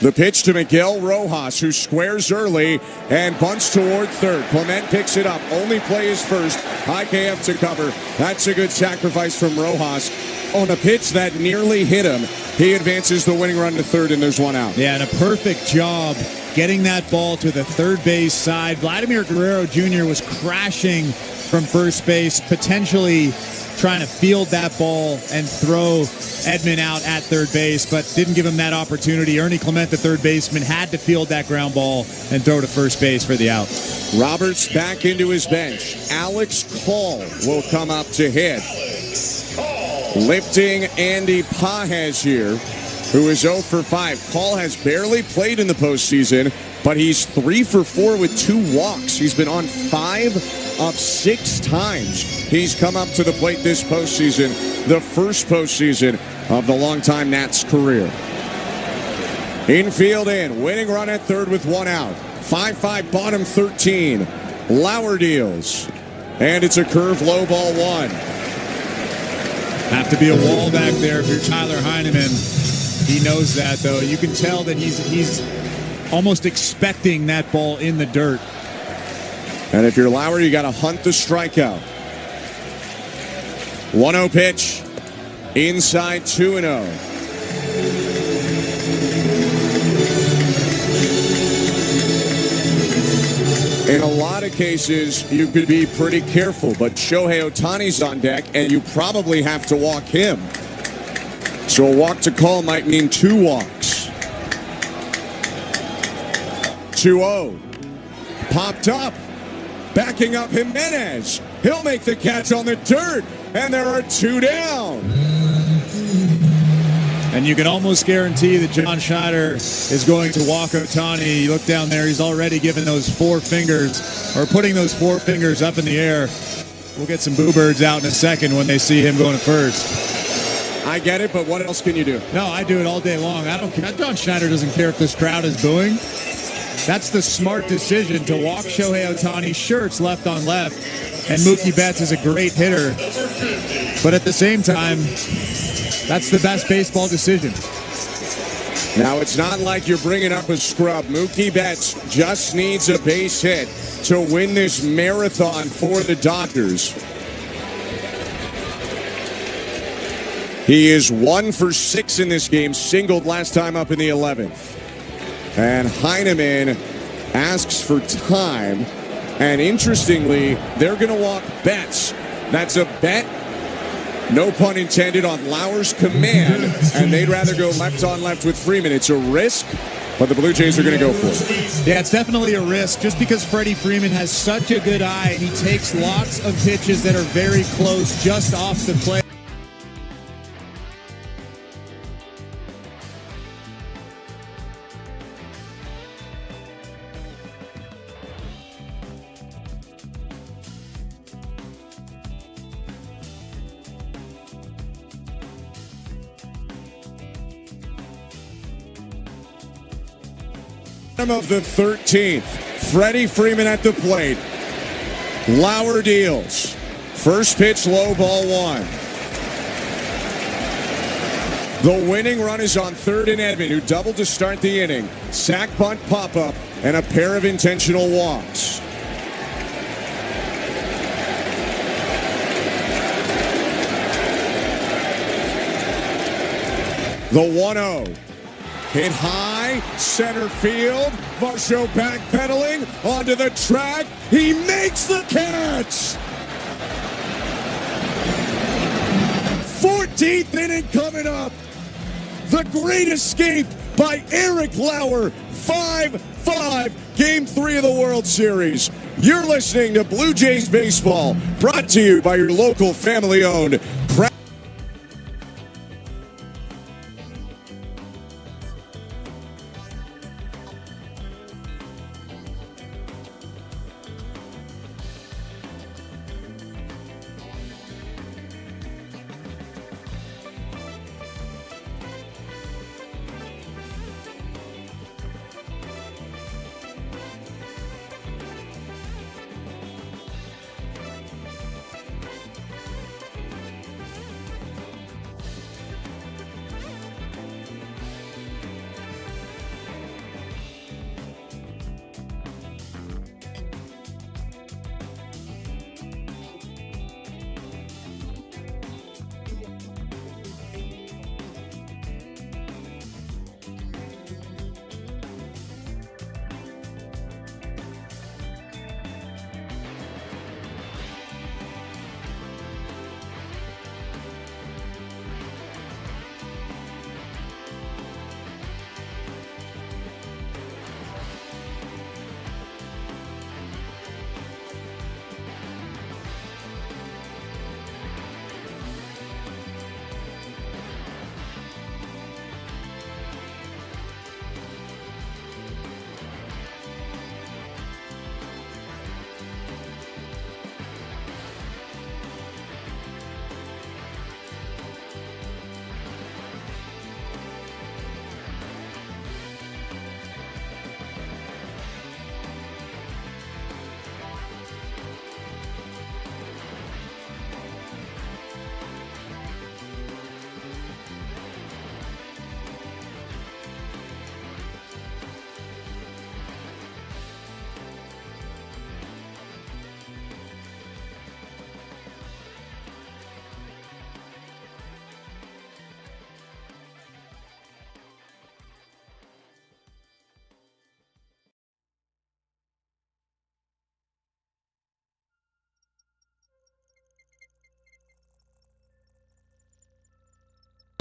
The pitch to Miguel Rojas, who squares early and bunts toward third. Clement picks it up. Only play is first. IKF to cover. That's a good sacrifice from Rojas. On a pitch that nearly hit him, he advances the winning run to third, and there's one out. Yeah, and a perfect job getting that ball to the third base side. Vladimir Guerrero Jr. was crashing from first base, potentially trying to field that ball and throw Edman out at third base, but didn't give him that opportunity. Ernie Clement, the third baseman, had to field that ground ball and throw to first base for the out. Roberts back into his bench. Alex Call will come up to hit. Lifting Andy Pages here, who is 0 for 5. Call has barely played in the postseason, but he's 3 for 4 with 2 walks. He's been on 5 of 6 times he's come up to the plate this postseason, the first postseason of the longtime Nats career. Infield in, winning run at third with 1 out. 5-5 bottom 13. Lauer deals, and it's a curve low ball 1. Have to be a wall back there if you're Tyler Heineman. He knows that, though. You can tell that he's almost expecting that ball in the dirt. And if you're Lauer, you got to hunt the strikeout. 1-0 pitch. Inside 2-0. In a lot of cases, you could be pretty careful, but Shohei Ohtani's on deck, and you probably have to walk him. So a walk to call might mean 2 walks. 2-0. Popped up. Backing up Jimenez. He'll make the catch on the dirt, and there are 2 down. And you can almost guarantee that John Schneider is going to walk Ohtani. You look down there, he's already given those 4 fingers, or putting those 4 fingers up in the air. We'll get some boo birds out in a second when they see him going to first. I get it, but what else can you do? No, I do it all day long. I don't care. John Schneider doesn't care if this crowd is booing. That's the smart decision to walk Shohei Ohtani. Sure, it's left on left, and Mookie Betts is a great hitter. But at the same time, that's the best baseball decision. Now, it's not like you're bringing up a scrub. Mookie Betts just needs a base hit to win this marathon for the Dodgers. He is 1 for 6 in this game, singled last time up in the 11th. And Heineman asks for time. And interestingly, they're going to walk Betts. That's a bet, no pun intended, on Lauer's command. And they'd rather go left on left with Freeman. It's a risk, but the Blue Jays are going to go for it. Yeah, it's definitely a risk just because Freddie Freeman has such a good eye. He takes lots of pitches that are very close just off the plate. Of the 13th, Freddie Freeman at the plate. Lauer deals. First pitch, low ball 1. The winning run is on third in Edman, who doubled to start the inning. Sack bunt pop-up and a pair of intentional walks. The 1-0. Hit high, center field. Varsho backpedaling onto the track. He makes the catch. 14th inning coming up. The great escape by Eric Lauer. 5-5, Game 3 of the World Series. You're listening to Blue Jays Baseball, brought to you by your local family-owned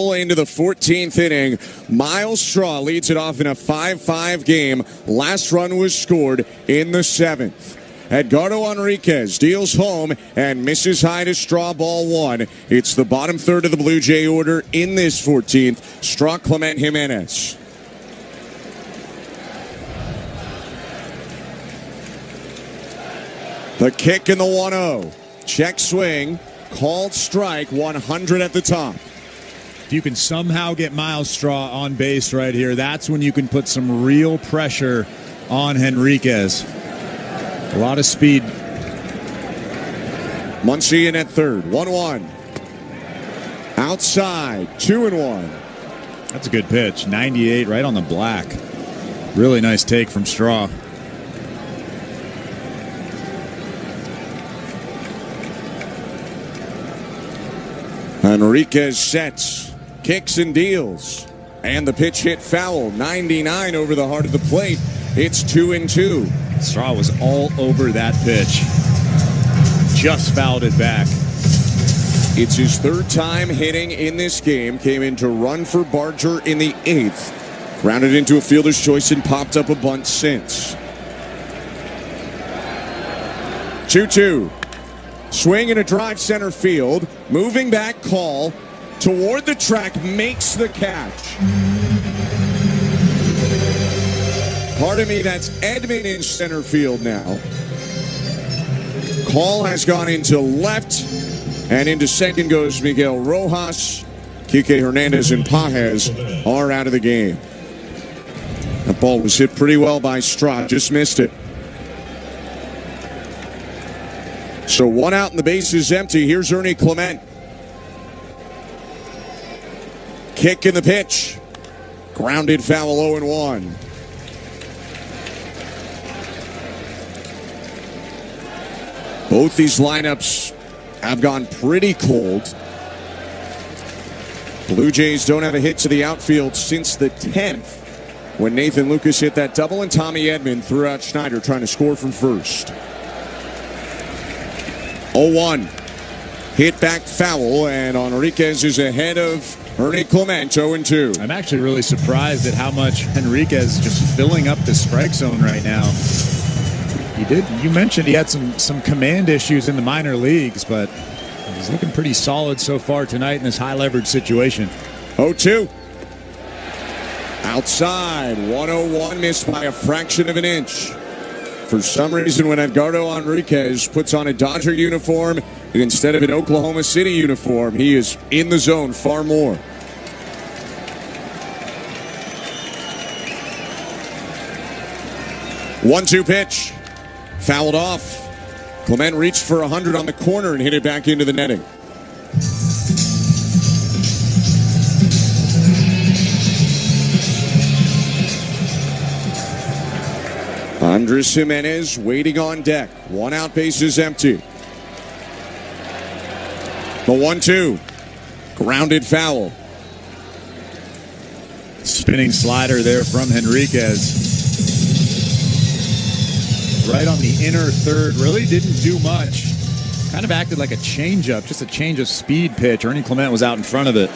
Into the 14th inning, Miles Straw leads it off in a 5-5 game. Last run was scored in the 7th. Edgardo Enriquez deals home and misses high to Straw, ball 1. It's the bottom third of the Blue Jay order in this 14th. Straw, Clement, Jimenez. The kick in the 1-0. Check swing, called strike, 100 at the top. If you can somehow get Miles Straw on base right here, that's when you can put some real pressure on Henriquez. A lot of speed. Muncy in at third, 1-1. Outside, 2-1. That's a good pitch. 98 right on the black. Really nice take from Straw. Enriquez sets. Kicks and deals. And the pitch hit foul. 99 over the heart of the plate. It's 2-2. Straw was all over that pitch. Just fouled it back. It's his third time hitting in this game. Came in to run for Barger in the 8th. Grounded into a fielder's choice and popped up a bunt since. 2-2. Swing and a drive center field. Moving back call. Toward the track, makes the catch. Pardon me, that's Edman in center field now. Call has gone into left, and into second goes Miguel Rojas. Kike Hernandez and Pajes are out of the game. That ball was hit pretty well by Straw, just missed it. So 1 out and the base is empty. Here's Ernie Clement. Kick in the pitch. Grounded foul, 0-1. Both these lineups have gone pretty cold. Blue Jays don't have a hit to the outfield since the 10th when Nathan Lucas hit that double and Tommy Edman threw out Schneider trying to score from first. 0-1. Hit back foul, and Enriquez is ahead of Ernie Clement, 0-2. I'm actually really surprised at how much Henriquez is just filling up the strike zone right now. You mentioned he had some command issues in the minor leagues, but he's looking pretty solid so far tonight in this high leverage situation. 0-2. Outside, 101, missed by a fraction of an inch. For some reason, when Edgardo Enriquez puts on a Dodger uniform instead of an Oklahoma City uniform, he is in the zone far more. One-two pitch. Fouled off. Clement reached for 100 on the corner and hit it back into the netting. Andres Jimenez waiting on deck. 1 out, base is empty. The 1-2. Grounded foul. Spinning slider there from Henriquez. Right on the inner third. Really didn't do much. Kind of acted like a changeup, just a change of speed pitch. Ernie Clement was out in front of it.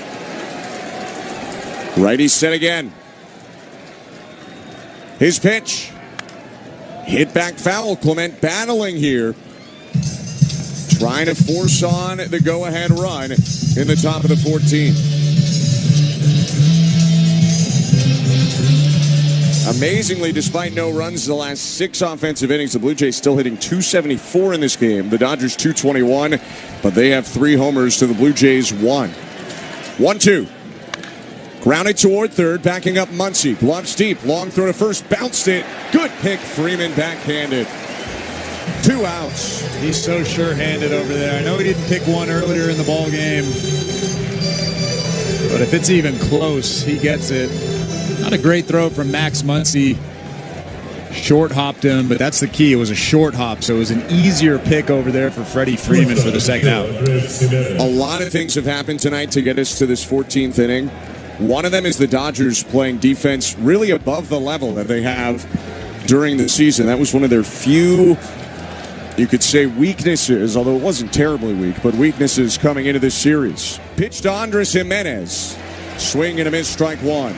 Righty set again. His pitch. Hit back foul. Clement battling here. Trying to force on the go-ahead run in the top of the 14th. Amazingly, despite no runs the last 6 offensive innings, the Blue Jays still hitting .274 in this game. The Dodgers .221, but they have 3 homers to the Blue Jays 1. 1-2. Grounded toward third, backing up Muncy. Gloves deep, long throw to first, bounced it. Good pick, Freeman backhanded. 2 outs. He's so sure-handed over there. I know he didn't pick one earlier in the ball game, but if it's even close, he gets it. Not a great throw from Max Muncy. Short hopped him, but that's the key. It was a short hop, so it was an easier pick over there for Freddie Freeman for the second out. A lot of things have happened tonight to get us to this 14th inning. One of them is the Dodgers playing defense really above the level that they have during the season. That was one of their few, you could say, weaknesses, although it wasn't terribly weak, but weaknesses coming into this series. Pitch to Andres Jimenez. Swing and a miss, strike one.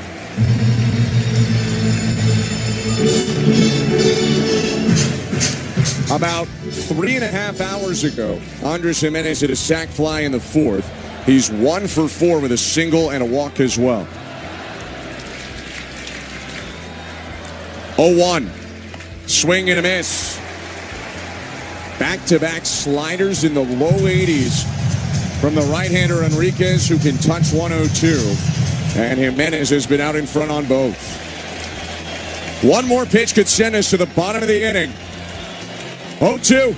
About 3.5 hours ago, Andres Gimenez hit a sac fly in the fourth. He's 1 for 4 with a single and a walk as well. 0-1. Swing and a miss. Back-to-back sliders in the low 80s from the right-hander Enriquez, who can touch 102. And Gimenez has been out in front on both. One more pitch could send us to the bottom of the inning. 0-2.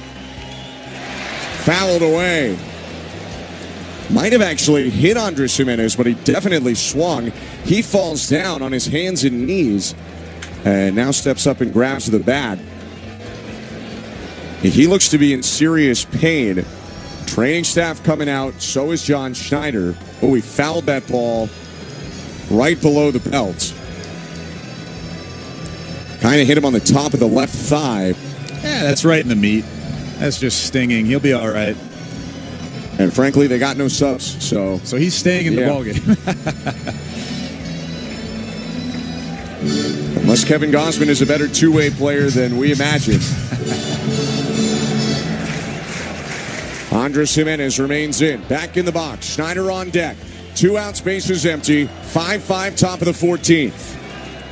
Fouled away. Might have actually hit Andres Gimenez, but he definitely swung. He falls down on his hands and knees and now steps up and grabs the bat. He looks to be in serious pain. Training staff coming out, so is John Schneider. Oh, he fouled that ball right below the belt. Kind of hit him on the top of the left thigh. Yeah, that's right in the meat. That's just stinging. He'll be all right. And frankly, they got no subs, so he's staying in the ballgame. Unless Kevin Gausman is a better two-way player than we imagined. Andres Gimenez remains in. Back in the box. Schneider on deck. 2 outs, bases empty. 5-5, top of the 14th.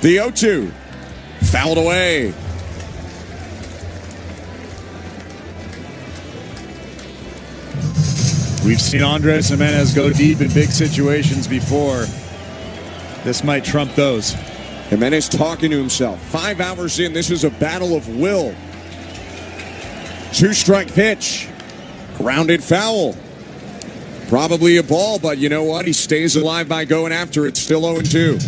The 0-2. Fouled away. We've seen Andres Gimenez go deep in big situations before. This might trump those. Gimenez talking to himself. 5 hours in, this is a battle of will. 2-strike pitch. Grounded foul. Probably a ball, but you know what? He stays alive by going after it. Still 0-2.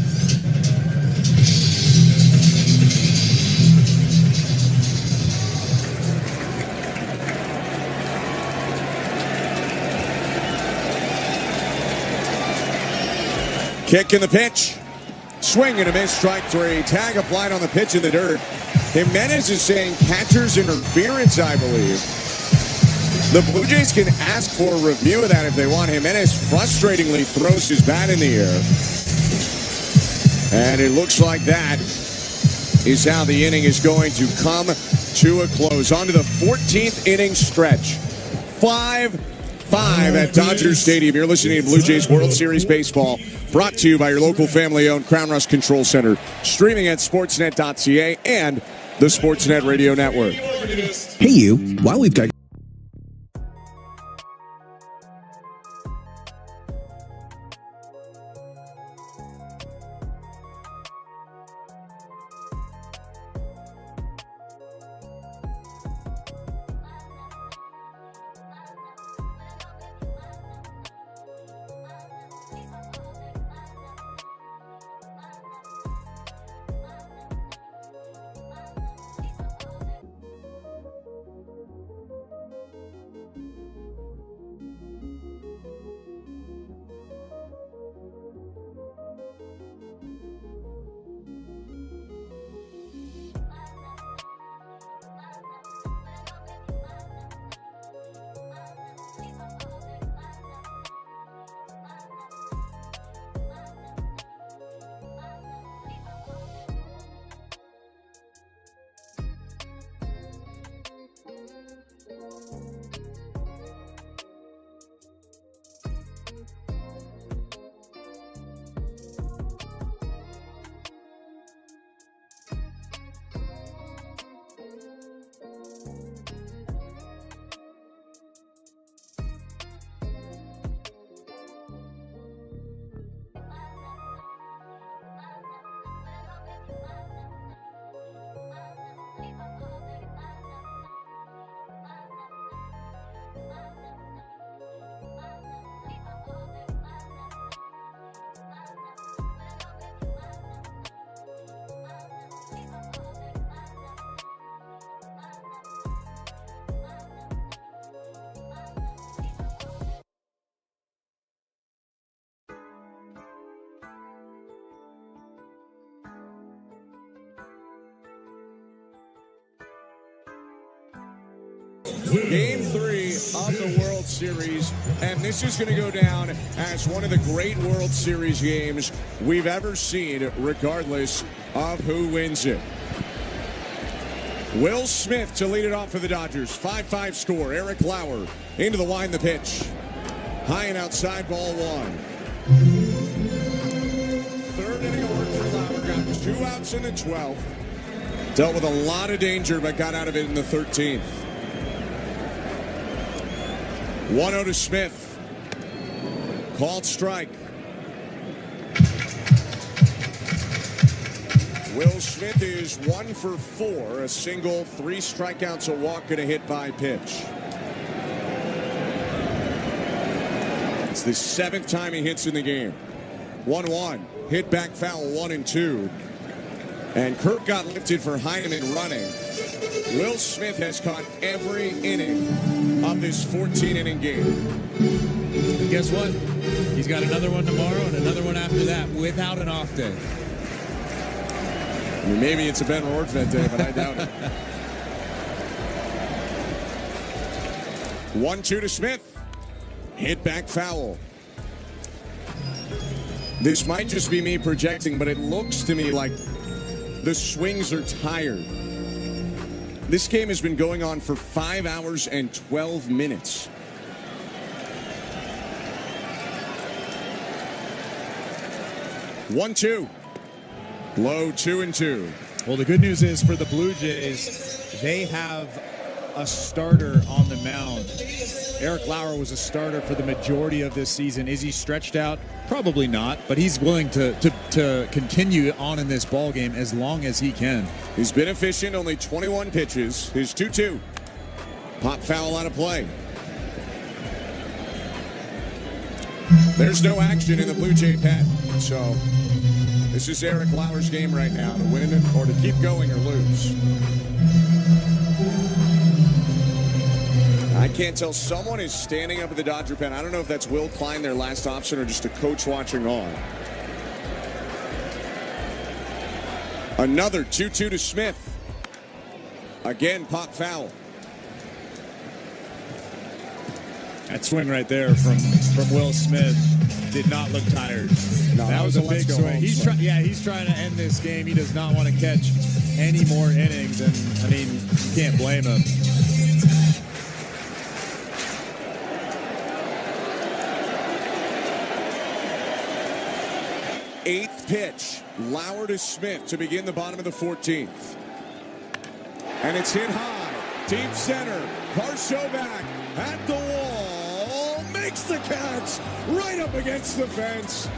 Kick in the pitch. Swing and a miss, strike 3. Tag applied on the pitch in the dirt. Gimenez is saying catcher's interference, I believe. The Blue Jays can ask for a review of that if they want. Gimenez frustratingly throws his bat in the air. And it looks like that is how the inning is going to come to a close. On to the 14th inning stretch. 5-5 at Dodger Stadium. You're listening to Blue Jays World Series Baseball, brought to you by your local family-owned Crown Rust Control Center, streaming at sportsnet.ca and the Sportsnet Radio Network. Hey you, while we've got Game 3 of the World Series, and this is going to go down as one of the great World Series games we've ever seen, regardless of who wins it. Will Smith to lead it off for the Dodgers. 5-5 score. Eric Lauer into the wind, the pitch. High and outside, ball 1. Third inning of work for Lauer. Got 2 outs in the 12th. Dealt with a lot of danger, but got out of it in the 13th. 1-0 to Smith. Called strike. Will Smith is 1 for 4, a single, 3 strikeouts, a walk, and a hit by pitch. It's the 7th time he hits in the game. 1-1, hit back foul, 1-2. And Kirk got lifted for Heineman running. Will Smith has caught every inning of this 14-inning game. And guess what? He's got another one tomorrow and another one after that without an off day. I mean, maybe it's a Ben Rortvedt day, but I doubt it. 1-2 to Smith. Hit back foul. This might just be me projecting, but it looks to me like the swings are tired. This game has been going on for 5 hours and 12 minutes. One, 2. Low 2-2. Well, the good news is for the Blue Jays, they have a starter on the mound. Eric Lauer was a starter for the majority of this season. Is he stretched out? Probably not, but he's willing to continue on in this ball game as long as he can. He's been efficient, only 21 pitches. His 2-2. Pop foul out of play. There's no action in the Blue Jay pen, so this is Eric Lauer's game right now, to win or to keep going or lose. I can't tell. Someone is standing up at the Dodger pen. I don't know if that's Will Klein, their last option, or just a coach watching on. Another 2-2 to Smith. Again, pop foul. That swing right there from Will Smith did not look tired. No, that was a big swing. He's trying to end this game. He does not want to catch any more innings, and I mean, you can't blame him. Eighth pitch, Lauer to Smith to begin the bottom of the 14th. And it's hit high, deep center. Varsho back at the wall, makes the catch right up against the fence.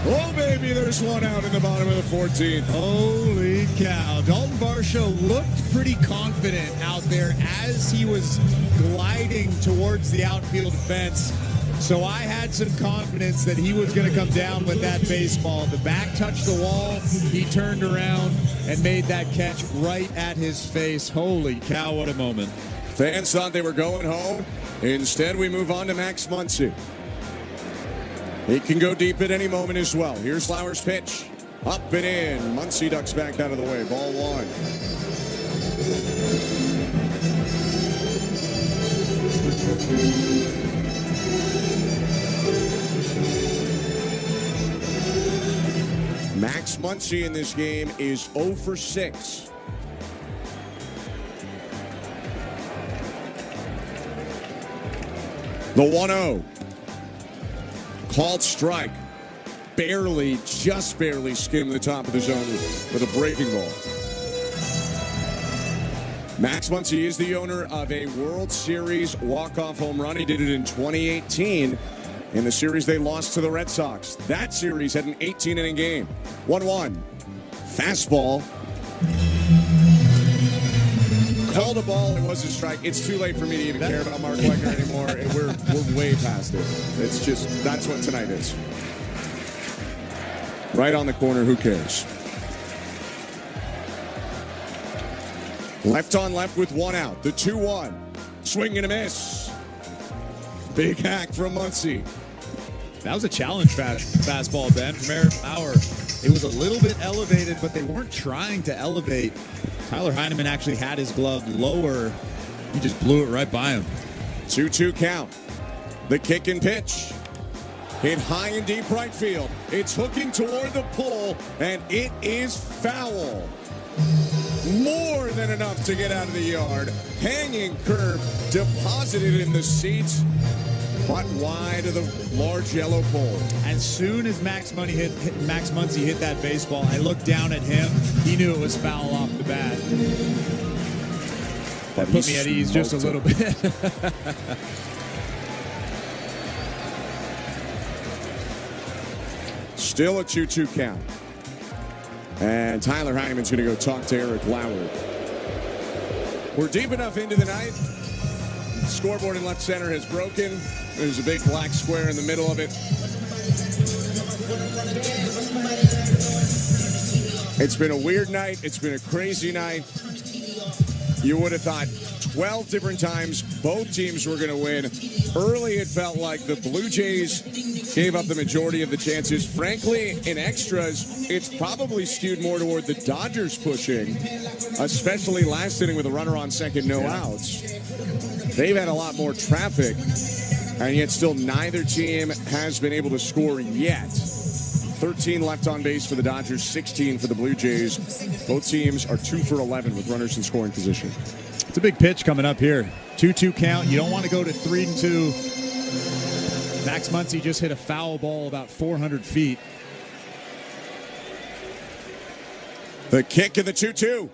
Oh, baby, there's one out in the bottom of the 14th. Holy cow. Dalton Varsho looked pretty confident out there as he was gliding towards the outfield fence. So I had some confidence that he was going to come down with that baseball. The back touched the wall. He turned around and made that catch right at his face. Holy cow, what a moment. Fans thought they were going home. Instead, we move on to Max Muncy. He can go deep at any moment as well. Here's Lauer's pitch. Up and in. Muncy ducks back out of the way. Ball 1. Max Muncy in this game is 0 for 6. The 1-0. Called strike. Barely, just barely skimmed the top of the zone with a breaking ball. Max Muncy is the owner of a World Series walk-off home run. He did it in 2018. In the series they lost to the Red Sox. That series had an 18-inning game. 1-1. Fastball. Called a ball. It was a strike. It's too late for me to even care about Mark Wegner anymore. We're way past it. It's just, that's what tonight is. Right on the corner. Who cares? Left on left with 1 out. The 2-1. Swing and a miss. Big hack from Muncy. That was a challenge fastball, Ben, from Eric Lauer. It was a little bit elevated, but they weren't trying to elevate. Tyler Heineman actually had his glove lower He just blew it right by him. 2-2 count. The kick and pitch. Hit high and deep right field. It's hooking toward the pole, and it is foul. More than enough to get out of the yard. Hanging curve, deposited in the seats, but wide of the large yellow pole. As soon as Max Muncy hit that baseball, I looked down at him. He knew it was foul off the bat. That put me at ease just a little bit. Still a 2-2 count. And Tyler Heineman's going to go talk to Eric Lauer. We're deep enough into the night. Scoreboard in left center has broken. There's a big black square in the middle of it. It's been a weird night. It's been a crazy night. You would have thought 12 different times both teams were going to win. Early, it felt like the Blue Jays gave up the majority of the chances. Frankly, in extras, it's probably skewed more toward the Dodgers pushing, especially last inning with a runner on second, no outs. They've had a lot more traffic, and yet still neither team has been able to score yet. 13 left on base for the Dodgers, 16 for the Blue Jays. Both teams are 2 for 11 with runners in scoring position. It's a big pitch coming up here. 2-2 count. You don't want to go to 3-2. Max Muncy just hit a foul ball about 400 feet. The kick of the 2-2.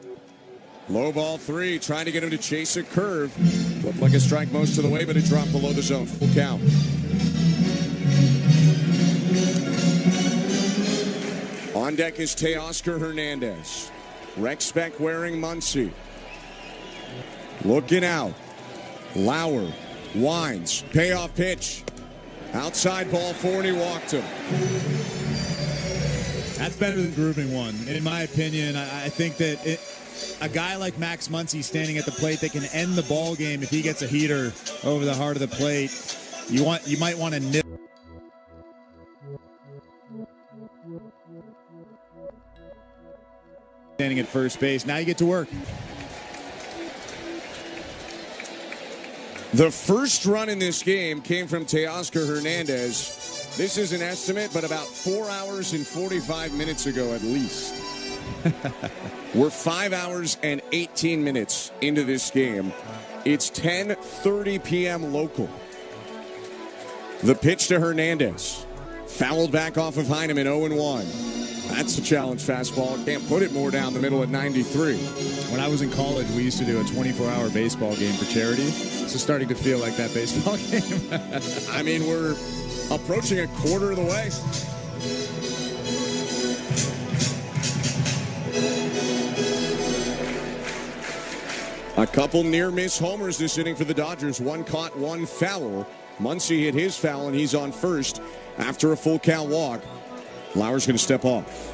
Low ball 3, trying to get him to chase a curve. Looked like a strike most of the way, but it dropped below the zone. Full count. On deck is Teoscar Hernandez. Rec spec wearing Muncy. Looking out. Lauer winds. Payoff pitch. Outside ball 4, and he walked him. That's better than grooving one. In my opinion, I think that a guy like Max Muncy standing at the plate that can end the ball game if he gets a heater over the heart of the plate, you might want to nip. Standing at first base. Now you get to work. The first run in this game came from Teoscar Hernandez. This is an estimate, but about 4 hours and 45 minutes ago at least. We're 5 hours and 18 minutes into this game. It's 10:30 p.m. local. The pitch to Hernandez. Fouled back off of Heineman, 0-1. That's a challenge fastball. Can't put it more down the middle at 93. When I was in college, we used to do a 24-hour baseball game for charity. It's starting to feel like that baseball game. I mean, we're approaching a quarter of the way. A couple near-miss homers this inning for the Dodgers. One caught, one foul. Muncy hit his foul, and he's on first after a full count walk. Lauer's going to step off.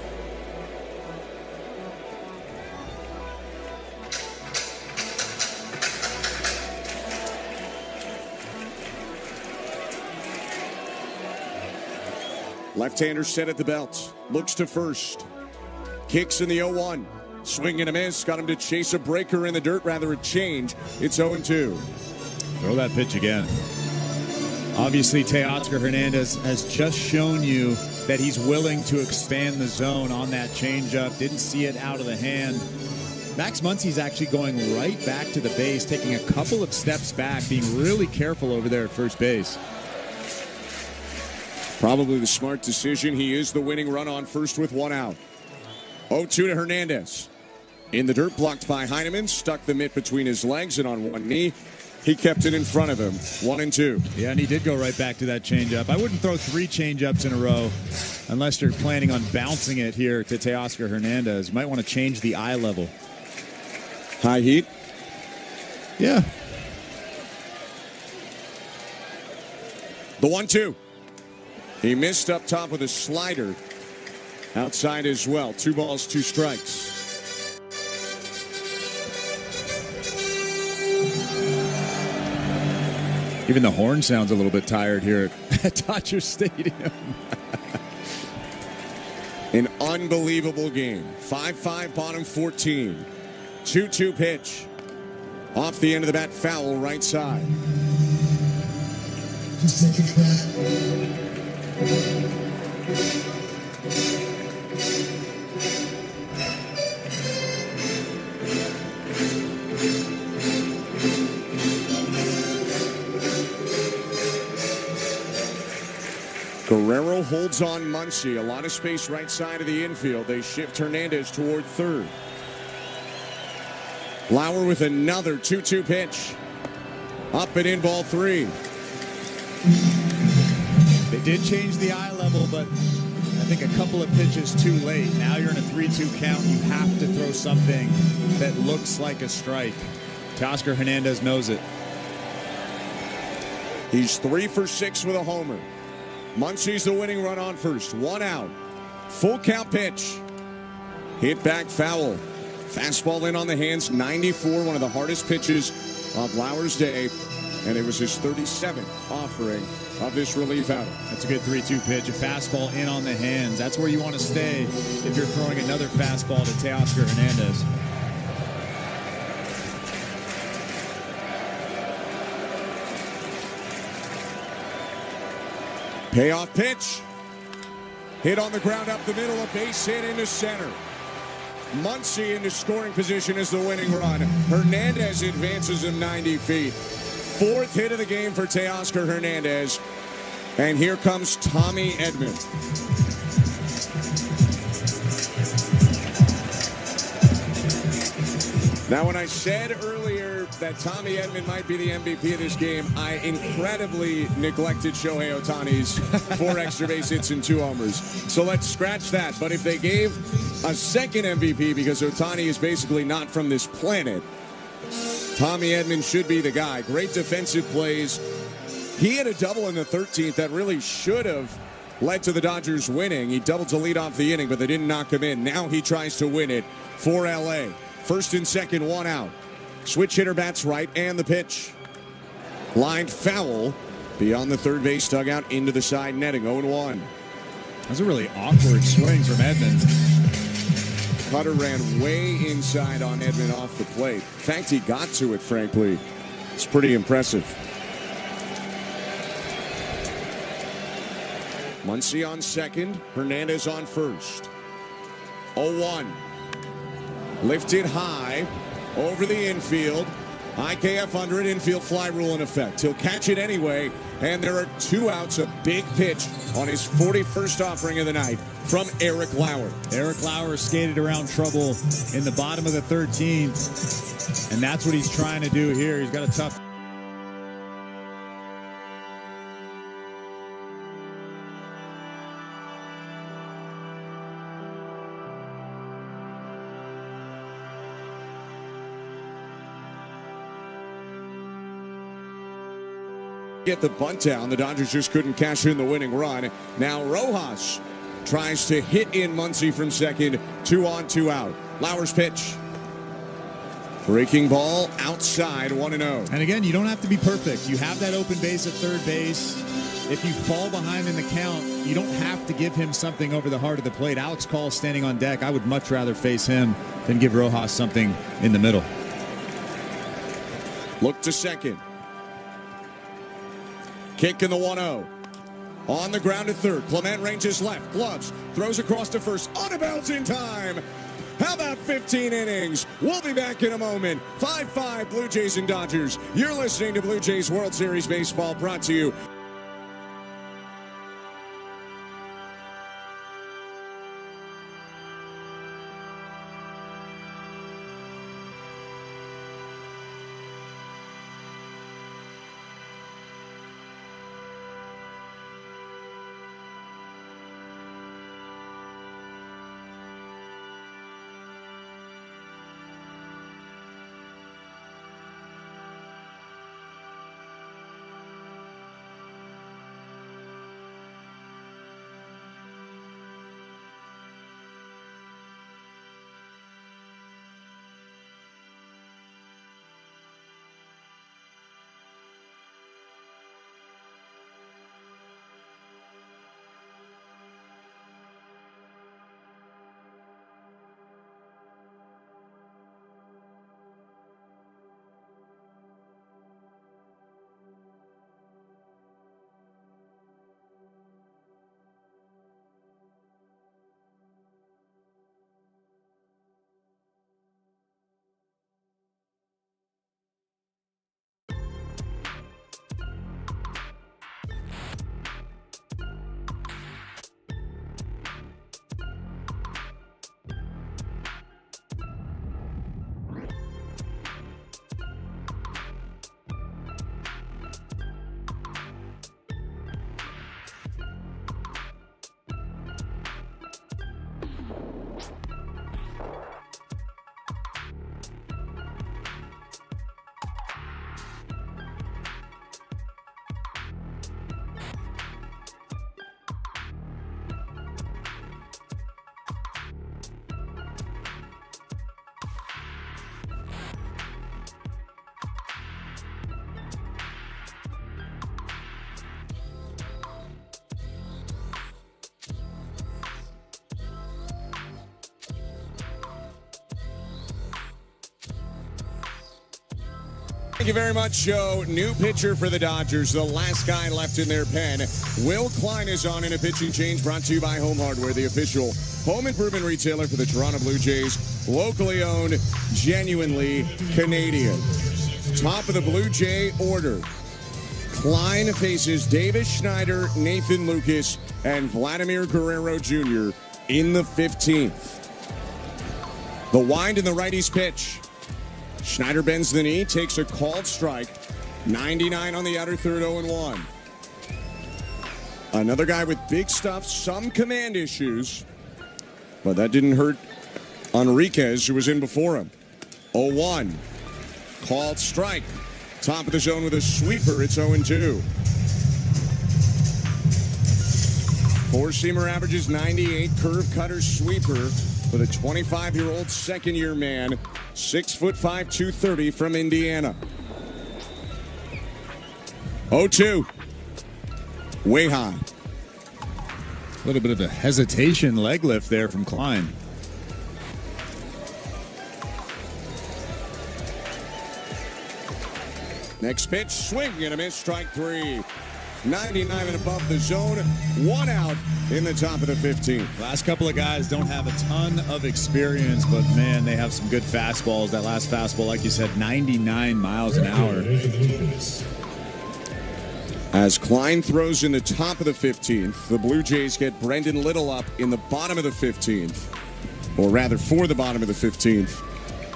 Left-hander set at the belt. Looks to first. Kicks in the 0-1. Swing and a miss. Got him to chase a breaker in the dirt, rather a change. It's 0-2. Throw that pitch again. Obviously, Teoscar Hernandez has just shown you that he's willing to expand the zone on that changeup. Didn't see it out of the hand. Max Muncy's actually going right back to the base, taking a couple of steps back, being really careful over there at first base. Probably the smart decision. He is the winning run on first with one out. 0-2 to Hernandez. In the dirt, blocked by Heineman. Stuck the mitt between his legs and on one knee. He kept it in front of him. 1-2. Yeah, and he did go right back to that changeup. I wouldn't throw 3 changeups in a row unless you're planning on bouncing it here to Teoscar Hernandez. You might want to change the eye level. High heat? Yeah. The 1-2. He missed up top with a slider. Outside as well. 2 balls, 2 strikes. Even the horn sounds a little bit tired here at Dodger Stadium. An unbelievable game. 5-5, bottom 14. 2-2 pitch. Off the end of the bat, foul right side. Guerrero holds on Muncy. A lot of space right side of the infield. They shift Hernandez toward third. Lauer with another 2-2 pitch. Up and in, ball 3. They did change the eye level, but I think a couple of pitches too late. Now you're in a 3-2 count. You have to throw something that looks like a strike. Teoscar Hernandez knows it. He's 3 for 6 with a homer. Muncy's the winning run on first. 1 out. Full count pitch. Hit back foul. Fastball in on the hands. 94, one of the hardest pitches of Lauer's day. And it was his 37th offering of this relief outing. That's a good 3-2 pitch. A fastball in on the hands. That's where you want to stay if you're throwing another fastball to Teoscar Hernandez. Payoff pitch. Hit on the ground up the middle, a base hit into center. Muncy into scoring position is the winning run. Hernandez advances him 90 feet. 4th hit of the game for Teoscar Hernandez. And here comes Tommy Edman. Now, when I said earlier that Tommy Edman might be the MVP of this game, I incredibly neglected Shohei Ohtani's 4 extra base hits and 2 homers. So let's scratch that. But if they gave a second MVP, because Ohtani is basically not from this planet, Tommy Edman should be the guy. Great defensive plays. He had a double in the 13th that really should have led to the Dodgers winning. He doubled to lead off the inning, but they didn't knock him in. Now he tries to win it for L.A. First and second, 1 out. Switch hitter bats right, and the pitch. Lined foul beyond the third base dugout into the side netting. 0-1. That's a really awkward swing from Edman. Cutter ran way inside on Edman off the plate. In fact, he got to it, frankly. It's pretty impressive. Muncy on second, Hernandez on first. 0-1. Lifted high over the infield. IKF under it, infield fly rule in effect. He'll catch it anyway, and there are 2 outs. A big pitch on his 41st offering of the night from Eric Lauer. Eric Lauer skated around trouble in the bottom of the 13th, and that's what he's trying to do here. He's got a tough... Get the bunt down. The Dodgers just couldn't cash in the winning run. Now Rojas tries to hit in Muncy from second. 2 on, 2 out. Lauer's pitch. Breaking ball outside, 1-0. And again, you don't have to be perfect. You have that open base at third base. If you fall behind in the count, you don't have to give him something over the heart of the plate. Alex Call standing on deck. I would much rather face him than give Rojas something in the middle. Look to second. Kick in the 1-0. On the ground at third. Clement ranges left. Gloves. Throws across to first. On a bounce in time. How about 15 innings? We'll be back in a moment. 5-5 Blue Jays and Dodgers. You're listening to Blue Jays World Series Baseball, brought to you Thank you very much, Joe. New pitcher for the Dodgers, the last guy left in their pen. Will Klein is on in a pitching change brought to you by Home Hardware, the official home improvement retailer for the Toronto Blue Jays. Locally owned, genuinely Canadian. Top of the Blue Jay order. Klein faces Davis Schneider, Nathan Lucas, and Vladimir Guerrero Jr. in the 15th. The wind in the righty's pitch. Schneider bends the knee, takes a called strike. 99 on the outer third, 0-1. Another guy with big stuff, some command issues. But that didn't hurt Enriquez, who was in before him. 0-1. Called strike. Top of the zone with a sweeper. It's 0-2. Four-seamer averages 98. Curve cutter sweeper with a 25-year-old second-year man. 6'5", 230 from Indiana. 0-2. Way high. A little bit of a hesitation leg lift there from Klein. Next pitch, swing and a miss, strike 3. 99 and above the zone, 1 out in the top of the 15th. Last couple of guys don't have a ton of experience, but man, they have some good fastballs. That last fastball, like you said, 99 miles an hour. As Klein throws in the top of the 15th, the Blue Jays get Brendan Little up in the bottom of the 15th. Or rather, for the bottom of the 15th.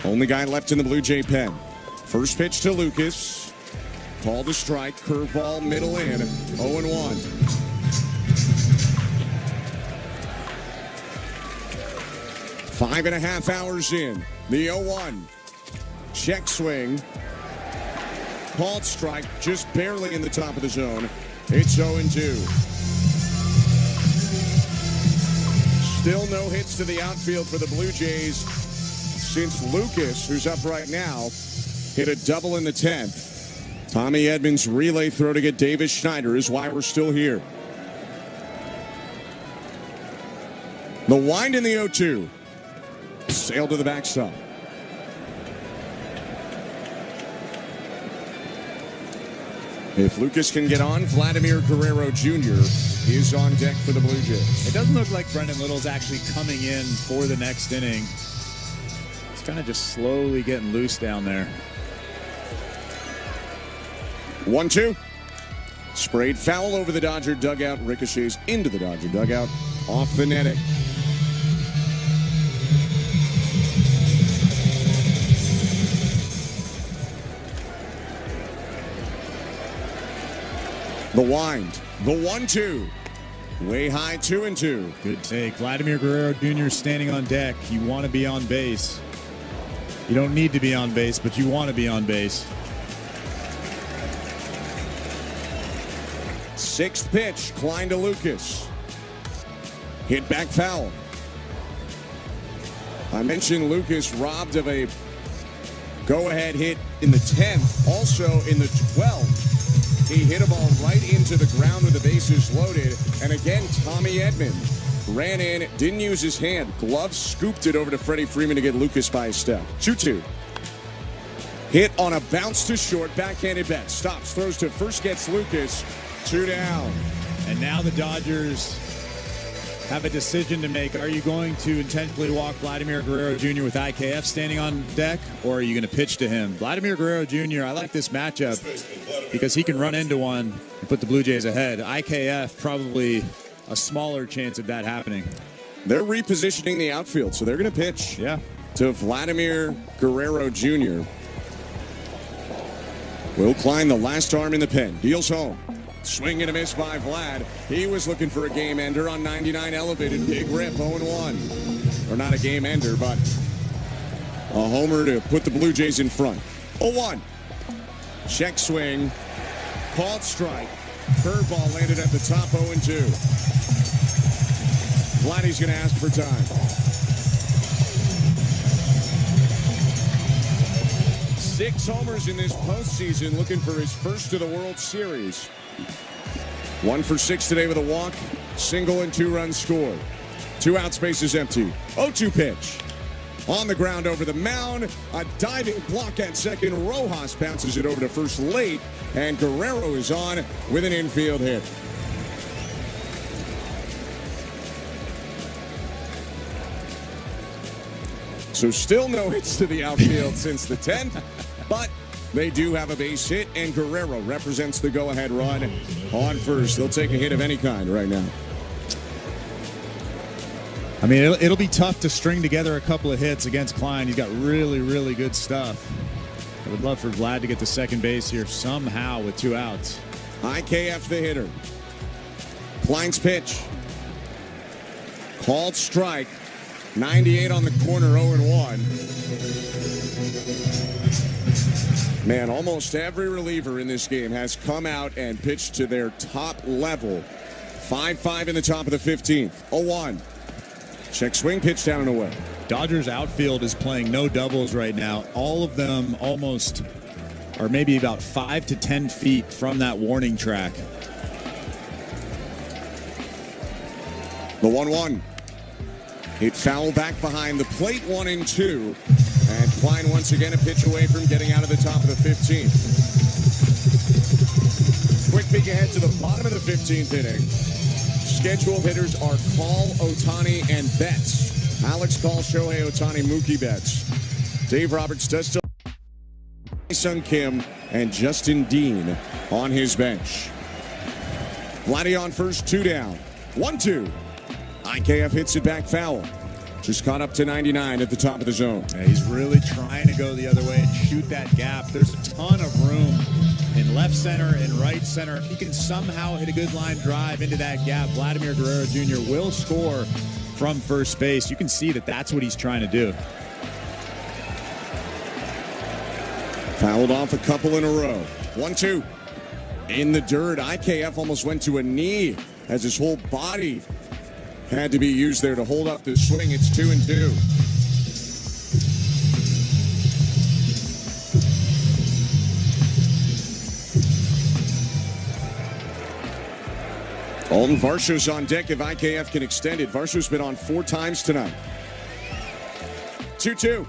Only guy left in the Blue Jay pen. First pitch to Lucas. Called a strike, curveball, middle in, 0-1. Five and a half hours in, the 0-1. Check swing. Called strike, just barely in the top of the zone. It's 0-2. Still no hits to the outfield for the Blue Jays since Lucas, who's up right now, hit a double in the 10th. Tommy Edmonds' relay throw to get Davis Schneider is why we're still here. The wind in the 0-2. Sail to the backstop. If Lucas can get on, Vladimir Guerrero Jr. is on deck for the Blue Jays. It doesn't look like Brendan Little's actually coming in for the next inning. It's kind of just slowly getting loose down there. 1-2. Sprayed foul over the Dodger dugout. Ricochets into the Dodger dugout. Off the netting. The wind. The 1-2. Way high, 2-2. Good take. Vladimir Guerrero Jr. standing on deck. You want to be on base. You don't need to be on base, but you want to be on base. Sixth pitch, Klein to Lucas. Hit back foul. I mentioned Lucas robbed of a go-ahead hit in the 10th. Also in the 12th, he hit a ball right into the ground with the bases loaded. And again, Tommy Edman ran in, didn't use his hand. Glove scooped it over to Freddie Freeman to get Lucas by a step. 2-2. Hit on a bounce to short, backhanded bat. Stops, throws to first, gets Lucas. 2 down. And now the Dodgers have a decision to make. Are you going to intentionally walk Vladimir Guerrero Jr. with IKF standing on deck, or are you going to pitch to him? Vladimir Guerrero Jr., I like this matchup because he can run into one and put the Blue Jays ahead. IKF, probably a smaller chance of that happening. They're repositioning the outfield, so they're going to pitch to Vladimir Guerrero Jr. Will Klein, the last arm in the pen, deals home. Swing and a miss by Vlad. He was looking for a game ender on 99, elevated, big rip, 0-1. Or not a game ender, but a homer to put the Blue Jays in front. 0-1. Check swing. Called strike. Curveball landed at the top, 0-2. Vladdy's going to ask for time. 6 homers in this postseason, looking for his first of the World Series. 1 for 6 today with a walk, single and 2 runs scored. 2 outs, bases empty. 0-2 pitch. On the ground over the mound, a diving block at second. Rojas bounces it over to first late, and Guerrero is on with an infield hit. So still no hits to the outfield since the 10th, but they do have a base hit, and Guerrero represents the go-ahead run on first. They'll take a hit of any kind right now. I mean, it'll be tough to string together a couple of hits against Klein. He's got really, really good stuff. I would love for Vlad to get to second base here somehow with 2 outs. IKF the hitter. Klein's pitch. Called strike. 98 on the corner, 0-1. Man, almost every reliever in this game has come out and pitched to their top level. 5-5 in the top of the 15th. 0-1. Check swing, pitch down and away. Dodgers outfield is playing no doubles right now. All of them almost are maybe about 5 to 10 feet from that warning track. The 1-1. Hit foul back behind the plate, 1-2. And Klein once again a pitch away from getting out of the top of the 15th. Quick peek ahead to the bottom of the 15th inning. Scheduled hitters are Call, Ohtani, and Betts. Alex Call, Shohei Ohtani, Mookie Betts. Dave Roberts does still Sung Kim and Justin Dean on his bench. Vladdy on first, 2 down. 1-2. IKF hits it back foul. Just caught up to 99 at the top of the zone. Yeah, he's really trying to go the other way and shoot that gap. There's a ton of room in left center and right center. If he can somehow hit a good line drive into that gap, Vladimir Guerrero Jr. will score from first base. You can see that that's what he's trying to do. Fouled off a couple in a row. 1-2. In the dirt, IKF almost went to a knee as his whole body had to be used there to hold up the swing. It's 2-2. Alton Varsho's on deck if IKF can extend it. Varsho's been on 4 times tonight. 2-2.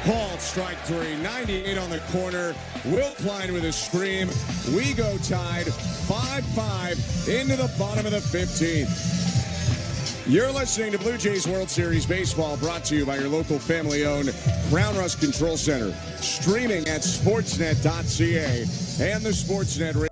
Called strike 3, 98 on the corner. Will Klein with a scream. We go tied 5-5 into the bottom of the 15th. You're listening to Blue Jays World Series Baseball, brought to you by your local family-owned Crown Rust Control Center. Streaming at sportsnet.ca and the Sportsnet Radio.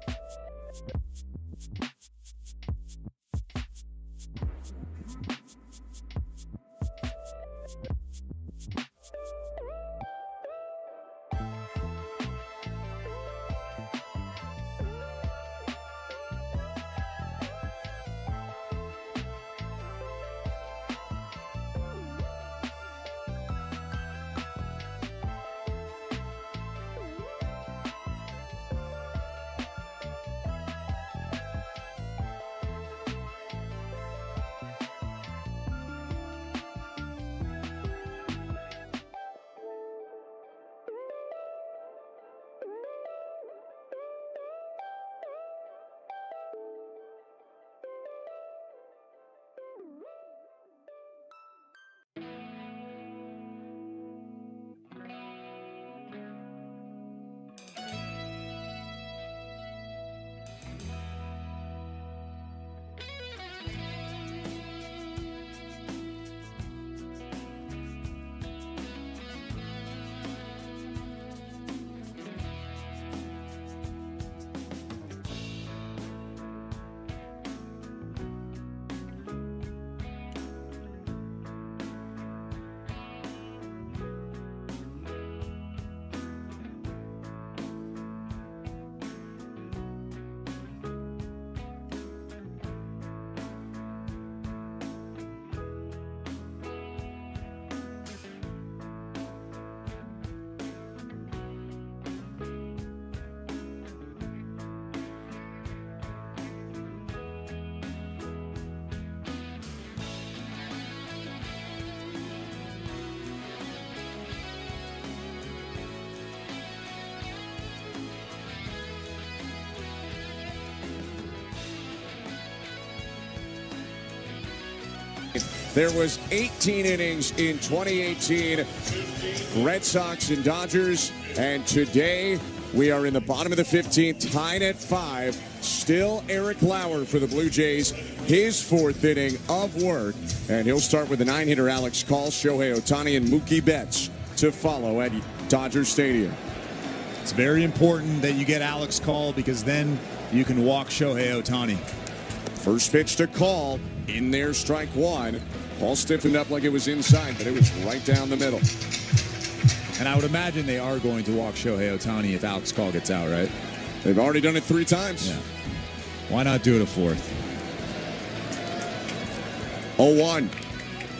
There was 18 innings in 2018. Red Sox and Dodgers. And today we are in the bottom of the 15th, tied at 5. Still Eric Lauer for the Blue Jays. His 4th inning of work. And he'll start with the 9-hitter Alex Call, Shohei Ohtani, and Mookie Betts to follow at Dodger Stadium. It's very important that you get Alex Call because then you can walk Shohei Ohtani. First pitch to Call. In there, strike one. Ball stiffened up like it was inside, but it was right down the middle. And I would imagine they are going to walk Shohei Ohtani if Alex Call gets out, right? They've already done it 3 times. Yeah. Why not do it a 4th? 0-1.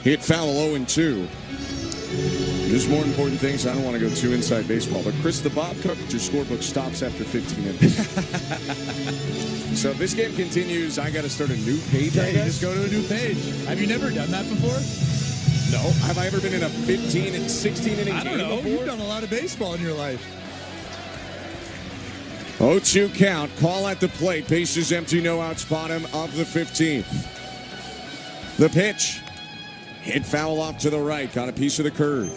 Hit foul 0-2. There's more important things. I don't want to go too inside baseball, but Chris, the Bob Cook, your scorebook stops after 15 innings. So if this game continues, I got to start a new page, I guess? Just go to a new page. Have you never done that before? No. Have I ever been in a 15 and 16 inning game? I don't know. Before? You've done a lot of baseball in your life. 0-2 count. Call at the plate. Bases empty. No outs. Bottom of the 15th. The pitch. Hit foul off to the right. Got a piece of the curve.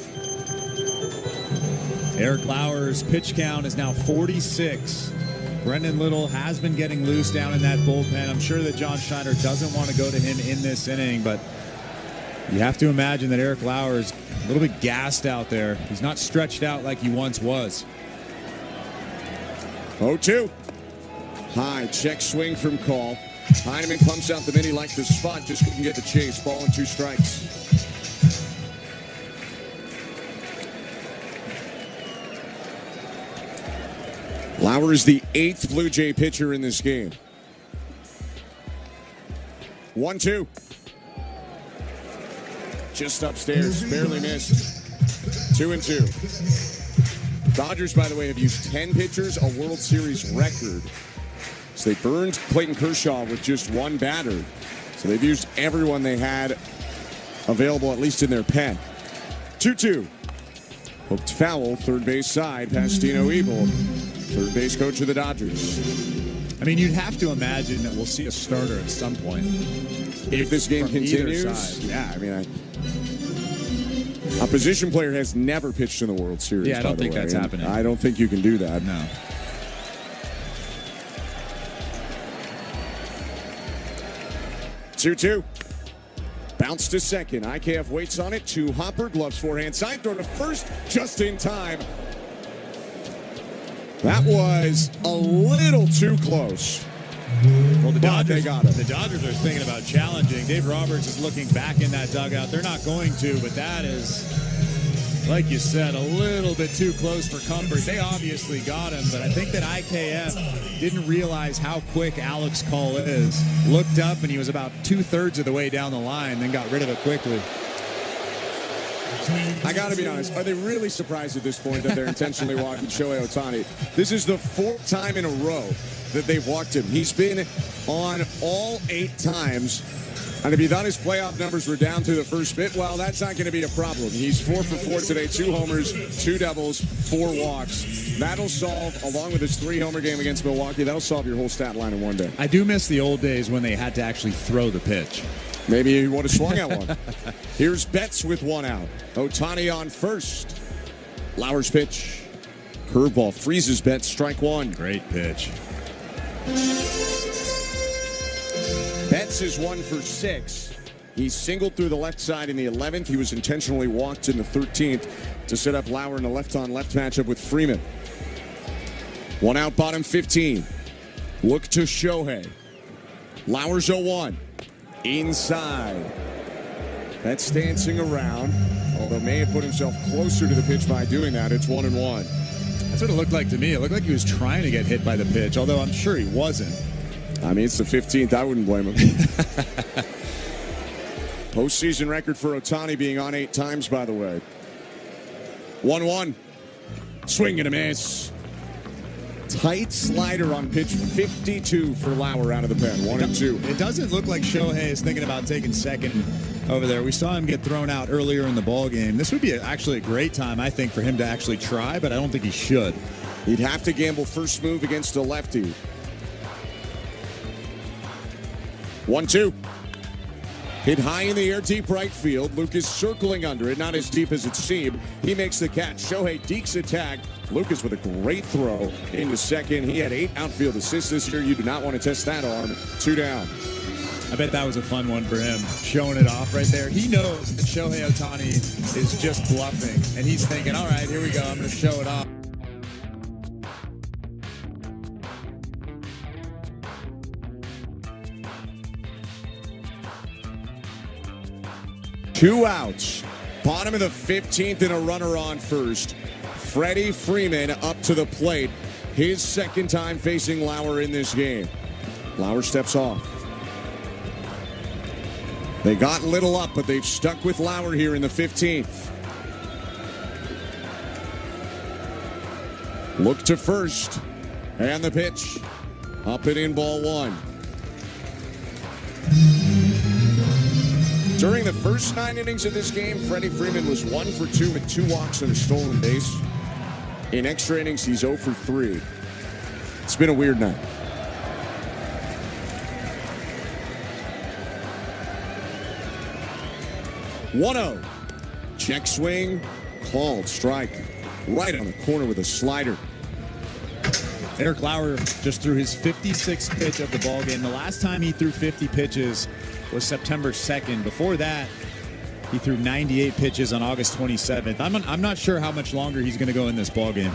Eric Lauer's pitch count is now 46. Brendan Little has been getting loose down in that bullpen. I'm sure that John Schneider doesn't want to go to him in this inning, but you have to imagine that Eric Lauer is a little bit gassed out there. He's not stretched out like he once was. 0-2. High check swing from Call. Heineman pumps out the mid. He liked the spot, just couldn't get the chase. Ball and 2 strikes. Lauer is the 8th Blue Jay pitcher in this game. 1-2. Just upstairs, barely missed. 2-2. Dodgers, by the way, have used 10 pitchers, a World Series record. So they burned Clayton Kershaw with just 1 batter. So they've used everyone they had available, at least in their pen. 2-2. Hooked foul, third base side, Pastino Ebel, third base coach of the Dodgers. I mean, you'd have to imagine that we'll see a starter at some point. If this game continues, yeah, I mean, a position player has never pitched in the World Series. Yeah, I don't think that's happening. I don't think you can do that. No. 2-2. Bounce to second. IKF waits on it. To Hopper. Gloves forehand side. Throw to first. Just in time. That was a little too close. Well, the Dodgers got him. The Dodgers are thinking about challenging. Dave Roberts is looking back in that dugout. They're not going to, but that is, like you said, a little bit too close for comfort. They obviously got him, but I think that IKF didn't realize how quick Alex Call is. Looked up, and he was about 2/3 of the way down the line, then got rid of it quickly. I got to be honest. Are they really surprised at this point that they're intentionally walking Shohei Ohtani? This is the 4th time in a row that they've walked him. He's been on all 8 times. And if you thought his playoff numbers were down through the first bit, well, that's not going to be a problem. He's 4 for 4 today, 2 homers, 2 doubles, 4 walks. That'll solve, along with his 3-homer game against Milwaukee, that'll solve your whole stat line in one day. I do miss the old days when they had to actually throw the pitch. Maybe he would have swung at one. Here's Betts with 1 out. Ohtani on first. Lauer's pitch. Curveball freezes Betts, strike 1. Great pitch. Betts is 1 for 6. He singled through the left side in the 11th. He was intentionally walked in the 13th to set up Lauer in a left-on-left matchup with Freeman. 1 out, bottom 15. Look to Shohei. Lauer's 0-1. Inside. Betts dancing around, although may have put himself closer to the pitch by doing that. It's 1-1. That's what it looked like to me. It looked like he was trying to get hit by the pitch, although I'm sure he wasn't. I mean, it's the 15th. I wouldn't blame him. Postseason record for Ohtani being on 8 times, by the way. 1-1. Swing and a miss. Tight slider on pitch 52 for Lauer out of the pen. 1-2. It doesn't look like Shohei is thinking about taking second over there. We saw him get thrown out earlier in the ball game. This would be actually a great time, I think, for him to actually try, but I don't think he should. He'd have to gamble first move against a lefty. 1-2. Hit high in the air, deep right field. Lucas circling under it, not as deep as it seemed. He makes the catch. Shohei dekes a tag. Lucas with a great throw into second. He had 8 outfield assists this year. You do not want to test that arm. 2 down. I bet that was a fun one for him, showing it off right there. He knows that Shohei Ohtani is just bluffing, and he's thinking, all right, here we go. I'm going to show it off. Two outs. Bottom of the 15th and a runner on first. Freddie Freeman up to the plate. His second time facing Lauer in this game. Lauer steps off. They got Little up, but they've stuck with Lauer here in the 15th. Look to first. And the pitch. Up and in, ball 1. During the first 9 innings of this game, Freddie Freeman was 1 for 2 with 2 walks and a stolen base. In extra innings, he's 0 for 3. It's been a weird night. One-0. Check swing. Called strike. Right on the corner with a slider. Eric Lauer just threw his 56th pitch of the ballgame. The last time he threw 50 pitches was September 2nd. Before that, he threw 98 pitches on August 27th. I'm not sure how much longer he's going to go in this ballgame.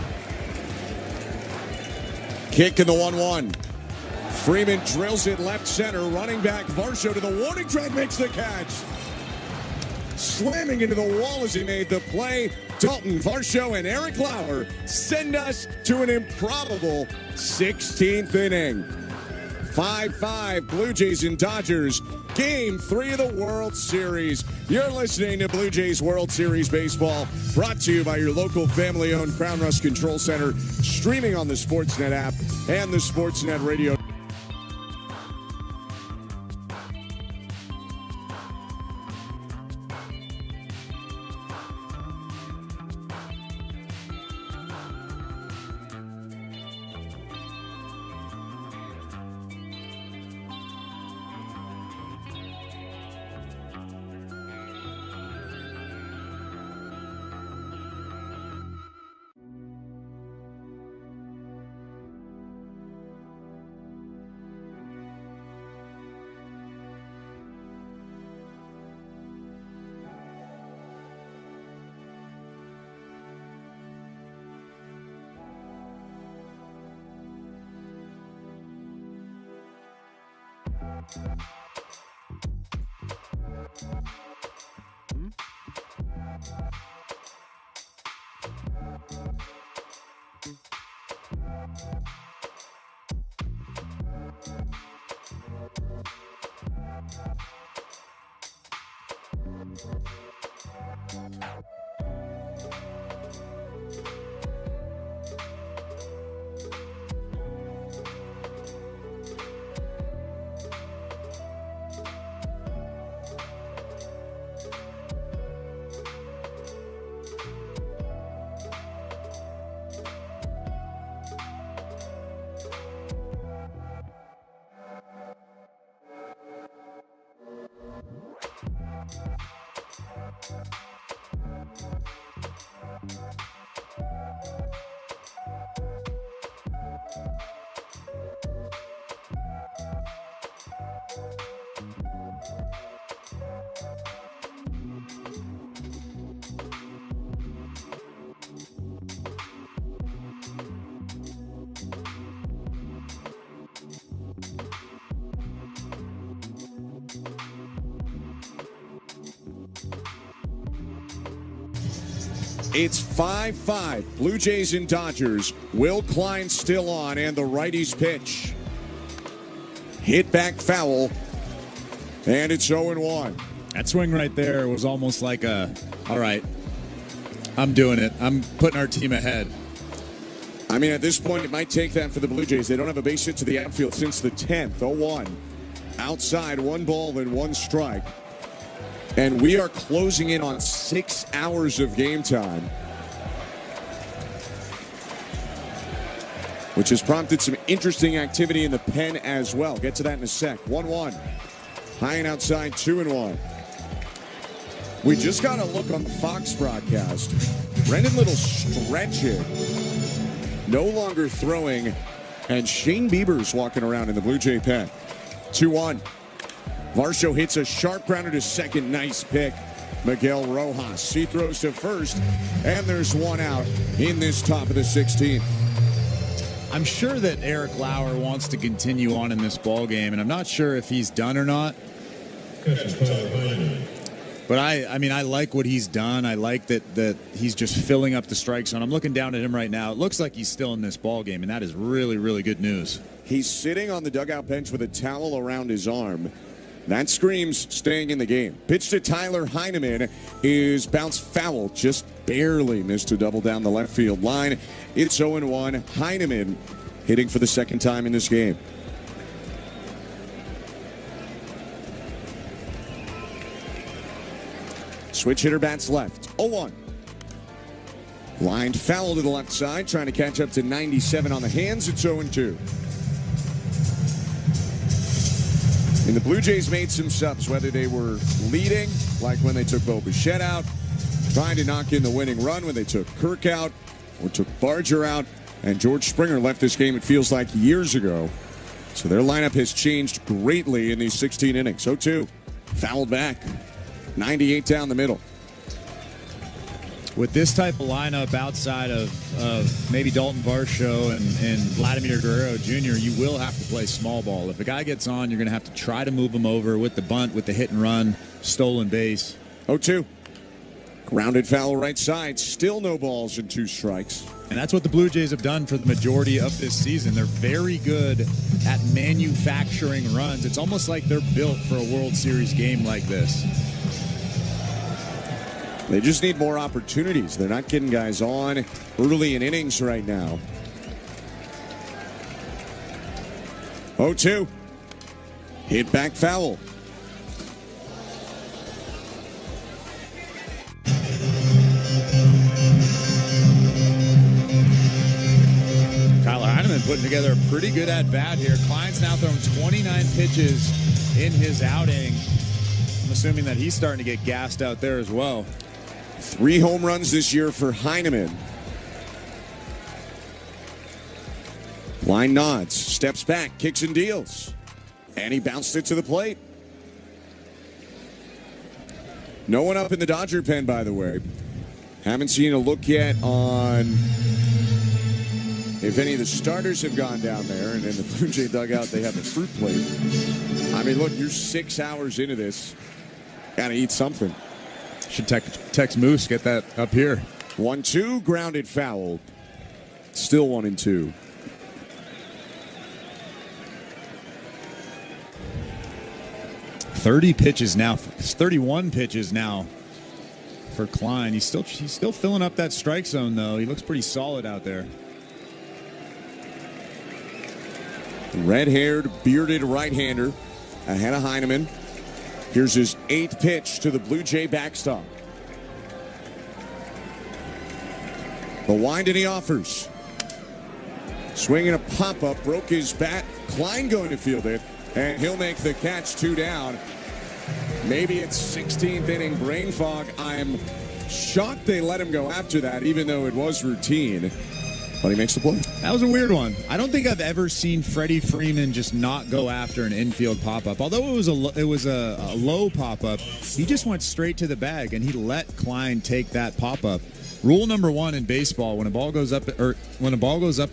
Kick in the 1-1. Freeman drills it left center. Running back Varsho to the warning track, makes the catch. Slamming into the wall as he made the play. Dalton Varsho and Eric Lauer send us to an improbable 16th inning. 5-5 Blue Jays and Dodgers. Game 3 of the World Series. You're listening to Blue Jays World Series Baseball, brought to you by your local family-owned Crown Rust Control Center, streaming on the Sportsnet app and the Sportsnet radio. It's 5-5. Blue Jays and Dodgers. Will Klein still on, and the righty's pitch. Hit back foul, and it's 0-1. That swing right there was almost like all right, I'm doing it. I'm putting our team ahead. I mean, at this point, it might take that for the Blue Jays. They don't have a base hit to the outfield since the 10th. 0-1. Outside, 1 ball and 1 strike. And we are closing in on 6 hours of game time, which has prompted some interesting activity in the pen as well. Get to that in a sec. 1-1. High and outside, 2-1. We just got a look on the Fox broadcast. Brendan Little stretching, no longer throwing, and Shane Bieber's walking around in the Blue Jay pen. 2-1. Varsho hits a sharp grounder to second. Nice pick. Miguel Rojas. He throws to first, and there's one out in this top of the 16th. I'm sure that Eric Lauer wants to continue on in this ball game, and I'm not sure if he's done or not. But I like what he's done. I like that he's just filling up the strike zone. I'm looking down at him right now. It looks like he's still in this ball game, and that is really, really good news. He's sitting on the dugout bench with a towel around his arm. That screams staying in the game. Pitch to Tyler Heineman is bounced foul. Just barely missed a double down the left field line. It's 0-1. Heineman hitting for the second time in this game. Switch hitter bats left. 0-1. Lined foul to the left side. Trying to catch up to 97 on the hands. It's 0-2. And the Blue Jays made some subs, whether they were leading, like when they took Bo Bichette out, trying to knock in the winning run when they took Kirk out, or took Barger out, and George Springer left this game, it feels like, years ago. So their lineup has changed greatly in these 16 innings. 0-2. Fouled back. 98 down the middle. With this type of lineup outside of maybe Dalton Varsho and Vladimir Guerrero Jr., you will have to play small ball. If a guy gets on, you're going to have to try to move him over with the bunt, with the hit and run, stolen base. 0-2. Grounded foul right side. Still no balls and 2 strikes. And that's what the Blue Jays have done for the majority of this season. They're very good at manufacturing runs. It's almost like they're built for a World Series game like this. They just need more opportunities. They're not getting guys on early in innings right now. 0-2. Hit back foul. Tyler Heineman putting together a pretty good at-bat here. Klein's now thrown 29 pitches in his outing. I'm assuming that he's starting to get gassed out there as well. 3 home runs this year for Heineman. Line nods, steps back, kicks and deals. And he bounced it to the plate. No one up in the Dodger pen, by the way. Haven't seen a look yet on if any of the starters have gone down there. And in the Blue Jay dugout, they have a fruit plate. I mean, look, you're 6 hours into this. Got to eat something. Should text Moose, get that up here. 1-2, grounded foul. Still 1-2. It's 31 pitches now for Klein. He's still filling up that strike zone, though. He looks pretty solid out there. Red-haired, bearded right-hander ahead of Heineman. Here's his 8th pitch to the Blue Jay backstop. The wind and he offers. Swinging a pop-up, broke his bat. Klein going to field it, and he'll make the catch. 2 down. Maybe it's 16th inning brain fog. I'm shocked they let him go after that, even though it was routine. But he makes the play. That was a weird one. I don't think I've ever seen Freddie Freeman just not go after an infield pop-up. Although it was a low pop-up, he just went straight to the bag, and he let Klein take that pop-up. Rule number 1 in baseball: when a ball goes up in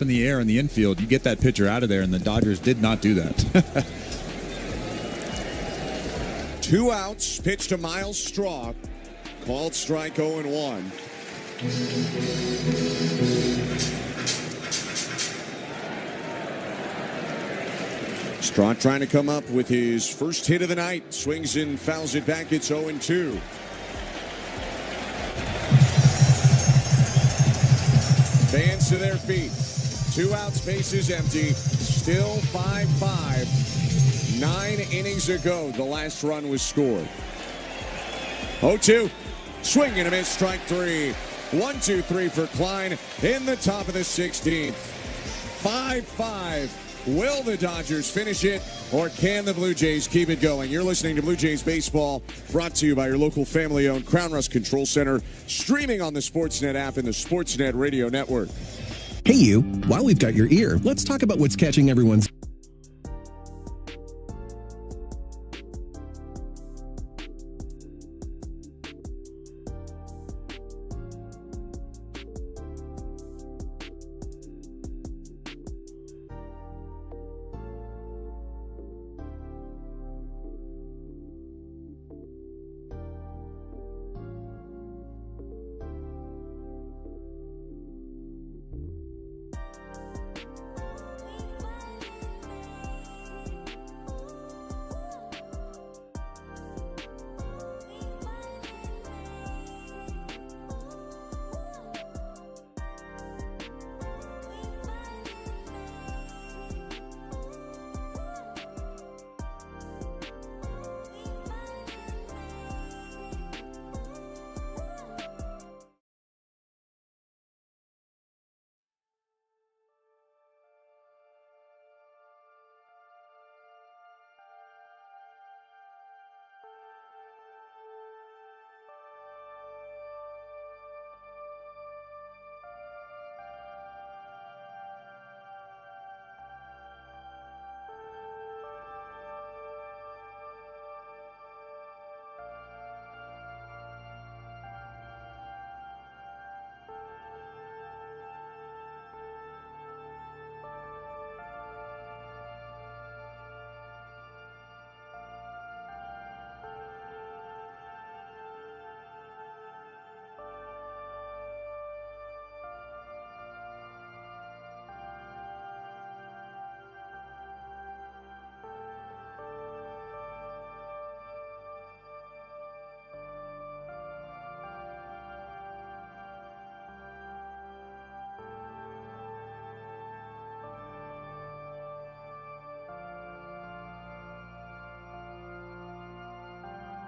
the air in the infield, you get that pitcher out of there, and the Dodgers did not do that. 2 outs. Pitch to Miles Straw. Called strike 0-1. Straw trying to come up with his first hit of the night. Swings and fouls it back. It's 0-2. Fans to their feet. 2 outs, bases empty. Still 5-5. 9 innings ago, the last run was scored. 0-2. Swing and a miss. Strike 3. 1-2-3 for Klein in the top of the 16th. 5-5. Will the Dodgers finish it, or can the Blue Jays keep it going? You're listening to Blue Jays Baseball, brought to you by your local family-owned Crown Rust Control Center, streaming on the Sportsnet app and the Sportsnet Radio Network. Hey, you. While we've got your ear, let's talk about what's catching everyone's.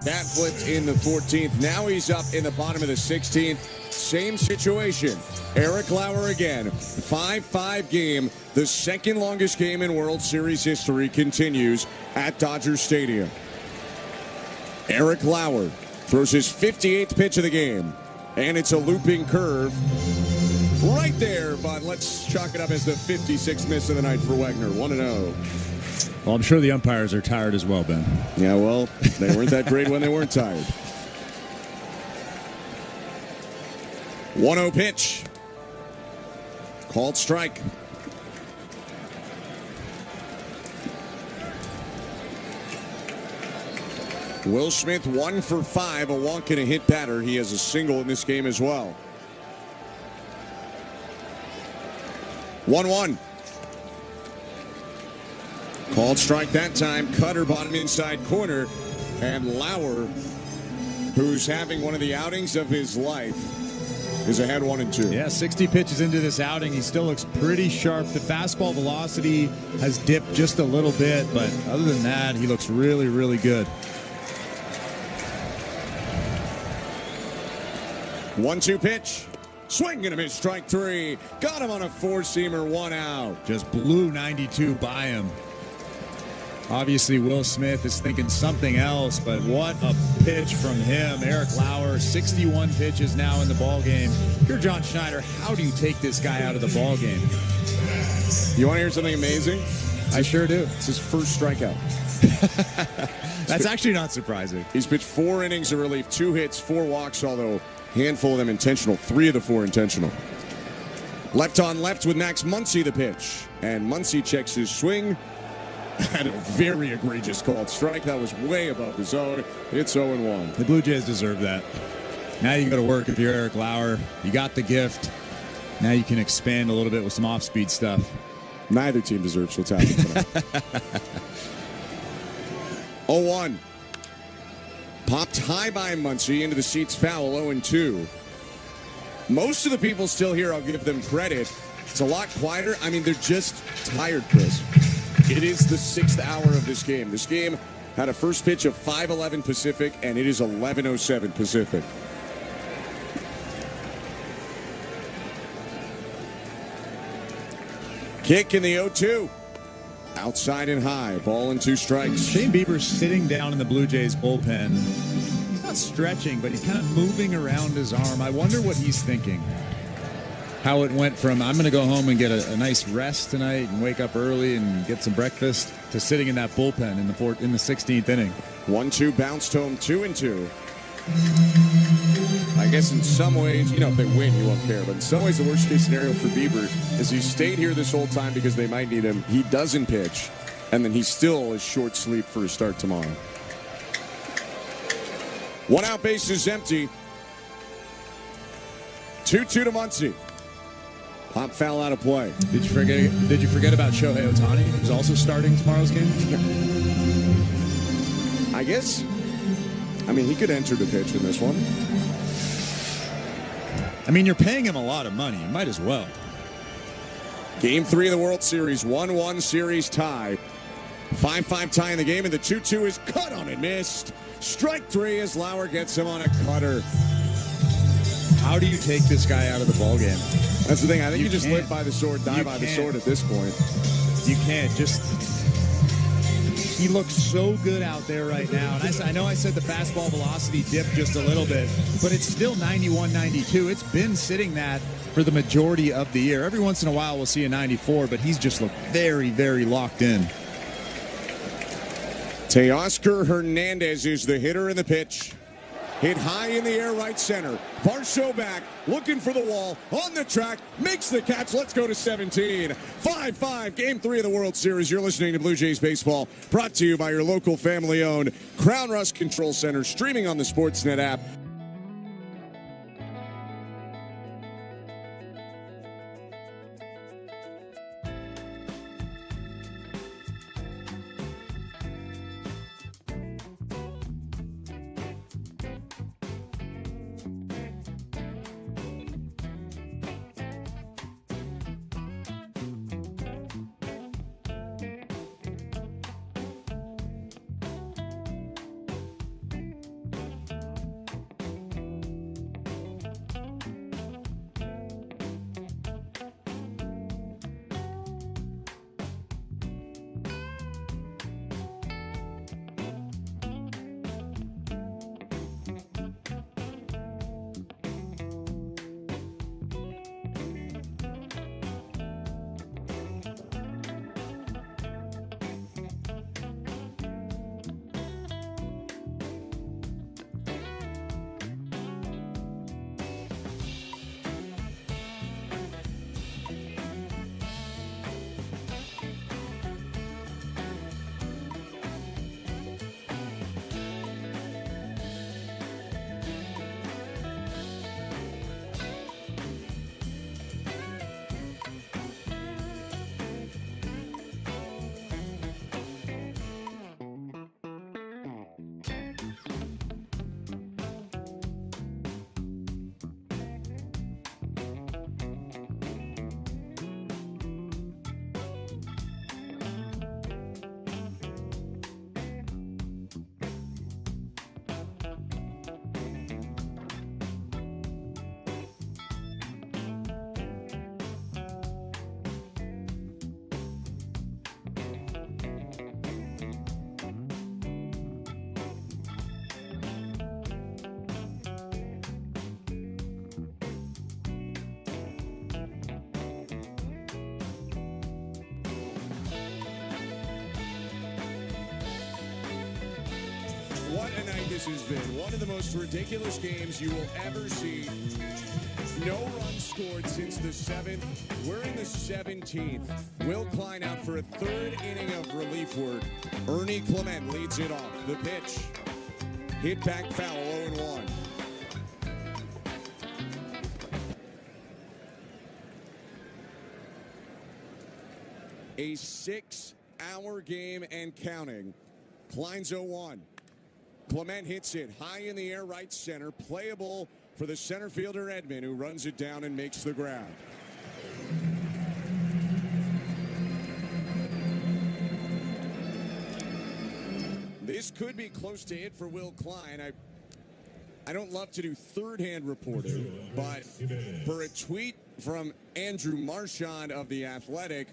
Bat flipped in the 14th. Now he's up in the bottom of the 16th. Same situation. Eric Lauer again. 5-5 game. The second longest game in World Series history continues at Dodger Stadium. Eric Lauer throws his 58th pitch of the game. And it's a looping curve right there. But let's chalk it up as the 56th miss of the night for Wegner. 1-0. Well, I'm sure the umpires are tired as well, Ben. Yeah, well, they weren't that great when they weren't tired. 1-0 pitch. Called strike. Will Smith 1 for 5, a walk and a hit batter. He has a single in this game as well. 1-1. Called strike that time. Cutter bottom inside corner. And Lauer, who's having one of the outings of his life, is ahead 1-2. Yeah, 60 pitches into this outing. He still looks pretty sharp. The fastball velocity has dipped just a little bit, but other than that, he looks really, really good. 1-2 pitch. Swing and a miss, strike 3. Got him on a four-seamer, 1 out. Just blew 92 by him. Obviously, Will Smith is thinking something else, but what a pitch from him. Eric Lauer, 61 pitches now in the ballgame. You're John Schneider. How do you take this guy out of the ballgame? You want to hear something amazing? I sure do. It's his first strikeout. That's actually not surprising. He's pitched 4 innings of relief, 2 hits, 4 walks, although a handful of them intentional, 3 of the 4 intentional. Left on left with Max Muncy the pitch. And Muncy checks his swing. Had a very egregious called strike. That was way above the zone. It's 0-1. The Blue Jays deserve that. Now you go to work if you're Eric Lauer. You got the gift. Now you can expand a little bit with some off-speed stuff. Neither team deserves what's happening tonight. 0-1. Popped high by Muncy into the seats foul, 0-2. Most of the people still here, I'll give them credit. It's a lot quieter. I mean, they're just tired, Chris. It is the 6th hour of this game. This game had a first pitch of 5:11 Pacific, and it is 11:07 Pacific. Kick in the 0-2. Outside and high. Ball and 2 strikes. Shane Bieber's sitting down in the Blue Jays bullpen. He's not stretching, but he's kind of moving around his arm. I wonder what he's thinking. How it went from, I'm going to go home and get a nice rest tonight and wake up early and get some breakfast, to sitting in that bullpen in the 16th inning. 1-2 bounced home 2-2. I guess in some ways, if they win, you won't care. But in some ways, the worst case scenario for Bieber is he stayed here this whole time because they might need him. He doesn't pitch, and then he still is short sleep for his start tomorrow. 1 out, base is empty. 2-2 to Muncie. Pop foul out of play. Did you forget about Shohei Ohtani, who's also starting tomorrow's game? I guess. He could enter the pitch in this one. You're paying him a lot of money. You might as well. Game 3 of the World Series. 1-1 series tie. 5-5 tie in the game, and the 2-2 is cut on and missed. Strike 3 as Lauer gets him on a cutter. How do you take this guy out of the ballgame? That's the thing. I think you just live by the sword, die by the sword at this point. You can't. He looks so good out there right now. And I know I said the fastball velocity dipped just a little bit, but it's still 91, 92. It's been sitting that for the majority of the year. Every once in a while we'll see a 94, but he's just looked very, very locked in. Teoscar Hernandez is the hitter in the pitch. Hit high in the air, right center. Varsho back, looking for the wall, on the track, makes the catch. Let's go to 17. 5-5, Game 3 of the World Series. You're listening to Blue Jays Baseball, brought to you by your local family-owned Crown Rust Control Center, streaming on the Sportsnet app. What a night this has been. One of the most ridiculous games you will ever see. No runs scored since the 7th. We're in the 17th. Will Klein out for a 3rd inning of relief work. Ernie Clement leads it off. The pitch. Hit back foul, 0-1. A 6-hour game and counting. Klein's 0-1. Clement hits it high in the air, right center. Playable for the center fielder, Edman, who runs it down and makes the grab. This could be close to it for Will Klein. I don't love to do third-hand reporting, but for a tweet from Andrew Marchand of The Athletic,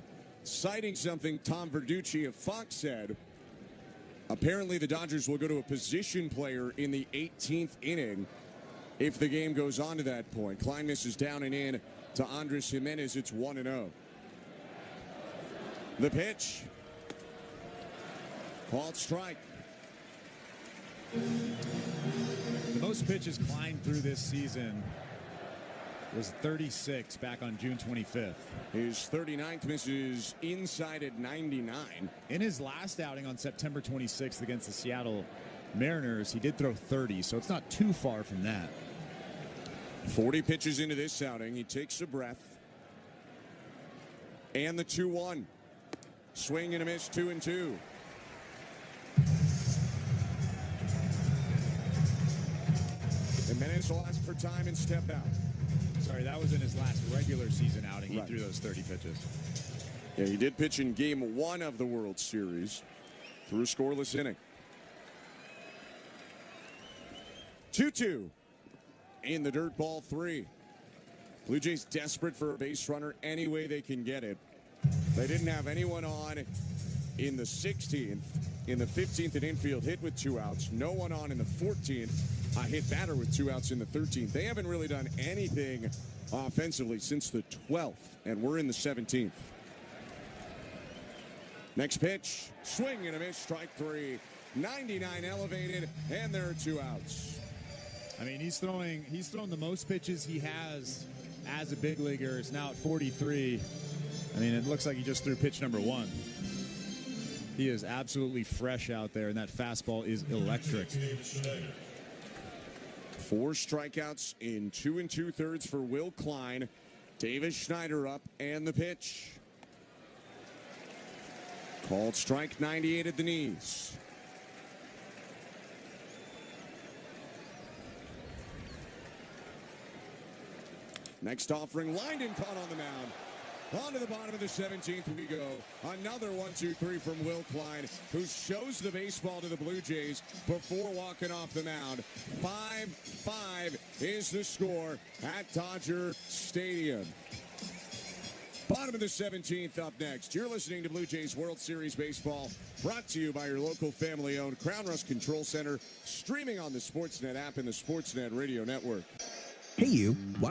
citing something Tom Verducci of Fox said. Apparently, the Dodgers will go to a position player in the 18th inning if the game goes on to that point. Klein misses down and in to Andres Jimenez. It's 1-0. The pitch. Called strike. The most pitches Klein threw this season was 36 back on June 25th. His 39th misses inside at 99. In his last outing on September 26th against the Seattle Mariners, he did throw 30, so it's not too far from that. 40 pitches into this outing. He takes a breath. And the 2-1. Swing and a miss, 2-2. Jimenez will ask for time and step out. Sorry, that was in his last regular season outing. He threw those 30 pitches. Yeah, he did pitch in Game 1 of the World Series through a scoreless inning. 2-2 in the dirt, ball 3. Blue Jays desperate for a base runner any way they can get it. They didn't have anyone on in the 16th. In the 15th, an infield hit with 2 outs. No one on in the 14th. A hit batter with 2 outs in the 13th. They haven't really done anything offensively since the 12th, and we're in the 17th. Next pitch, swing and a miss, strike 3. 99 elevated, and there are 2 outs. I mean, he's throwing the most pitches he has as a big leaguer. It's now at 43. I mean, it looks like he just threw pitch number 1. He is absolutely fresh out there, and that fastball is electric. 4 strikeouts in 2 2/3 for Will Klein. Davis Schneider up, and the pitch. Called strike, 98 at the knees. Next offering, lined and caught on the mound. On to the bottom of the 17th we go. Another 1-2-3 from Will Klein, who shows the baseball to the Blue Jays before walking off the mound. 5-5 is the score at Dodger Stadium. Bottom of the 17th up next. You're listening to Blue Jays World Series Baseball, brought to you by your local family-owned Crown Rust Control Center, streaming on the Sportsnet app and the Sportsnet Radio Network. Hey, you. Why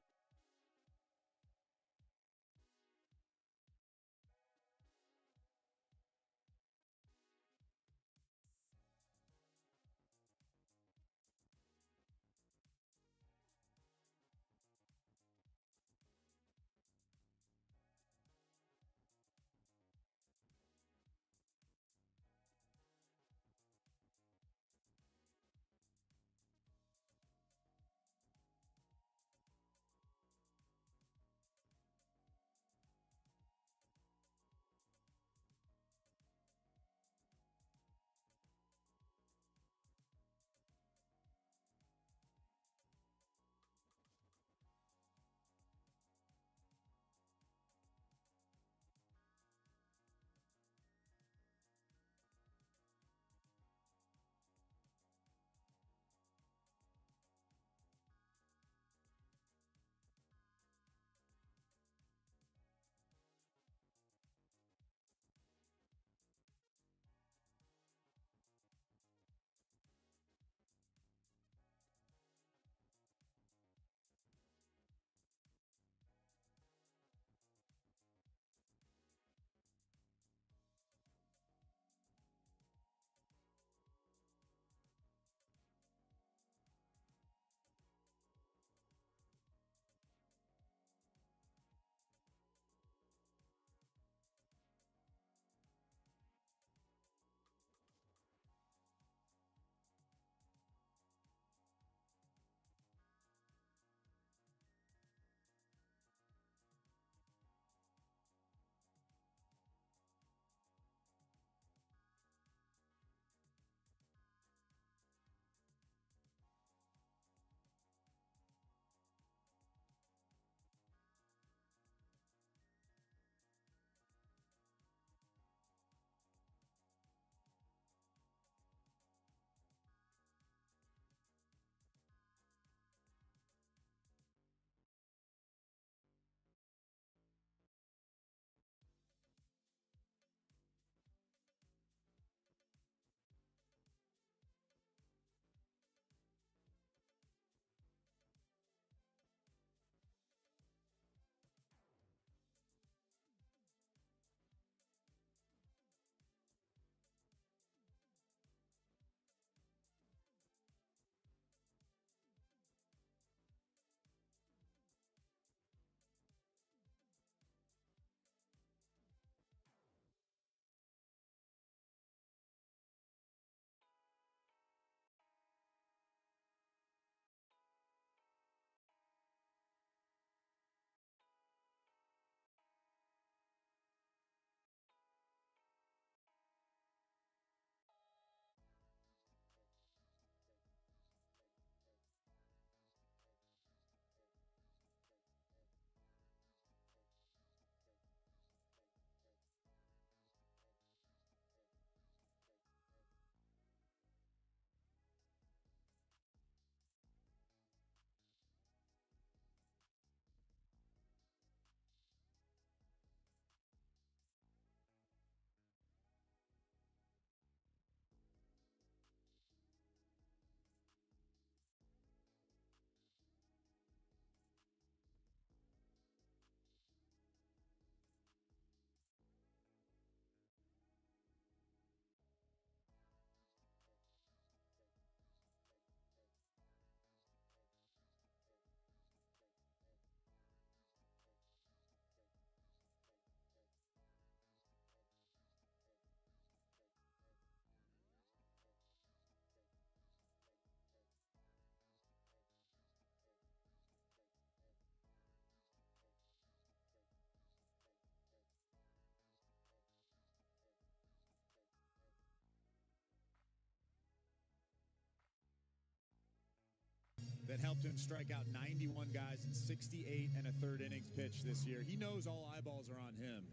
that helped him strike out 91 guys in 68 and a third innings pitch this year. He knows all eyeballs are on him.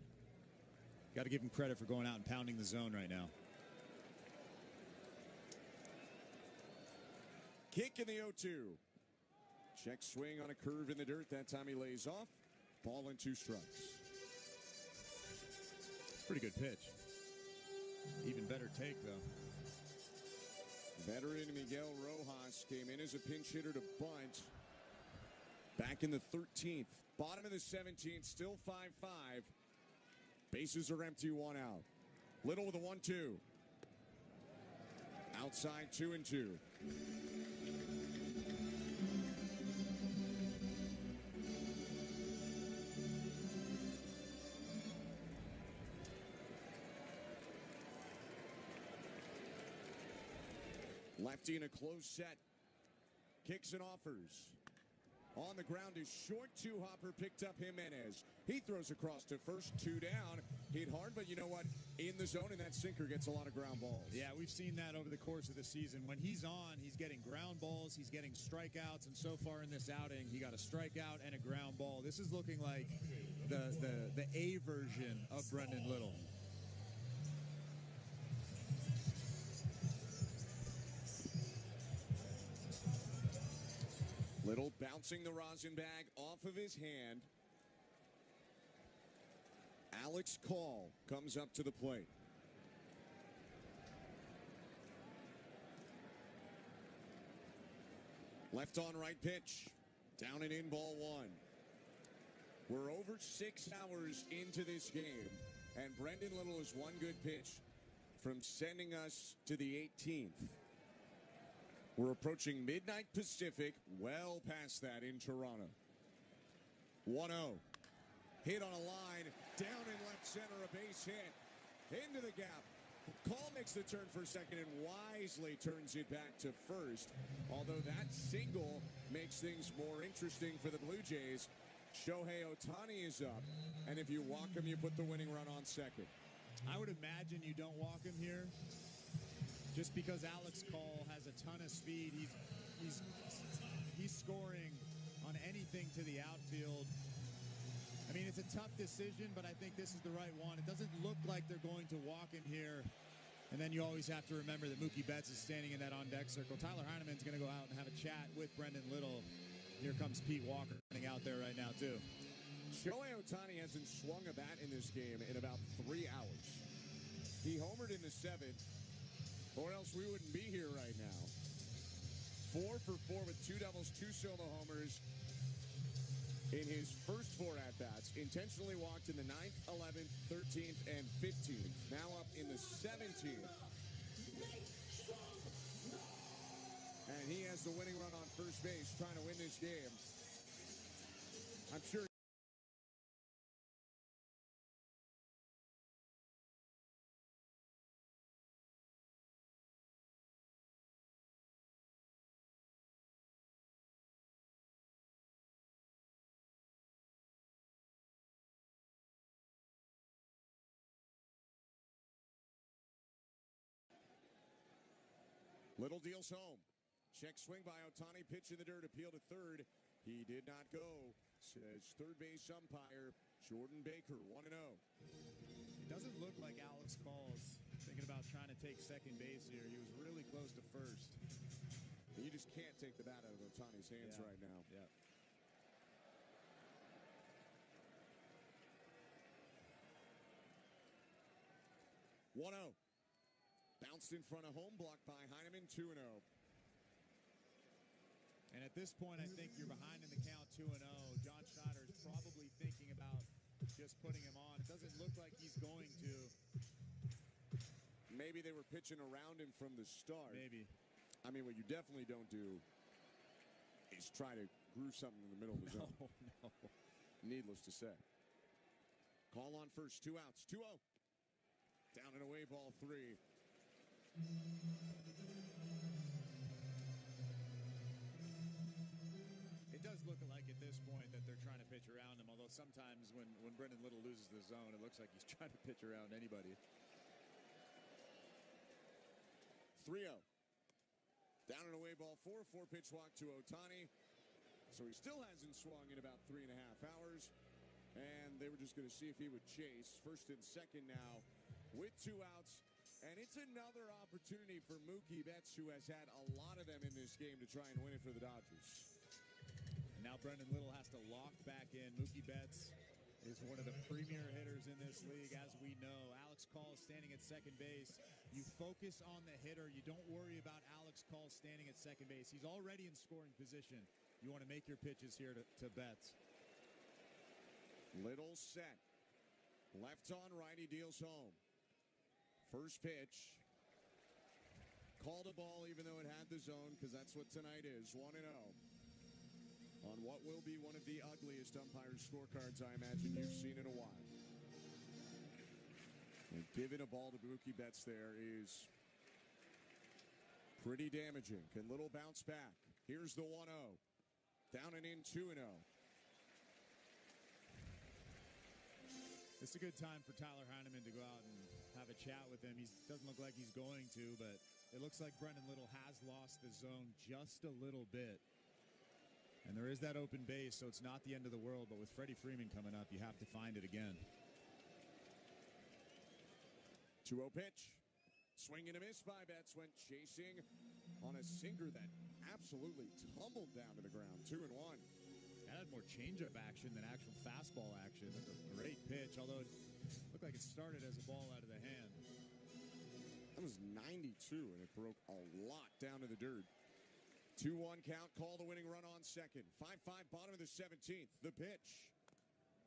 Got to give him credit for going out and pounding the zone right now. Kick in the 0-2. Check swing on a curve in the dirt. That time he lays off. Ball and 2 strikes. Pretty good pitch. Even better take, though. Veteran Miguel Rojas came in as a pinch hitter to bunt. Back in the 13th. Bottom of the 17th. Still 5-5. Bases are empty, 1 out. Little with a 1-2. Outside 2-2. Lefty in a close set. Kicks and offers. On the ground is short. 2-hopper picked up Jimenez. He throws across to first, 2 down. Hit hard, but you know what? In the zone, and that sinker gets a lot of ground balls. Yeah, we've seen that over the course of the season. When he's on, he's getting ground balls, he's getting strikeouts, and so far in this outing, he got a strikeout and a ground ball. This is looking like the A version of Brendan Little. Little bouncing the rosin bag off of his hand. Alex Call comes up to the plate. Left on right pitch. Down and in, ball 1. We're over 6 hours into this game, and Brendan Little is one good pitch from sending us to the 18th. We're approaching midnight Pacific, well past that in Toronto. 1-0. Hit on a line, down in left center, a base hit. Into the gap. Call makes the turn for second and wisely turns it back to first. Although that single makes things more interesting for the Blue Jays. Shohei Ohtani is up, and if you walk him, you put the winning run on second. I would imagine you don't walk him here. Just because Alex Call has a ton of speed, he's scoring on anything to the outfield. I mean, it's a tough decision, but I think this is the right one. It doesn't look like they're going to walk him here. And then you always have to remember that Mookie Betts is standing in that on-deck circle. Tyler Heineman's going to go out and have a chat with Brendan Little. Here comes Pete Walker running out there right now, too. Shohei Ohtani hasn't swung a bat in this game in about 3 hours. He homered in the 7th. Or else we wouldn't be here right now. 4 for 4 with 2 doubles, 2 solo homers in his first 4 at-bats. Intentionally walked in the 9th, 11th, 13th, and 15th. Now up in the 17th. And he has the winning run on first base, trying to win this game. I'm sure. Little deals home. Check swing by Ohtani. Pitch in the dirt. Appeal to third. He did not go. Says third base umpire Jordan Baker. 1-0. It doesn't look like Alex Call's thinking about trying to take second base here. He was really close to first. You just can't take the bat out of Ohtani's hands right now. Yeah. One-0. Bounced in front of home, blocked by Heineman, 2-0. And at this point, I think you're behind in the count 2-0. John Schneider is probably thinking about just putting him on. It doesn't look like he's going to. Maybe they were pitching around him from the start. Maybe. I mean, what you definitely don't do is try to groove something in the middle of the zone. No. Needless to say. Call on first, 2 outs, 2-0. Down and away, ball 3. It does look like at this point that they're trying to pitch around him, although sometimes when Brendan Little loses the zone, it looks like he's trying to pitch around anybody. 3-0. Down and away ball 4, 4-pitch walk to Ohtani. So he still hasn't swung in about 3.5 hours. And they were just going to see if he would chase. First and second now with 2 outs. And it's another opportunity for Mookie Betts, who has had a lot of them in this game, to try and win it for the Dodgers. And now Brendan Little has to lock back in. Mookie Betts is one of the premier hitters in this league, as we know. Alex Call is standing at second base. You focus on the hitter. You don't worry about Alex Call standing at second base. He's already in scoring position. You want to make your pitches here to Betts. Little set. Left on right, he deals home. First pitch. Called a ball even though it had the zone, because that's what tonight is. 1-0. On what will be one of the ugliest umpires' scorecards I imagine you've seen in a while. And giving a ball to Mookie Betts there is pretty damaging. Can Little bounce back? Here's the 1-0. Down and in, 2-0. It's a good time for Tyler Heineman to go out and have a chat with him. He doesn't look like he's going to, but it looks like Brendan Little has lost the zone just a little bit. And there is that open base, so it's not the end of the world. But with Freddie Freeman coming up, you have to find it again. 2-0 pitch. Swing and a miss by Betts. Went chasing on a sinker that absolutely tumbled down to the ground. 2-1. That had more changeup action than actual fastball action. That's a great pitch, although it looked like it started as a ball out of the hand. That was 92, and it broke a lot down to the dirt. 2-1 count. Call the winning run on second. 5-5, bottom of the 17th. The pitch.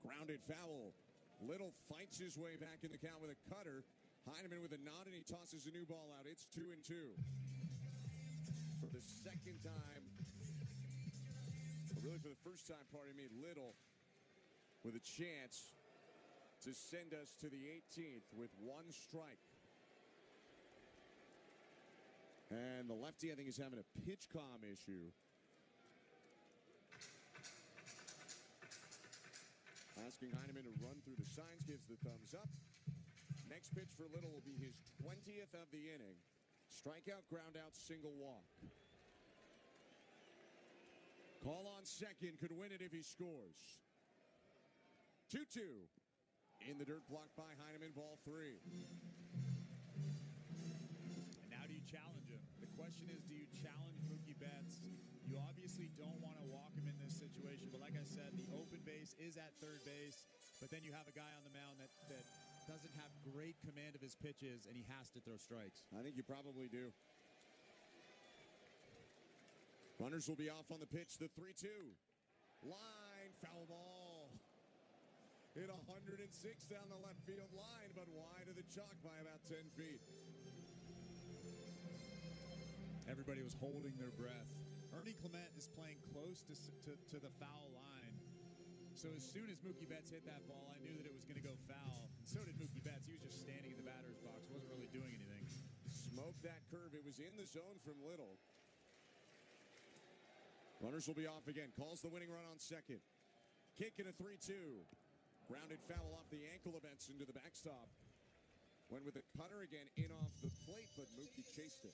Grounded foul. Little fights his way back in the count with a cutter. Heineman with a nod, and he tosses a new ball out. It's 2-2. For the second time, or really for the first time, pardon me, Little with a chance to send us to the 18th with 1 strike. And the lefty, I think, is having a pitch comm issue. Asking Heineman to run through the signs, gives the thumbs up. Next pitch for Little will be his 20th of the inning. Strikeout, ground out, single walk. Call on second, could win it if he scores. 2-2. In the dirt, blocked by Heineman, ball 3. And now do you challenge him? The question is, do you challenge Mookie Betts? You obviously don't want to walk him in this situation, but like I said, the open base is at third base, but then you have a guy on the mound that doesn't have great command of his pitches, and he has to throw strikes. I think you probably do. Runners will be off on the pitch. The 3-2. Line, foul ball. Hit 106 down the left field line, but wide of the chalk by about 10 feet. Everybody was holding their breath. Ernie Clement is playing close to the foul line. So as soon as Mookie Betts hit that ball, I knew that it was going to go foul. And so did Mookie Betts. He was just standing in the batter's box. Wasn't really doing anything. Smoked that curve. It was in the zone from Little. Runners will be off again. Calls the winning run on second. Kick in a 3-2. Grounded foul off the ankle of Benson to the backstop. Went with a cutter again in off the plate, but Mookie chased it.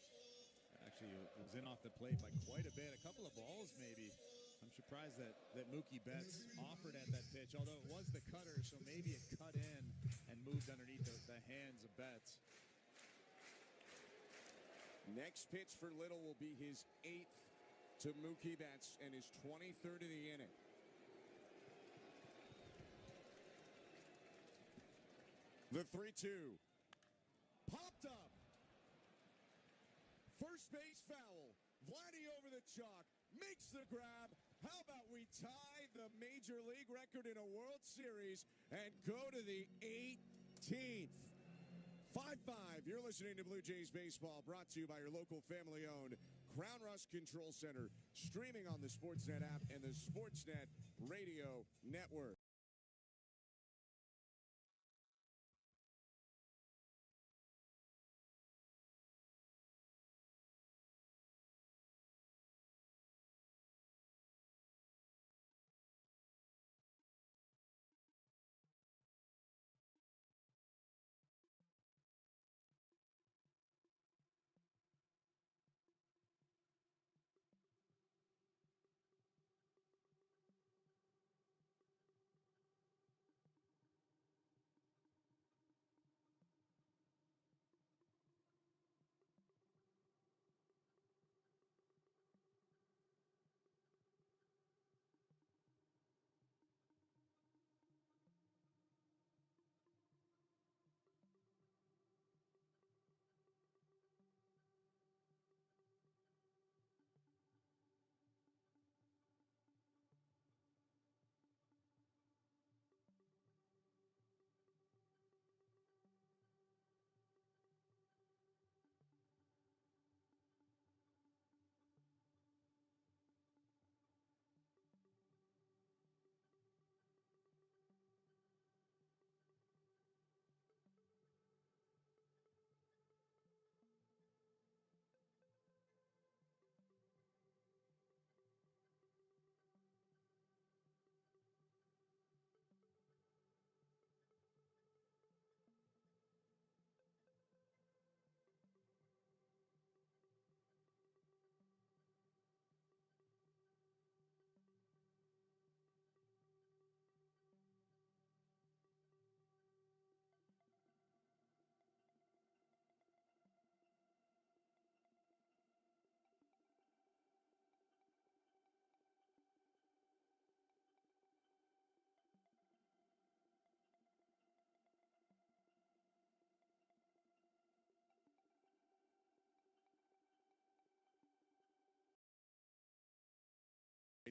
Actually, it was in off the plate by quite a bit. A couple of balls, maybe. I'm surprised that Mookie Betts offered at that pitch, although it was the cutter, so maybe it cut in and moved underneath the hands of Betts. Next pitch for Little will be his 8th to Mookie Betts and his 23rd of the inning. The 3-2. Popped up. First base foul. Vladdy over the chalk. Makes the grab. How about we tie the Major League record in a World Series and go to the 18th? 5-5. You're listening to Blue Jays Baseball, brought to you by your local family-owned Crown Rust Control Center, streaming on the Sportsnet app and the Sportsnet Radio Network.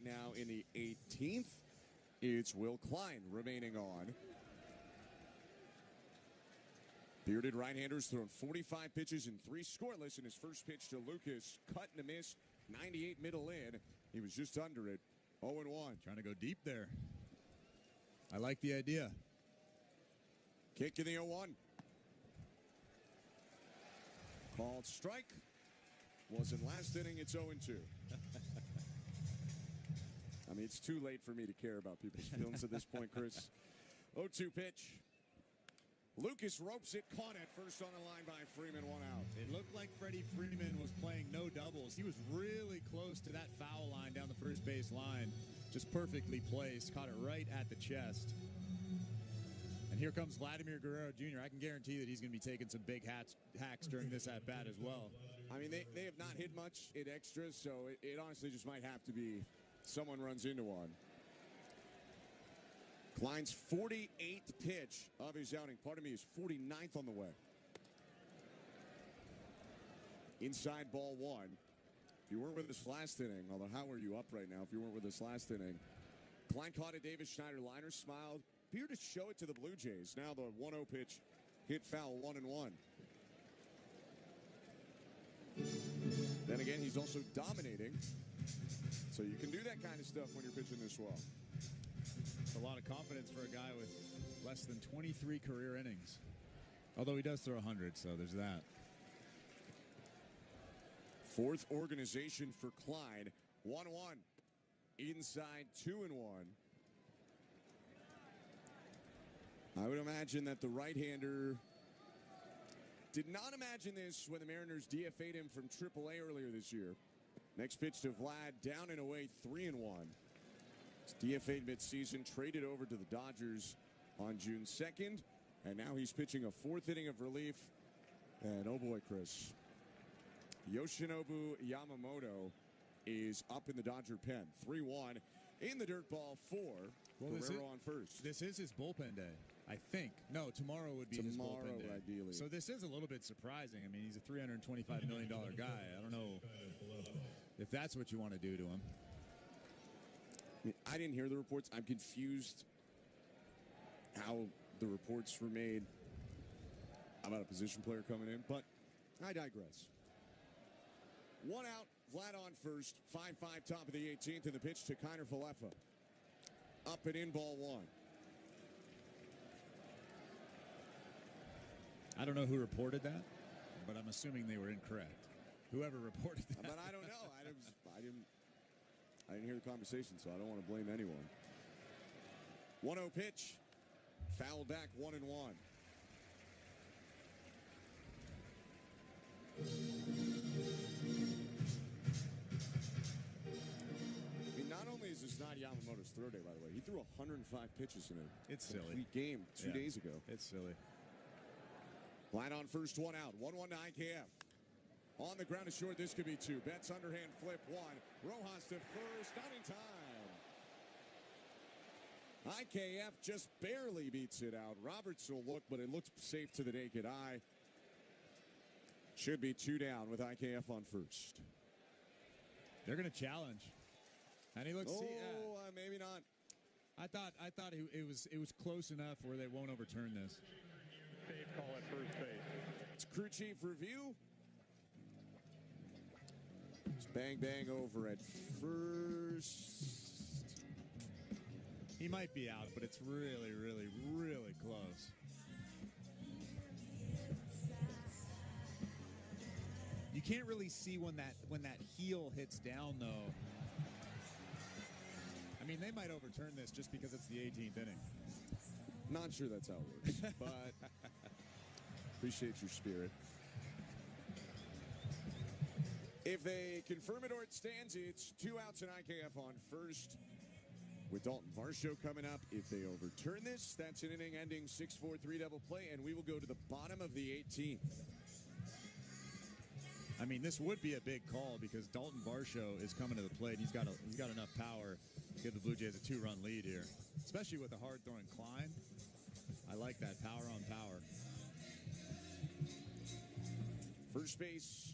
right now in the 18th. It's Will Klein remaining on. Bearded right-handers throwing 45 pitches and 3 scoreless in his first pitch to Lucas. Cut and a miss, 98 middle in. He was just under it, 0-1. Trying to go deep there. I like the idea. Kick in the 0-1. Called strike. Wasn't last inning, it's 0-2. I mean, it's too late for me to care about people's feelings at this point, Chris. 0-2 pitch. Lucas ropes it, caught it. First on the line by Freeman, 1 out. It looked like Freddie Freeman was playing no doubles. He was really close to that foul line down the first base line. Just perfectly placed. Caught it right at the chest. And here comes Vladimir Guerrero Jr. I can guarantee that he's going to be taking some big hacks during this at-bat as well. I mean, they have not hit much in extras, so it honestly just might have to be someone runs into one. Klein's 48th pitch of his outing. Pardon me, is 49th on the way. Inside ball 1. If you weren't with us last inning, although how are you up right now if you weren't with us last inning? Klein caught a Davis Schneider liner, smiled, appeared to show it to the Blue Jays. Now the 1-0 pitch hit foul, 1-1. Then again, he's also dominating. So you can do that kind of stuff when you're pitching this well. It's a lot of confidence for a guy with less than 23 career innings. Although he does throw 100, so there's that. 4th organization for Klein. 1-1. Inside 2-1. I would imagine that the right-hander did not imagine this when the Mariners DFA'd him from AAA earlier this year. Next pitch to Vlad, down and away, 3-1. He's DFA'd midseason, traded over to the Dodgers on June 2nd, and now he's pitching a 4th inning of relief. And oh boy, Chris, Yoshinobu Yamamoto is up in the Dodger pen. 3-1 in the dirt ball 4. Guerrero on first. This is his bullpen day, I think. No, tomorrow would be his bullpen day. Ideally. So this is a little bit surprising. I mean, he's a $325 million guy. I don't know if that's what you want to do to him. I mean, I didn't hear the reports. I'm confused how the reports were made about a position player coming in, but I digress. 1 out, Vlad on first, 5-5 top of the 18th, and the pitch to Kiner Falefa. Up and in, ball 1. I don't know who reported that, but I'm assuming they were incorrect. Whoever reported that. But I don't know. I didn't hear the conversation, so I don't want to blame anyone. 1-0 pitch. Foul back, 1-1. I mean, not only is this not Yamamoto's throw day, by the way, he threw 105 pitches in a complete game 2 days ago. It's silly. Line on first, 1 out. 1-1 to IKF. On the ground is short. This could be 2. Betts underhand flip 1. Rojas to first. Not in time. IKF just barely beats it out. Roberts will look, but it looks safe to the naked eye. Should be 2 down with IKF on first. They're going to challenge. And he looks. Maybe not. I thought it was close enough where they won't overturn this. Safe call at first base. It's crew chief review. It's bang over at first. He might be out, but it's really, really, really close. You can't really see when that heel hits down, though. I mean, they might overturn this just because it's the 18th inning. Not sure that's how it works, but appreciate your spirit. If they confirm it or it stands, it's 2 outs and IKF on first. With Dalton Varsho coming up, if they overturn this, that's an inning ending 6-4 double play, and we will go to the bottom of the 18th. I mean, this would be a big call because Dalton Varsho is coming to the plate. He's got enough power to give the Blue Jays a 2-run lead here, especially with a hard-throwing Klein. I like that power on power. First base,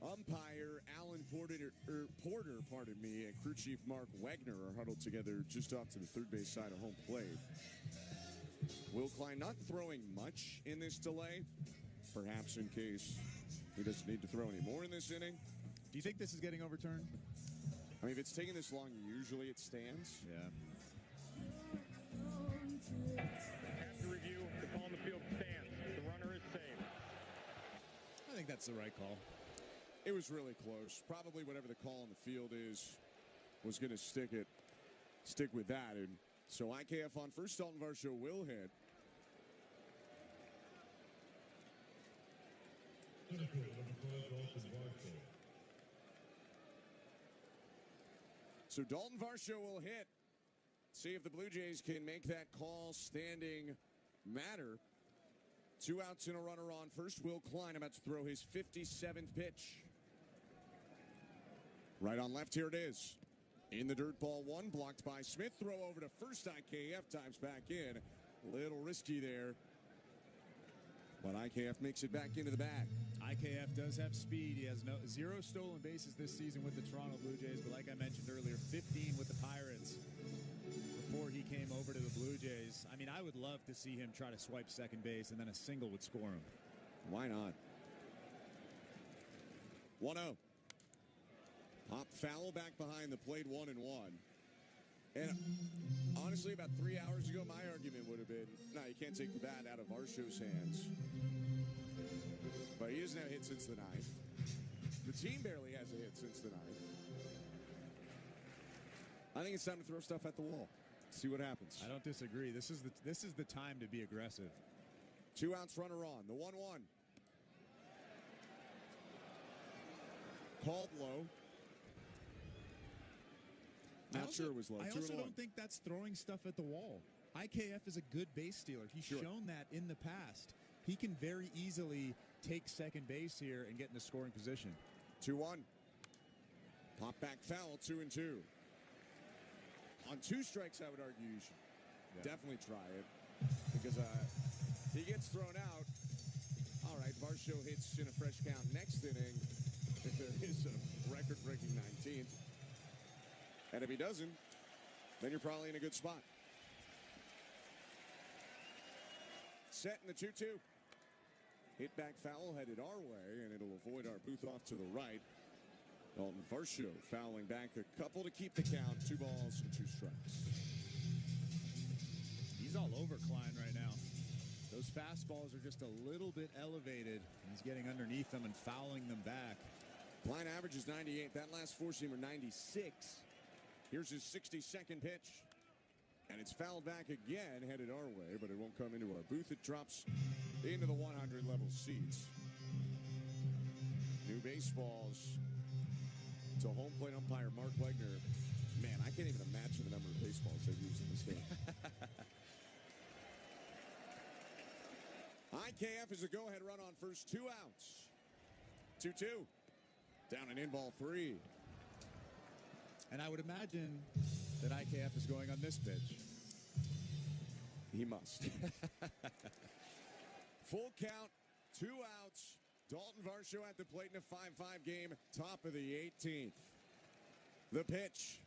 Umpire Alan Porter, and crew chief Mark Wagner are huddled together just off to the third base side of home plate. Will Klein not throwing much in this delay, perhaps in case he doesn't need to throw any more in this inning. Do you think this is getting overturned? I mean, if it's taking this long, usually it stands. Yeah. After review, the call on the field stands. The runner is safe. I think that's the right call. It was really close. Probably whatever the call on the field is was going to stick with that. And so IKF on first. Dalton Varsho will hit. So Dalton Varsho will hit. See if the Blue Jays can make that call standing matter. 2 outs and a runner on first. Will Klein about to throw his 57th pitch. Right on left, here it is. In the dirt, ball one, blocked by Smith. Throw over to first. IKF times back in. A little risky there. But IKF makes it back into the bag. IKF does have speed. He has zero stolen bases this season with the Toronto Blue Jays, but like I mentioned earlier, 15 with the Pirates before he came over to the Blue Jays. I mean, I would love to see him try to swipe second base, and then a single would score him. Why not? 1-0. Pop foul back behind the plate, 1-1. And honestly, about 3 hours ago, my argument would have been, no, you can't take the bat out of Varsho's hands. But he doesn't have a hit since the ninth. The team barely has a hit since the ninth. I think it's time to throw stuff at the wall. See what happens. I don't disagree. This is the time to be aggressive. 2 outs, runner on. The 1-1. Called low. Not sure it was low. I also don't think that's throwing stuff at the wall. IKF is a good base stealer. He's shown that in the past. He can very easily take second base here and get in the scoring position. 2-1. Pop back foul, 2-2. On 2 strikes, I would argue you should definitely try it. Because he gets thrown out. All right, Varsho hits in a fresh count next inning. If there is a record-breaking 19th. And if he doesn't, then you're probably in a good spot. Set in the 2-2. Hit back foul headed our way, and it'll avoid our booth off to the right. Dalton Varsho fouling back a couple to keep the count. 2 balls and 2 strikes. He's all over Klein right now. Those fastballs are just a little bit elevated. He's getting underneath them and fouling them back. Klein averages 98. That last four-seamer, 96. Here's his 62nd pitch. And it's fouled back again, headed our way, but it won't come into our booth. It drops into the 100 level seats. New baseballs to home plate umpire Mark Wagner. Man, I can't even imagine the number of baseballs they've used in this game. IKF is a go-ahead run on first. 2 outs. 2-2. Down and in, ball 3. And I would imagine that IKF is going on this pitch. He must. Full count, 2 outs. Dalton Varsho at the plate in a 5-5 game, top of the 18th. The pitch.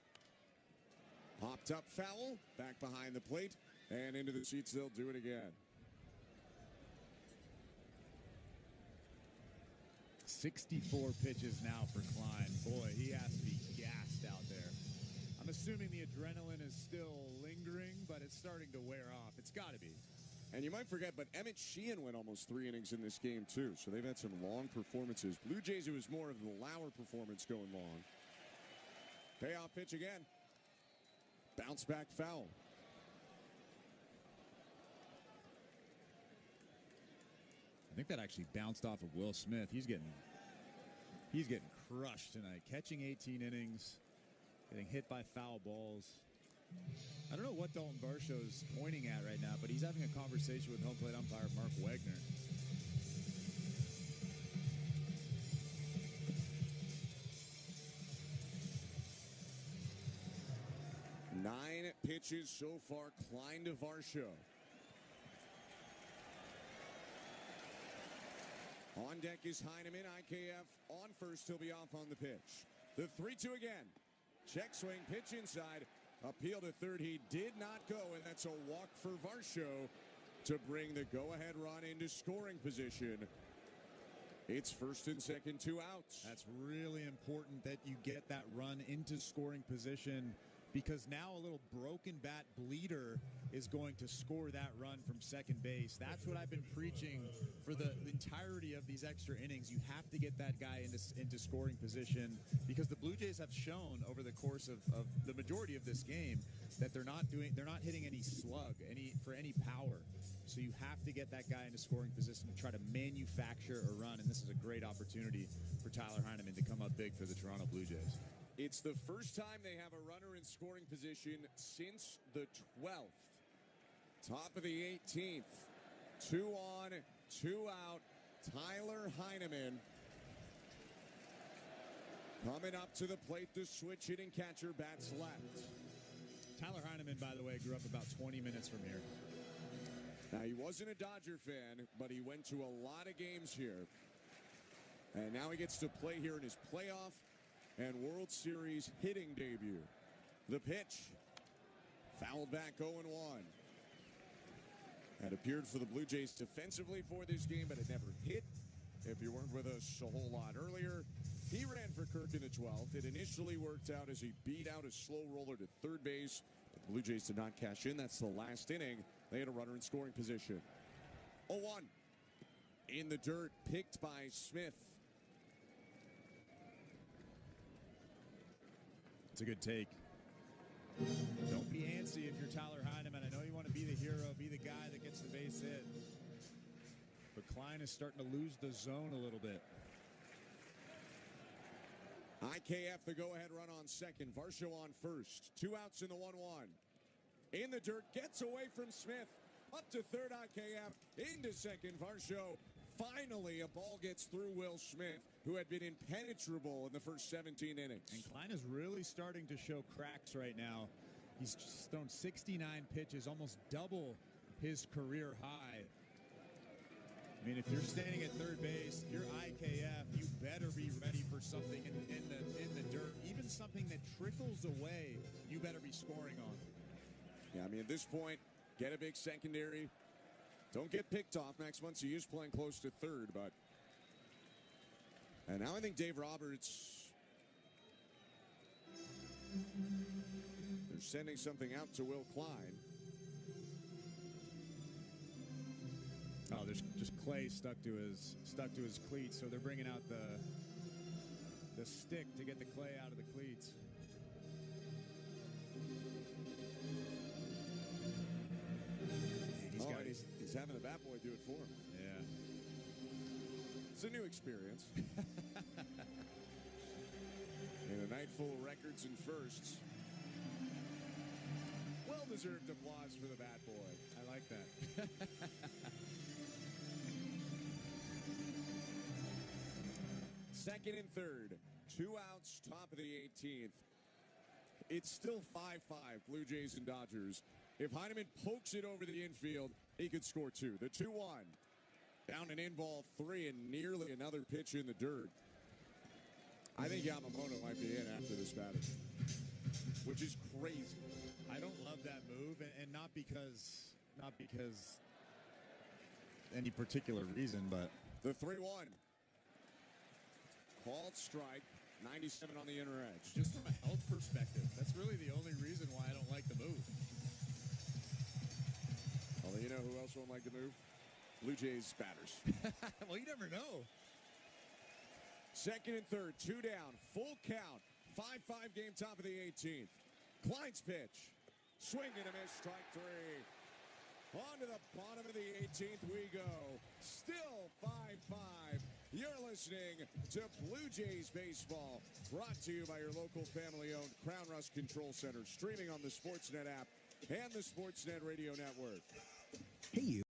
Popped up foul, back behind the plate, and into the seats. They'll do it again. 64 pitches now for Klein. Boy, he has to be gassed out there. I'm assuming the adrenaline is still lingering, but it's starting to wear off. It's got to be. And you might forget, but Emmett Sheehan went almost 3 innings in this game, too. So they've had some long performances. Blue Jays, it was more of the Lauer performance going long. Payoff pitch again. Bounce back foul. I think that actually bounced off of Will Smith. He's getting crushed tonight. Catching 18 innings, getting hit by foul balls. I don't know what Dalton Varsho is pointing at right now, but he's having a conversation with home plate umpire Mark Wagner. Nine pitches so far. Klein to Varsho. On deck is Heineman. IKF on first. He'll be off on the pitch. The 3-2 again. Check swing, pitch inside. Appeal to third. He did not go, and that's a walk for Varsho to bring the go-ahead run into scoring position. It's first and second, 2 outs. That's really important that you get that run into scoring position, because now a little broken bat bleeder is going to score that run from second base. That's what I've been preaching for the entirety of these extra innings. You have to get that guy into scoring position, because the Blue Jays have shown over the course of the majority of this game that they're not hitting any slug, for any power. So you have to get that guy into scoring position to try to manufacture a run, and this is a great opportunity for Tyler Heineman to come up big for the Toronto Blue Jays. It's the first time they have a runner in scoring position since the 12th. Top of the 18th. 2 on, 2 out. Tyler Heineman coming up to the plate. The switch hitting catcher bats left. Tyler Heineman, by the way, grew up about 20 minutes from here. Now, he wasn't a Dodger fan, but he went to a lot of games here. And now he gets to play here in his playoff and World Series hitting debut. The pitch. Fouled back 0-1. Had appeared for the Blue Jays defensively for this game, but it never hit. If you weren't with us a whole lot earlier, he ran for Kirk in the 12th. It initially worked out as he beat out a slow roller to third base. But the Blue Jays did not cash in. That's the last inning. They had a runner in scoring position. 0-1. In the dirt, picked by Smith. It's a good take. Don't be antsy if you're Tyler Heineman. I know you want to be the hero, be the guy that gets the base hit. But Klein is starting to lose the zone a little bit. IKF the go-ahead run on second. Varsho on first. 2 outs in the 1-1. In the dirt, gets away from Smith. Up to third, IKF. Into second, Varsho. Finally, a ball gets through Will Smith, who had been impenetrable in the first 17 innings. And Klein is really starting to show cracks right now. He's thrown 69 pitches, almost double his career high. I mean, if you're standing at third base, if you're IKF, you better be ready for something in the dirt. Even something that trickles away, you better be scoring on. Yeah, I mean, at this point, get a big secondary. Don't get picked off. Max Muncy is playing close to third, but... And now I think Dave Roberts... They're sending something out to Will Klein. Oh, there's just clay stuck to his cleats, so they're bringing out the stick to get the clay out of the cleats. He's having the bat boy do it for him. Yeah. It's a new experience. In a night full of records and firsts. Well-deserved applause for the bat boy. I like that. Second and third. 2 outs, top of the 18th. It's still 5-5, Blue Jays and Dodgers. If Heineman pokes it over the infield, he could score 2. The 2-1. Down and in ball 3 and nearly another pitch in the dirt. I think Yamamoto might be in after this batter, which is crazy. I don't love that move, and not because any particular reason, but the 3-1. Called strike. 97 on the inner edge. Just from a health perspective, that's really the only reason why I don't like the move. Although, you know who else won't like the move? Blue Jays batters. Well, you never know. Second and third, 2 down, full count. 5-5 game, top of the 18th. Klein's pitch. Swing and a miss, strike 3. On to the bottom of the 18th we go. Still 5-5. You're listening to Blue Jays Baseball, brought to you by your local family-owned Crown Rust Control Center, streaming on the Sportsnet app and the Sportsnet Radio Network. Hey, you.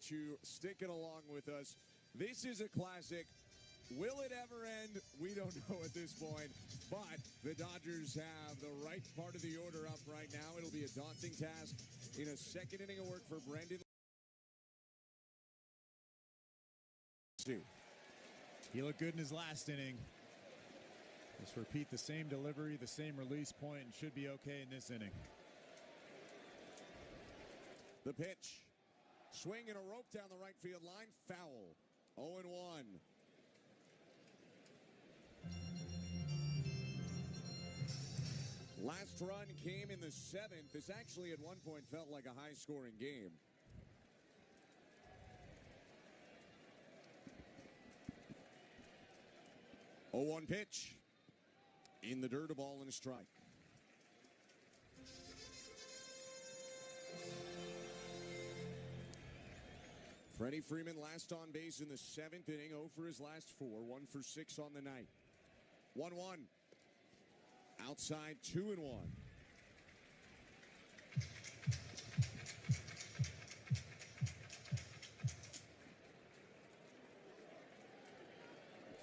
appreciate you sticking along with us. This is a classic. Will it ever end? We don't know at this point. But the Dodgers have the right part of the order up right now. It'll be a daunting task in a second inning of work for Brendan. He looked good in his last inning. Just repeat the same delivery, the same release point, and should be okay in this inning. The pitch. Swing and a rope down the right field line. Foul. 0-1. Last run came in the 7th. This actually at one point felt like a high-scoring game. Oh, 1 pitch. In the dirt, a ball and a strike. Freddie Freeman last on base in the 7th inning. 0 for his last 4. 1 for 6 on the night. 1-1. Outside, 2-1.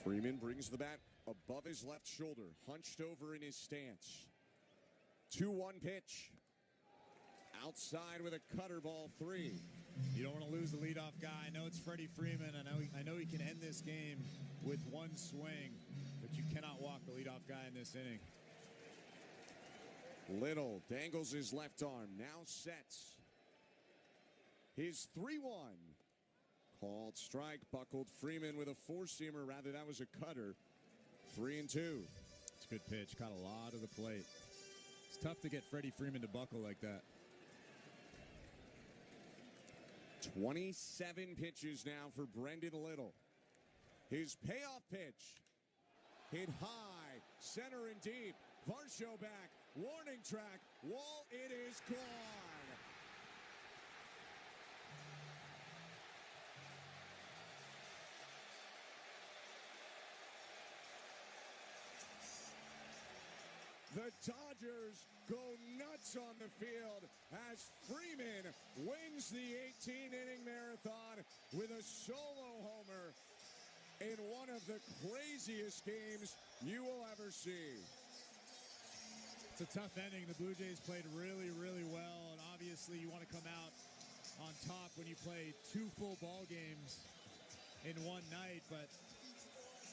Freeman brings the bat above his left shoulder, hunched over in his stance. 2-1 pitch. Outside with a cutter, ball 3. You don't want to lose the leadoff guy. I know it's Freddie Freeman. I know he can end this game with one swing, but you cannot walk the leadoff guy in this inning. Little dangles his left arm, now sets. His 3-1. Called strike, buckled Freeman with a four-seamer. Rather, that was a cutter. 3-2. It's a good pitch. Caught a lot of the plate. It's tough to get Freddie Freeman to buckle like that. 27 pitches now for Brendan Little. His payoff pitch. Hit high, center and deep. Varsho back, warning track, wall, it is gone. The Dodgers go nuts on the field as Freeman wins the 18-inning marathon with a solo homer in one of the craziest games you will ever see. It's a tough ending. The Blue Jays played really, really well, and obviously you want to come out on top when you play 2 full ball games in one night, but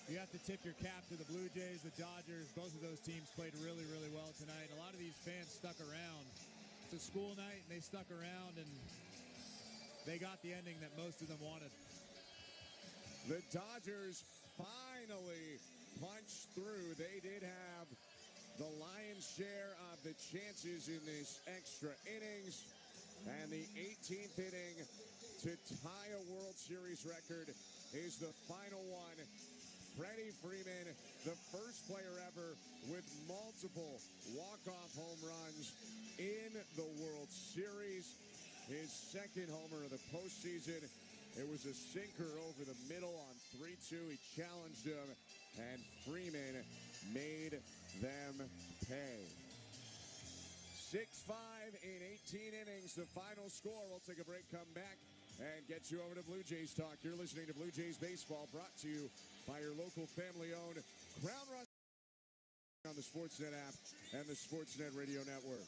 you have to tip your cap to the Blue Jays, the Dodgers. Both of those teams played really, really well tonight. A lot of these fans stuck around. It's a school night, and they stuck around, and they got the ending that most of them wanted. The Dodgers finally punched through. They did have the lion's share of the chances in this extra innings. And the 18th inning to tie a World Series record is the final one. Freddie Freeman, the first player ever with multiple walk-off home runs in the World Series. His second homer of the postseason. It was a sinker over the middle on 3-2. He challenged him, and Freeman made them pay. 6-5 in 18 innings, the final score. We'll take a break, come back, and get you over to Blue Jays Talk. You're listening to Blue Jays Baseball, brought to you by your local family-owned Crown Rush on the Sportsnet app and the Sportsnet Radio Network.